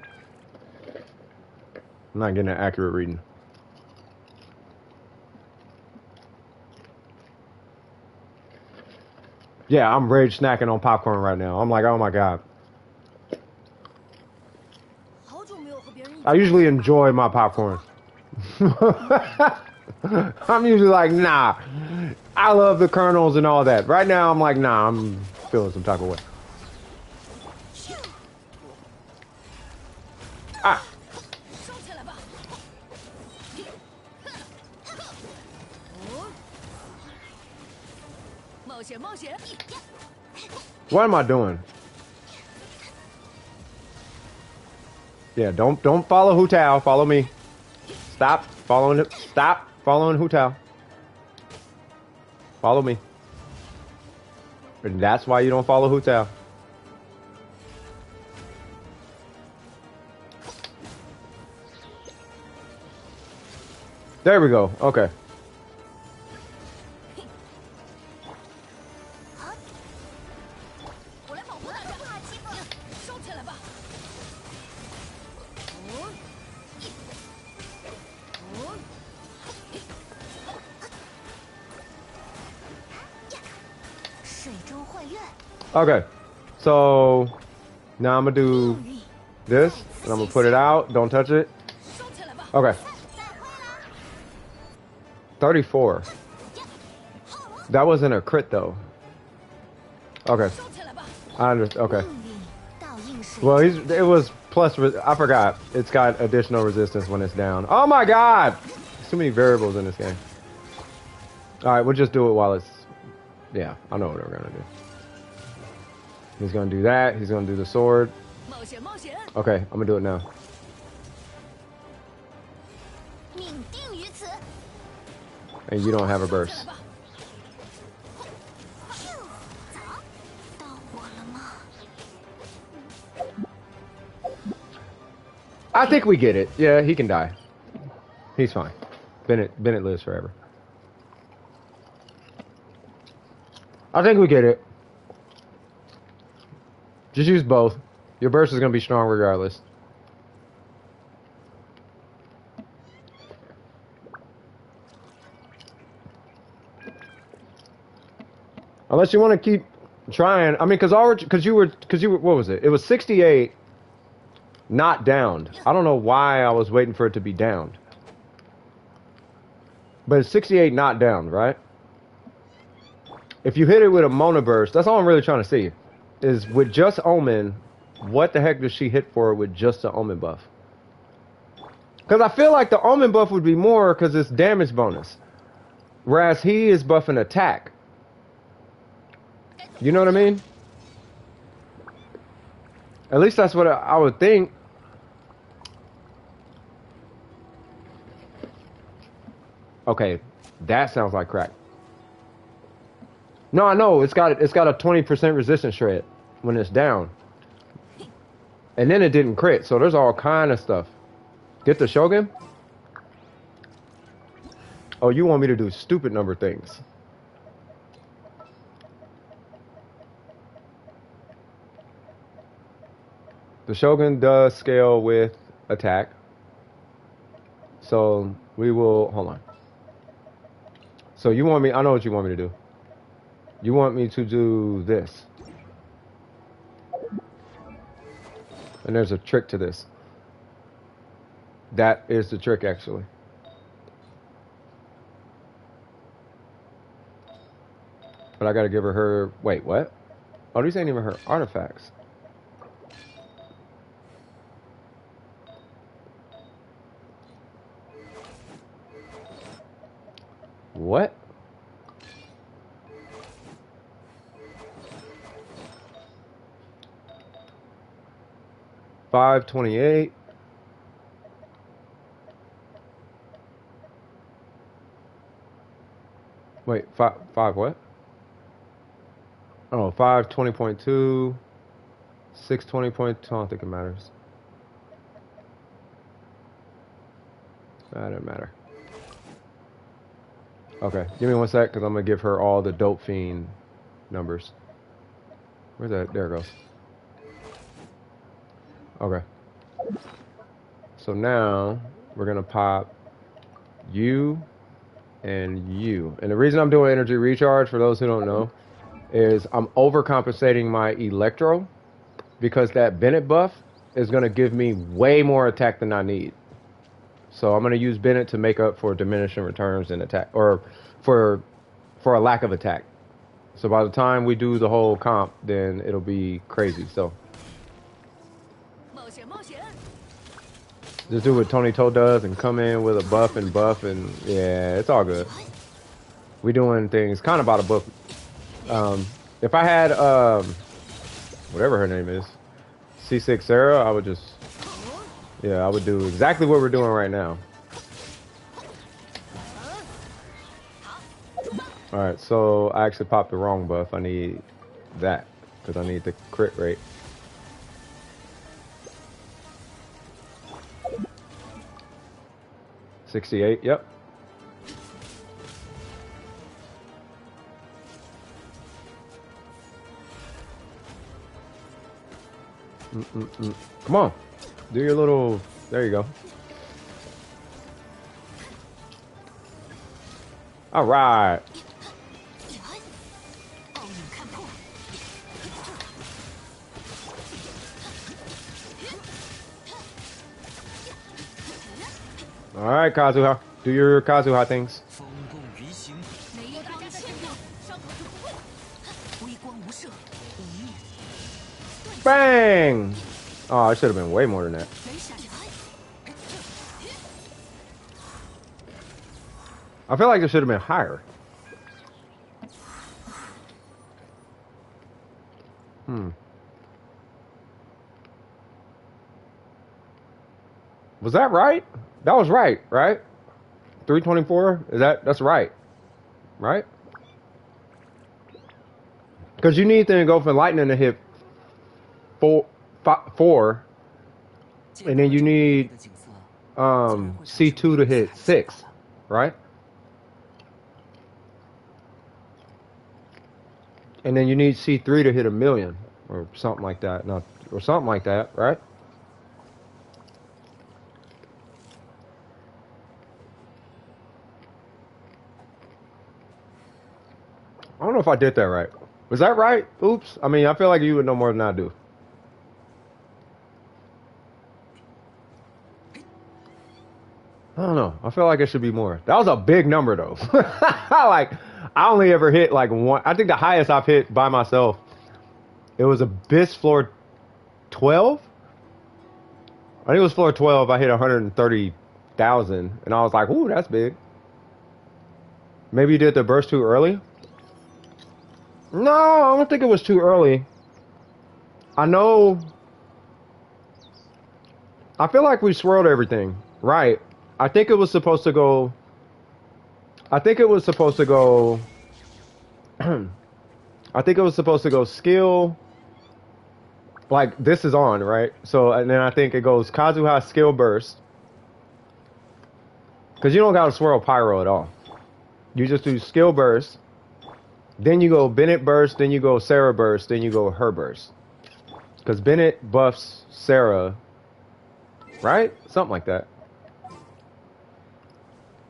I'm not getting an accurate reading. Yeah, I'm rage snacking on popcorn right now. I'm like, oh my god. I usually enjoy my popcorn. I'm usually like, nah. I love the kernels and all that. Right now, I'm like, nah, I'm feeling some type of way. Ah. What am I doing? Yeah, don't follow Hu Tao. Follow me. Stop following it. Stop following Hu Tao. Follow me. And that's why you don't follow Hu Tao. There we go. Okay. Okay, so now I'm gonna do this, and I'm gonna put it out. Don't touch it. Okay. 34. That wasn't a crit though. Okay. I understand. Okay. Well, it was plus. I forgot. It's got additional resistance when it's down. Oh my god! There's too many variables in this game. All right, we'll just do it while it's. Yeah, I know what we're gonna do. He's gonna do that. He's gonna do the sword. Okay, I'm gonna do it now. And you don't have a burst. I think we get it. Yeah, he can die. He's fine. Bennett lives forever. I think we get it. Just use both. Your burst is going to be strong regardless. Unless you want to keep trying. I mean, because you were, what was it? It was 68, not downed. I don't know why I was waiting for it to be downed. But it's 68 not downed, right? If you hit it with a Mona burst, that's all I'm really trying to see. Is with just Omen, what the heck does she hit for with just the Omen buff? Because I feel like the Omen buff would be more because it's damage bonus. Whereas he is buffing attack. You know what I mean? At least that's what I would think. Okay, that sounds like crack. No, I know it's got a 20% resistance shred when it's down, and then it didn't crit. So there's all kind of stuff. Get the Shogun. Oh, you want me to do stupid number things? The Shogun does scale with attack. So we will, hold on. So you want me, I know what you want me to do. You want me to do this. And there's a trick to this. That is the trick, actually. But I gotta give her, wait, what? Oh, these ain't even her artifacts. What? $528. Wait, five what? Oh, 520.2, 620.2. I don't think it matters. That doesn't matter. Okay, give me one sec, because I'm going to give her all the dope fiend numbers. Where's that? There it goes. Okay. So now, we're going to pop you and you. And the reason I'm doing energy recharge, for those who don't know, is I'm overcompensating my electro, because that Bennett buff is going to give me way more attack than I need. So I'm going to use Bennett to make up for diminishing returns in attack, or for a lack of attack. So by the time we do the whole comp, then it'll be crazy. So just do what Tony Toe does and come in with a buff, and yeah, it's all good. We doing things kind of by the book. If I had whatever her name is, C6 Sarah, I would just, yeah, I would do exactly what we're doing right now. Alright, so I actually popped the wrong buff. I need that, because I need the crit rate. $68, yep. Come on, do your little, there you go. All right. All right, Kazuha, do your Kazuha things. Bang! Oh, it should have been way more than that. I feel like it should have been higher. Was that right? That was right, right? 324? That's right? Right? Because you need to go from lightning to hit four, and then you need C2 to hit 6, right? And then you need C3 to hit 1,000,000 or something like that. No, or something like that, right? I don't know if I did that right. Was that right? Oops. I mean, I feel like you would know more than I do. I don't know. I feel like it should be more. That was a big number, though. Like, I only ever hit like one. I think the highest I've hit by myself, it was Abyss floor 12. I think it was floor 12. I hit 130,000, and I was like, "Ooh, that's big." Maybe you did the burst too early. No, I don't think it was too early. I know. I feel like we swirled everything right. I think it was supposed to go. I think it was supposed to go. I think it was supposed to go skill. Like this is on, right? So, and then I think it goes Kazuha skill burst. Because you don't got to swirl pyro at all. You just do skill burst. Then you go Bennett burst. Then you go Sarah burst. Then you go her burst. Because Bennett buffs Sarah, right? Something like that.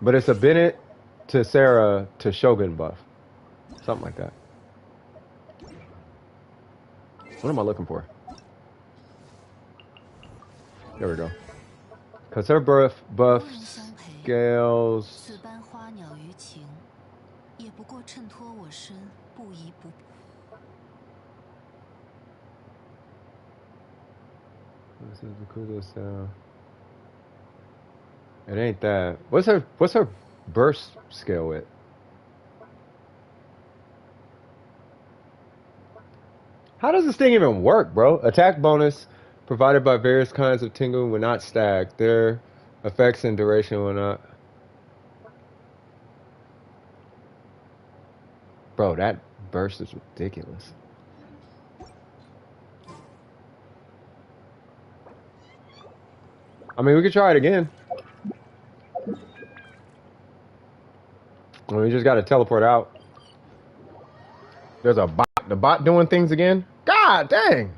But it's a Bennett to Sarah to Shogun buff. Something like that. What am I looking for? There we go. Because her buff scales. 此般花鸟于情，也不过衬托我身不移不。 This is the coolest sound. It ain't that. What's her burst scale with? How does this thing even work, bro? Attack bonus provided by various kinds of tingle when not stacked. Their effects and duration will not. Bro, that burst is ridiculous. I mean, we could try it again. We just gotta teleport out. There's a bot. The bot doing things again? God dang!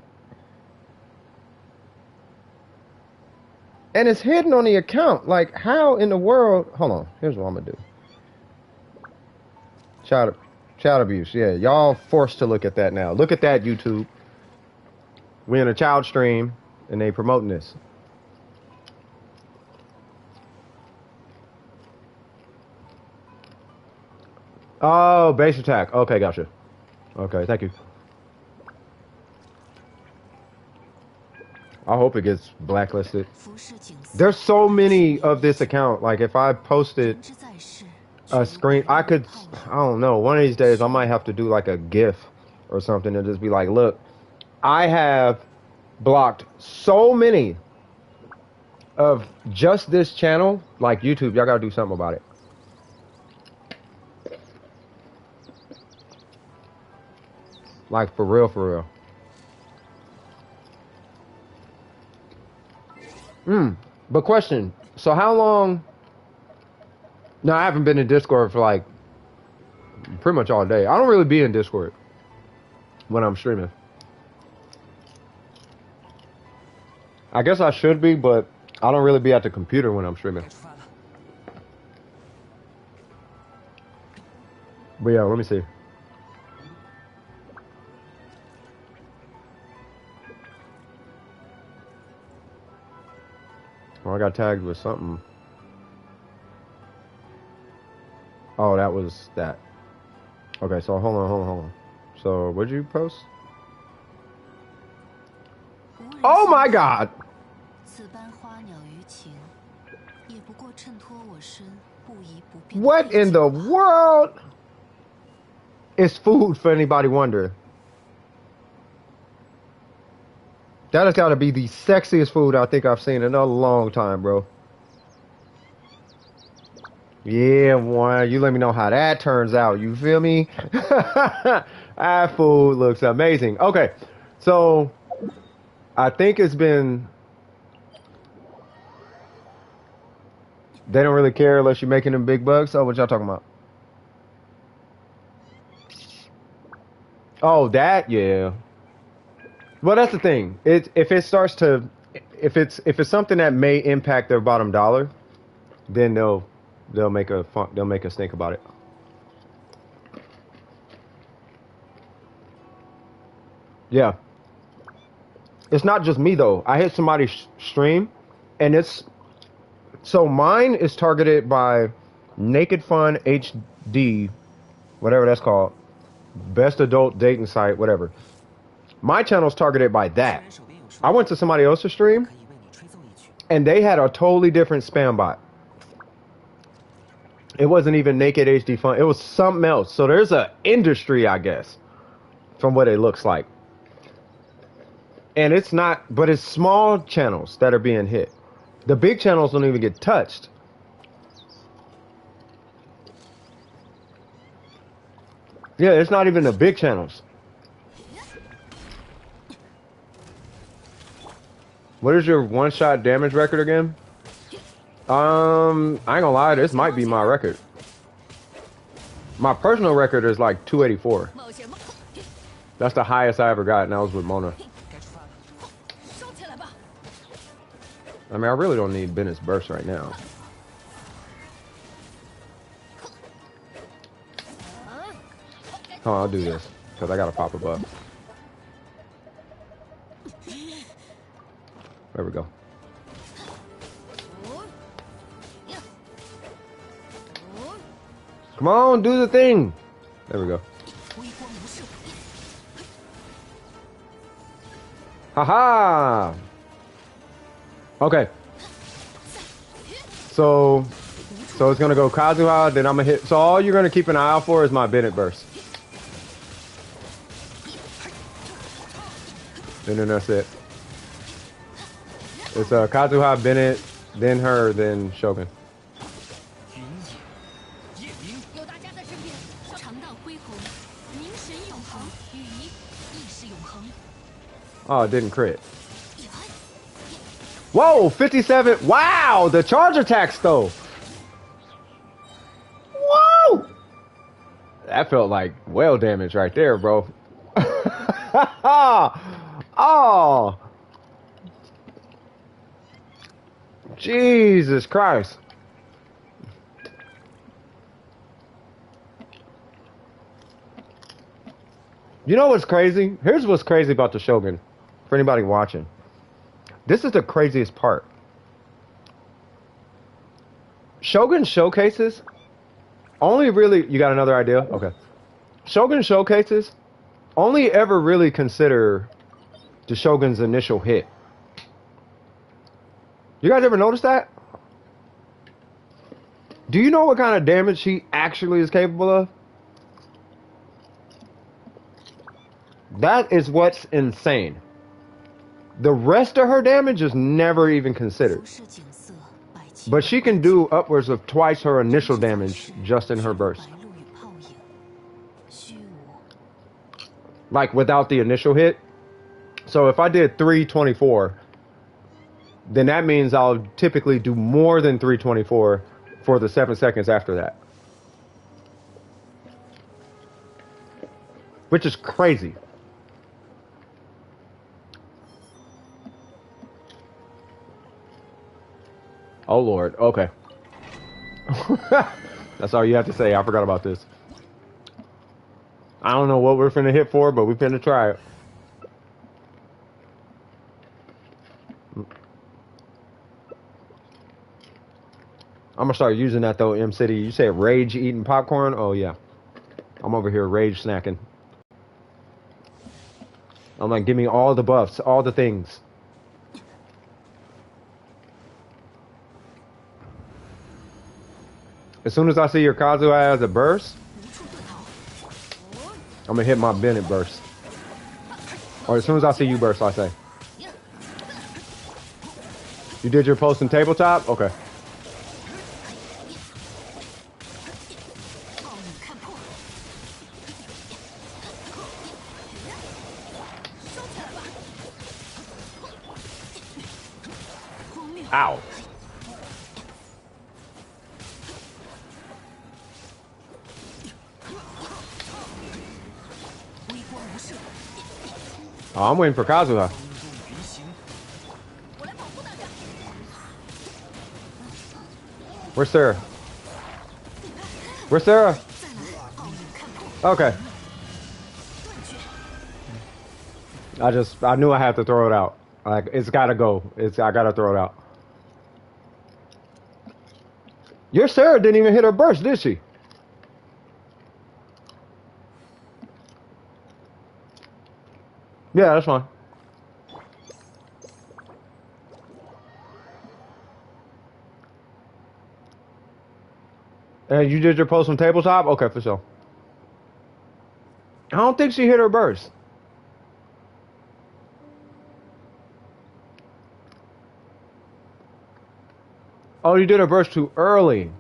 And it's hidden on the account. Like, how in the world? Hold on. Here's what I'm gonna do. Child abuse. Yeah, y'all forced to look at that now. Look at that, YouTube. We're in a child stream, and they promoting this. Oh, base attack. Okay, gotcha. Okay, thank you. I hope it gets blacklisted. There's so many of this account. Like, if I posted a screen, I don't know, one of these days I might have to do like a GIF or something and just be like, look, I have blocked so many of just this channel. Like, YouTube, y'all gotta do something about it. Like, for real, for real. But question, so how long... No, I haven't been in Discord for like pretty much all day. I don't really be in Discord when I'm streaming. I guess I should be, but I don't really be at the computer when I'm streaming. But yeah, let me see. Well, I got tagged with something. Oh, that was that. Okay, so hold on. So, what'd you post? Oh my God! What in the world is food, for anybody wondering? That has got to be the sexiest food I think I've seen in a long time, bro. Yeah, boy, you let me know how that turns out. You feel me? That food looks amazing. Okay, so I think it's been... They don't really care unless you're making them big bucks. Oh, what y'all talking about? Oh, that, yeah. Well, that's the thing. If it's something that may impact their bottom dollar, then they'll make us think about it. Yeah. It's not just me though. I hit somebody's stream, and it's so mine is targeted by Naked Fun HD, whatever that's called, best adult dating site, whatever. My channel's targeted by that. I went to somebody else's stream, and they had a totally different spam bot. It wasn't even Naked HD Fun. It was something else. So there's an industry, I guess, from what it looks like. And it's not, but it's small channels that are being hit. The big channels don't even get touched. Yeah, it's not even the big channels. What is your one-shot damage record again? I ain't gonna lie, this might be my record. My personal record is like 284. That's the highest I ever got, and that was with Mona. I mean, I really don't need Bennett's burst right now. Oh, I'll do this because I gotta pop a buff. There we go. Come on, do the thing. There we go. Haha. Okay. So it's gonna go Kazuha, then I'm gonna hit. So all you're gonna keep an eye out for is my Bennett burst. And then that's it. It's Kazuha, Bennett, then her, then Shogun. Oh, it didn't crit. Whoa, 57. Wow, the charge attacks though. Whoa! That felt like well damage right there, bro. Oh. Jesus Christ. You know what's crazy? Here's what's crazy about the Shogun. For anybody watching. This is the craziest part. Shogun showcases only really... You got another idea? Okay. Shogun showcases only ever really consider the Shogun's initial hit. You guys ever notice that? Do you know what kind of damage he actually is capable of? That is what's insane. The rest of her damage is never even considered. But she can do upwards of twice her initial damage just in her burst. Like without the initial hit. So if I did 324, then that means I'll typically do more than 324 for the 7 seconds after that. Which is crazy. Oh Lord, okay. That's all you have to say. I forgot about this. I don't know what we're finna hit for, but we're finna try it. I'm gonna start using that though, M City. You said rage eating popcorn? Oh yeah. I'm over here rage snacking. I'm like, give me all the buffs, all the things. As soon as I see your Kazuha as a burst, I'm gonna hit my Bennett burst. Or as soon as I see you burst, I say. You did your post in tabletop? Okay. Ow. Oh, I'm waiting for Kazuha. Where's Sarah? Where's Sarah? Okay. I knew I had to throw it out. Like, it's gotta go. I gotta throw it out. Your Sarah didn't even hit her burst, did she? Yeah, that's fine. And you did your post on tabletop? Okay, for sure. I don't think she hit her burst. Oh, you did her burst too early.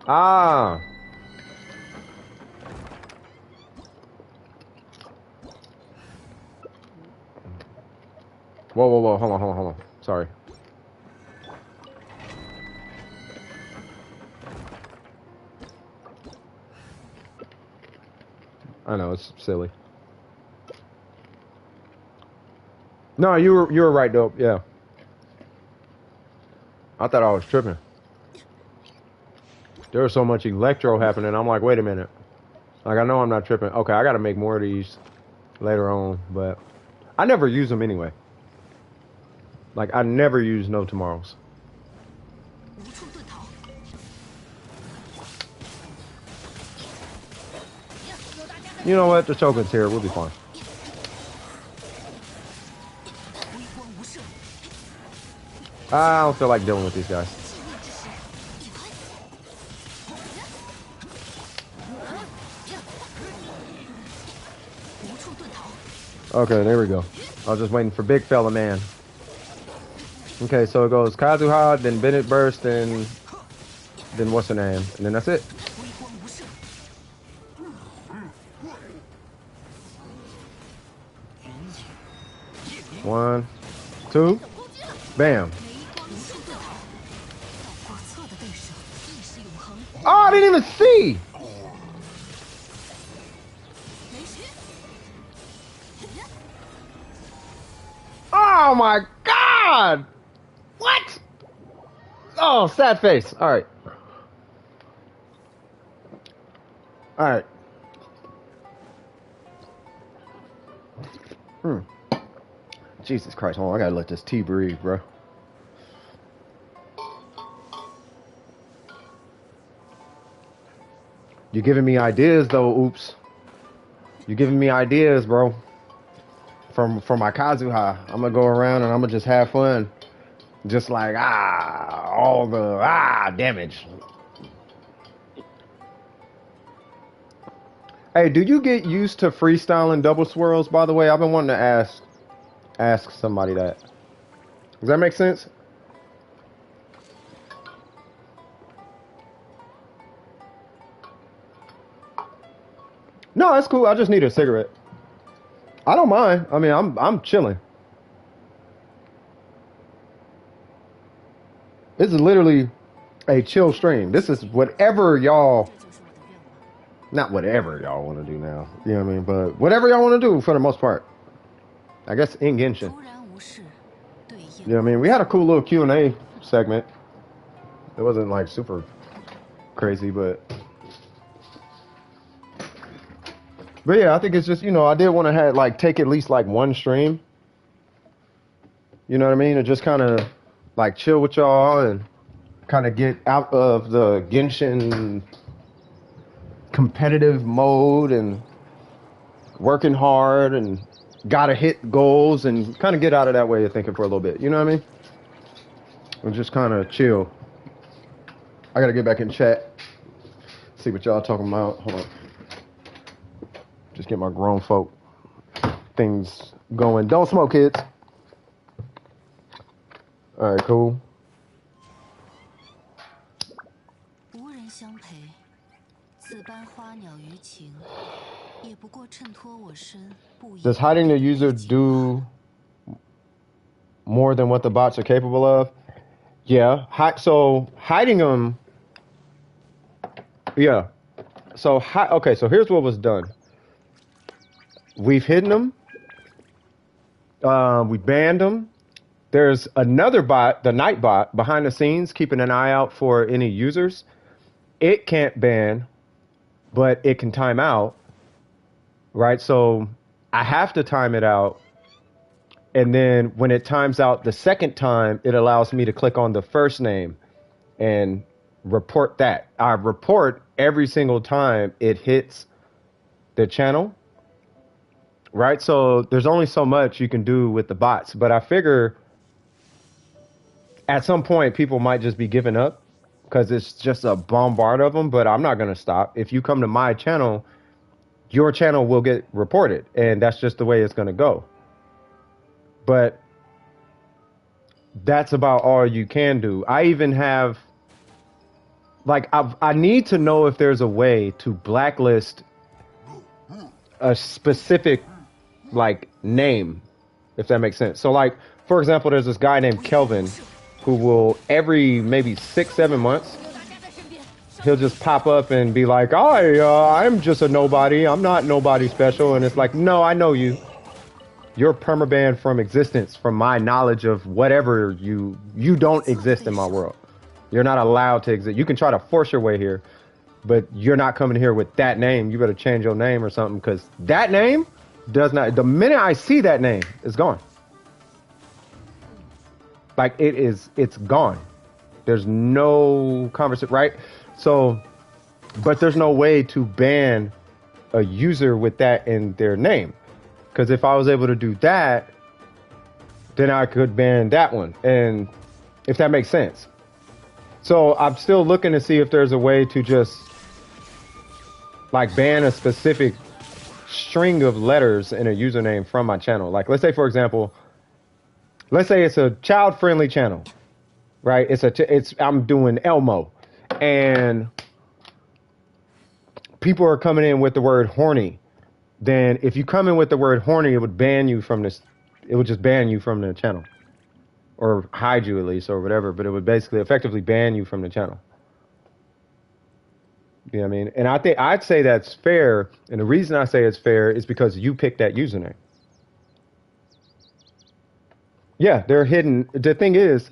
Ah. Whoa, whoa, whoa. Hold on. Sorry. I know, it's silly. No, you were right, dope. Yeah. I thought I was tripping. There was so much electro happening. I'm like, wait a minute. Like, I know I'm not tripping. Okay, I got to make more of these later on, but I never use them anyway. Like, I never use no tomorrows. You know what? The token's here. We'll be fine. I don't feel like dealing with these guys. Okay, there we go. I was just waiting for big fella man. Okay, so it goes Kazuha, then Bennett Burst, and then what's her name? And then that's it. 1, 2, bam. Oh, I didn't even see. Oh my God! What? Oh, sad face. All right. All right. Jesus Christ, hold on, I gotta let this tea breathe, bro. You're giving me ideas, though. Oops. You're giving me ideas, bro. For my Kazuha, I'm gonna go around and I'm gonna just have fun, just like all the damage. Hey, do you get used to freestyling double swirls? By the way, I've been wanting to ask somebody that. Does that make sense? No, that's cool. I just need a cigarette. I don't mind. I mean, I'm chilling. This is literally a chill stream. This is whatever y'all, not whatever y'all want to do now. You know what I mean? But whatever y'all want to do for the most part. I guess in Genshin. You know what I mean? We had a cool little Q&A segment. It wasn't like super crazy, but yeah, I think it's just, you know, I did want to have like take at least like one stream. You know what I mean? And just kind of like chill with y'all and kind of get out of the Genshin competitive mode and working hard and gotta hit goals and kind of get out of that way of thinking for a little bit. You know what I mean? And just kind of chill. I gotta get back in chat. See what y'all talking about. Hold on. Just get my grown folk things going. Don't smoke, kids. All right, cool. Does hiding the user do more than what the bots are capable of? Yeah. So hiding them. Yeah. So okay. So here's what was done. We've hidden them. We banned them. There's another bot, the night bot, behind the scenes, keeping an eye out for any users. It can't ban, but it can time out, right? So I have to time it out. And then when it times out the second time, it allows me to click on the first name and report that. I report every single time it hits the channel. Right, so there's only so much you can do with the bots, but I figure at some point people might just be giving up because it's just a bombard of them, but I'm not going to stop. If you come to my channel, your channel will get reported, and that's just the way it's going to go. But that's about all you can do. I even have, like, I need to know if there's a way to blacklist a specific like name, if that makes sense. So like, for example, there's this guy named Kelvin who will every maybe 6-7 months he'll just pop up and be like, I'm just a nobody, I'm not nobody special. And it's like, no, I know you. you're permabanned from existence from my knowledge of whatever you don't exist in my world. You're not allowed to exist. You can try to force your way here, but you're not coming here with that name. You better change your name or something, because that name does not, the minute I see that name, it's gone. Like it's gone. There's no conversation, right? So, but there's no way to ban a user with that in their name. Because if I was able to do that, then I could ban that one. And if that makes sense. So I'm still looking to see if there's a way to just like ban a specific string of letters in a username from my channel. Like, let's say, for example, let's say it's a child-friendly channel, right? I'm doing Elmo, and people are coming in with the word horny. Then if you come in with the word horny, it would ban you from this. It would just ban you from the channel, or hide you at least, or whatever. But it would basically effectively ban you from the channel. You know what I mean? And I'd say that's fair. And the reason I say it's fair is because you picked that username. Yeah, they're hidden. The thing is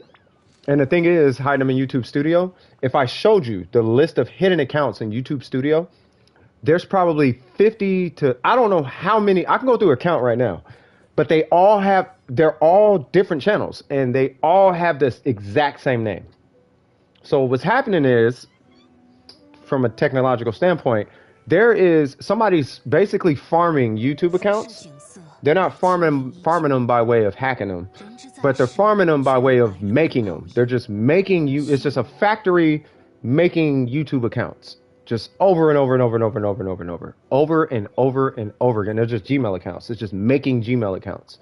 hiding them in YouTube Studio. If I showed you the list of hidden accounts in YouTube Studio, there's probably 50 to, I don't know how many. I can go through a count right now, but they're all different channels, and they all have this exact same name. So what's happening is, from a technological standpoint, somebody's basically farming YouTube accounts. They're not farming them by way of hacking them, but they're farming them by way of making them. They're just making it's just a factory making YouTube accounts, just over and over and over and over and over and over and over and over and over again. They're just Gmail accounts. It's just making Gmail accounts.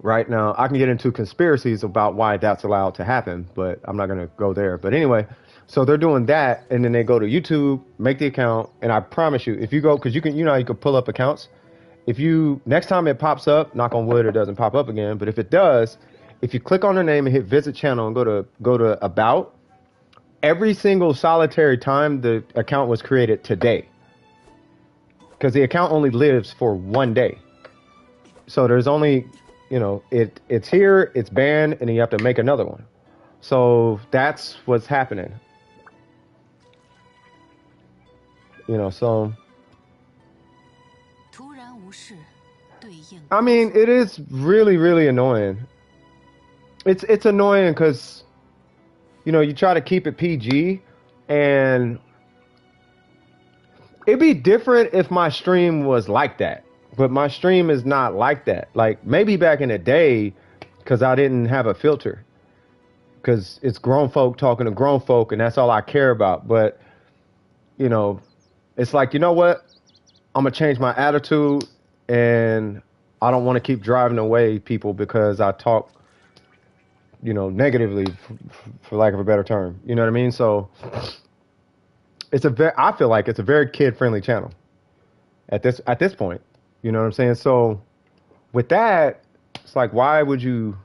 Right now, I can get into conspiracies about why that's allowed to happen, but I'm not going to go there. But anyway, so they're doing that, and then they go to YouTube, make the account, and I promise you, if you go, because you can pull up accounts. If you, next time it pops up, knock on wood, it doesn't pop up again. But if it does, if you click on their name and hit visit channel and go to about, every single solitary time the account was created today, because the account only lives for one day. So there's only, it's here, it's banned, and then you have to make another one. So that's what's happening. So I mean, it is really, really annoying. It's annoying because, you try to keep it PG, and it'd be different if my stream was like that. But my stream is not like that. Like, maybe back in the day, because I didn't have a filter. Because it's grown folk talking to grown folk, and that's all I care about. But, it's like, you know what? I'm going to change my attitude, and I don't want to keep driving away people because I talk, negatively, for lack of a better term. You know what I mean? So I feel like it's a very kid-friendly channel at this point. You know what I'm saying? So with that, it's like, why would you?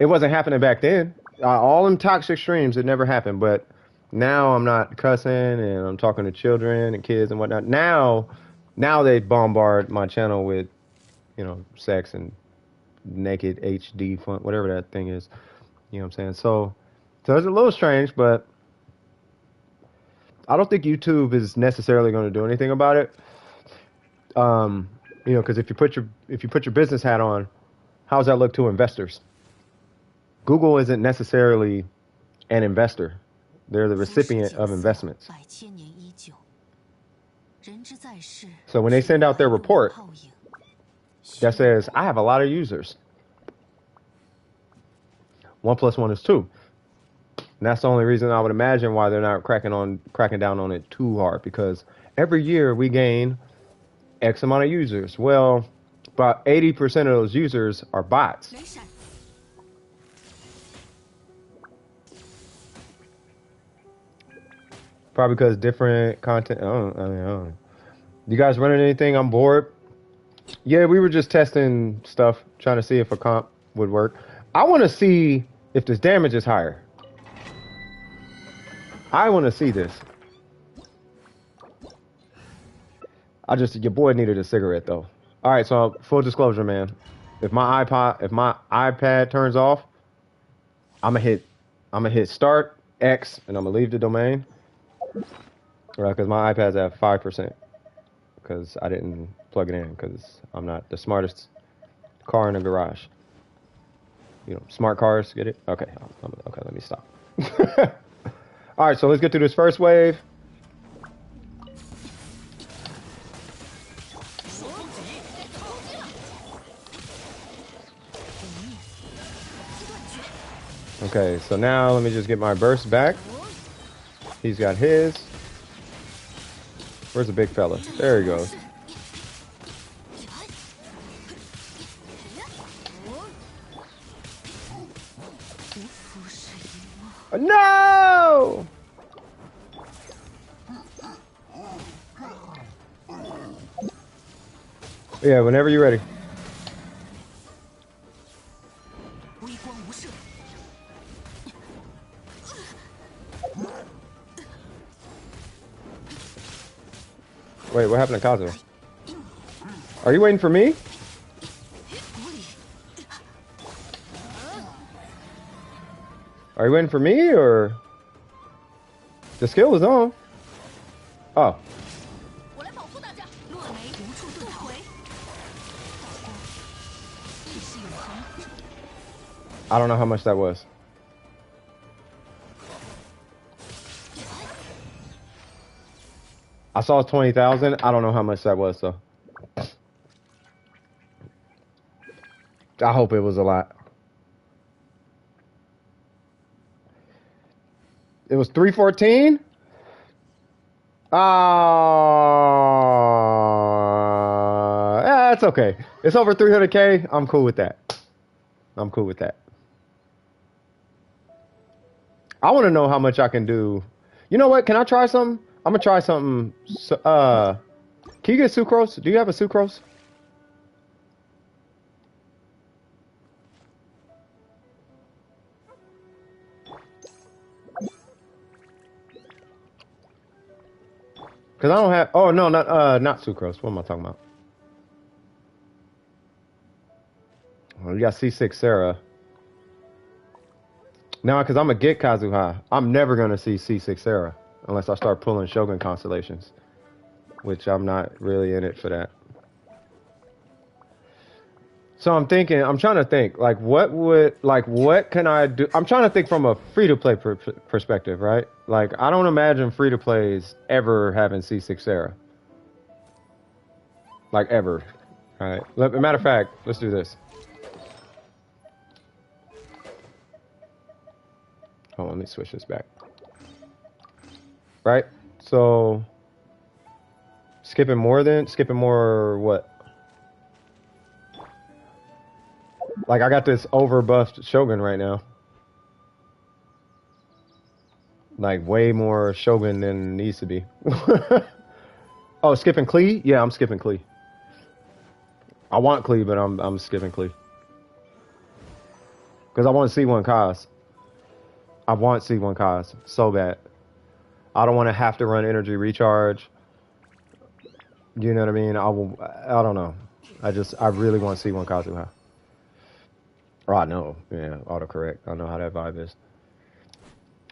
It wasn't happening back then. All them toxic streams, it never happened. But now I'm not cussing, and I'm talking to children and kids and whatnot. Now they bombard my channel with, sex and naked HD fun, whatever that thing is. You know what I'm saying? So it's a little strange, but I don't think YouTube is necessarily going to do anything about it. Because if you put your business hat on, how does that look to investors? Google isn't necessarily an investor. They're the recipient of investments. So when they send out their report that says, I have a lot of users, 1 + 1 is 2. And that's the only reason I would imagine why they're not cracking down on it too hard, because every year we gain X amount of users. Well, about 80% of those users are bots. Probably because different content. I don't know. You guys running anything? I'm bored. Yeah, we were just testing stuff, trying to see if a comp would work. I want to see if this damage is higher. I want to see this. Your boy needed a cigarette though. All right, so full disclosure, man. If my iPad turns off, I'm gonna hit start X, and I'm gonna leave the domain. Right, because my iPad's at 5%. Because I didn't plug it in. Because I'm not the smartest car in the garage. You know, smart cars, get it? Okay, okay, let me stop. All right, so let's get through this first wave. Okay, so now let me just get my burst back. He's got his. Where's the big fella? There he goes. No! Yeah, whenever you're ready. Wait, what happened to Kazuha? Are you waiting for me? Are you waiting for me, or the skill was on? Oh. I don't know how much that was. I saw 20,000. I don't know how much that was, though. I hope it was a lot. It was 314? Yeah, it's okay. It's over 300K. I'm cool with that. I'm cool with that. I want to know how much I can do. You know what? Can I try something? I'm going to try something. Can you get sucrose? Do you have a sucrose? Because I don't have... Oh, no, not sucrose. What am I talking about? Oh, you got C6 Sarah. Now, because I'm going to get Kazuha, I'm never going to see C6 Sarah unless I start pulling Shogun constellations, which I'm not really in it for that. So I'm trying to think, like, what can I do? I'm trying to think from a free-to-play perspective, right? Like, I don't imagine free-to-plays ever having C6 Sarah. Like, ever. All right. Matter of fact, let's do this. Hold on, let me switch this back. Right? So, skipping more what? Like, I got this over-buffed Shogun right now. Like, way more Shogun than needs to be. Oh, skipping Klee? Yeah, I'm skipping Klee. I want Klee, but I'm skipping Klee. Because I want C1 Kaz. I want C1 Kaz so bad. I don't want to have to run energy recharge. You know what I mean? I don't know. I really want C1 Kazuha. Oh, I know. Yeah, autocorrect. I know how that vibe is.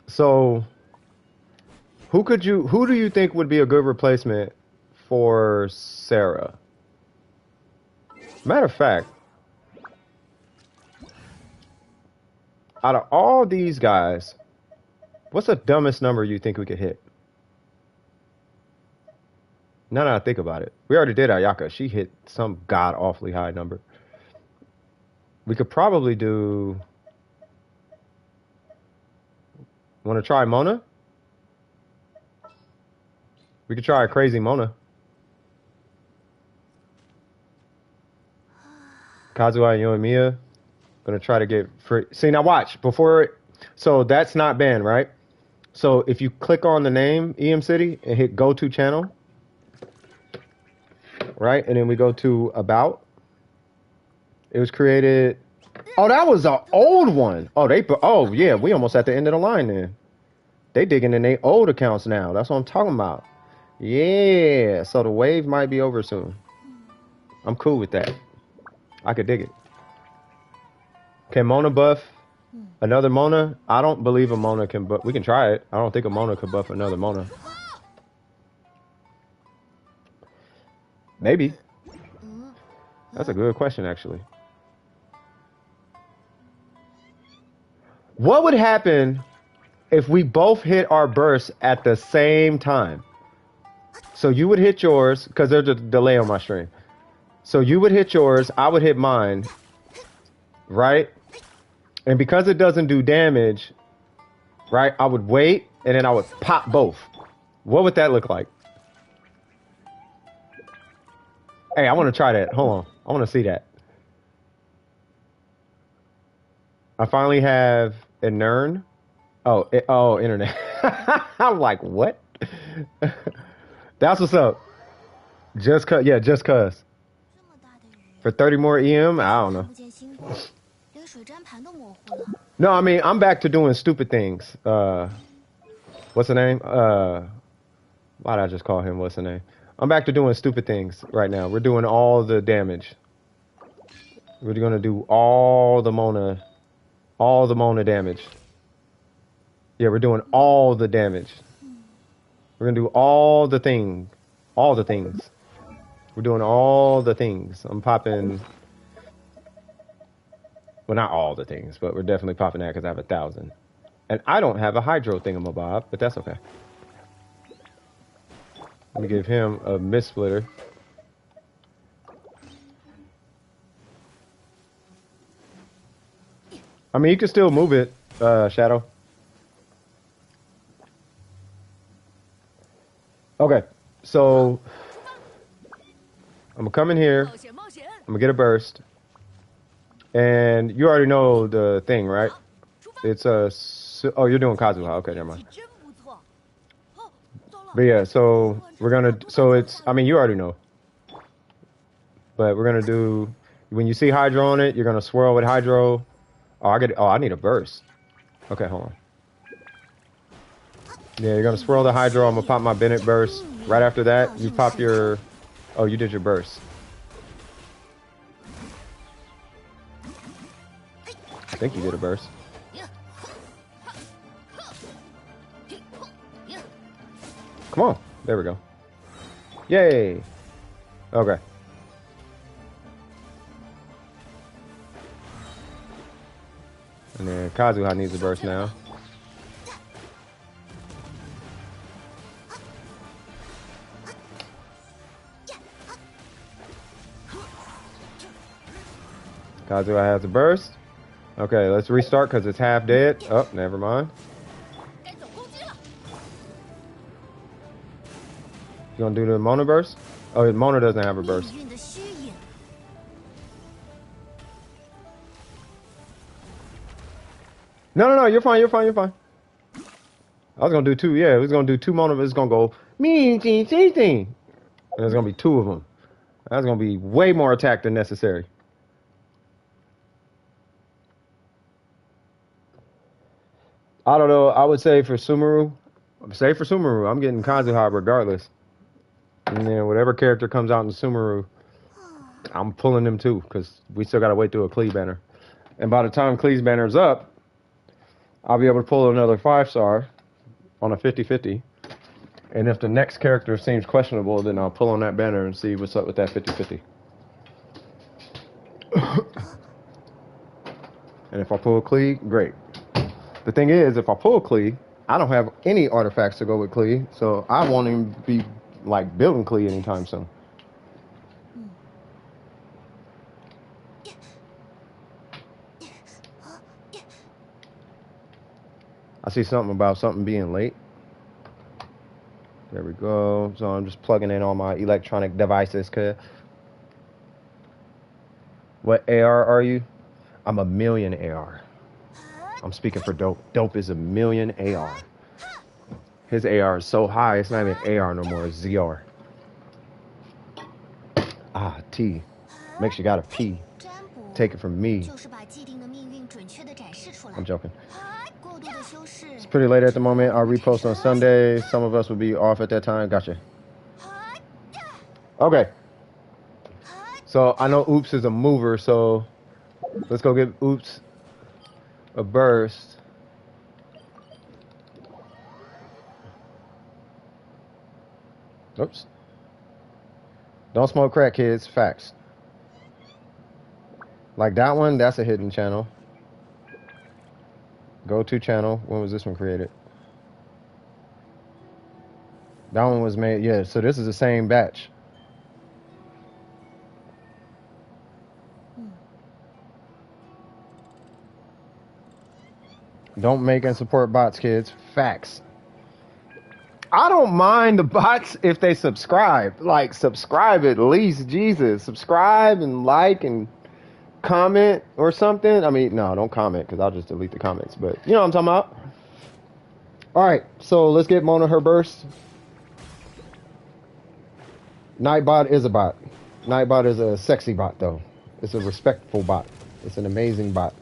So, who do you think would be a good replacement for Sarah? Matter of fact, out of all these guys, what's the dumbest number you think we could hit? Now that I think about it, we already did Ayaka. She hit some god-awfully high number. We could probably do... Want to try Mona? We could try a crazy Mona. Kazuha and Yoimiya. Gonna try to get free. See, now watch. So that's not banned, right? So if you click on the name, EM City, and hit go to channel, right? And then we go to about. It was created... Oh, that was an old one. Oh, yeah, we almost at the end of the line then. They digging in their old accounts now. That's what I'm talking about. Yeah, so the wave might be over soon. I'm cool with that. I could dig it. Can Mona buff another Mona? I don't believe a Mona can buff. We can try it. I don't think a Mona could buff another Mona. Maybe. That's a good question, actually. What would happen if we both hit our bursts at the same time? So you would hit yours, because there's a delay on my stream. So you would hit yours, I would hit mine, right? And because it doesn't do damage, right, I would wait, and then I would pop both. What would that look like? Hey, I want to try that. Hold on. I want to see that. I finally have a Nern. Oh, internet. I'm like, what? That's what's up. Just cause, yeah, just cause. For 30 more EM, I don't know. No, I mean, I'm back to doing stupid things. What's the name? Why did I just call him? What's the name? I'm back to doing stupid things right now. We're doing all the damage. We're gonna do all the Mona damage. Yeah, we're doing all the damage. We're gonna do all the things. We're doing all the things. I'm popping. Well, not all the things, but we're definitely popping that because I have 1,000. And I don't have a Hydro thingamabob, but that's okay. Let me give him a Mist Splitter. I mean, you can still move it, Shadow. Okay, so I'm gonna come in here. I'm gonna get a burst. And you already know the thing, right? It's a... Oh, you're doing Kazuha. Okay, never mind. But yeah, so we're gonna... So it's... I mean, you already know. But we're gonna do... When you see Hydro on it, you're gonna swirl with Hydro. Oh, I need a burst. Okay, hold on. Yeah, you're gonna swirl the Hydro. I'm gonna pop my Bennett burst. Right after that, you pop your... Oh, you did your burst. I think you did a burst. Come on. There we go. Yay. Okay. And then Kazuha needs a burst now. Kazuha has a burst. Okay, let's restart because it's half dead. Oh, never mind. You gonna do the Mona burst? Oh, Mona doesn't have a burst. No, you're fine. I was gonna do two. Yeah, we was gonna do two Mona, but it's gonna go me. And there's gonna be two of them. That's gonna be way more attack than necessary. I don't know. I would say for Sumeru, I'm getting Kazuha regardless. And then whatever character comes out in Sumeru, I'm pulling them too, because we still gotta wait through a Klee banner. And by the time Klee's banner's up, I'll be able to pull another 5-star on a 50-50. And if the next character seems questionable, then I'll pull on that banner and see what's up with that 50-50. And if I pull Klee, great. The thing is, if I pull Klee, I don't have any artifacts to go with Klee, so I won't even be like building Klee anytime soon. I see something about something being late. There we go. So I'm just plugging in all my electronic devices. What AR are you? I'm a million AR. I'm speaking for Dope. Dope is a million AR. His AR is so high, it's not even AR no more, it's ZR. Ah, T. Makes you gotta P. Take it from me. I'm joking. It's pretty late at the moment. I'll repost on Sunday. Some of us will be off at that time. Gotcha. Okay. So I know Oops is a mover, so let's go give Oops a burst. Oops. Don't smoke crack, kids. Facts. Like that one, that's a hidden channel. Go-to channel. When was this one created? That one was made, yeah, so this is the same batch. Don't make and support bots, kids. Facts. I don't mind the bots if they subscribe. Like, subscribe at least, Jesus. Subscribe and like and comment or something. I mean, no, don't comment because I'll just delete the comments. But you know what I'm talking about. All right, so let's get Mona her burst. Nightbot is a bot. Nightbot is a sexy bot, though. It's a respectful bot. It's an amazing bot.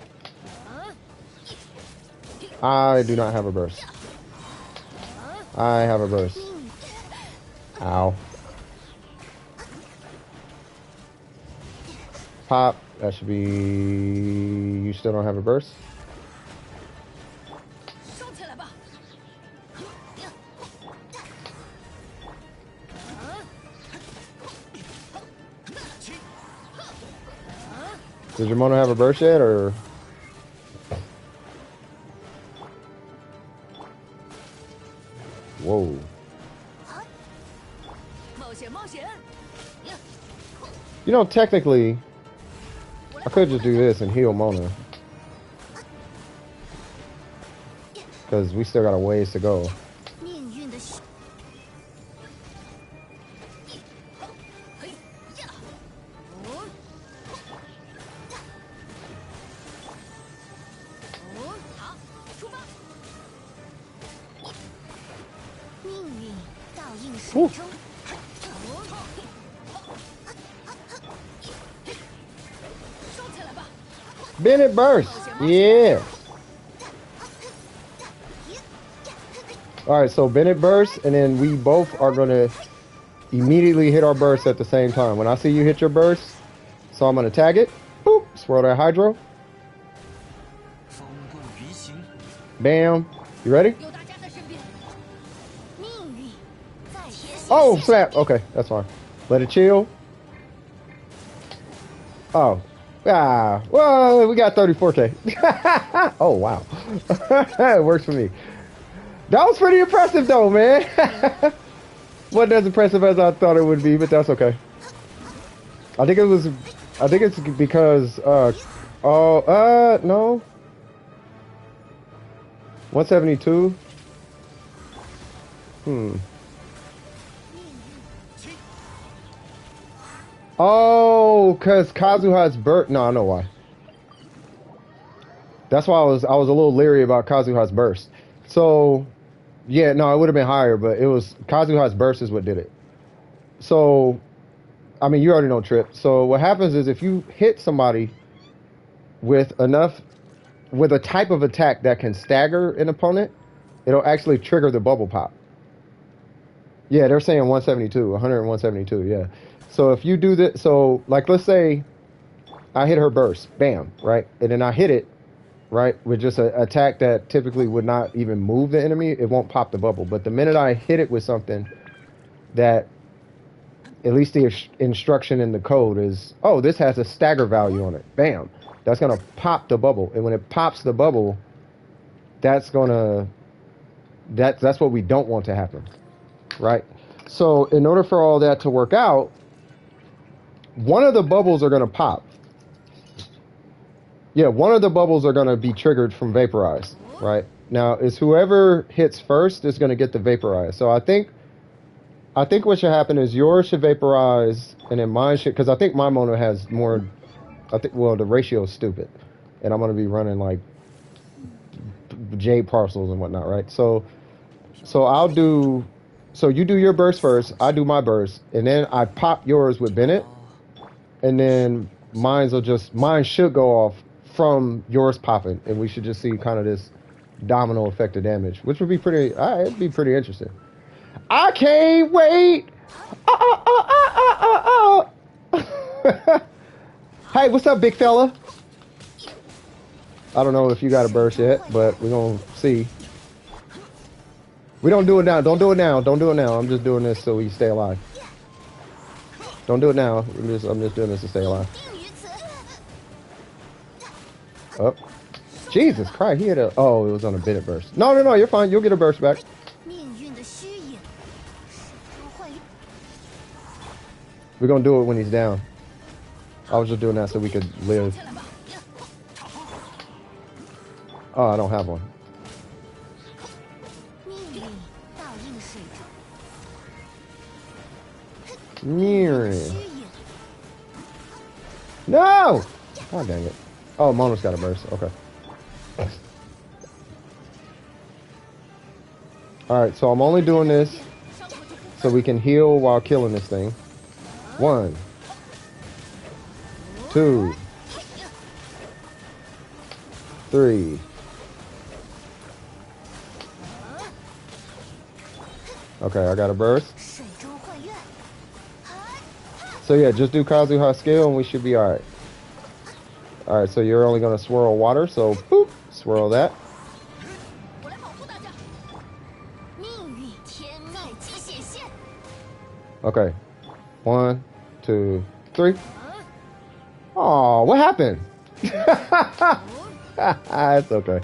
I do not have a burst. I have a burst. Ow. Pop. That should be... You still don't have a burst? Does your Mono have a burst yet, or...? Whoa. You know, technically, I could just do this and heal Mona. Because we still got a ways to go. Whew. Bennett burst. Yeah. Alright, so Bennett burst, and then we both are going to immediately hit our burst at the same time. When I see you hit your burst, so I'm going to tag it. Boop. Swirl that hydro. Bam. You ready? Oh, snap. Okay, that's fine. Let it chill. Oh. Ah. Well, we got 34K. Oh, wow. It works for me. That was pretty impressive, though, man. Wasn't as impressive as I thought it would be, but that's okay. I think it's because, no. 172. Oh, cause Kazuha's burst. No, I know why. That's why I was a little leery about Kazuha's burst. So, yeah, no, it would have been higher, but it was Kazuha's burst is what did it. So, I mean, you already know Trip. So what happens is if you hit somebody with a type of attack that can stagger an opponent, it'll actually trigger the bubble pop. Yeah, they're saying 172, 172, yeah. So if you do this, so like let's say I hit her burst, bam, right? And then I hit it, right, with just an attack that typically would not even move the enemy, it won't pop the bubble. But the minute I hit it with something that, at least the instruction in the code is, oh, this has a stagger value on it, bam, that's going to pop the bubble. And when it pops the bubble, that's what we don't want to happen, right? So in order for all that to work out, one of the bubbles are going to pop. Yeah, one of the bubbles are going to be triggered from Vaporize, right? Now, it's whoever hits first is going to get the Vaporize. So I think what should happen is yours should Vaporize, and then mine should, because I think my Mono has more, well, the ratio is stupid. And I'm going to be running, like, Jade parcels and whatnot, right? So you do your burst first, I do my burst, and then I pop yours with Bennett, and then mine should go off from yours popping, and we should just see kind of this domino effect of damage, which would be it'd be pretty interesting. I can't wait. Hey, what's up, big fella? I don't know if you got a burst yet, but we're gonna see. We don't do it now. Don't do it now. Don't do it now. I'm just doing this so we stay alive. Don't do it now. I'm just doing this to stay alive. 定于此。 Oh, Jesus Christ! He had a. Oh, it was on a bit of burst. No, no, no. You're fine. You'll get a burst back. 命运的虚影，始终幻月。 We're gonna do it when he's down. I was just doing that so we could live. Oh, I don't have one. 命运倒映水中。 Mirroring. 虚影， No! God dang it. Oh, Mona's got a burst. Okay. Alright, so I'm only doing this so we can heal while killing this thing. 1, 2, 3. Okay, I got a burst. 水中幻月。 So yeah, just do Kazuha skill and we should be alright. Alright, so you're only gonna swirl water, so boop, swirl that. 我来保护大家。命运天命即显现。 Okay. 1, 2, 3. Oh, what happened? It's okay.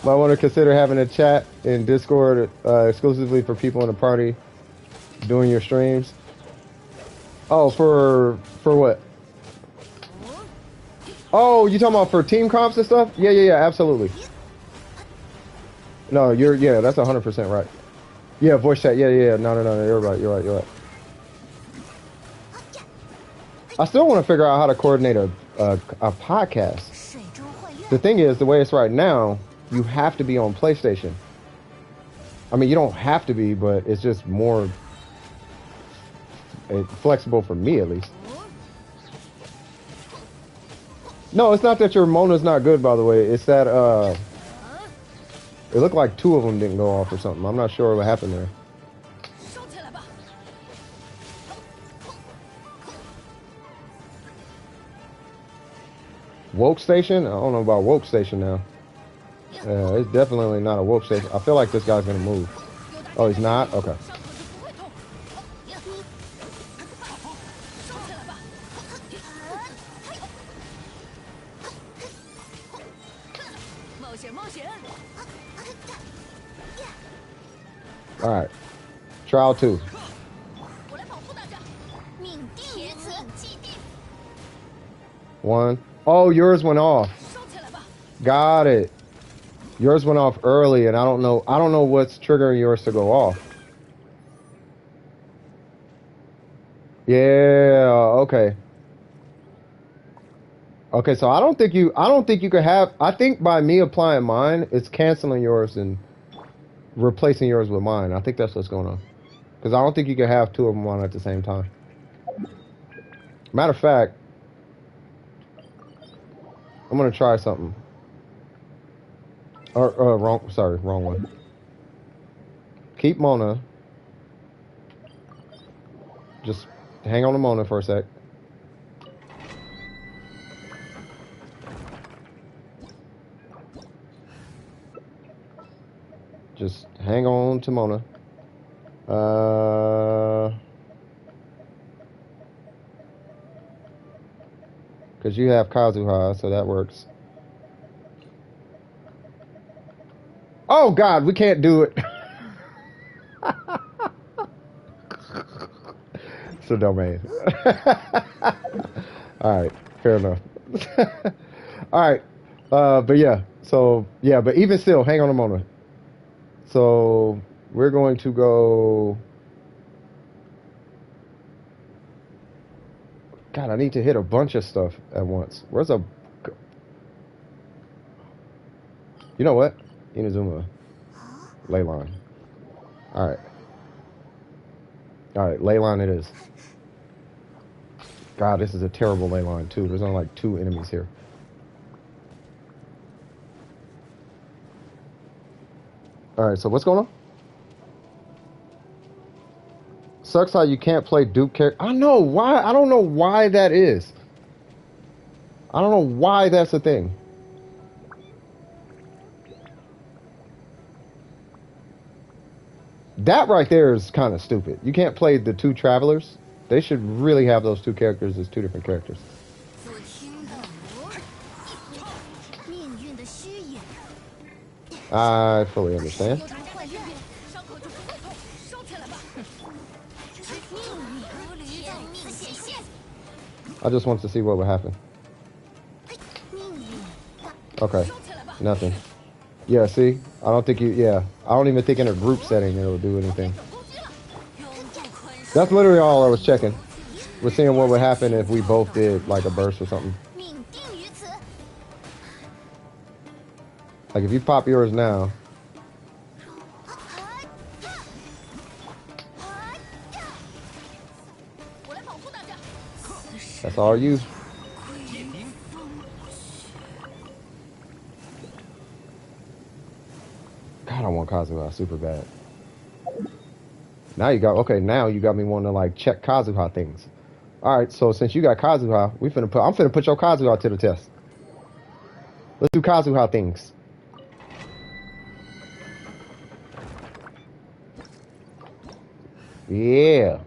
Might want to consider having a chat in Discord exclusively for people in the party doing your streams. Oh, for what? Oh, you talking about for team comps and stuff? Yeah, yeah, yeah, absolutely. No, yeah, that's 100% right. Yeah, voice chat. Yeah, yeah, yeah. No, you're right. You're right. I still want to figure out how to coordinate a podcast. 水中幻月。 The thing is, the way it's right now, you have to be on PlayStation. I mean, you don't have to be, but it's just more flexible for me, at least. No, it's not that your Mona's not good, by the way. It's that, it looked like 2 of them didn't go off or something. I'm not sure what happened there. 收起来吧。 Woke Station? I don't know about Woke Station now. Yeah, it's definitely not a Woke Station. I feel like this guy's gonna move. Oh, he's not? Okay. 伤口就不会痛。收起来吧。 冒险冒险。 Alright. Trial 2. 我来保护大家。命定于此。既定。 1. Oh, yours went off. 收起来吧。 Got it. Yours went off early, and I don't know what's triggering yours to go off. Yeah, okay. Okay, so I don't think you could have, I think by me applying mine, it's canceling yours and replacing yours with mine. I think that's what's going on. Because I don't think you can have 2 of them on at the same time. Matter of fact, I'm gonna try something. Wrong one. Keep Mona. Just hang on to Mona for a sec. Just hang on to Mona. Because you have Kazuha, so that works. Oh God, we can't do it. It's a domain. All right, fair enough. All right, but yeah, so yeah, but even still, hang on a moment. So we're going to go. God, I need to hit a bunch of stuff at once. Where's a? You know what? Inazuma. Ley line. Alright. Alright, ley line it is. God, this is a terrible ley line too. There's only like 2 enemies here. Alright, so what's going on? Sucks how you can't play dupe character. I know why. I don't know why that is. I don't know why that's a thing. That right there is kind of stupid. You can't play the two travelers. They should really have those two characters as two different characters. I fully understand. I just wanted to see what would happen. Okay, nothing. Yeah, see? I don't think I don't even think in a group setting it'll do anything. That's literally all I was checking. We're seeing what would happen if we both did like a burst or something. Like if you pop yours now. That's all you. God, I want Kazuha super bad. Now you got now you got me wanting to like check Kazuha things. Alright, so since you got Kazuha, I'm finna put your Kazuha to the test. Let's do Kazuha things. Yeah.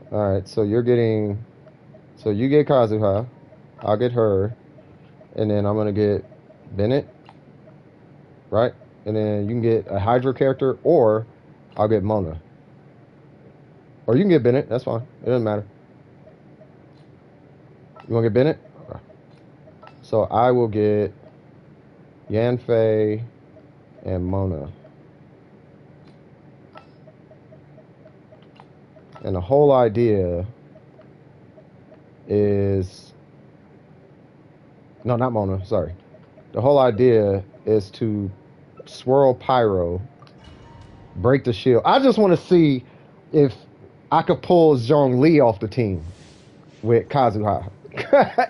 Alright, so you get Kazuha, I'll get her, and then I'm gonna get Bennett, right? And then you can get a Hydra character, or I'll get Mona. Or you can get Bennett, that's fine. It doesn't matter. You wanna get Bennett? Okay. So I will get Yanfei and Mona. And the whole idea is... No, not Mona, sorry. The whole idea is to swirl Pyro, break the shield. I just want to see if I could pull Zhongli off the team with Kazuha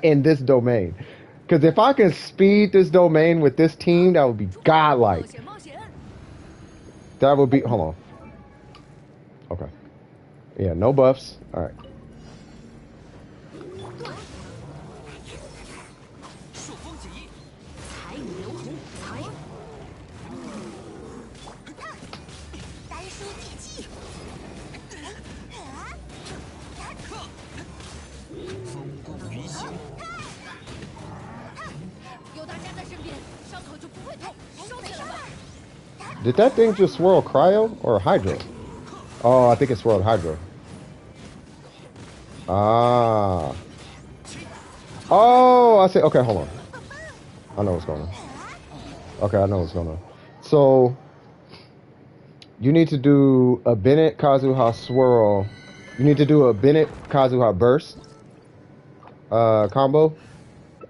in this domain. Because if I can speed this domain with this team, that would be godlike. That would be... Hold on. Okay. Yeah, no buffs. All right. Did that thing just swirl Cryo or Hydro? Oh, I think it swirled Hydro. Ah. Oh, I see. Okay, hold on. I know what's going on. Okay, I know what's going on. So, you need to do a Bennett Kazuha swirl. You need to do a Bennett Kazuha burst combo,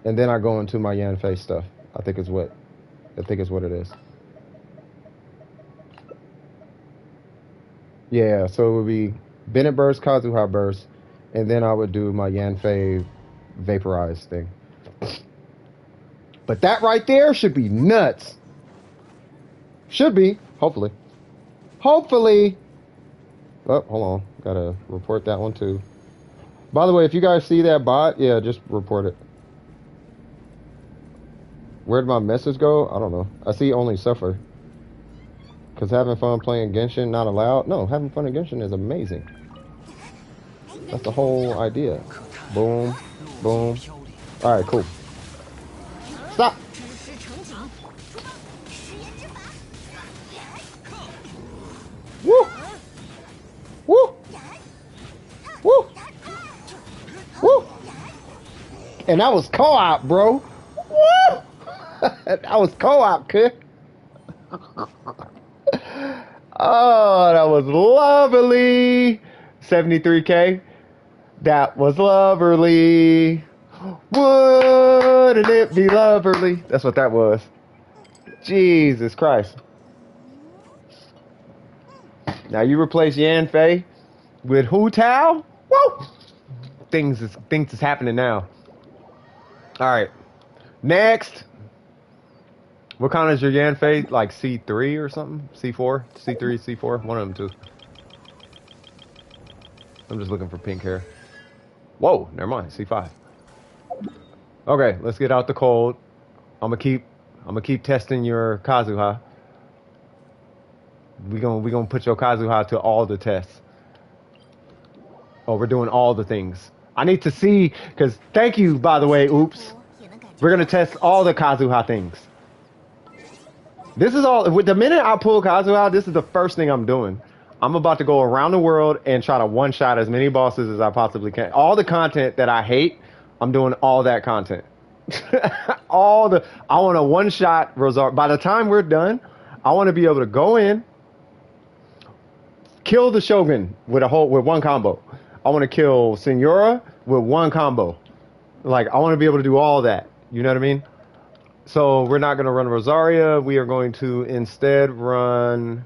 and then I go into my Yanfei stuff. I think it's what it is. Yeah, so it would be Bennett burst, Kazuha burst, and then I would do my Yanfei vaporize thing. But that right there should be nuts. Should be, hopefully. Hopefully. Oh, hold on. Gotta report that one too. By the way, if you guys see that bot, yeah, just report it. Where did my message go? I don't know. I see only suffer. Because having fun playing Genshin not allowed? No, having fun in Genshin is amazing. That's the whole idea. Boom. Boom. Alright, cool. Stop! Woo! Woo! Woo! Woo! And that was co-op, bro. Woo! That was co-op, kid. Oh, that was lovely. 73K. That was lovely. Wouldn't it be lovely? That's what that was. Jesus Christ. Now you replace Yanfei with Hu Tao? Woo! Things is happening now. Alright. Next. What kind is your Yanfei? Like C3 or something? C4? C3, C4? One of them two. I'm just looking for pink hair. Whoa, never mind. C5. Okay, let's get out the cold. I'm gonna keep testing your Kazuha. We gonna put your Kazuha to all the tests. Oh, we're doing all the things. I need to see, because thank you, by the way, oops. We're going to test all the Kazuha things. This is all, with the minute I pull Kazuha, this is the first thing I'm doing. I'm about to go around the world and try to one-shot as many bosses as I possibly can. All the content that I hate, I'm doing all that content. I want a one-shot Rosario. By the time we're done, I want to be able to go in, kill the Shogun with one combo. I want to kill Senora with one combo. Like, I want to be able to do all that. You know what I mean? So we're not going to run Rosaria. We are going to instead run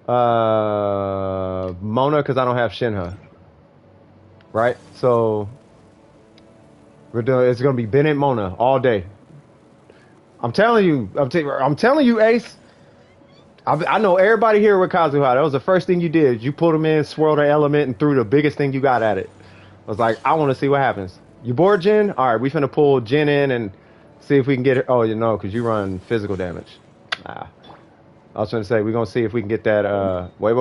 Mona, because I don't have Shinha. Right? So it's going to be Bennett Mona all day. I'm telling you, Ace. I know everybody here with Kazuha. That was the first thing you did. You pulled him in, swirled an element, and threw the biggest thing you got at it. I was like, I want to see what happens. You bored, Jin? All right, we finna pull Jin in and see if we can get it. Oh, you know, because you run physical damage. I was trying to say, we're going to see if we can get that. Wait.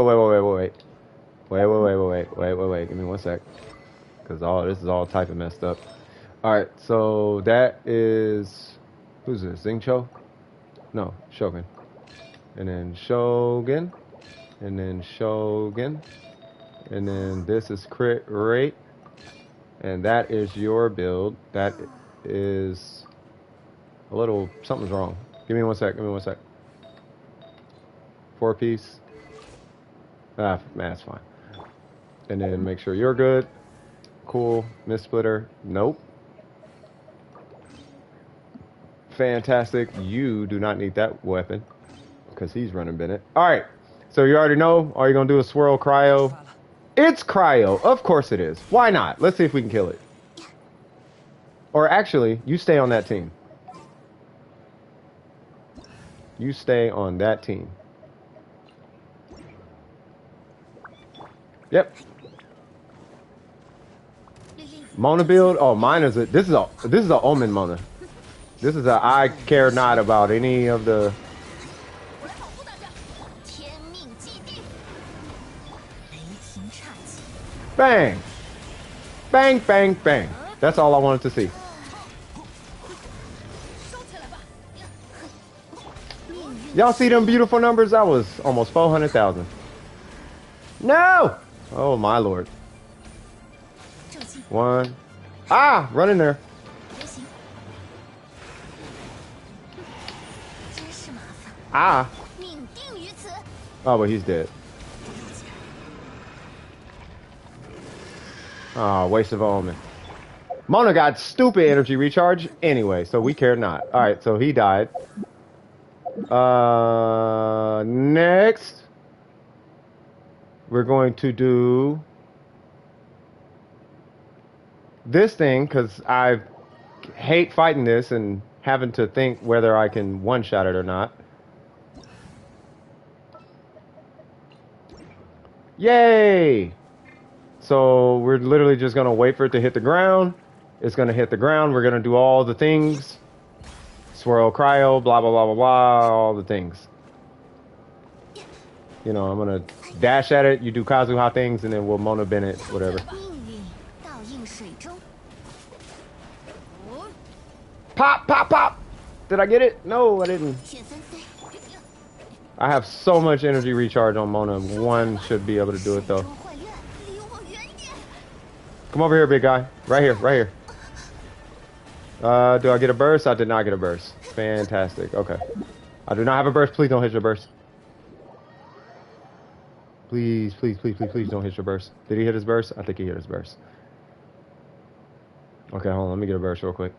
Give me 1 sec. Because this is all typing messed up. All right, so that is. Who's this? Xingqiu? No, Shogun. And then Shogun, and then Shogun, and then this is crit rate, and that is your build. That is a little, something's wrong. Give me 1 sec, 4-piece. Man, that's fine. And then make sure you're good. Cool, Mist Splitter, nope. Fantastic, you do not need that weapon. Because he's running Bennett. Alright, so you already know. All you're going to do is swirl Cryo. It's Cryo. Of course it is. Why not? Let's see if we can kill it. Or actually, you stay on that team. You stay on that team. Yep. Mona build? Oh, mine is this is a Omen Mona. This is a I care not about any of the. Bang! Bang, bang, bang. That's all I wanted to see. Y'all see them beautiful numbers? That was almost 400,000. No! Oh, my lord. One. Ah! Run in there. Ah! Oh, but he's dead. Oh, waste of Omen. Mona got stupid energy recharge anyway, so we care not. Alright, so he died. Next. We're going to do this thing, because I hate fighting this and having to think whether I can one-shot it or not. Yay! So we're literally just going to wait for it to hit the ground. It's going to hit the ground. We're going to do all the things. Swirl Cryo, blah, blah, blah, blah, blah, all the things. You know, I'm going to dash at it. You do Kazuha things, and then we'll Mona Bennett, whatever. Pop, pop, pop! Did I get it? No, I didn't. I have so much energy recharge on Mona. One should be able to do it, though. Come over here, big guy. Right here, right here. Do I get a burst? I did not get a burst. Fantastic. Okay. I do not have a burst. Please don't hit your burst. Please, please, please, please, please don't hit your burst. Did he hit his burst? I think he hit his burst. Okay, hold on. Let me get a burst real quick.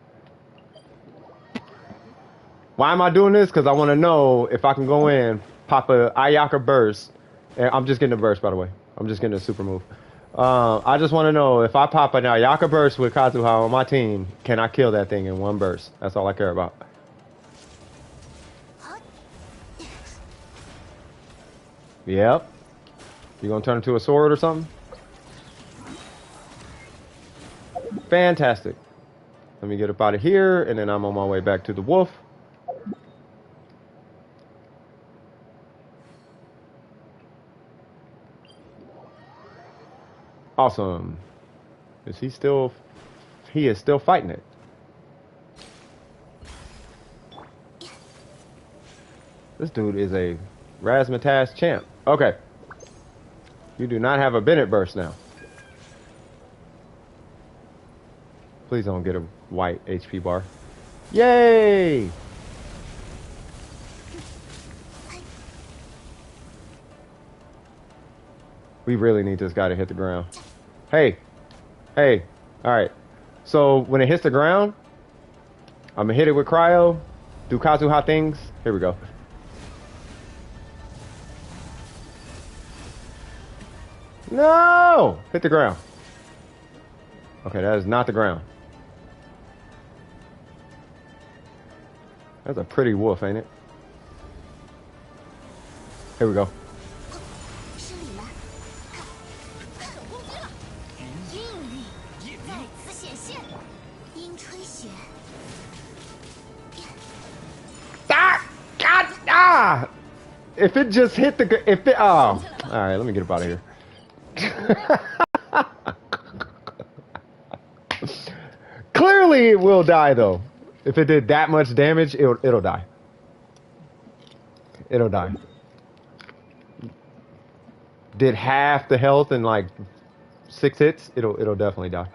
Why am I doing this? Because I want to know if I can go in, pop a Ayaka burst. And I'm just getting a burst, by the way. I'm just getting a super move. I just want to know if I pop an Ayaka burst with Kazuha on my team, can I kill that thing in one burst? That's all I care about. Yep. You gonna turn into a sword or something? Fantastic. Let me get up out of here, and then I'm on my way back to the wolf. Awesome. Is he still... He is still fighting it. This dude is a Razzmatazz champ. Okay. You do not have a Bennett burst now. Please don't get a white HP bar. Yay! We really need this guy to hit the ground. Hey. Hey. Alright. So, when it hits the ground, I'm gonna hit it with cryo. Do Kazuha things. Here we go. No! Hit the ground. Okay, that is not the ground. That's a pretty wolf, ain't it? Here we go. 失礼了，手攻击了，引力再次显现，鹰吹雪。 Ah! God! Ah! If it just hit the... If it... Oh. Alright, let me get up out of here. Clearly it will die though. If it did that much damage, it'll die. It'll die. Did half the health in like 6 hits, it'll definitely die.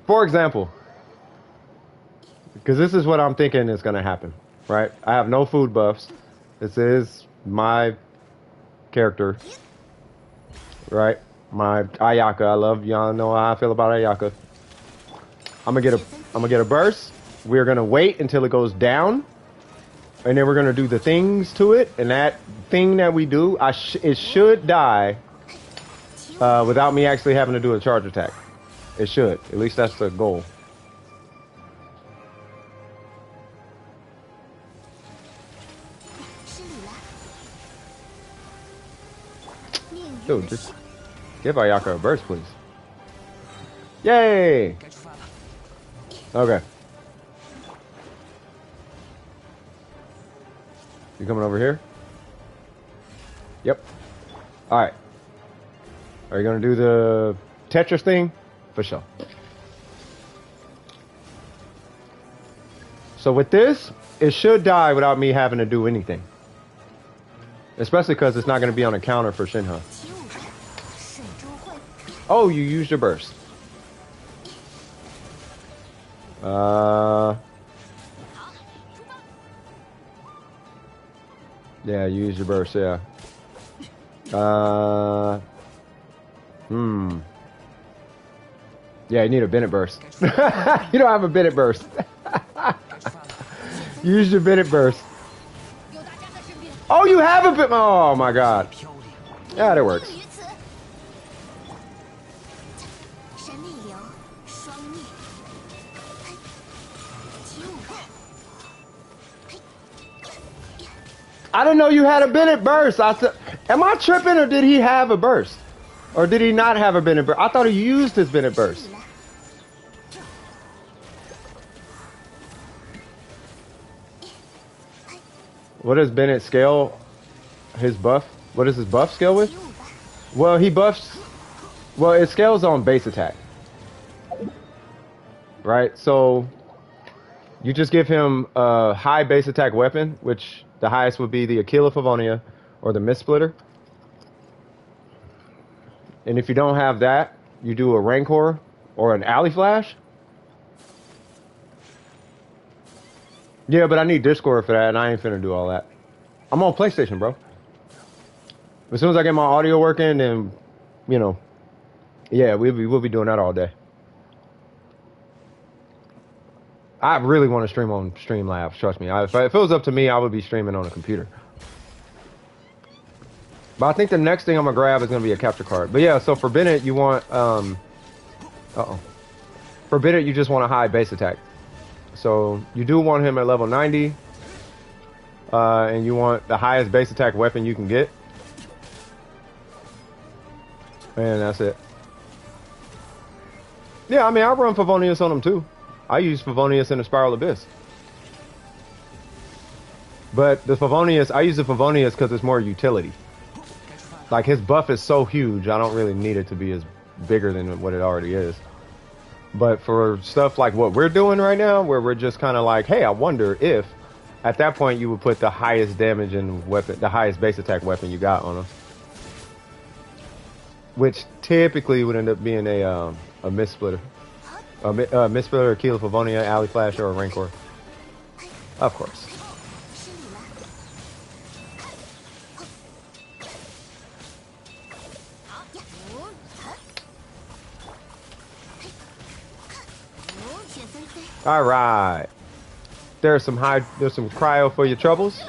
For example, because this is what I'm thinking is gonna happen, right? I have no food buffs. This is my character. Right, my Ayaka. I love y'all. Know how I feel about Ayaka. I'm gonna get a burst. We're gonna wait until it goes down, and then we're gonna do the things to it. And that thing that we do, it should die without me actually having to do a charge attack. It should. At least that's the goal. Dude, just give Ayaka a burst, please. Yay! Okay. You coming over here? Yep. Alright. Are you gonna do the Tetris thing? For sure. So with this, it should die without me having to do anything. Especially because it's not going to be on a counter for Shinha. Oh, you used your burst. Yeah, you used your burst, yeah. Yeah, you need a Bennett burst. You don't have a Bennett burst. Use your Bennett burst. Oh, you have a bit. Oh my god. Yeah, that works. I didn't know you had a Bennett burst. I said, am I tripping or did he have a burst? Or did he not have a Bennett burst? I thought he used his Bennett burst. What does Bennett scale his buff? What does his buff scale with? Well, he buffs... Well, it scales on base attack. Right? So, you just give him a high base attack weapon, which the highest would be the Aquila Favonia or the Mist Splitter. And if you don't have that, you do a Rancor or an Alley Flash. Yeah, but I need Discord for that, and I ain't finna do all that. I'm on PlayStation, bro. As soon as I get my audio working, then, you know, yeah, we'll be doing that all day. I really want to stream on Streamlabs, trust me. If it was up to me, I would be streaming on a computer. But I think the next thing I'm gonna grab is gonna be a capture card. But yeah, so for Bennett, you want, For Bennett, you just want a high base attack. So you do want him at level 90. and you want the highest base attack weapon you can get. And that's it. Yeah, I mean, I run Favonius on them too. I use Favonius in the Spiral Abyss. But the Favonius, I use the Favonius because it's more utility. Like, his buff is so huge, I don't really need it to be as bigger than what it already is. But for stuff like what we're doing right now, where we're just kind of like, hey, I wonder if, at that point, you would put the highest damage and weapon, the highest base attack weapon you got on them. Which typically would end up being a Mist Splitter. A Mist Splitter, a Keel of Favonia, Alley Flash, or a Rancor. Of course. All right. There's some cryo for your troubles.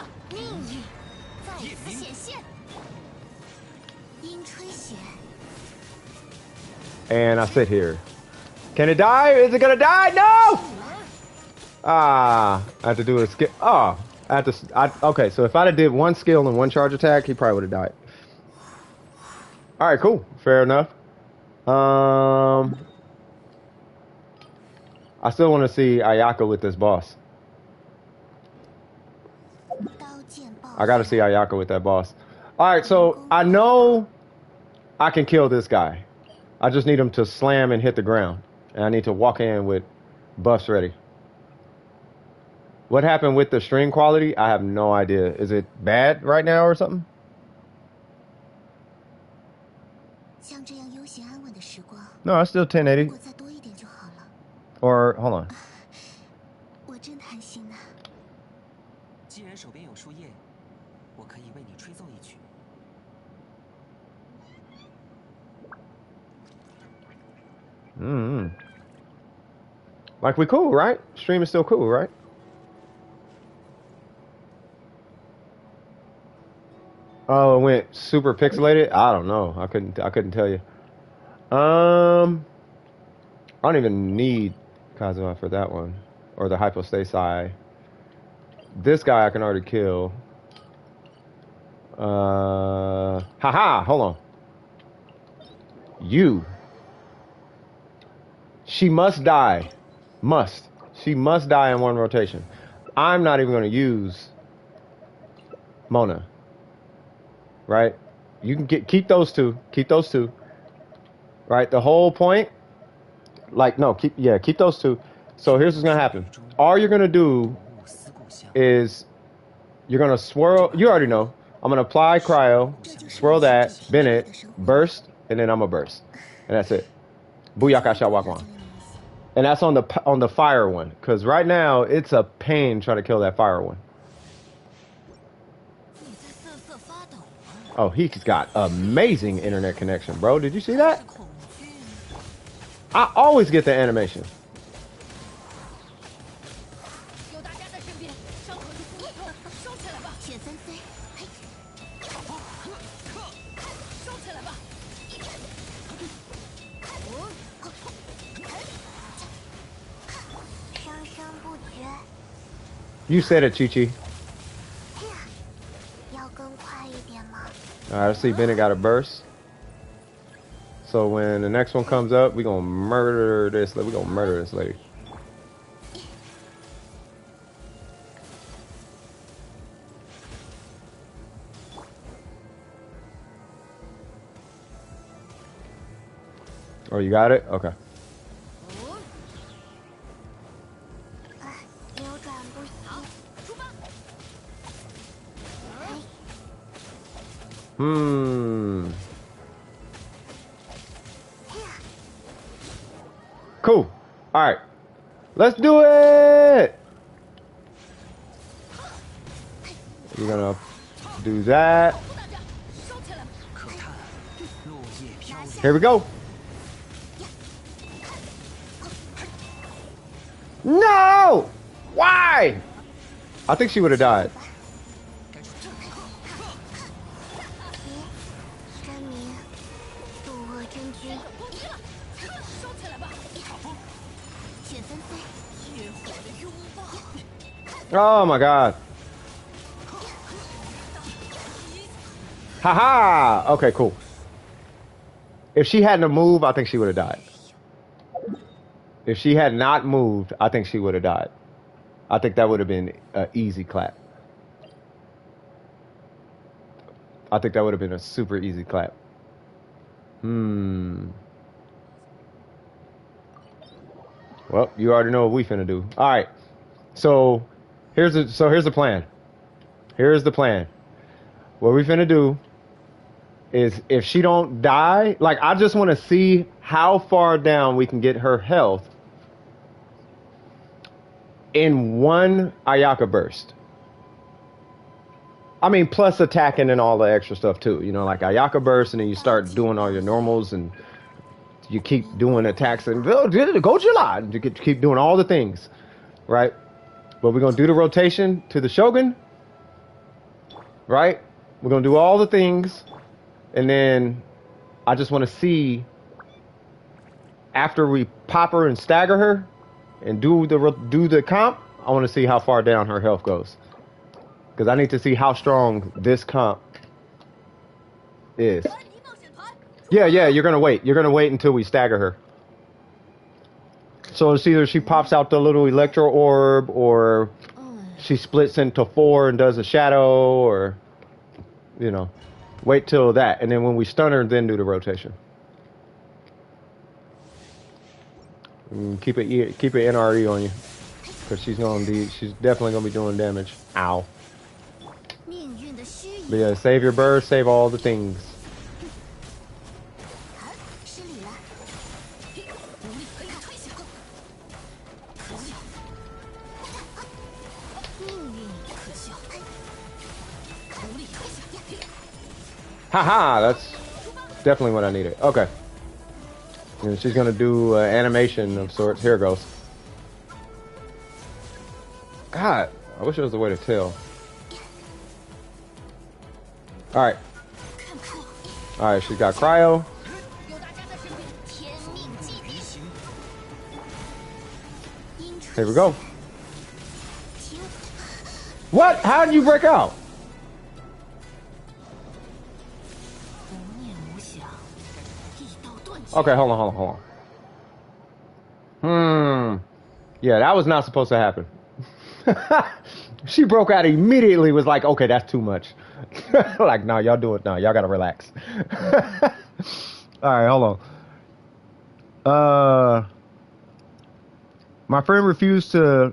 And I sit here. Can it die? Is it gonna die? No! Ah, I have to do a skill. Oh, I have to. Okay, so if I'd have did one skill and one charge attack, he probably would have died. All right, cool. Fair enough. I still want to see Ayaka with this boss. I got to see Ayaka with that boss. All right, so I know I can kill this guy. I just need him to slam and hit the ground. And I need to walk in with buffs ready. What happened with the stream quality? I have no idea. Is it bad right now or something? No, it's still 1080. Or, hold on. 我真贪心呐。既然手边有树叶，我可以为你吹奏一曲。Like, we cool, right? Stream is still cool, right? Oh, it went super pixelated? I don't know. I couldn't tell you. I don't even need Kazuma for that one. Or the Hypostasi. This guy I can already kill. Haha, hold on. You. She must die. Must. She must die in one rotation. I'm not even going to use Mona. Right? You can keep those two. Keep those two. Right? The whole point. Like, no, keep those two. So here's what's going to happen. All you're going to do is you're going to swirl. You already know. I'm going to apply cryo, swirl that, bend it, burst, and then I'm going to burst. And that's it. Booyaka Shawakwan. And that's on the fire one. Because right now, it's a pain trying to kill that fire one. Oh, he's got amazing internet connection, bro. Did you see that? I always get the animation. You said it, Chi-Chi. Alright, let's see. Bennett got a burst. So when the next one comes up, we're gonna murder this. We're gonna murder this lady. Oh, you got it? Okay. Cool. All right. Let's do it. We're gonna do that. Here we go. No! Why? I think she would have died. Oh my god. Haha! Okay, cool. If she hadn't have moved, I think she would have died. If she had not moved, I think she would have died. I think that would have been an easy clap. I think that would have been a super easy clap. Well, you already know what we finna do. All right. So here's the plan. Here's the plan. What we finna do is if she don't die, like I just want to see how far down we can get her health in one Ayaka burst. I mean, plus attacking and all the extra stuff too. You know, like Ayaka burst, and then you start doing all your normals, and you keep doing attacks and go July. You keep doing all the things, right? But we're gonna do the rotation to the Shogun, right? We're gonna do all the things, and then I just want to see after we pop her and stagger her and do the comp. I want to see how far down her health goes, because I need to see how strong this comp is. Yeah, you're gonna wait. You're gonna wait until we stagger her. So it's either she pops out the little electro orb, or she splits into 4 and does a shadow, or you know, wait till that, and then when we stun her, then do the rotation. Keep it NRE on you, because she's definitely gonna be doing damage. Ow. But yeah, save your burst, save all the things. Haha, that's definitely what I needed. Okay. And she's gonna do animation of sorts. Here it goes. God, I wish there was a way to tell. Alright. Alright, she's got cryo. Here we go. What? How did you break out? Okay, hold on. Yeah, that was not supposed to happen. She broke out immediately, was like, okay, that's too much. Like, no, y'all do it now. Y'all gotta relax. Alright, hold on. My friend refused to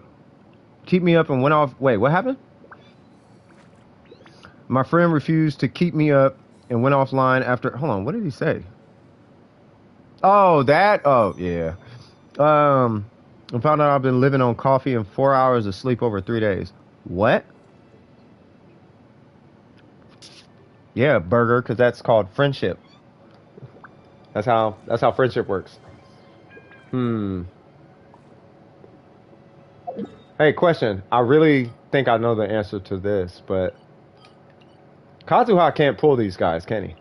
keep me up and went off. Wait, what happened? My friend refused to keep me up and went offline after. Hold on, what did he say? Oh, that. Oh, yeah. I found out I've been living on coffee and 4 hours of sleep over 3 days. What? Yeah, burger, because that's called friendship. That's how friendship works. Hey, question. I really think I know the answer to this, but Kazuha can't pull these guys, can he?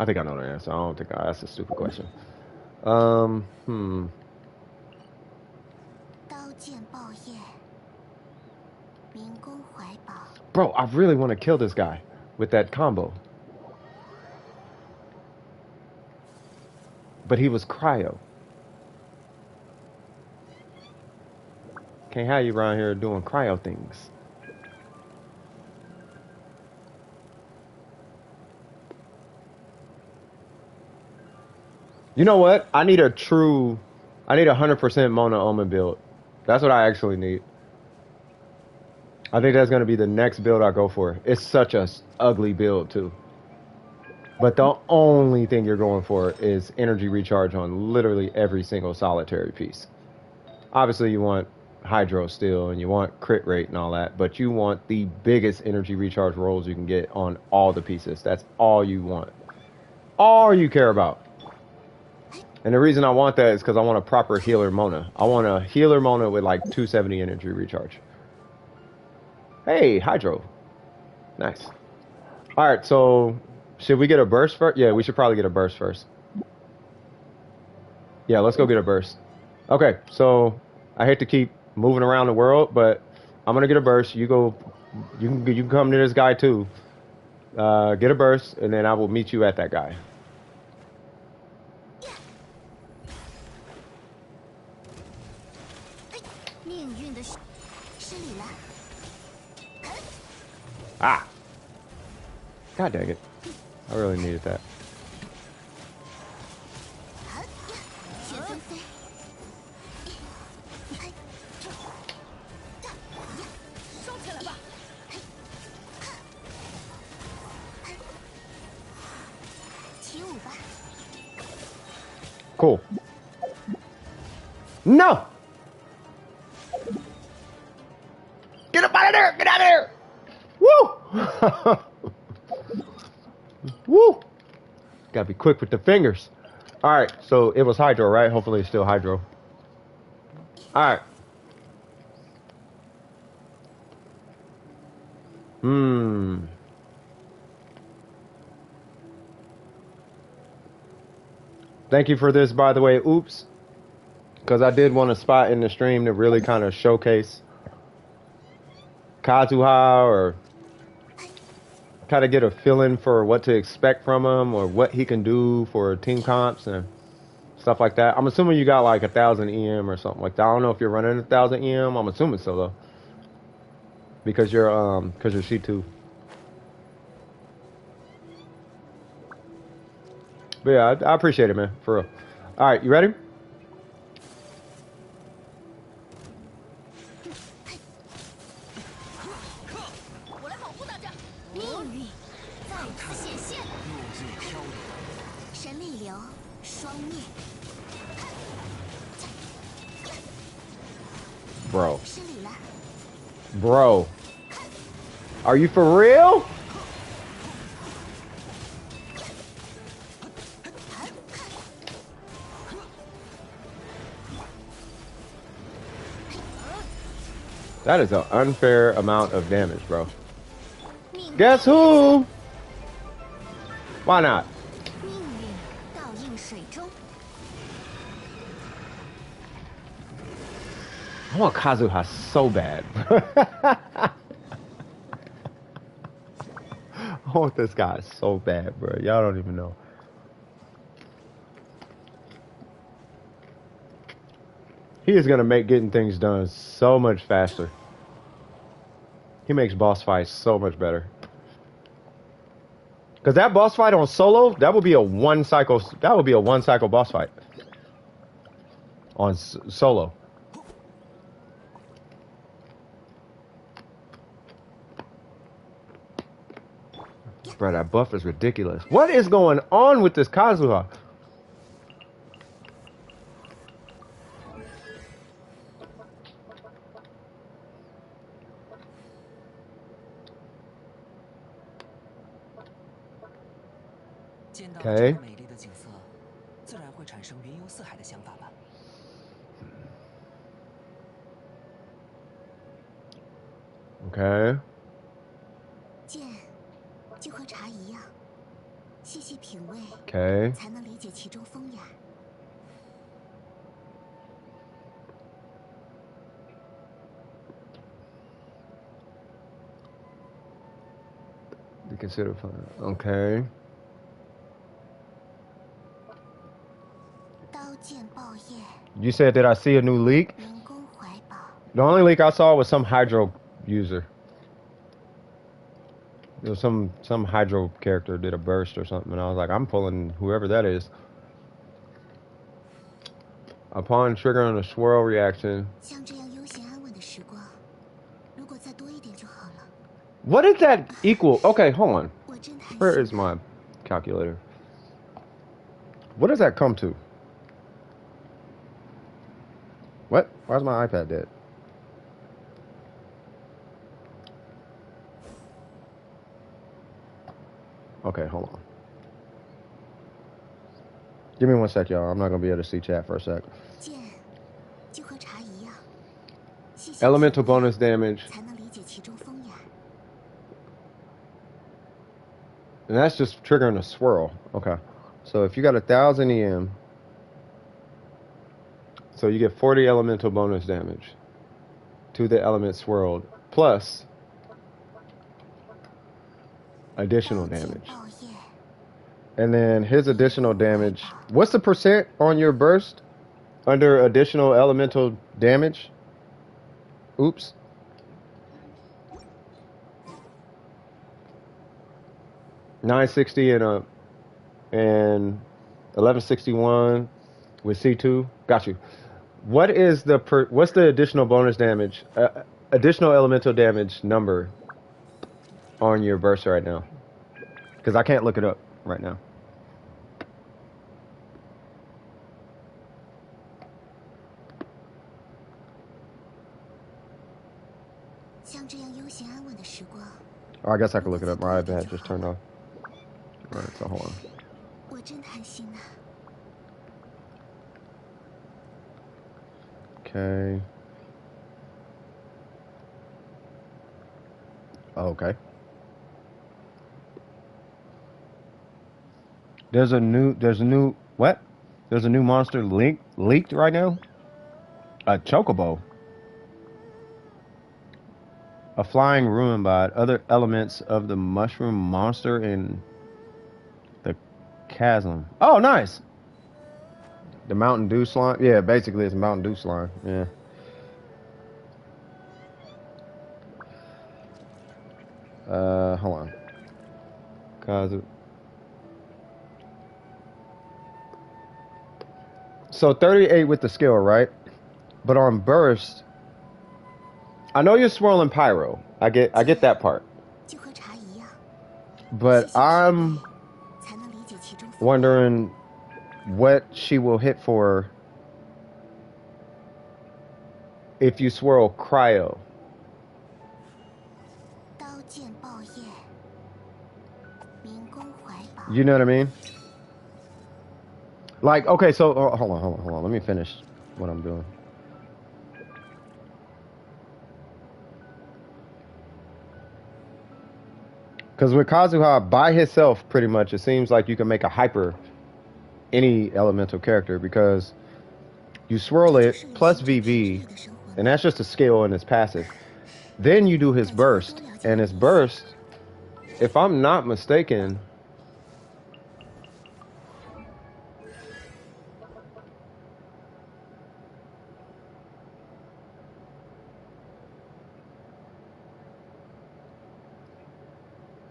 I think I know the answer. I don't think that's a stupid question. Bro, I really want to kill this guy with that combo. But he was cryo. Can't have you around here doing cryo things. You know what? I need a 100% Mona Omen build. That's what I actually need. I think that's going to be the next build I go for. It's such a ugly build too. But the only thing you're going for is energy recharge on literally every single solitary piece. Obviously you want hydro still, and you want crit rate and all that, but you want the biggest energy recharge rolls you can get on all the pieces. That's all you want. All you care about. And the reason I want that is because I want a proper healer Mona. I want a healer Mona with like 270 energy recharge. Hey, hydro. Nice. Alright, so should we get a burst first? Yeah, we should probably get a burst first. Yeah, let's go get a burst. Okay, so I hate to keep moving around the world, but I'm gonna get a burst. You go. You can come to this guy too. Get a burst, and then I will meet you at that guy. 命运的失礼了。 Ah! God dang it. I really needed that. 旋风飞，收起来吧。 起舞吧。 Cool. No! Get up out of there! Get out of there! Woo! Woo! Gotta be quick with the fingers. Alright, so it was Hydro, right? Hopefully it's still Hydro. Alright. Thank you for this, by the way. Oops. Because I did want a spot in the stream to really kind of showcase Kazuha, or kind of get a feeling for what to expect from him or what he can do for team comps and stuff like that. I'm assuming you got like 1,000 EM or something like that. I don't know if you're running 1,000 EM. I'm assuming so though, because you're C2. But yeah, I appreciate it, man, for real. All right, you ready? Bro. Bro. Are you for real? That is an unfair amount of damage, bro. Guess who? Why not? I want Kazuha so bad. I want this guy so bad, bro. Y'all don't even know. He is going to make getting things done so much faster. He makes boss fights so much better. Because that boss fight on solo, that would be a one cycle boss fight. On solo. Bro, that buff is ridiculous. What is going on with this Kazuha? Okay. Okay. 剑就和茶一样，细细品味， Okay. 才能理解其中风雅。 Be considered fun. Okay. 刀剑爆焰， You said that I see a new leak? 人工怀宝， The only leak I saw was some Hydro user. It was some Hydro character did a burst or something, and I was like, I'm pulling whoever that is. Upon triggering a swirl reaction. 像这样悠闲安稳的时光，如果再多一点就好了。 What does that equal? Okay, hold on. 我真贪 Where 心 is my calculator? What does that come to? What? Why's my iPad dead? Okay, hold on. Give me 1 sec, y'all. I'm not gonna be able to see chat for a sec. 剑就和茶一样，细细 Elemental 品味 bonus damage. 才能理解其中风雅。 And that's just triggering a swirl. Okay. So if you got 1,000 EM, so you get 40 elemental bonus damage to the element swirled. plus additional damage. And then his additional damage. What's the percent on your burst under additional elemental damage? Oops. $960 and 1161 with C2. Got you. What's the additional bonus damage? Additional elemental damage number on your burst right now? Because I can't look it up right now. Oh, I guess I could look it up. My iPad just turned off. All right, so hold on. Okay. Okay. There's a new what? There's a new monster leaked right now? A chocobo. A flying ruin bot. Other elements of the mushroom monster in the chasm. Oh, nice. The Mountain Dew slime? Yeah, basically it's Mountain Dew slime. Yeah. Hold on. Cause so 38 with the skill, right? But on burst, I know you're swirling pyro. I get that part. But I'm wondering what she will hit for if you swirl cryo. You know what I mean? Like, okay, so hold on. Let me finish what I'm doing. Because with Kazuha by himself, pretty much, it seems like you can make a hyper any elemental character because you swirl it plus VV, and that's just a skill in his passive. Then you do his burst, and his burst, if I'm not mistaken,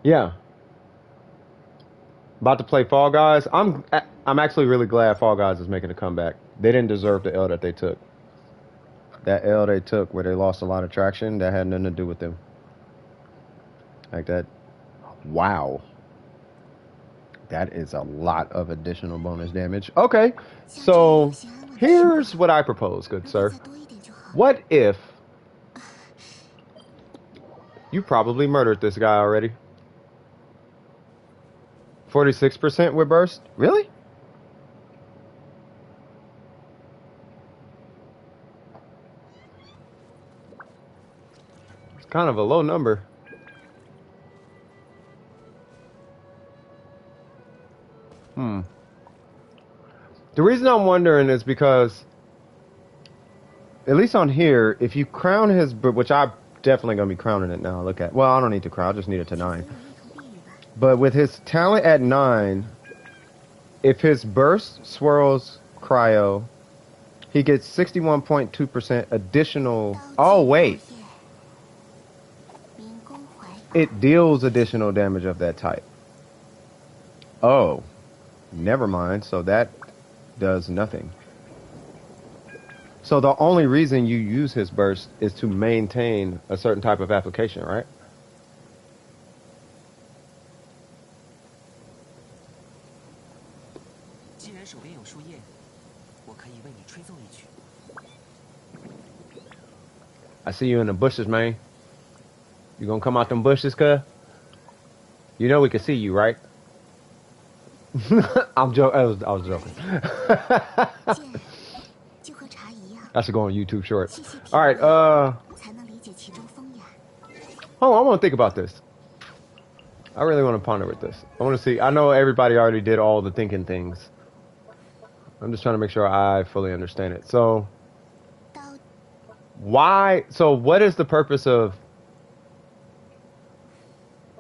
yeah. About to play Fall Guys. I'm actually really glad Fall Guys is making a comeback. They didn't deserve the L that they took. That L they took where they lost a lot of traction, that had nothing to do with them. Like that. Wow. That is a lot of additional bonus damage. Okay. So here's what I propose, good sir. What if you probably murdered this guy already? 46% with burst? Really? It's kind of a low number. The reason I'm wondering is because, at least on here, if you crown his, which I'm definitely going to be crowning it now. Look at, well, I don't need to crown, I just need it to 9. But with his talent at 9, if his burst swirls cryo, he gets 61.2% additional. Oh, wait. It deals additional damage of that type. Oh, never mind. So that does nothing. So the only reason you use his burst is to maintain a certain type of application, right? I see you in the bushes, man. You gonna come out them bushes, cuz? You know we can see you, right? I'm joking. I was joking. I should go on YouTube Shorts. All right. Hold on. I want to think about this. I really want to ponder with this. I want to see. I know everybody already did all the thinking things. I'm just trying to make sure I fully understand it. So, why? So, what is the purpose of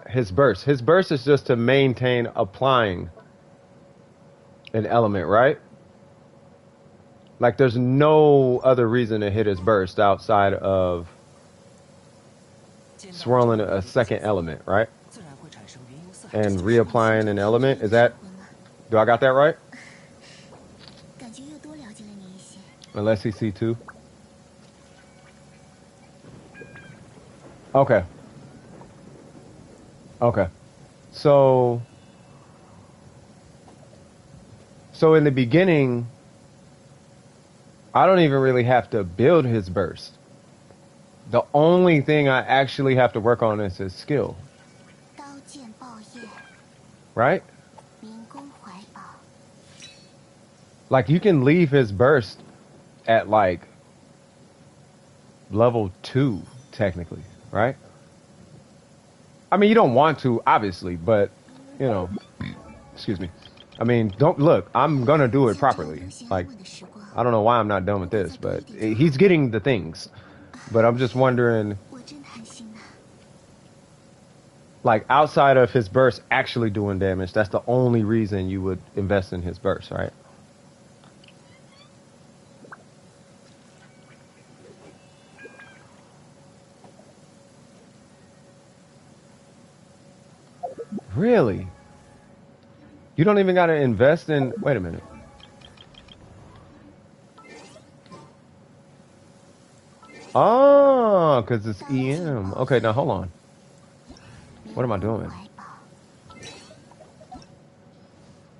his burst. His burst is just to maintain applying an element, right? Like there's no other reason to hit his burst outside of swirling a second element, right? 自然会产生云游四海 And reapplying an element. Is that, do I got that right? 感觉又多了解了你一些。 Unless he C2. Okay. Okay. So in the beginning, I don't even really have to build his burst. The only thing I actually have to work on is his skill. 刀剑爆焰， Right? 民工怀抱， Like you can leave his burst at like level 2 technically, right? I mean, you don't want to obviously, but you know, excuse me. I mean, don't look, I'm going to do it properly. Like I don't know why I'm not done with this, but he's getting the things. But I'm just wondering, 我真贪心啊！ like outside of his burst actually doing damage, that's the only reason you would invest in his burst, right? Really? You don't even got to invest in... Wait a minute. Oh, because it's EM. Okay, now hold on. What am I doing? 怀抱，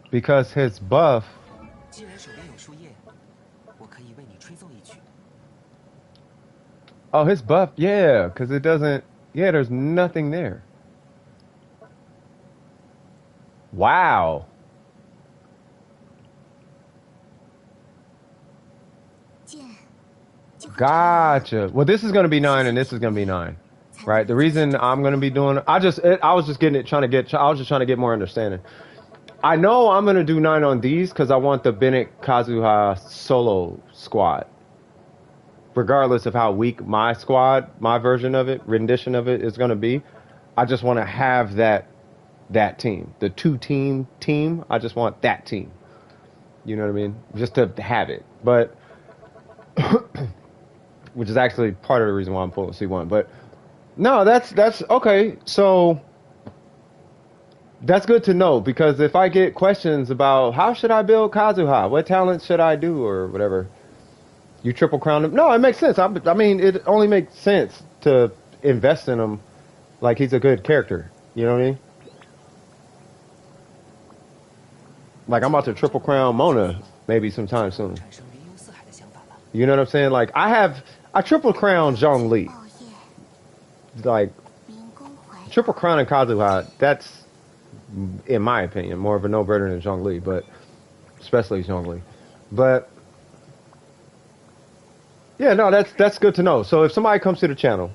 Because his buff... 既然手边有树叶，我可以为你吹奏一曲。 Oh, his buff, yeah, because it doesn't... Yeah, there's nothing there. Wow. Gotcha. Well, this is going to be 9 and this is going to be 9. Right? The reason I'm going to be doing... I was just trying to get more understanding. I know I'm going to do 9 on these because I want the Bennett Kazuha solo squad. Regardless of how weak my squad, my version of it, rendition of it is going to be. I just want to have that team. The 2-team. I just want that team. You know what I mean? Just to have it. But... which is actually part of the reason why I'm pulling C1. But no, that's okay. So that's good to know, because if I get questions about how should I build Kazuha, what talent should I do, or whatever, you triple crown him. No, it makes sense. I mean, it only makes sense to invest in him like he's a good character. You know what I mean? Like I'm about to triple crown Mona maybe sometime soon. 产生云游四海的想法了。 You know what I'm saying? Like I triple crown Zhongli. 爆焰， Like 民工怀抱， triple crown and Kazuha, that's, in my opinion, more of a no-brainer than Zhongli, but especially Zhongli. But yeah, no, that's good to know. So if somebody comes to the channel,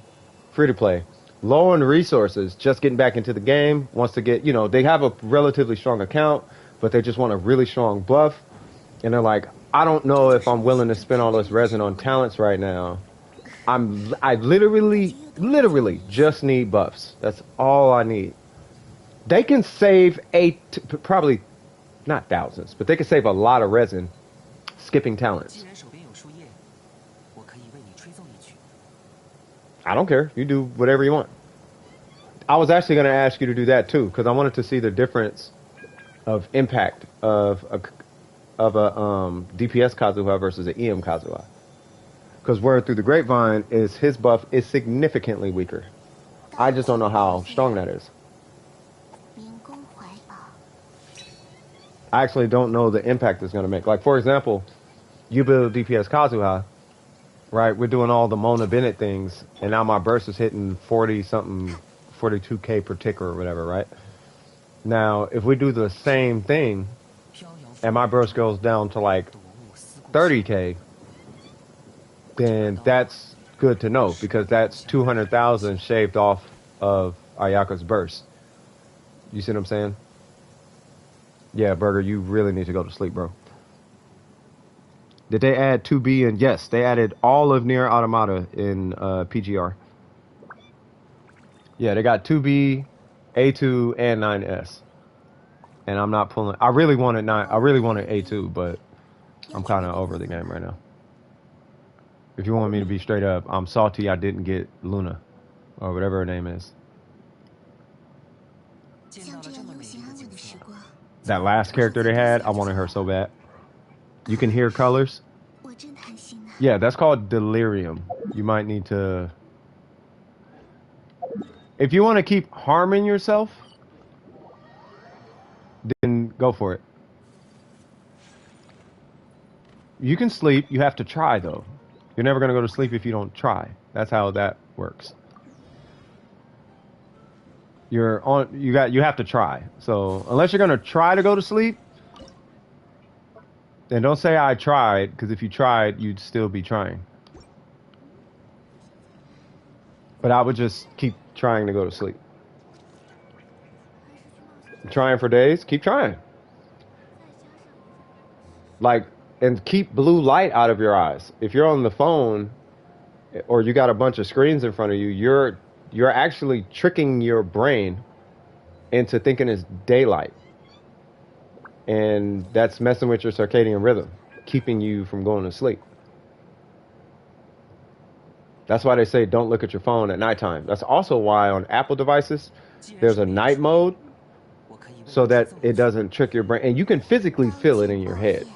free to play, low on resources, just getting back into the game, wants to get, you know, they have a relatively strong account, but they just want a really strong buff, and they're like, I don't know if I'm willing to spend all this resin on talents right now. I literally just need buffs. That's all I need. They can save probably not thousands, but they can save a lot of resin skipping talents. 既然手边有树叶，我可以为你吹奏一曲。 I don't care. You do whatever you want. I was actually going to ask you to do that too, because I wanted to see the difference of impact of a DPS Kazuha versus an EM Kazuha. Because word through the grapevine is his buff is significantly weaker. I just don't know how strong that is. 民工怀抱， I actually don't know the impact it's going to make. Like, for example, you build DPS Kazuha, right? We're doing all the Mona Bennett things, and now my burst is hitting 40-something, 42k per ticker or whatever, right? Now, if we do the same thing, 飘摇 and my burst goes down to like 30k, then that's good to know, because that's 200,000 shaved off of Ayaka's burst. You see what I'm saying? Yeah, Burger, you really need to go to sleep, bro. Did they add 2B? And yes, they added all of Nier Automata in PGR. Yeah, they got 2B, A2 and 9S. And I'm not pulling. I really wanted A2, but I'm kind of over the game right now. If you want me to be straight up, I'm salty I didn't get Luna or whatever her name is. 见到了这么美丽的景色， That last character they had, I wanted her so bad. You can hear colors. 我真贪心啊！ Yeah, that's called delirium. You might need to. If you want to keep harming yourself, then go for it. You can sleep. You have to try though. You're never gonna go to sleep if you don't try. That's how that works. You have to try. So unless you're gonna try to go to sleep, then don't say I tried, because if you tried, you'd still be trying. But I would just keep trying to go to sleep. Trying for days, keep trying. Like, and keep blue light out of your eyes. If you're on the phone or you got a bunch of screens in front of you, you're actually tricking your brain into thinking it's daylight. And that's messing with your circadian rhythm, keeping you from going to sleep. That's why they say don't look at your phone at nighttime. That's also why on Apple devices, there's a night mode so that it doesn't trick your brain. And you can physically feel it in your head.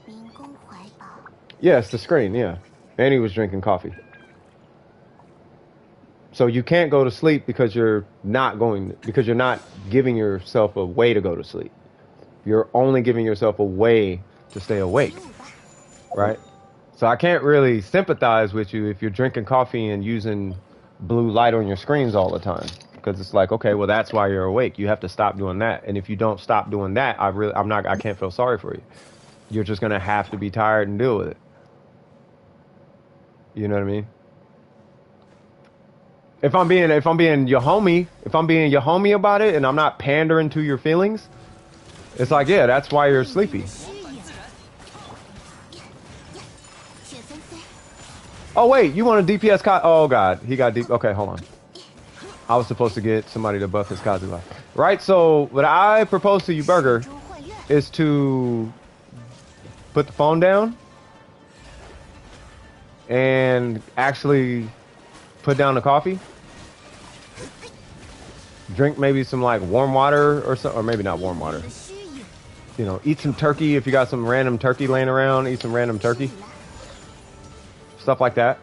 民工怀抱， Yeah, it's the screen, yeah. And he was drinking coffee. So you can't go to sleep because you're not giving yourself a way to go to sleep. You're only giving yourself a way to stay awake, right? So I can't really sympathize with you if you're drinking coffee and using blue light on your screens all the time, because it's like, okay, well, that's why you're awake. You have to stop doing that. And if you don't stop doing that, I can't feel sorry for you. You're just going to have to be tired and deal with it. You know what I mean? If I'm being your homie about it and I'm not pandering to your feelings, it's like, yeah, that's why you're sleepy. 雪纷飞， Oh wait, you want a DPS Oh god, he got deep. Okay, hold on. I was supposed to get somebody to buff his Kazuha. Right, so what I propose to you, Burger, 周幻月， is to put the phone down and actually put down the coffee. Drink maybe some like warm water or something, or maybe not warm water. 的虚影， You know, eat some turkey if you got some random turkey laying around. Eat some random turkey, 起来， stuff like that.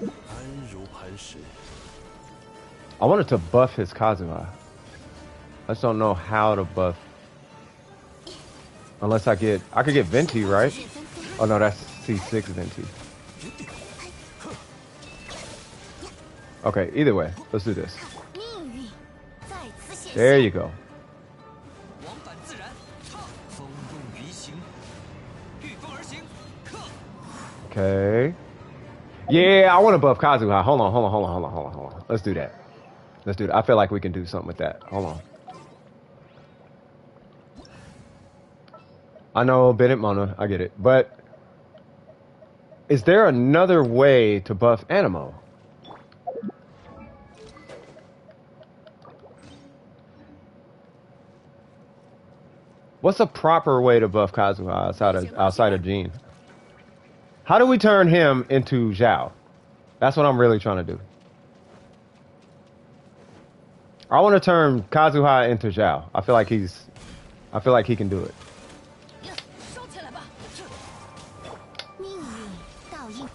安如磐石， I wanted to buff his Kazuha. I just don't know how to buff. Unless I could get Venti, right? 雪纷飞， Oh no, that's C6 Venti. Okay, either way, let's do this. 命运再次显 There 现。 you go. 往返自然，唱风动鱼行，御风而行，克。 Okay. Yeah, I want to buff Kazuha. Hold on. Let's do that. I feel like we can do something with that. Hold on. I know Bennett Mona, I get it. But is there another way to buff Animo? What's a proper way to buff Kazuha outside of Jean? How do we turn him into Zhao? That's what I'm really trying to do. I want to turn Kazuha into Zhao. I feel like he can do it. 收起来吧，命运倒映，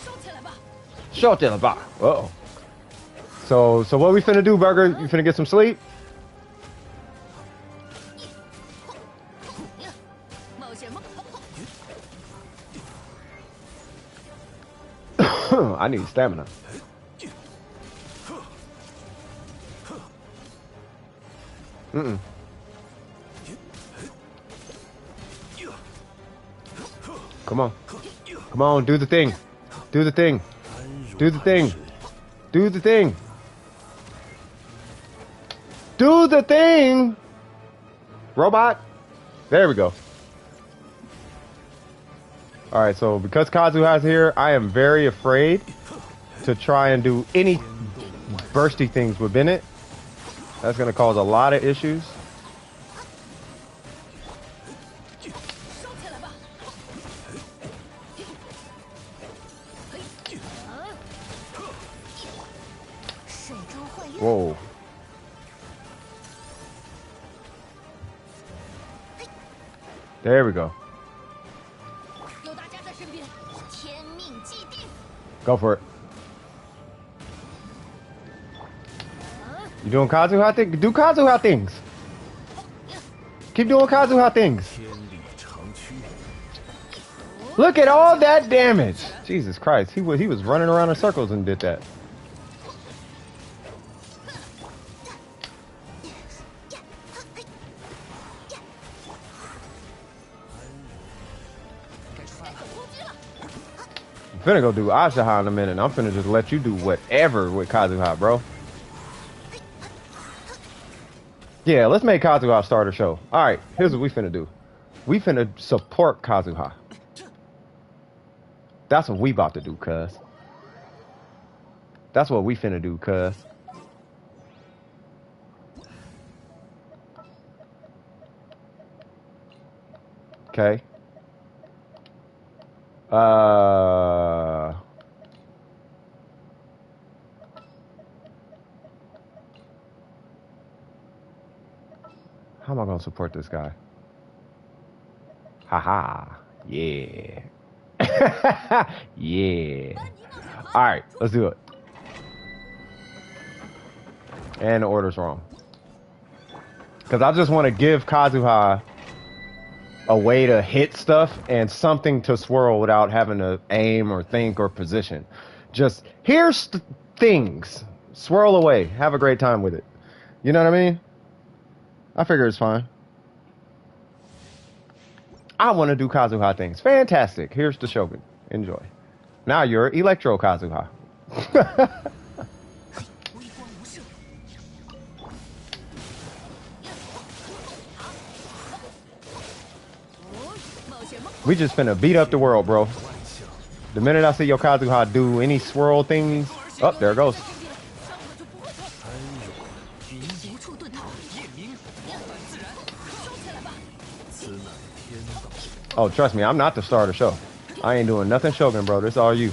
收起来吧。 Short in the box. Uh-oh. So what we finna do, Burger? You finna get some sleep? 冒险吗？ I need stamina. Mm-mm. Come on. Come on, do the thing. Do the thing. 安如 Do the 磐 thing. 石， Do the thing. Do the thing. Robot. There we go. All right, so because Kazuha's here, I am very afraid to try and do any bursty things with Bennett. That's going to cause a lot of issues. Whoa. There we go. Go for it. You doing Kazuha things? Do Kazuha things. Keep doing Kazuha things. Look at all that damage. Jesus Christ. He was running around in circles and did that. I'm finna go do Ashaha in a minute. I'm finna just let you do whatever with Kazuha, bro. Yeah, let's make Kazuha start a show. Alright, here's what we finna do. We finna support Kazuha. That's what we about to do, cuz. That's what we finna do, cuz. Okay. How am I gonna support this guy? Haha. Yeah. Yeah. Alright, let's do it. And the order's wrong. Because I just want to give Kazuha a way to hit stuff and something to swirl without having to aim or think or position. Just, here's things. Swirl away. Have a great time with it. You know what I mean? I figure it's fine. I want to do Kazuha things. Fantastic. Here's the Shogun. Enjoy. Now you're Electro Kazuha. We just finna beat up the world, bro. The minute I see your Kazuha do any swirl things, oh, there it goes. Oh, trust me, I'm not the star of the show. I ain't doing nothing Shogun, bro. This is all you.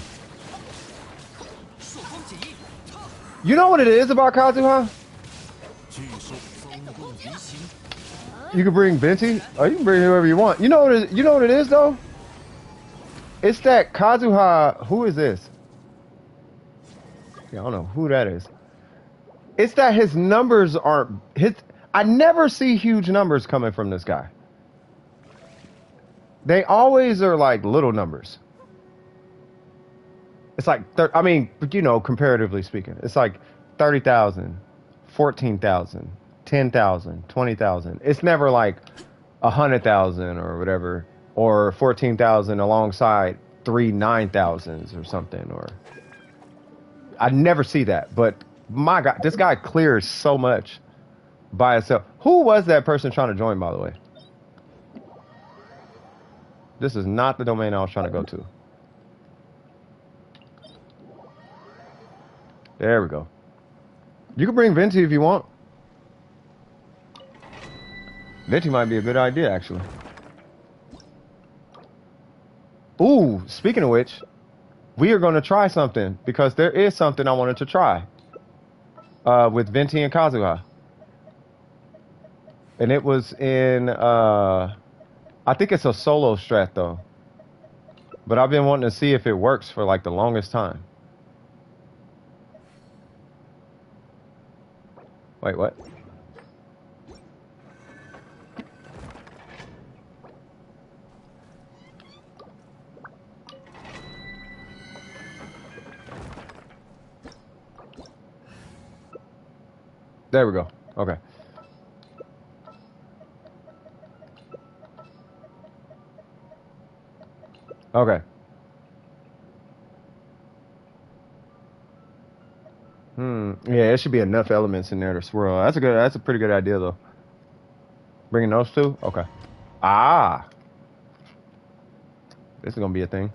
You know what it is about Kazuha? You can bring Venti, or you can bring whoever you want. You know what it is though? It's that Kazuha. Who is this? Yeah, I don't know who that is. It's that his numbers aren't his. I never see huge numbers coming from this guy. They always are like little numbers. It's like, I mean, you know, comparatively speaking, it's like 30,000, 14,000, 10,000, 20,000. It's never like 100,000 or whatever, or 14,000 alongside 3 9,000s or something. Or I never see that. But my God, this guy clears so much by itself. Who was that person trying to join, by the way? This is not the domain I was trying to go to. There we go. You can bring Venti if you want. Venti might be a good idea, actually. Ooh, speaking of which, we are going to try something, because there is something I wanted to try with Venti and Kazuha. And it was in, I think it's a solo strat, though. But I've been wanting to see if it works for, like, the longest time. Wait, what? There we go. Okay. Okay. Yeah, it should be enough elements in there to swirl. That's a pretty good idea, though. Bringing those two? Okay. Ah. This is gonna be a thing.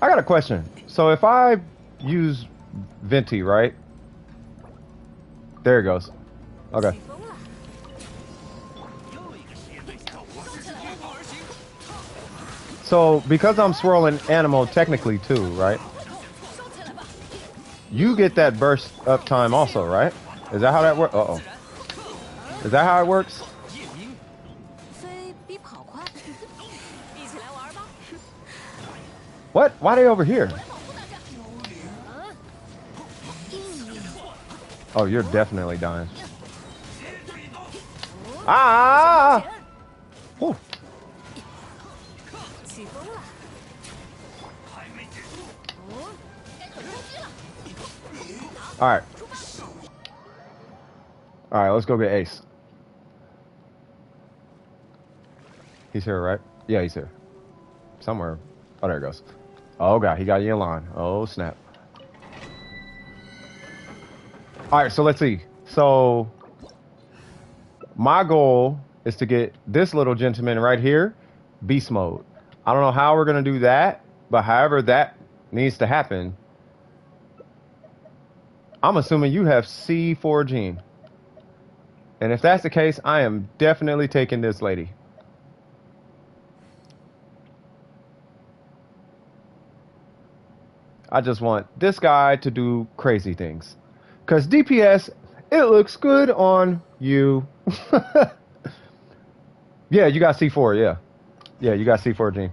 I got a question. So if I use Venti, right? There it goes. Okay. So because I'm swirling Animo technically too, right? You get that burst up time also, right? Is that how that works? Uh-oh. Is that how it works? 飞比跑快，一起来玩吧！ What? Why are they over here? Oh, you're definitely dying. Ah! Whew. 起风了，All right. All right, let's go get Ace. He's here, right? Yeah, he's here. Somewhere. Oh, there it goes. Oh, God, he got you in line. Oh, snap. All right, so let's see. So my goal is to get this little gentleman right here, beast mode. I don't know how we're going to do that, but however that needs to happen, I'm assuming you have C4 gene. And if that's the case, I am definitely taking this lady. I just want this guy to do crazy things. Because DPS, it looks good on you. Yeah, you got C4, yeah. Yeah, you got C4 gene.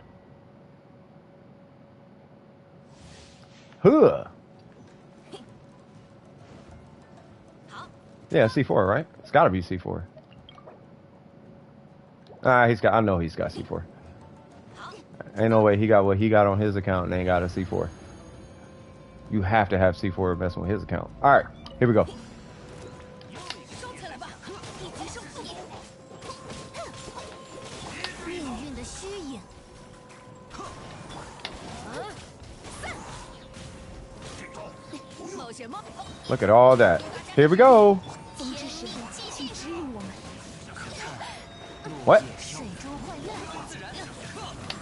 Huh. Yeah, C4, right? It's got to be C4. I know he's got C4. Ain't no way he got what he got on his account and ain't got a C4. You have to have C4 messing with his account. All right, here we go. 收起来吧，一击胜负。命运的虚影， 冒险吗？ Look at all that. Here we go. 风之神继续指引我们。 What? 水中幻月，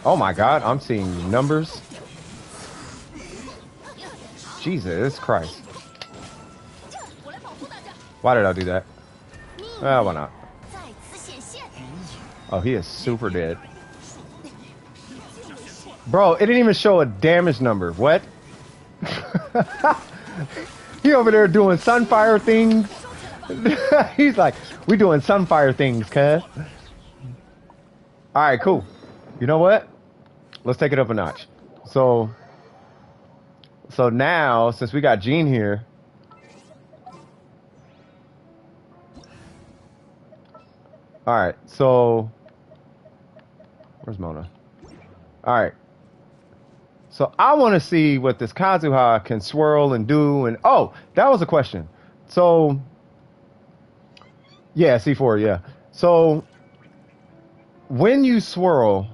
Oh my God, I'm seeing numbers. Jesus Christ. Why did I do that? Why not? 再次显现。 Oh, he is super dead. Bro, it didn't even show a damage number. What? He over there doing sunfire things. He's like, we doing sunfire things, cuz. All right, cool. You know what? Let's take it up a notch. So now, since we got Jean here, all right. So where's Mona? All right. So I want to see what this Kazuha can swirl and do. And oh, that was a question. So yeah, C4. Yeah. So when you swirl,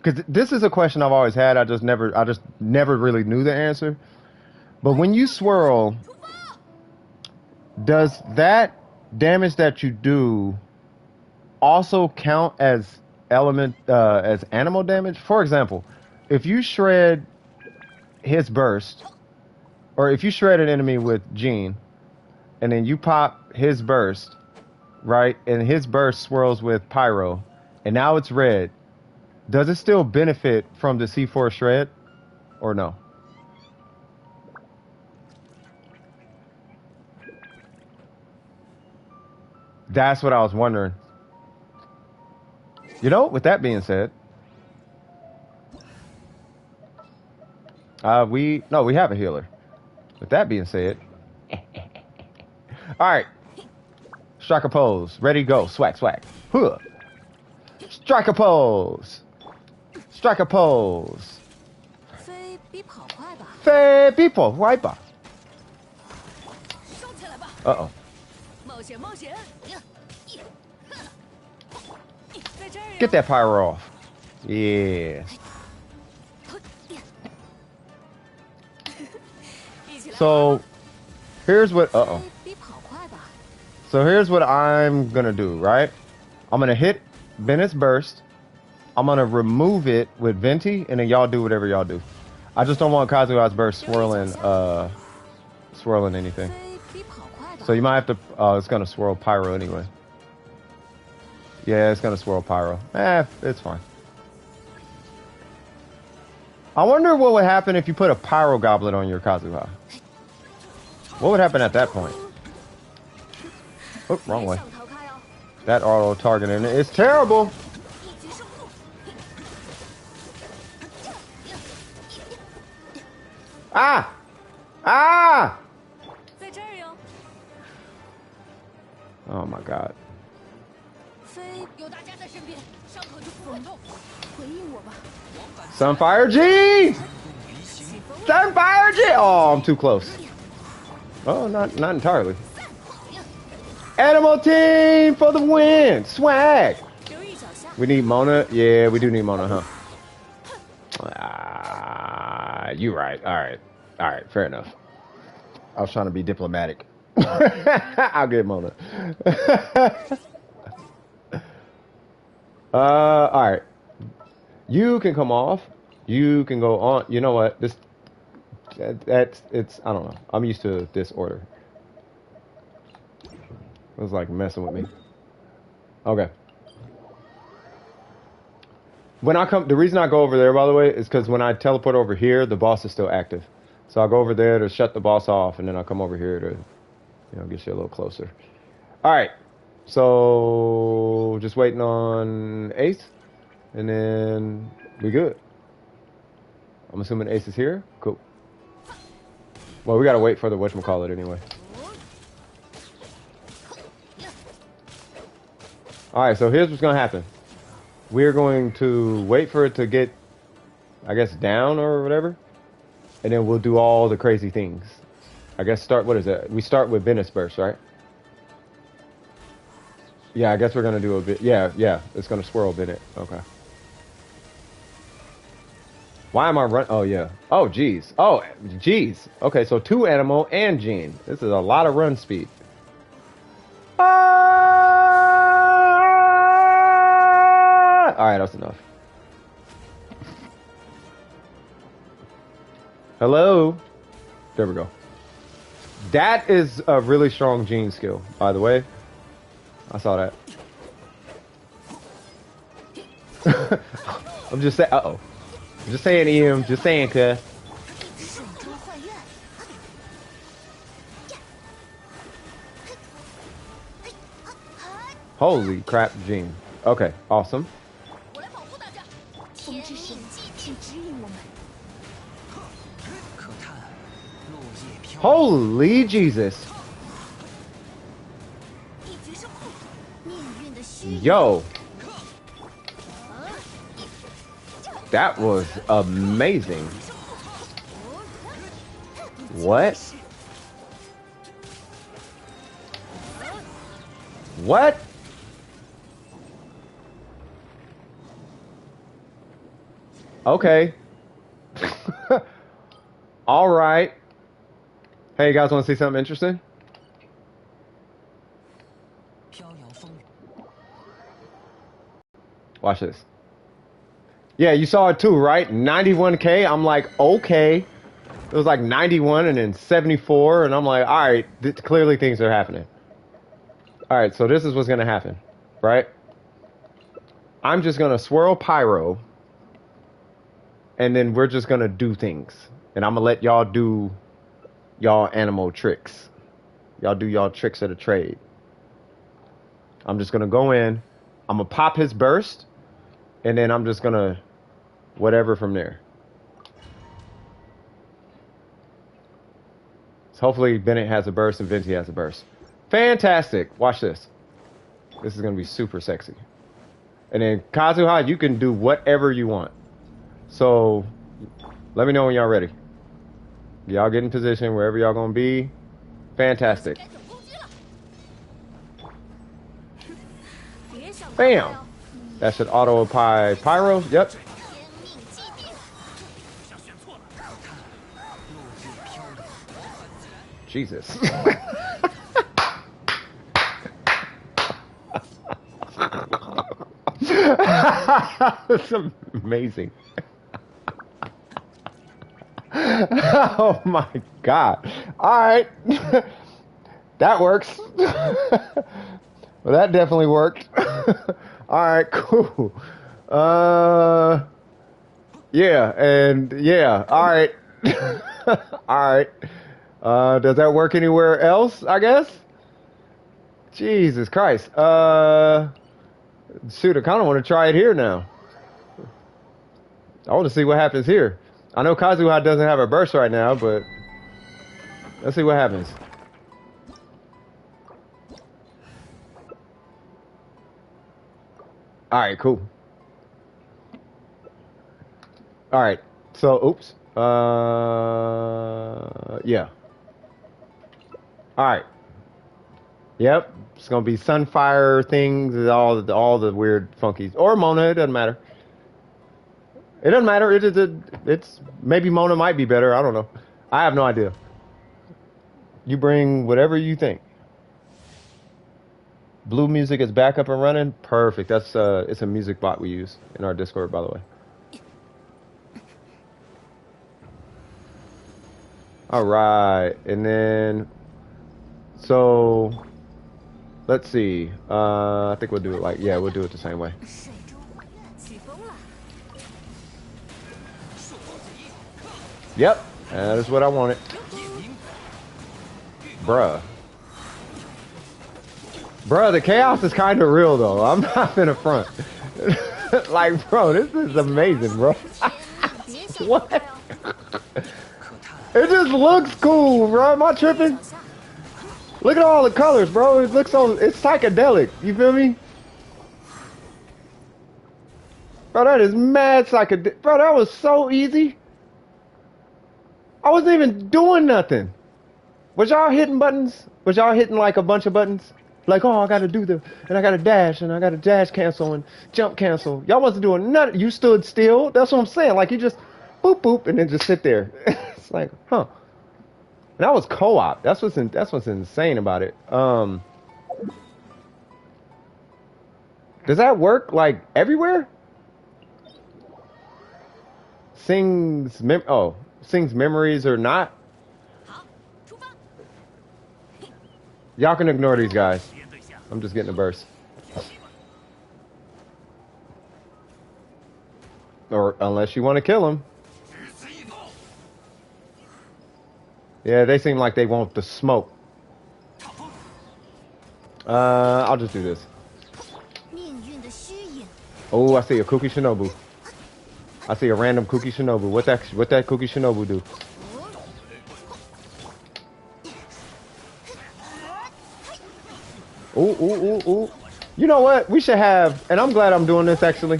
because this is a question I've always had. I just never really knew the answer. But when you swirl, does that damage that you do also count as as animal damage? For example, if you shred his burst, or if you shred an enemy with Jean, and then you pop his burst, right, and his burst swirls with Pyro, and now it's red, does it still benefit from the C4 shred, or no? That's what I was wondering. You know, with that being said, we have a healer. With that being said, all right, striker pose, ready, go, swag, swag, huh. Striker pose, striker pose. 飞比跑快吧，飞比跑快吧。收起来吧， Uh-oh. 冒险冒险。在这儿呀。 Get that pyro off. Yeah. 一起来。 So, here's what... Uh-oh. 飞比跑快， So here's what I'm gonna do, right? I'm gonna hit Bennett's burst. I'm gonna remove it with Venti, and then y'all do whatever y'all do. I just don't want Kazuha's burst swirling anything. 飞比跑快的。 So you might have to. It's gonna swirl pyro anyway. Yeah, it's gonna swirl pyro. It's fine. I wonder what would happen if you put a pyro goblet on your Kazuha. What would happen at that point? Oh, wrong way. 别想逃开哦！ That auto targeting is terrible. 一局胜负。 Ah! Ah! 在这儿哟。 Oh my god. 飞有大家在身边，伤口就不会痛。回应我吧。 Sunfire G! Sunfire G! Oh, I'm too close. Oh, not entirely. Animal team for the win! Swag! 留意脚下。 We need Mona? Yeah, we do need Mona, huh? Ah, you right. Alright. Alright, fair enough. I was trying to be diplomatic. I'll get Mona. Alright. You can come off. You can go on. You know what? It's I don't know. I'm used to this order. It was like messing with me. Okay. When I come, the reason I go over there, by the way, is because when I teleport over here, the boss is still active. So I'll go over there to shut the boss off, and then I'll come over here to, get you a little closer. All right. So just waiting on Ace, and then we good. I'm assuming Ace is here. Cool. Well, we gotta wait for the whatchamacallit anyway. All right. So here's what's gonna happen. We're going to wait for it to get, I guess, down or whatever. And then we'll do all the crazy things. I guess what is it? We start with Bennett's burst, right? Yeah, I guess we're going to do a bit. Yeah. It's going to swirl Bennett. Okay. Why am I running? Oh, yeah. Oh, geez. Oh, geez. Okay, so 2 Animal and Gene. This is a lot of run speed. Alright, that's enough. Hello? There we go. That is a really strong Gene skill, by the way. I saw that. I'm just saying. Uh-oh. I'm just saying, Em. Just saying, cuz. 水中幻院。 Holy crap, Gene. Okay, awesome. 我来保护大家。风之神请指引我们。 可叹落叶飘。 Holy Jesus. 一局胜负。命运的虚影。 Yo. That was amazing. What? What? Okay. All right. Hey, you guys want to see something interesting? 飘摇风雨。 Watch this. Yeah, you saw it too, right? 91K. I'm like, okay. It was like 91 and then 74. And I'm like, all right, clearly things are happening. All right, so this is what's going to happen, right? I'm just going to swirl pyro. And then we're just going to do things. And I'm going to let y'all do y'all animal tricks. Y'all do y'all tricks of the trade. I'm just going to go in. I'm going to pop his burst. And then I'm just going to whatever from there. So hopefully Bennett has a burst and Venti has a burst. Fantastic. Watch this. This is going to be super sexy. And then Kazuha, you can do whatever you want. So let me know when y'all ready. Y'all get in position wherever y'all going to be. Fantastic. 该等攻击了。 别想逃开 Bam. 哦！ That should auto apply pyro. Yep. 天命既定。 像选错了。可叹落叶飘零。 Jesus. It's amazing. Oh my god. Alright. That works. Well, that definitely worked. Alright, cool. Yeah, and yeah, alright. Alright. Does that work anywhere else, I guess? Jesus Christ. Shoot, I kind of want to try it here now. I want to see what happens here. I know Kazuha doesn't have a burst right now, but let's see what happens. Alright, cool. Alright, so, oops. Yeah. Alright. Yep, it's gonna be Sunfire things, all the weird funkies. Or Mona, it doesn't matter. It doesn't matter, it's, maybe Mona might be better, I don't know. I have no idea. You bring whatever you think. Blue music is back up and running. Perfect. That's it's a music bot we use in our Discord, by the way. All right, and then so let's see. I think we'll do it we'll do it the same way. Yep, that is what I wanted, bruh. Bro, the chaos is kind of real, though. I'm not in the front. Like, bro, this is amazing, bro. What? It just looks cool, bro. Am I tripping? Look at all the colors, bro. It looks so... It's psychedelic. You feel me? Bro, that is mad psychedelic. Bro, that was so easy. I wasn't even doing nothing. Was y'all hitting buttons? Was y'all hitting, like, a bunch of buttons? Like, oh, I gotta do and I gotta dash, and I gotta dash cancel and jump cancel. Y'all wasn't doing nothing. You stood still. That's what I'm saying. Like, you just boop, boop, and then just sit there. It's like, huh. And that was co-op. That's what's insane about it. Does that work, like, everywhere? Sing's memories or not? Y'all can ignore these guys. I'm just getting a burst. Or unless you want to kill them. Yeah, they seem like they want the smoke. I'll just do this. Oh, I see a Kuki Shinobu. I see a random Kuki Shinobu. What that Kuki Shinobu do? Ooh, ooh, ooh, ooh. You know what? We should have, and I'm glad I'm doing this actually.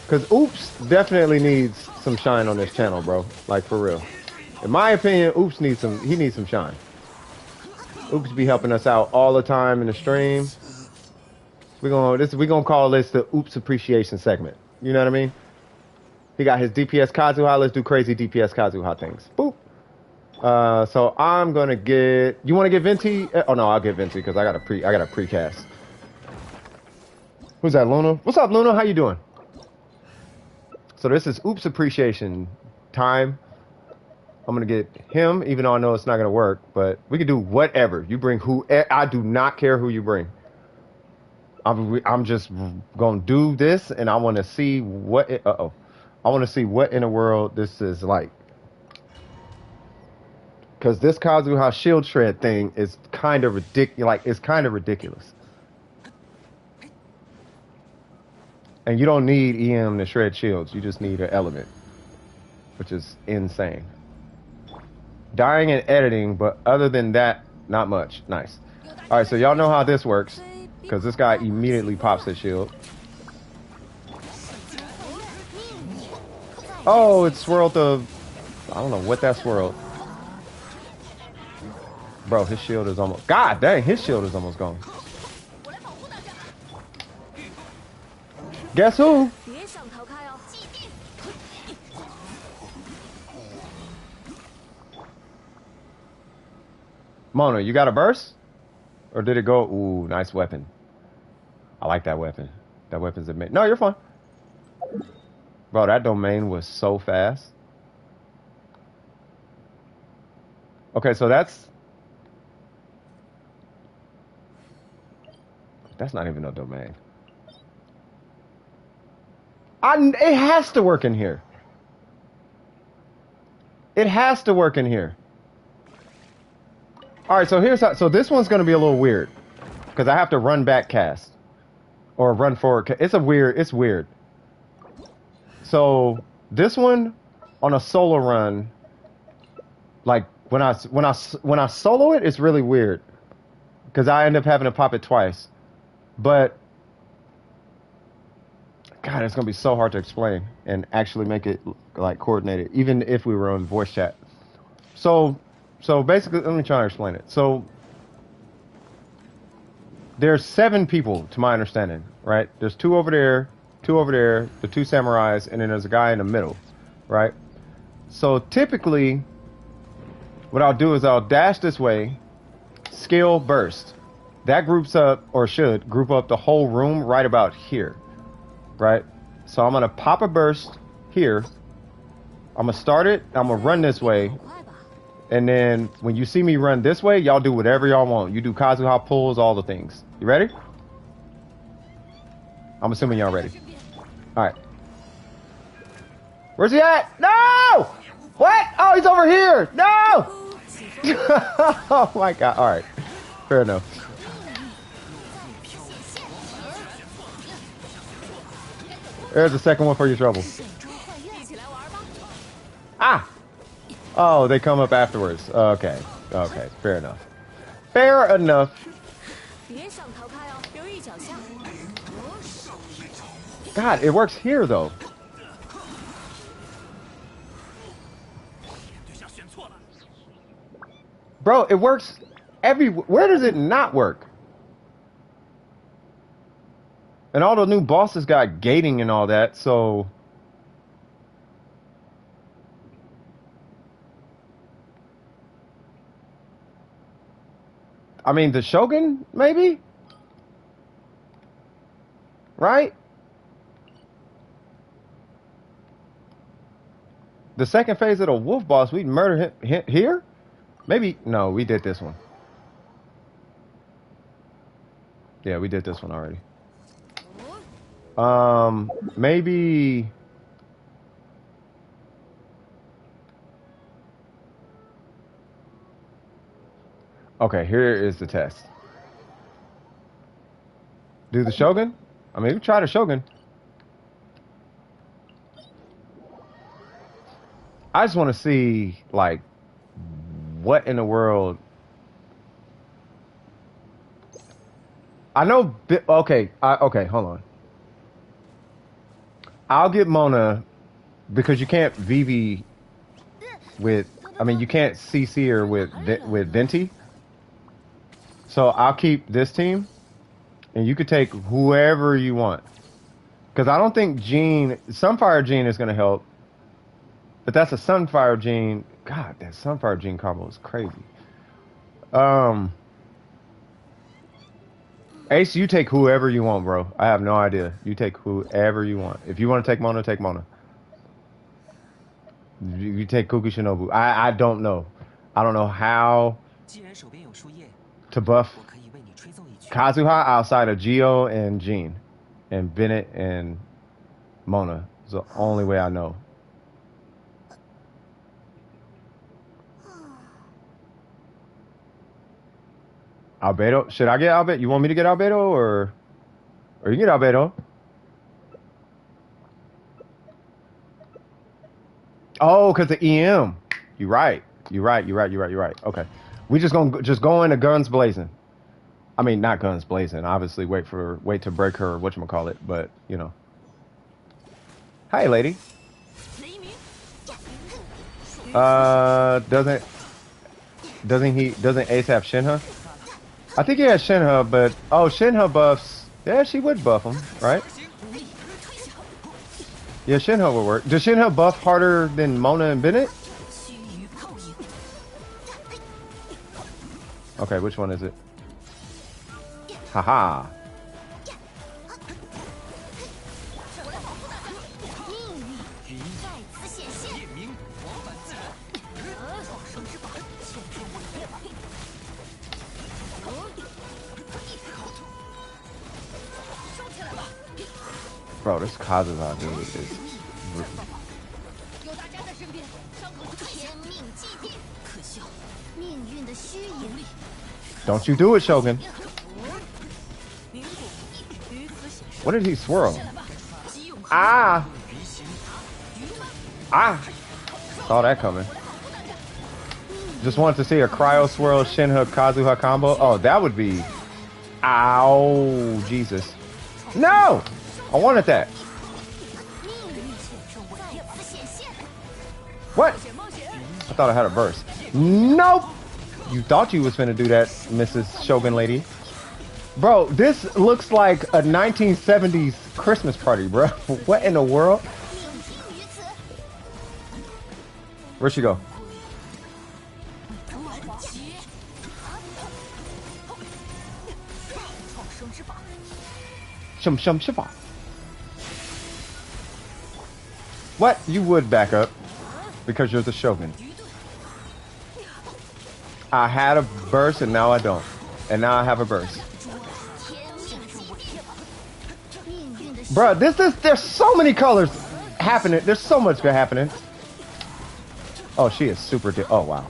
Because Oops definitely needs some shine on this channel, bro. Like, for real. In my opinion, Oops needs some shine. Oops be helping us out all the time in the stream. We're gonna call this the Oops appreciation segment. You know what I mean? He got his DPS Kazuha. Let's do crazy DPS Kazuha things. Boop. So I'm gonna get. You want to get Venti? Oh no, I'll get Venti because I got a precast. Who's that, Luna? What's up, Luna? How you doing? So this is Oops appreciation time. I'm gonna get him, even though I know it's not gonna work. But we can do whatever. You bring who? I do not care who you bring. I'm just gonna do this, and I want to see what. I want to see what in the world this is like. Because this Kazuha shield shred thing is kind of ridiculous. Like, it's kind of ridiculous. And you don't need EM to shred shields. You just need an element. Which is insane. Dying and editing, but other than that, not much. Nice. Alright, so y'all know how this works. Because this guy immediately pops his shield. Oh, it swirled the... I don't know what that swirled. Bro, his shield is almost... God dang, his shield is almost gone. Guess who? Mona, you got a burst? Or did it go... Ooh, nice weapon. I like that weapon. That weapon's admit. No, you're fine. Bro, that domain was so fast. Okay, so that's not even a domain. It has to work in here. It has to work in here. All right, so here's how. So this one's gonna be a little weird because I have to run back cast or run forward. It's weird. So this one on a solo run, like when I solo it, it's really weird because I end up having to pop it twice. But God, it's gonna be so hard to explain and actually make it like coordinated, even if we were on voice chat. So basically, let me try to explain it. So there's 7 people, to my understanding, right? There's 2 over there, 2 over there, the 2 samurais, and then there's a guy in the middle, right? So typically, what I'll do is I'll dash this way, skill burst. That groups up, or should group up the whole room right about here, right? So I'm gonna pop a burst here. I'm gonna start it. I'm gonna run this way. And then when you see me run this way, y'all do whatever y'all want. You do Kazuha pulls, all the things. You ready? I'm assuming y'all ready. All right. Where's he at? No! What? Oh, he's over here. No! Oh my God. All right. Fair enough. There's the second one for your trouble. Ah! Oh, they come up afterwards. Okay. Okay. Fair enough. Fair enough. God, it works here, though. Bro, it works everywhere. Where does it not work? And all the new bosses got gating and all that, so... I mean, the Shogun, maybe? Right? The second phase of the wolf boss, we murdered him here? Maybe, no, we did this one. Yeah, we did this one already. Maybe... Okay, here is the test. Do the Shogun? I mean, we try the Shogun. I just want to see, like, what in the world... I know... Okay, okay, hold on. I'll get Mona because you can't VV with... I mean, you can't CC her with Venti. So I'll keep this team, and you could take whoever you want. Because I don't think Sunfire Gene is going to help. But that's a Sunfire Gene. God, that Sunfire Gene combo is crazy. Ace, you take whoever you want, bro. I have no idea. You take whoever you want. If you want to take Mona, take Mona. You take Kuki Shinobu. I don't know. I don't know how to buff Kazuha outside of Gio and Jean. And Bennett and Mona. It's the only way I know. Albedo? Should I get Albedo? You want me to get Albedo or you get Albedo? Oh, because the EM. You're right. You're right. Okay. We just gonna go into guns blazing. I mean, not guns blazing. Obviously, wait to break her whatchamacallit, but you know. Hi, lady. Doesn't Ace have Shinha? I think he has Shinha, but Shinha buffs. Yeah, she would buff him, right? Yeah, Shinha would work. Does Shinha buff harder than Mona and Bennett? Okay, which one is it? Haha. Bro, this Kazuha dude is. 有大家在身边，伤口就天命既定，可笑，命运的虚影。 Don't you do it, Shogun. 冥谷于此显示。 What did he swirl? Ah! Ah! Saw that coming. Just wanted to see a cryo swirl Shinha Kazuha combo. Oh, that would be. Ow! Jesus. No! I wanted that. What? I thought I had a burst. Nope! You thought you was finna do that, Mrs. Shogun lady. Bro, this looks like a 1970s Christmas party, bro. What in the world? Where'd she go? Shum shum shifa. What? You would back up because you're the Shogun. I had a burst and now I don't. And now I have a burst. Bruh, there's so many colors happening. There's so much good happening. Oh, she is super oh wow.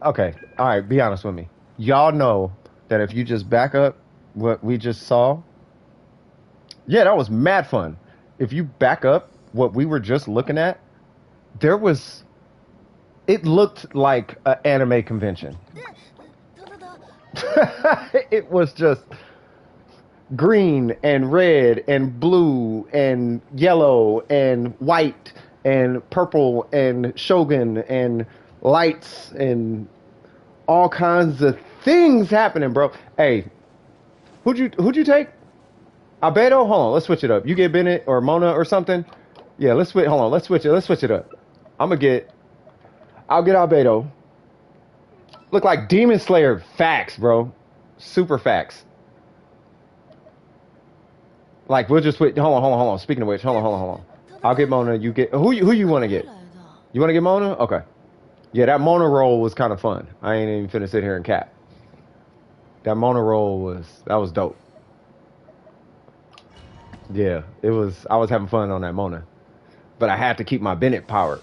Okay, alright, be honest with me. Y'all know that if you just back up what we just saw, yeah, that was mad fun. If you back up what we were just looking at, it looked like an anime convention. It was just green and red and blue and yellow and white and purple and Shogun and lights and all kinds of things happening, bro. Hey, who'd you take? Albedo? Hold on, let's switch it up. You get Bennett or Mona or something? Yeah, let's switch. Hold on, let's switch it up. I'll get Albedo. Look like Demon Slayer facts, bro. Super facts. Like we'll just switch. Hold on. Speaking of which, hold on. I'll get Mona. You get who you want to get? You want to get Mona? Okay. Yeah, that Mona roll was kind of fun. I ain't even finna sit here and cap. That Mona roll was dope. Yeah, it was. I was having fun on that Mona, but I had to keep my Bennett powered.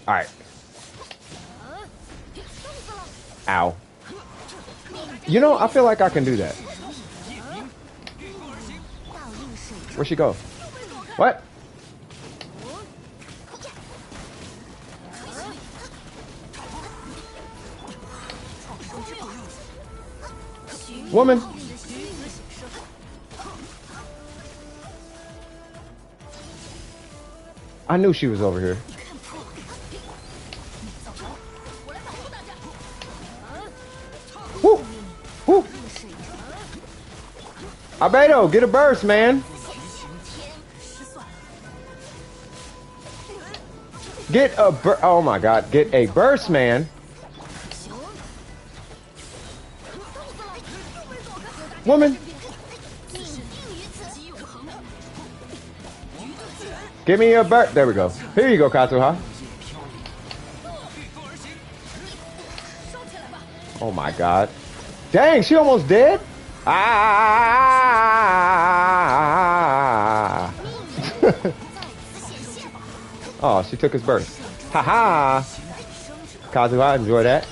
All right. Ow. You know, I feel like I can do that. Where'd she go? What? Woman. I knew she was over here. Woo! Woo! Albedo, get a burst, man. Get a burst. Oh my god, get a burst, man. Woman. Give me a burst. There we go. Here you go, Katsuha. Oh my god. Dang, she almost dead? Ah! Oh, she took his burst. Haha! Kazuha, enjoy that.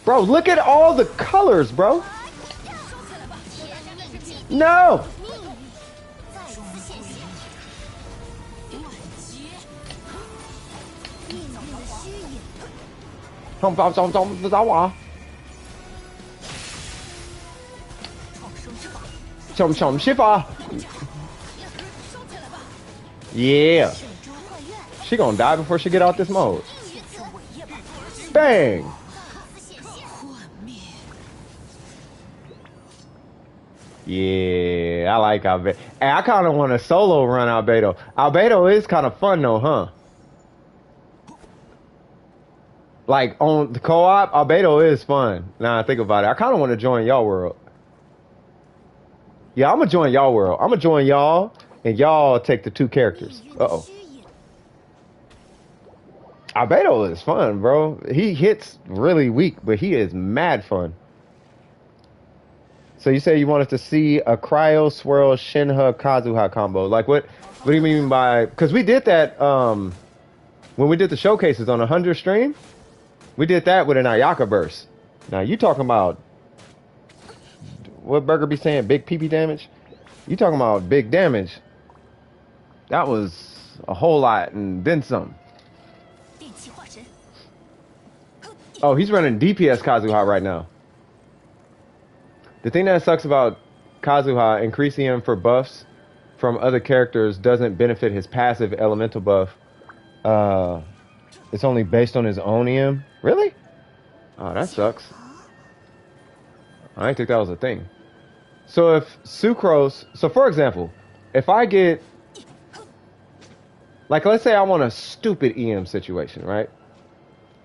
Bro, look at all the colors, bro. No! Yeah. She gonna die before she get out this mode. Bang! Yeah, I like Albedo. Hey, I kind of want to solo run Albedo. Albedo is kind of fun though, huh? Like on the co-op, Albedo is fun. Now I think about it, I kind of want to join y'all world. Yeah, I'm gonna join y'all world. I'm gonna join y'all, and y'all take the 2 characters. 命运 Uh 的 oh. 虚影。 Albedo is fun, bro. He hits really weak, but he is mad fun. So you say you wanted to see a Cryo Swirl Shinha Kazuha combo. Like what do you mean by, because we did that when we did the showcases on 100 stream, we did that with an Ayaka burst. Now you talking about what Burger be saying, big PP damage? You talking about big damage. That was a whole lot and then some. 电气化神。 Oh, he's running DPS Kazuha right now. The thing that sucks about Kazuha, increasing him for buffs from other characters doesn't benefit his passive elemental buff. It's only based on his own EM. Really? Oh, that sucks. I didn't think that was a thing. So if Sucrose, so for example, if I get, like, let's say I want a stupid EM situation, right?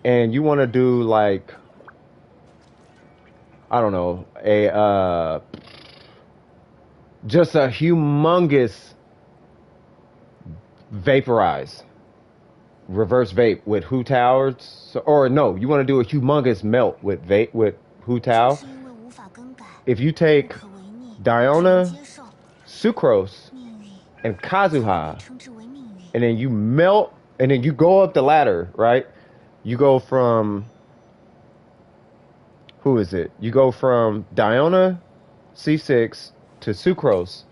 And you want to do like, I don't know, just a humongous vaporize, reverse vape with Hu Tao, or no, you want to do a humongous melt with Hu Tao. 是因为无法更改， If you 不 take 可违逆，只 Diona, 能接受。 Sucrose, 命运 and Kazuha, 称之为命运。 and then you melt, and then you go up the ladder, right? You go from, who is it? You go from Diona, C6 to Sucrose,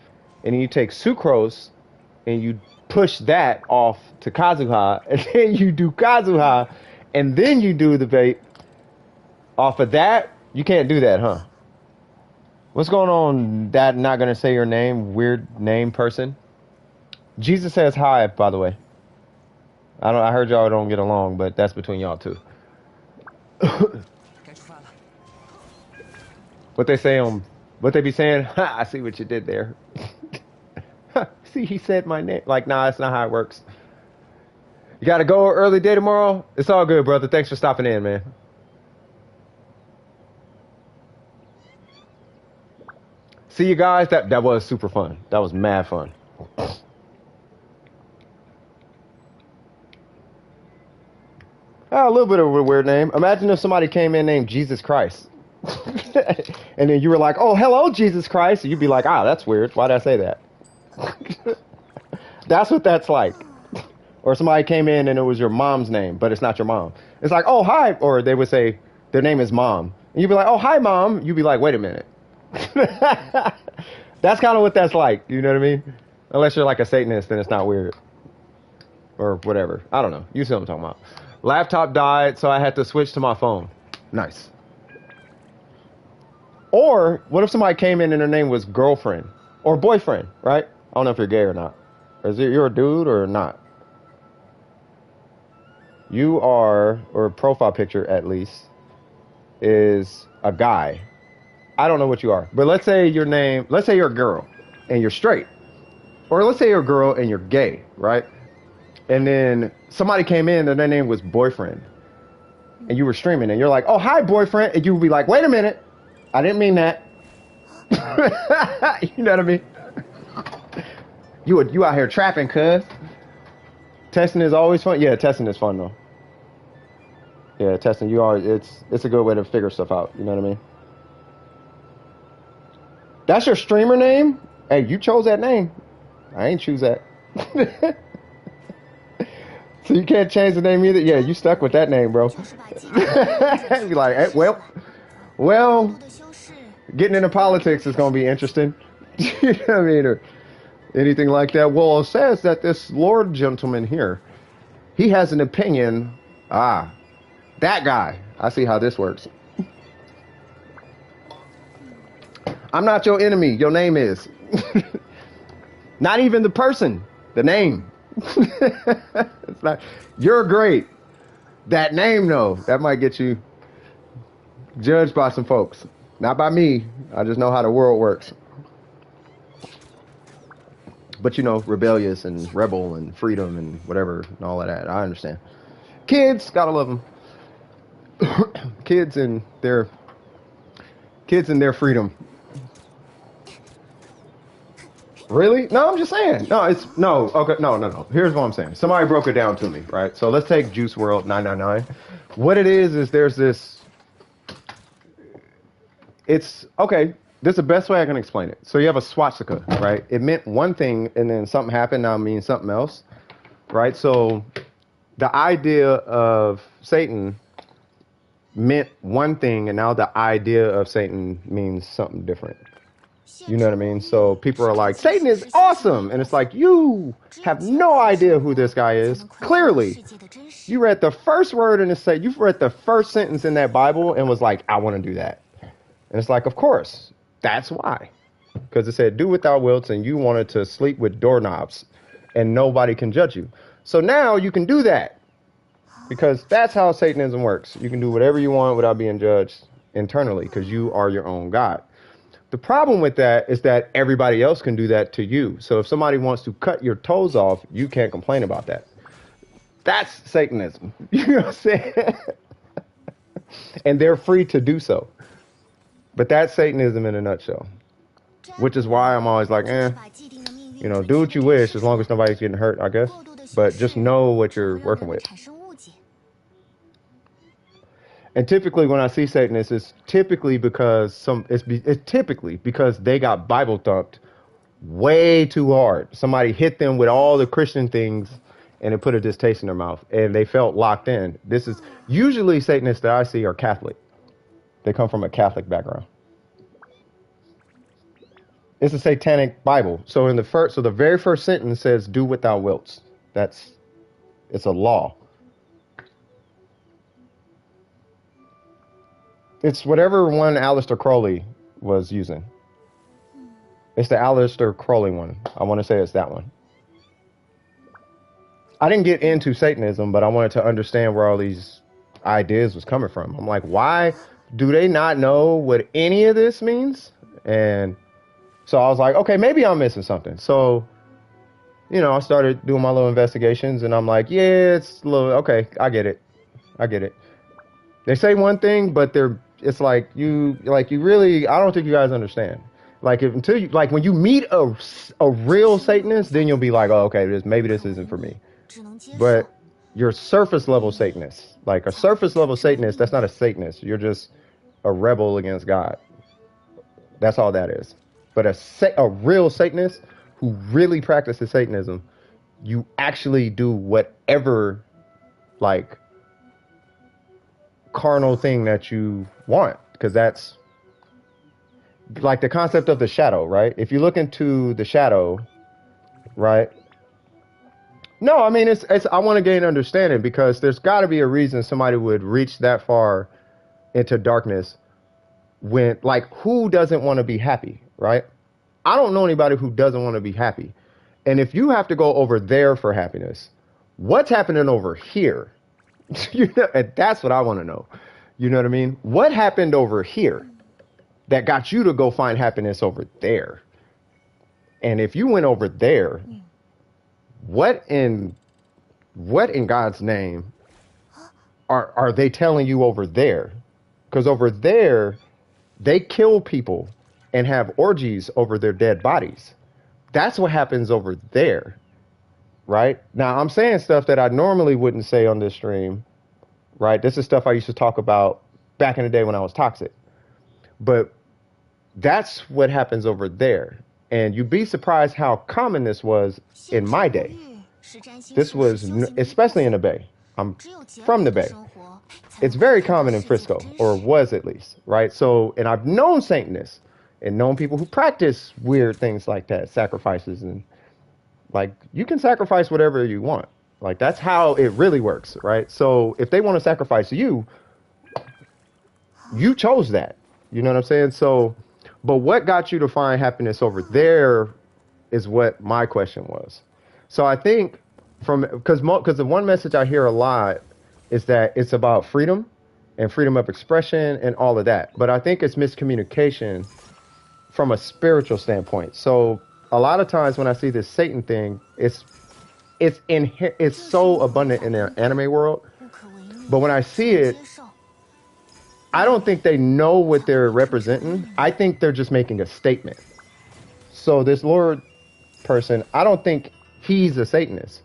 and then you take Sucrose and you push that off to Kazuha, and then you do Kazuha, and then you do the vape off of that. You can't do that, huh? What's going on, that not gonna say your name, weird name person? Jesus says hi, by the way. I heard y'all don't get along, but that's between y'all two. 该出发了。 What they say on, what they be saying? Ha, I see what you did there. See, he said my name. Like, nah, that's not how it works. You gotta go early day tomorrow? It's all good, brother. Thanks for stopping in, man. See you guys. That was super fun. That was mad fun. A little bit of a weird name. Imagine if somebody came in named Jesus Christ. And then you were like, oh, hello, Jesus Christ. And you'd be like, ah, that's weird. Why did I say that? That's what that's like. Or somebody came in and it was your mom's name, but it's not your mom. It's like, oh, hi. Or they would say their name is Mom. And you'd be like, oh, hi, Mom. You'd be like, wait a minute. That's kind of what that's like. You know what I mean? Unless you're like a Satanist, then it's not weird. Or whatever. I don't know. You see what I'm talking about. Laptop died, so I had to switch to my phone. Nice. Or what if somebody came in and their name was girlfriend or boyfriend, right? I don't know if you're gay or not. Is it you're a dude or not? You are, or profile picture at least, is a guy. I don't know what you are, but let's say your name, let's say you're a girl and you're straight. Or let's say you're a girl and you're gay, right? And then somebody came in and their name was boyfriend. And you were streaming and you're like, oh, hi, boyfriend. And you would be like, wait a minute. I didn't mean that. You know what I mean? You out here trapping, cuz. Testing is always fun. Yeah, testing is fun though. Yeah, testing, it's a good way to figure stuff out. You know what I mean? That's your streamer name? Hey, you chose that name. I ain't choose that. So you can't change the name either? Yeah, you stuck with that name, bro. 就是把其他 Be like, hey, well, 度的修饰， getting into politics is going to be interesting. You know what I mean? Or anything like that. Well, it says that this Lord gentleman here, he has an opinion. Ah, that guy. I see how this works. I'm not your enemy. Your name is. Not even the person. The name. It's not. You're great. That name, though, that might get you judged by some folks. Not by me. I just know how the world works. But you know, rebellious and rebel and freedom and whatever and all of that. I understand. Kids, gotta love them. Kids and their freedom. Really? No, I'm just saying. No, it's no. Okay, no. Here's what I'm saying. Somebody broke it down to me, right? So let's take Juice World 999. What it is there's this. It's okay. This is the best way I can explain it. So you have a swastika, right? It meant one thing, and then something happened. Now it means something else, right? So the idea of Satan meant one thing, and now the idea of Satan means something different. You know what I mean? So people are like, Satan is awesome. And it's like, you have no idea who this guy is. Clearly, you read the first word in the you've read the first sentence in that Bible and was like, I want to do that. And it's like, of course, that's why. Because it said, do without wilt, and you wanted to sleep with doorknobs and nobody can judge you. So now you can do that because that's how Satanism works. You can do whatever you want without being judged internally because you are your own God. The problem with that is that everybody else can do that to you. So if somebody wants to cut your toes off, you can't complain about that. That's Satanism. You know what I'm saying? And they're free to do so. But that's Satanism in a nutshell. Which is why I'm always like, you know, do what you wish as long as nobody's getting hurt, I guess. But just know what you're working with. And typically when I see Satanists, it's typically because it's typically because they got Bible thumped way too hard. Somebody hit them with all the Christian things and it put a distaste in their mouth and they felt locked in. This is usually Satanists that I see are Catholic. They come from a Catholic background. It's a satanic Bible. So the very first sentence says, do what thou wilt. It's a law. It's whatever one Aleister Crowley was using. It's the Aleister Crowley one. I want to say it's that one. I didn't get into Satanism, but I wanted to understand where all these ideas was coming from. I'm like, why do they not know what any of this means? And so I was like, okay, maybe I'm missing something. So, you know, I started doing my little investigations and I'm like, yeah, it's a little, okay, I get it. They say one thing, but it's like you really, I don't think you guys understand. Like when you meet a real Satanist, then you'll be like, oh, okay, maybe this isn't for me. But your surface level Satanist, like a surface level Satanist, that's not a Satanist. You're just a rebel against God. That's all that is. But a real Satanist who really practices Satanism, you actually do whatever, like, carnal thing that you want, because that's like the concept of the shadow, right? If you look into the shadow, right? No, I mean, it's I want to gain understanding because there's got to be a reason somebody would reach that far into darkness when, like, who doesn't want to be happy, right? I don't know anybody who doesn't want to be happy. And if you have to go over there for happiness, what's happening over here? You know, and that's what I want to know. You know what I mean? What happened over here that got you to go find happiness over there? And if you went over there, what in God's name are they telling you over there? Because over there, they kill people and have orgies over their dead bodies. That's what happens over there. Right? Now, I'm saying stuff that I normally wouldn't say on this stream, right? This is stuff I used to talk about back in the day when I was toxic. But that's what happens over there. And you'd be surprised how common this was in my day. This was, especially in the Bay. I'm from the Bay. It's very common in Frisco, or was at least, right? So, and I've known Satanists and known people who practice weird things like that, sacrifices and like, you can sacrifice whatever you want. Like, that's how it really works, right? So if they want to sacrifice you, you chose that. You know what I'm saying? So, but what got you to find happiness over there is what my question was. So I think because the one message I hear a lot is that it's about freedom and freedom of expression and all of that. But I think it's miscommunication from a spiritual standpoint. So a lot of times when I see this Satan thing, it's so abundant in the anime world. But when I see it, I don't think they know what they're representing. I think they're just making a statement. So this Lord person, I don't think he's a Satanist.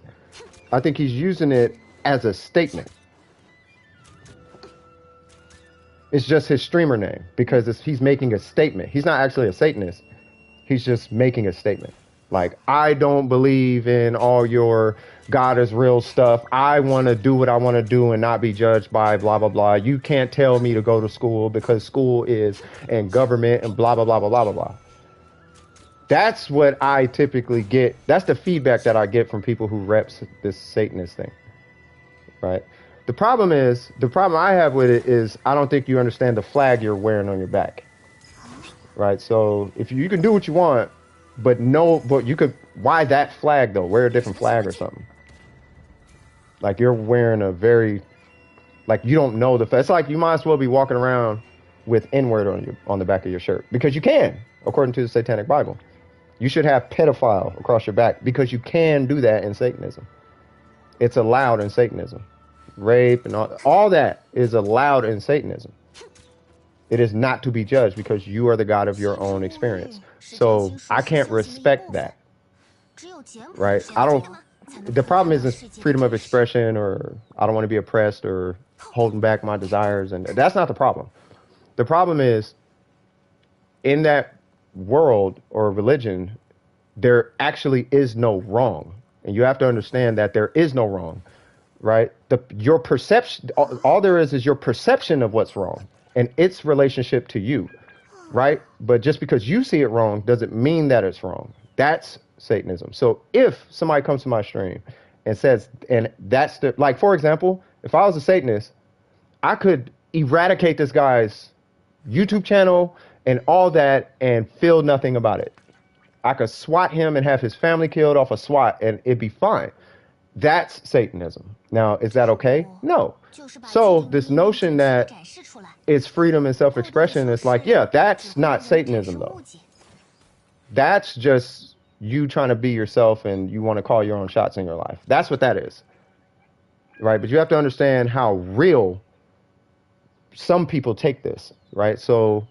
I think he's using it as a statement. It's just his streamer name because he's making a statement. He's not actually a Satanist. He's just making a statement. Like, I don't believe in all your God is real stuff. I want to do what I want to do and not be judged by blah, blah, blah. You can't tell me to go to school because school is and government and blah, blah, blah, blah, blah, blah, blah. That's what I typically get. That's the feedback that I get from people who reps this Satanist thing, right? The problem I have with it is I don't think you understand the flag you're wearing on your back, right? So if you can do what you want, but you could, why that flag though? Wear a different flag or something. Like you're wearing a very, like you don't know it's like you might as well be walking around with N-word on the back of your shirt because you can, according to the Satanic Bible. You should have pedophile across your back because you can do that in Satanism. It's allowed in Satanism. Rape and all that is allowed in Satanism. It is not to be judged because you are the God of your own experience. So I can't respect that, right? The problem isn't freedom of expression or I don't want to be oppressed or holding back my desires. And that's not the problem. The problem is in that world or religion, there actually is no wrong. And you have to understand that there is no wrong, right? Your perception, all there is your perception of what's wrong and its relationship to you, right? But just because you see it wrong doesn't mean that it's wrong. That's Satanism. So if somebody comes to my stream and says, and that's like, for example, if I was a Satanist, I could eradicate this guy's YouTube channel and all that and feel nothing about it. I could swat him and have his family killed off a SWAT and it'd be fine. That's Satanism. Now, is that okay? No. So this notion that it's freedom and self-expression is like, yeah, that's not Satanism though. That's just you trying to be yourself and you want to call your own shots in your life. That's what that is. Right? But you have to understand how real some people take this, right? So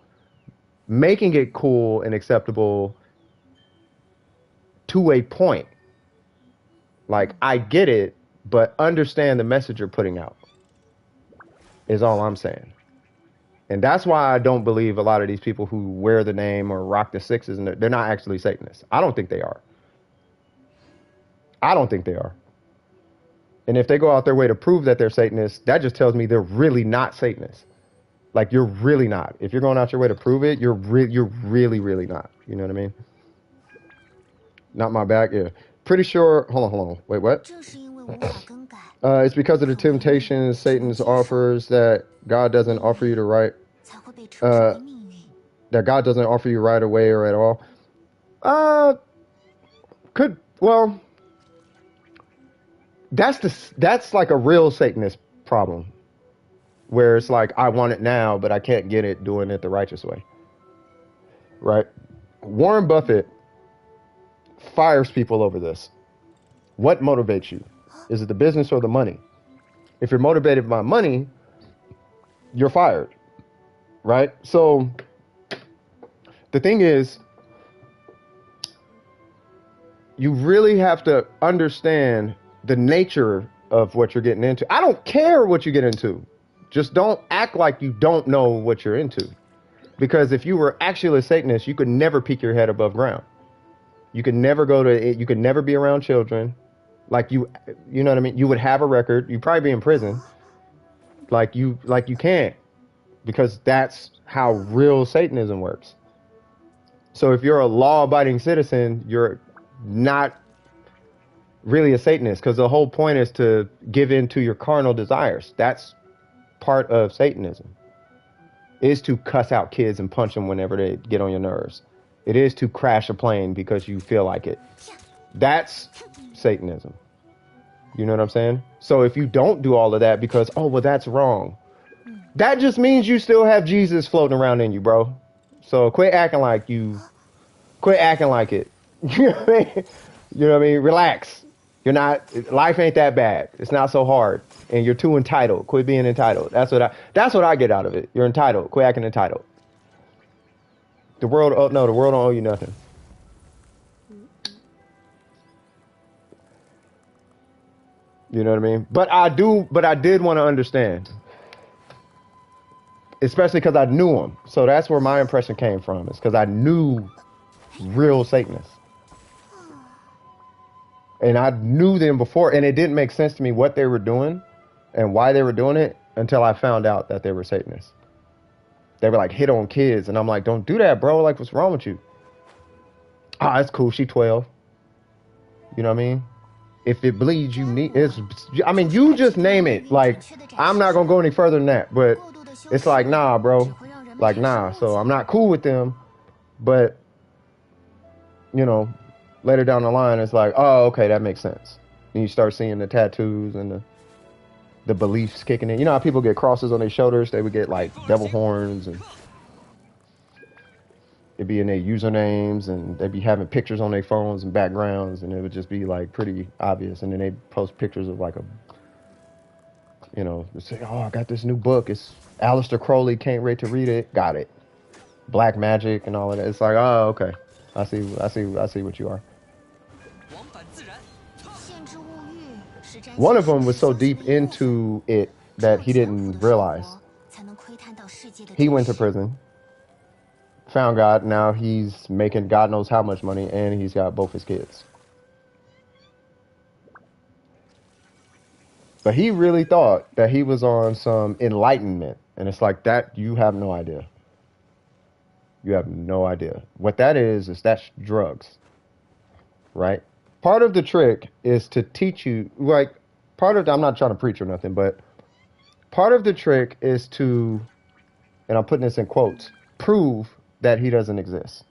making it cool and acceptable to a point. Like, I get it, but understand the message you're putting out is all I'm saying. And that's why I don't believe a lot of these people who wear the name or rock the sixes, and they're not actually Satanists. I don't think they are. I don't think they are. And if they go out their way to prove that they're Satanists, that just tells me they're really not Satanists. Like, you're really not. If you're going out your way to prove it, you're really, really not. You know what I mean? Not my back, yeah. Pretty sure, hold on. Wait, what? It's because of the temptations Satan offers that God doesn't offer you the right, that God doesn't offer you right away or at all. Well, that's like a real Satanist problem. Where it's like, I want it now, but I can't get it doing it the righteous way. Right? Warren Buffett fires people over this. What motivates you? Is it the business or the money? If you're motivated by money, you're fired. Right? So the thing is, you really have to understand the nature of what you're getting into. I don't care what you get into. Just don't act like you don't know what you're into. Because if you were actually a Satanist, you could never peek your head above ground. You could never you could never be around children. Like you know what I mean? You would have a record. You'd probably be in prison. Like you can't. Because that's how real Satanism works. So if you're a law-abiding citizen, you're not really a Satanist. Because the whole point is to give in to your carnal desires. That's part of Satanism. Is to cuss out kids and punch them whenever they get on your nerves. It is to crash a plane because you feel like it. That's Satanism. You know what I'm saying? So if you don't do all of that because, oh, well, that's wrong. That just means you still have Jesus floating around in you, bro. So quit acting like it. You know what I mean? You know what I mean? Relax. Life ain't that bad. It's not so hard. And you're too entitled. Quit being entitled. That's what I get out of it. You're entitled. Quit acting entitled. The world don't owe you nothing. You know what I mean? But I did want to understand, especially because I knew him. So that's where my impression came from. Is because I knew real Satanists, and I knew them before, and it didn't make sense to me what they were doing and why they were doing it until I found out that they were Satanists. They were like hit on kids, and I'm like, don't do that, bro. Like, what's wrong with you? Ah, it's cool. She 12. You know what I mean? If it bleeds, you need. I mean, you just name it. Like, I'm not gonna go any further than that. But it's like, nah, bro. Like, nah. So I'm not cool with them. But you know, later down the line, it's like, oh, okay, that makes sense. And you start seeing the tattoos and the beliefs kicking in. You know how people get crosses on their shoulders? They would get like devil horns, and it'd be in their usernames, and they'd be having pictures on their phones and backgrounds, and it would just be like pretty obvious. And then they post pictures of like they say, oh, I got this new book. It's Aleister Crowley. Can't wait to read it. Got it. Black magic and all of that. It's like, oh, okay. I see what you are. One of them was so deep into it that he didn't realize. He went to prison, found God. Now he's making God knows how much money, and he's got both his kids. But he really thought that he was on some enlightenment. And it's like that, you have no idea. You have no idea. What that is that's drugs. Right? Part of the trick is to teach you, like, I'm not trying to preach or nothing, but part of the trick is to, and I'm putting this in quotes, prove that he doesn't exist.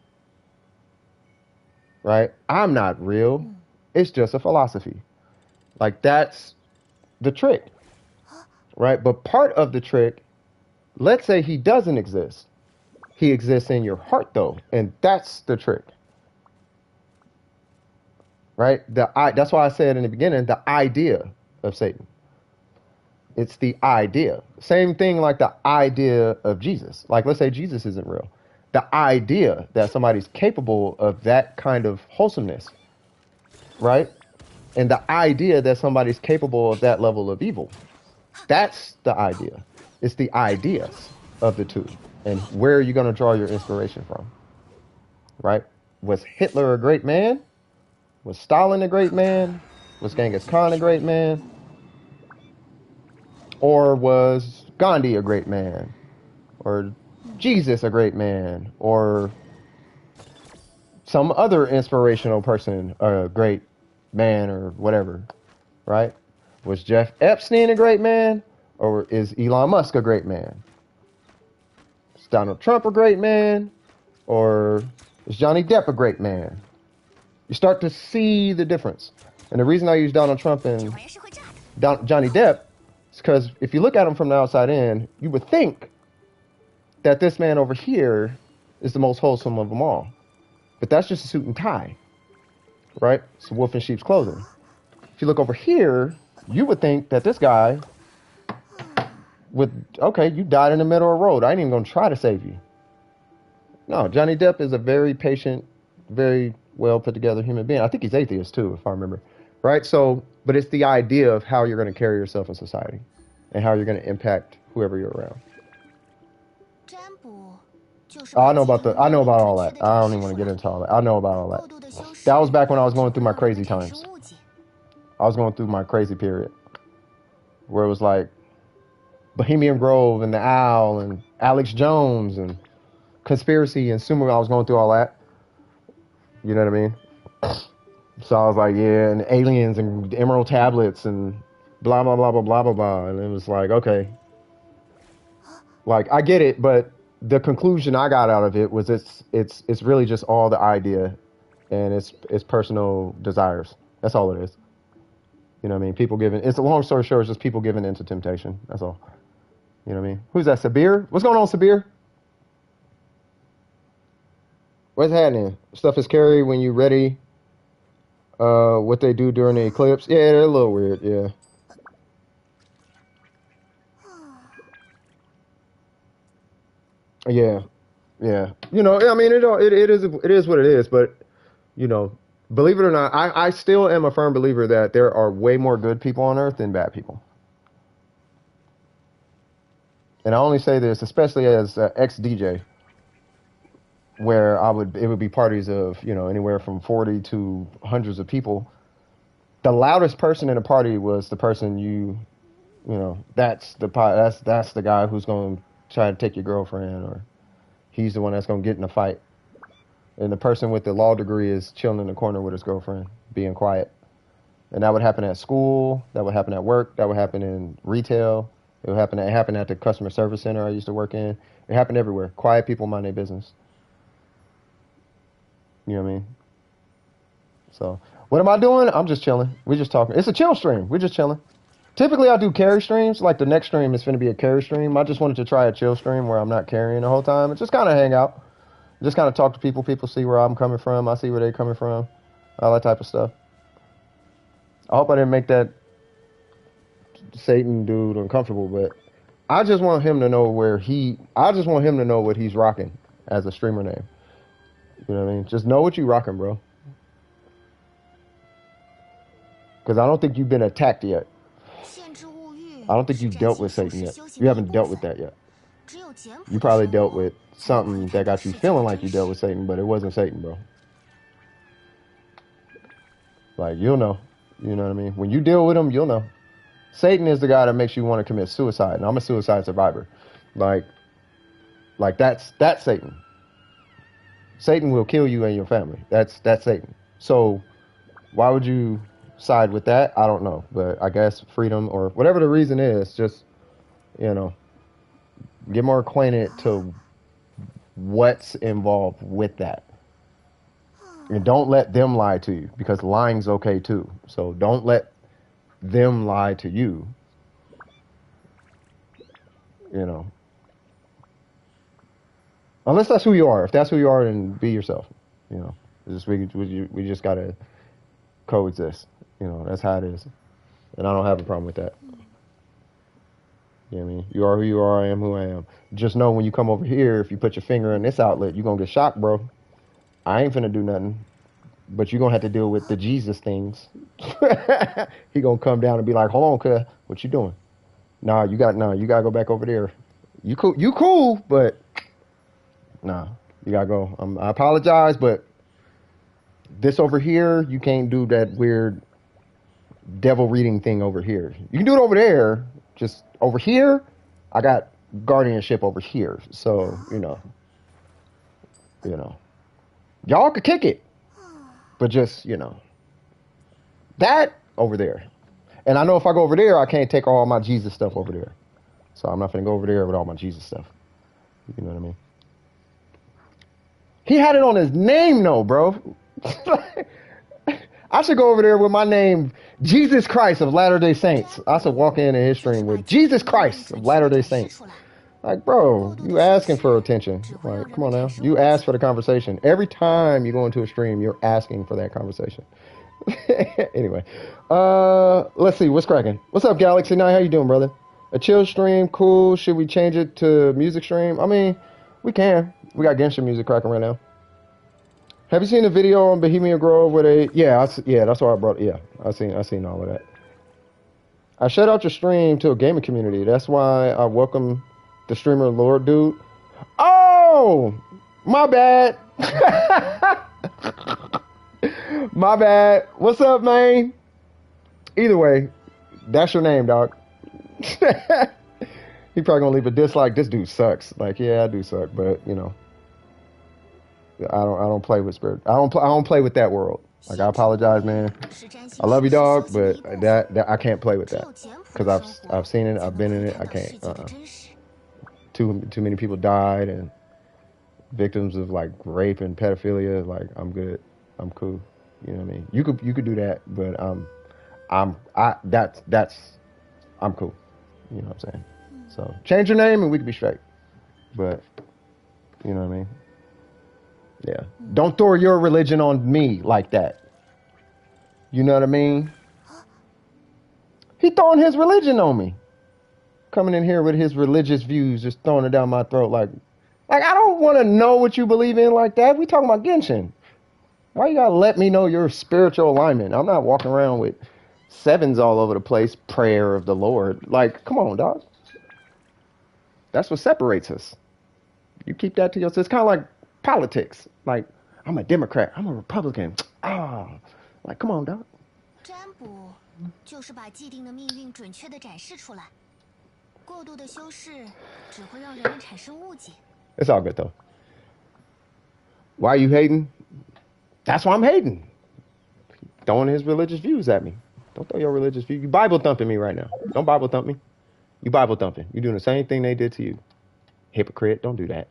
Right? I'm not real. It's just a philosophy. Like, that's the trick. Right? But part of the trick, let's say he doesn't exist. He exists in your heart, though. And that's the trick. Right? That's why I said in the beginning, the idea of Satan. It's the idea. Same thing like the idea of Jesus. Like, let's say Jesus isn't real. The idea that somebody's capable of that kind of wholesomeness, right? And the idea that somebody's capable of that level of evil. That's the idea. It's the ideas of the two. And where are you going to draw your inspiration from? Right? Was Hitler a great man? Was Stalin a great man? Was Genghis Khan a great man? Or was Gandhi a great man? Or Jesus a great man? Or some other inspirational person a great man or whatever, right? Was Jeff Epstein a great man? Or is Elon Musk a great man? Is Donald Trump a great man? Or is Johnny Depp a great man? You start to see the difference. And the reason I use Donald Trump and Johnny Depp is because if you look at him from the outside in, you would think that this man over here is the most wholesome of them all. But that's just a suit and tie, right? It's a wolf in sheep's clothing. If you look over here, you would think that this guy you died in the middle of the road. I ain't even going to try to save you. No, Johnny Depp is a very patient, very well put together human being. I think he's atheist too, if I remember. Right? So, but it's the idea of how you're going to carry yourself in society and how you're going to impact whoever you're around. Oh, I know about all that. I don't even want to get into all that. I know about all that. That was back when I was going through my crazy times. I was going through my crazy period where it was like Bohemian Grove and the Owl and Alex Jones and conspiracy and sumo. I was going through all that. You know what I mean? So I was like, yeah, and aliens and emerald tablets and blah, blah, blah, blah, blah, blah, blah. And it was like, okay. Like, I get it, but the conclusion I got out of it was it's really just all the idea and it's personal desires. That's all it is. You know what I mean? It's a long story short, it's just people giving into temptation. That's all. You know what I mean? Who's that, Sabir? What's going on, Sabir? What's happening? Stuff is scary when you're ready. What they do during the eclipse. Yeah, they're a little weird, yeah. Yeah. You know, I mean, it is what it is, but, you know, Believe it or not, I still am a firm believer that there are way more good people on earth than bad people. And I only say this, especially as ex-DJ, where it would be parties of, anywhere from 40 to hundreds of people. The loudest person in a party was the person that's the guy who's going to try to take your girlfriend, or he's the one that's going to get in a fight. And the person with the law degree is chilling in the corner with his girlfriend, being quiet. And that would happen at school, that would happen at work, that would happen in retail. It happened at the customer service center I used to work in. It happened everywhere. Quiet people mind their business. You know what I mean? So, what am I doing? I'm just chilling. We're just talking. It's a chill stream. We're just chilling. Typically, I do carry streams. Like the next stream is going to be a carry stream. I just wanted to try a chill stream where I'm not carrying the whole time and just kind of hang out. Just kind of talk to people. People see where I'm coming from. I see where they're coming from. All that type of stuff. I hope I didn't make that Satan dude uncomfortable, but I just want him to know what he's rocking as a streamer name. You know what I mean? Just know what you rocking, bro. Because I don't think you've been attacked yet. I don't think you've dealt with Satan yet. You haven't dealt with that yet. You probably dealt with something that got you feeling like you dealt with Satan, but it wasn't Satan, bro. Like, you'll know. You know what I mean? When you deal with him, you'll know. Satan is the guy that makes you want to commit suicide, and I'm a suicide survivor. Like that's Satan. Satan will kill you and your family. That's Satan. So why would you side with that? I don't know, but I guess freedom or whatever the reason is, just get more acquainted to what's involved with that. And don't let them lie to you, because lying's okay too. So don't let them lie to you. Unless that's who you are. If that's who you are, then be yourself. We just gotta coexist. That's how it is. And I don't have a problem with that. You know what I mean? You are who you are, I am who I am. Just know when you come over here, if you put your finger in this outlet, you're gonna get shocked, bro. I ain't finna do nothing. But you're gonna have to deal with the Jesus things. He gonna come down and be like, hold on, cuz, what you doing? You gotta go back over there. You cool, but you gotta go. I apologize, but this over here, you can't do that weird devil reading thing over here. You can do it over there. Just over here, I got guardianship over here. So, y'all could kick it. But just, that over there. And I know if I go over there, I can't take all my Jesus stuff over there. So I'm not going to go over there with all my Jesus stuff. You know what I mean? He had it on his name, though, bro. I should go over there with my name, Jesus Christ of Latter-day Saints. I should walk in his stream with Jesus Christ of Latter-day Saints. Like, bro, you asking for attention. Like, come on now. You ask for the conversation. Every time you go into a stream, you're asking for that conversation. Anyway, let's see. What's cracking? What's up, Galaxy Knight? How you doing, brother? A chill stream, cool. Should we change it to music stream? I mean, we can. We got Genshin music cracking right now. Have you seen the video on Bohemian Grove with a... Yeah, that's why I brought... Yeah, I seen all of that. I shut out your stream to a gaming community. That's why I welcome the streamer Lord Dude. Oh! My bad. My bad. What's up, man? Either way, that's your name, dog. He probably gonna leave a dislike. This dude sucks. Like, yeah, I do suck, but I don't play with spirit. I don't play with that world. Like, I apologize, man. I love you, dog, but that I can't play with that, because I've seen it. I've been in it. I can't. Too many people died, and victims of like rape and pedophilia. Like, I'm good. I'm cool. You know what I mean? You could do that, but I'm cool. You know what I'm saying? So change your name and we can be straight. But you know what I mean? Yeah. Don't throw your religion on me like that. You know what I mean? He throwing his religion on me. Coming in here with his religious views, just throwing it down my throat like I don't want to know what you believe in like that. We talking about Genshin. Why you gotta let me know your spiritual alignment? I'm not walking around with sevens all over the place, prayer of the Lord. Like, come on, dog. That's what separates us. You keep that to yourself. It's kind of like politics. Like, I'm a Democrat. I'm a Republican. Like, come on, dog. 占卜就是把既定的命运准确地展示出来，过度的修饰只会让人们产生误解。 It's all good though. Why are you hating? That's why I'm hating. Throwing his religious views at me. Don't throw your religious views. You Bible thumping me right now. Don't Bible thump me. You Bible thumping. You're doing the same thing they did to you. Hypocrite. Don't do that.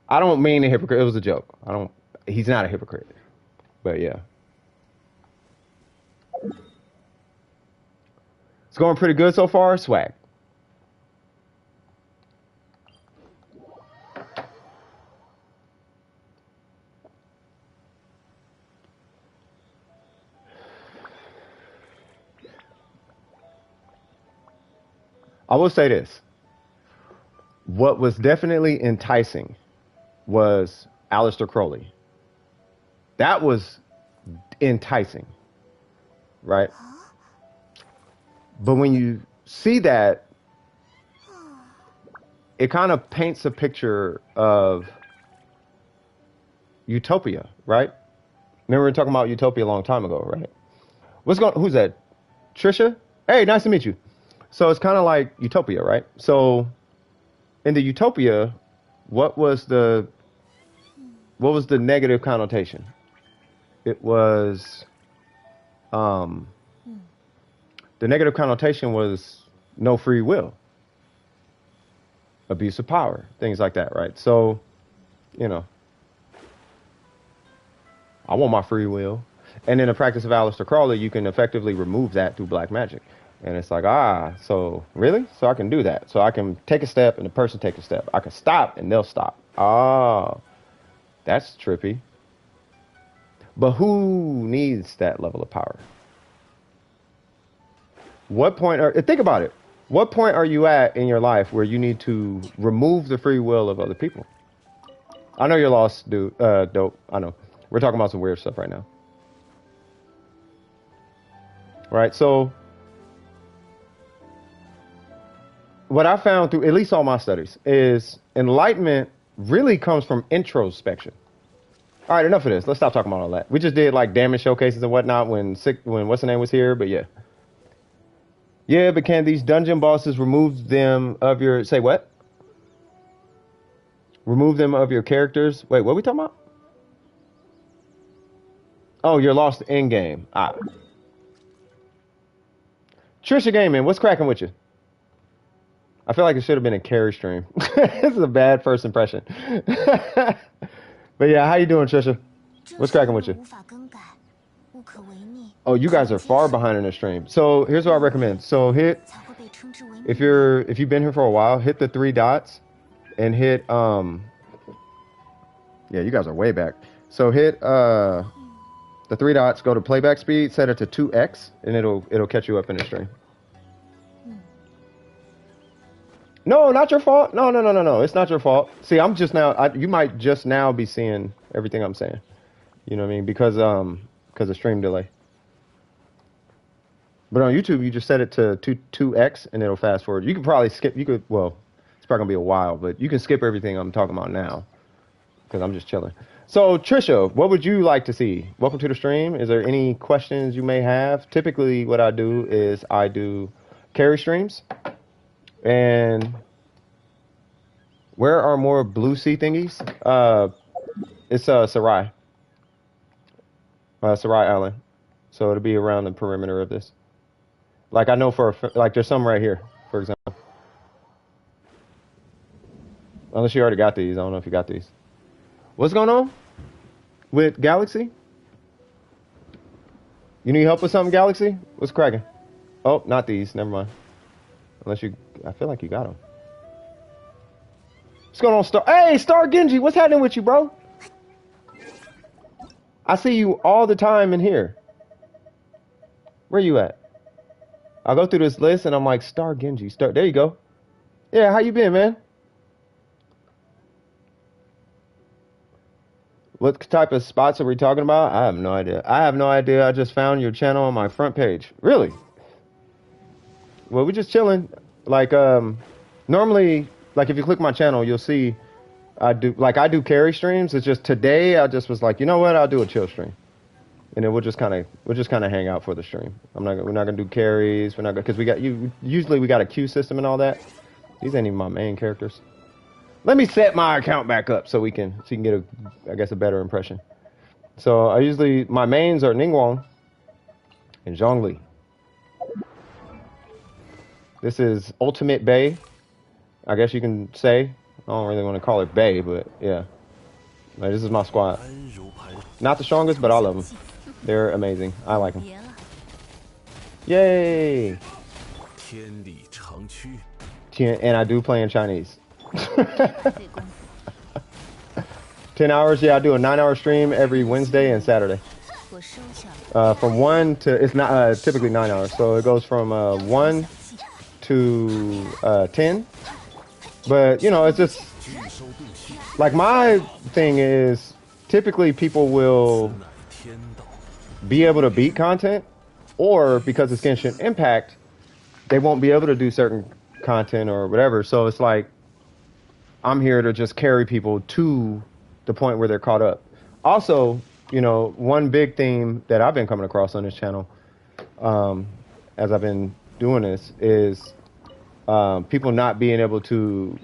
I don't mean a hypocrite. It was a joke. He's not a hypocrite. But yeah. It's going pretty good so far. Swag. I will say this. What was definitely enticing was Aleister Crowley. That was enticing, right? But when you see that, it kind of paints a picture of utopia, right? Remember we were talking about utopia a long time ago, right? Who's that? Trisha? Hey, nice to meet you. So it's kind of like utopia, right? So in the utopia, what was the negative connotation? It was the negative connotation was no free will, abuse of power, things like that, right? So, you know, I want my free will. And in the practice of Aleister Crowley, you can effectively remove that through black magic. And it's like, so really? So I can do that. So I can take a step and the person take a step. I can stop and they'll stop. That's trippy. But who needs that level of power? Think about it. What point are you at in your life where you need to remove the free will of other people? I know you're lost, dude. Dope. I know. We're talking about some weird stuff right now. Right? So what I found through at least all my studies is enlightenment really comes from introspection. All right, enough of this. Let's stop talking about all that. We just did like damage showcases and whatnot when what's the name was here, but yeah. Yeah, but can these dungeon bosses remove them of your, say what? Remove them of your characters? Wait, what are we talking about? Oh, you're lost in game. Trisha Gaming, what's cracking with you? I feel like it should have been a carry stream. This is a bad first impression. But yeah, how you doing, Trisha? What's cracking with you? Oh, you guys are far behind in the stream. So here's what I recommend. So if you've been here for a while, hit the 3 dots and hit yeah, you guys are way back. So hit the 3 dots, go to playback speed, set it to 2x, and it'll catch you up in the stream. No, not your fault. No. It's not your fault. See, I'm just now. You might just now be seeing everything I'm saying. You know what I mean? Because of stream delay. But on YouTube, you just set it to 2x and it'll fast forward. You could probably skip. Well, it's probably gonna be a while, but you can skip everything I'm talking about now because I'm just chilling. So Trisha, what would you like to see? Welcome to the stream. Is there any questions you may have? Typically, what I do is I do carry streams. And where are more blue sea thingies? It's Sarai. Sarai Island. So it'll be around the perimeter of this. Like I know like there's some right here, for example. Unless you already got these. I don't know if you got these. What's going on with Galaxy? You need help with something, Galaxy? What's cracking? Oh, not these. Never mind. Unless I feel like you got them. What's going on, Star? Hey, Star Genji, what's happening with you, bro? I see you all the time in here. Where you at? I go through this list and I'm like, Star Genji. There you go. Yeah, how you been, man? What type of spots are we talking about? I have no idea. I have no idea. I just found your channel on my front page. Really? Well, we just chilling. Like, normally, like if you click my channel, you'll see I do carry streams. It's just today I just was like, you know what? I'll do a chill stream, and then we'll just kind of hang out for the stream. We're not gonna do carries. We're not gonna, because usually we got a queue system and all that. These ain't even my main characters. Let me set my account back up so you can get a better impression. So my mains are Ningguang and Zhongli. This is Ultimate Bay, I guess you can say. I don't really want to call it Bay, but yeah. Like, this is my squad. Not the strongest, but all of them. They're amazing. I like them. Yay! And I do play in Chinese. 10 hours, yeah, I do a 9-hour stream every Wednesday and Saturday. From 1 to, it's not typically 9 hours, so it goes from 1 to 10. But, you know, it's just, like, my thing is, typically people will be able to beat content, or because it's Genshin Impact, they won't be able to do certain content or whatever. So it's like, I'm here to just carry people to the point where they're caught up. Also, you know, one big theme that I've been coming across on this channel, as I've been doing this, is people not being able to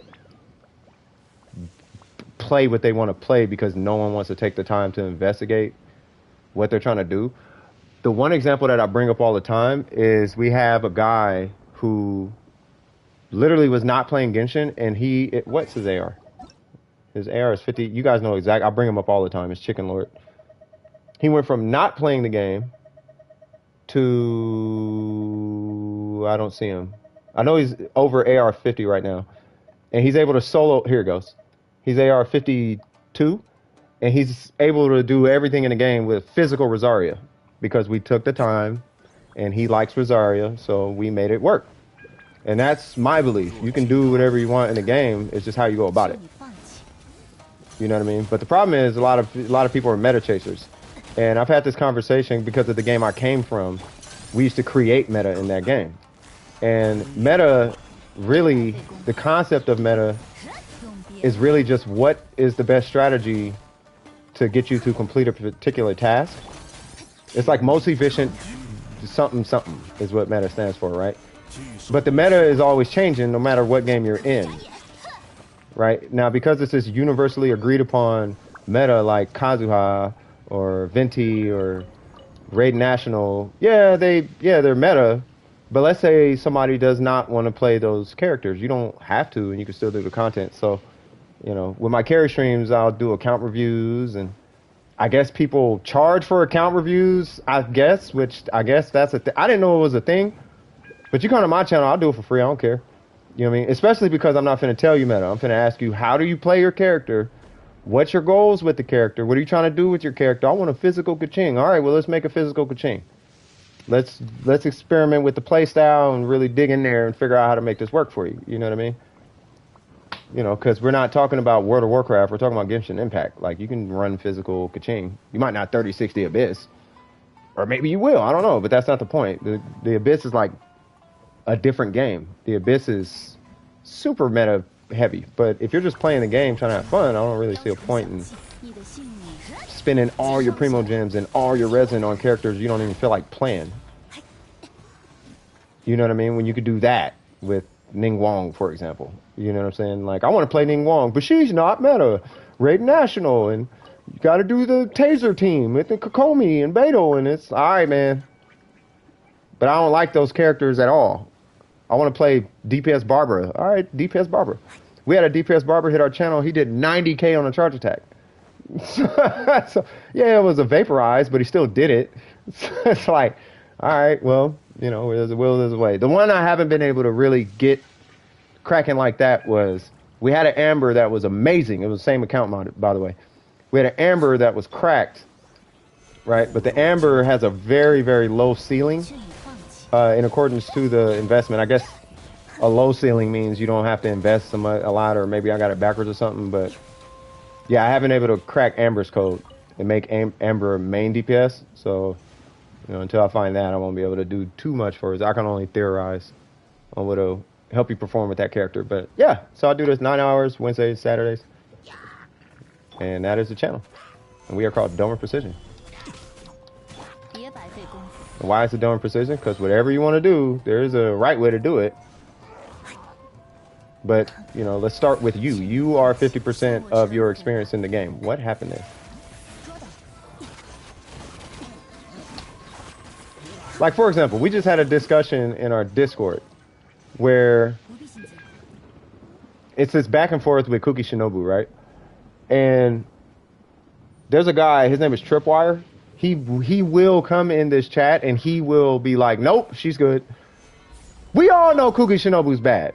play what they want to play because no one wants to take the time to investigate what they're trying to do. The one example that I bring up all the time is we have a guy who literally was not playing Genshin, and what's his AR? His AR is 50. You guys know exactly. I bring him up all the time. It's Chicken Lord. He went from not playing the game to, I don't see him. I know he's over AR 50 right now, and he's able to solo. Here it goes. He's AR 52, and he's able to do everything in the game with physical Rosaria because we took the time, and he likes Rosaria, so we made it work. And that's my belief. You can do whatever you want in the game. It's just how you go about it. You know what I mean? But the problem is a lot of people are meta chasers. And I've had this conversation because of the game I came from. We used to create meta in that game. And meta, really, the concept of meta is really just what is the best strategy to get you to complete a particular task. It's like most efficient something is what meta stands for, right? But the meta is always changing no matter what game you're in, right? Now, because it's this universally agreed upon meta like Kazuha or Venti or Raid National, they're meta, but let's say somebody does not want to play those characters. You don't have to, and you can still do the content. So, you know, with my carry streams, I'll do account reviews, and I guess people charge for account reviews, which I guess that's a thing. I didn't know it was a thing. But you come to my channel, I'll do it for free. I don't care. You know what I mean? Especially because I'm not finna tell you meta. I'm finna ask you, how do you play your character? What's your goals with the character? What are you trying to do with your character? I want a physical Kaching. All right, well, let's make a physical Kaching. Let's experiment with the play style and really dig in there and figure out how to make this work for you. You know what I mean? You know, because we're not talking about World of Warcraft. We're talking about Genshin Impact. Like, you can run physical Kaching. You might not 30-60 Abyss. Or maybe you will. I don't know. But that's not the point. The Abyss is like a different game. The Abyss is super meta heavy, but if you're just playing the game trying to have fun, I don't really see a point in spending all your primo gems and all your resin on characters you don't even feel like playing. You know what I mean? When you could do that with Ningguang, for example. You know what I'm saying? Like, I want to play Ningguang, but she's not meta. Raid National, and you got to do the Taser team with the Kokomi and Beto, and it's all right, man. But I don't like those characters at all. I want to play DPS Barbara. All right, DPS Barbara. We had a DPS Barber hit our channel. He did 90K on a charge attack. So, yeah, it was a vaporized, but he still did it. It's like, all right, well, you know, there's a will, there's a way. The one I haven't been able to really get cracking like that was, we had an Amber that was amazing. It was the same account, by the way. We had an Amber that was cracked, right? But the Amber has a very, very low ceiling. In accordance to the investment. I guess a low ceiling means you don't have to invest a lot, or maybe I got it backwards or something, but Yeah, I haven't been able to crack Amber's code and make Amber main DPS. So, you know, until I find that, I won't be able to do too much for her. I can only theorize on what'll help you perform with that character. But yeah, so I do this 9 hours, Wednesdays, Saturdays. And that is the channel. And we are called Domer Precision. And why is it Domer Precision? Because whatever you want to do, there's a right way to do it. But, you know, let's start with you. You are 50% of your experience in the game. What happened there? Like, for example, we just had a discussion in our Discord where it's this back and forth with Kuki Shinobu, right? And there's a guy, his name is Tripwire. He will come in this chat and he will be like, nope, she's good. We all know Kuki Shinobu's bad.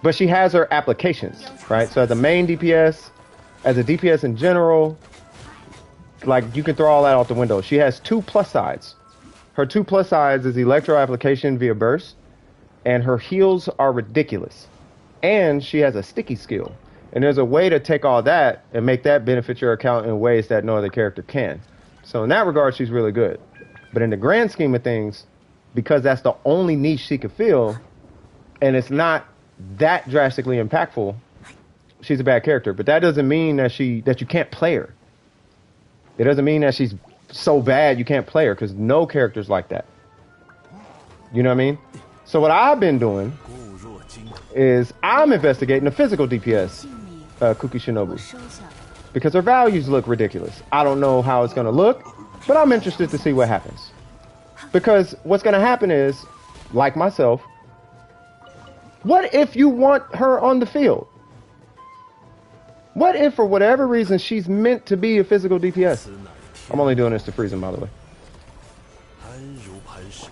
But she has her applications, right? So as a main DPS, as a DPS in general, like you can throw all that out the window. She has 2 plus sides. Her 2 plus sides is Electro application via burst, and her heals are ridiculous. And she has a sticky skill. And there's a way to take all that and make that benefit your account in ways that no other character can. So in that regard, she's really good. But in the grand scheme of things, because that's the only niche she could fill, and it's not that drastically impactful, she's a bad character. But that doesn't mean that you can't play her. It doesn't mean that she's so bad you can't play her, because no character's like that. You know what I mean? So what I've been doing is I'm investigating the physical DPS, Kuki Shinobu, because her values look ridiculous. I don't know how it's going to look, but I'm interested to see what happens. Because what's going to happen is, like myself, what if you want her on the field? What if, for whatever reason, she's meant to be a physical DPS? I'm only doing this to freeze him, by the way.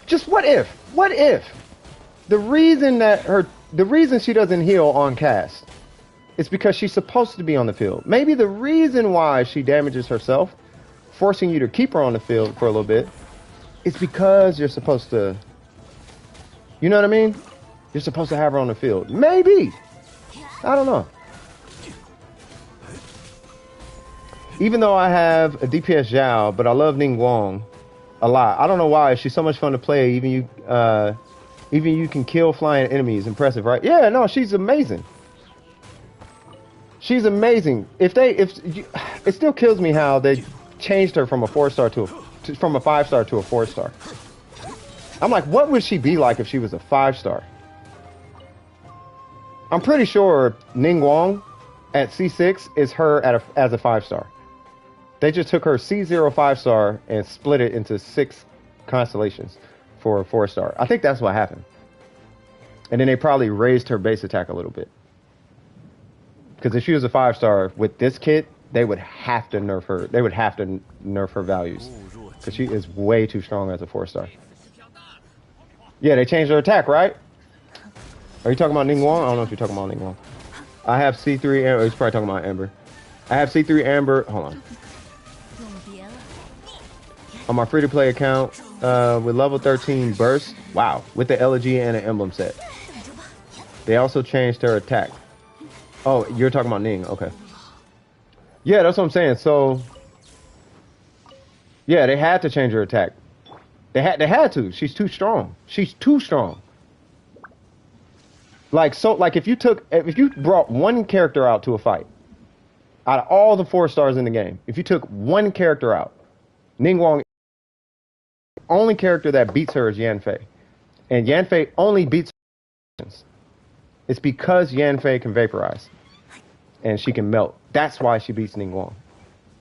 Just what if? What if? The reason she doesn't heal on cast is because she's supposed to be on the field. Maybe the reason why she damages herself, forcing you to keep her on the field for a little bit, is because you're supposed to... You know what I mean? You're supposed to have her on the field. Maybe. I don't know. Even though I have a DPS Zhao, but I love Ning Guang a lot. I don't know why. She's so much fun to play. Even you can kill flying enemies. Impressive, right? Yeah, no, she's amazing. She's amazing. It still kills me how they changed her from a 4-star from a 5-star to a 4-star. I'm like, what would she be like if she was a 5-star? I'm pretty sure Ning Guang at C6 is her as a 5-star. They just took her C0 5-star and split it into 6 constellations for a 4-star. I think that's what happened. And then they probably raised her base attack a little bit. Because if she was a 5-star with this kit, they would have to nerf her. They would have to nerf her values. Because she is way too strong as a 4-star. Yeah, they changed her attack, right? Are you talking about Ning Guang? I don't know if you're talking about Ning Guang. I have C3 Amber. He's probably talking about Amber. I have C3 Amber. Hold on. On my free-to-play account with level 13 burst. Wow. With the elegy and an emblem set. They also changed her attack. Oh, you're talking about Ning. Okay. Yeah, that's what I'm saying. So, yeah, they had to change her attack. They had to. She's too strong. She's too strong. Like, so, like if you brought one character out to a fight, out of all the 4-stars in the game, if you took one character out, Ning Guang, the only character that beats her is Yanfei. And Yanfei only beats her. It's because Yanfei can vaporize. And she can melt. That's why she beats Ning Guang.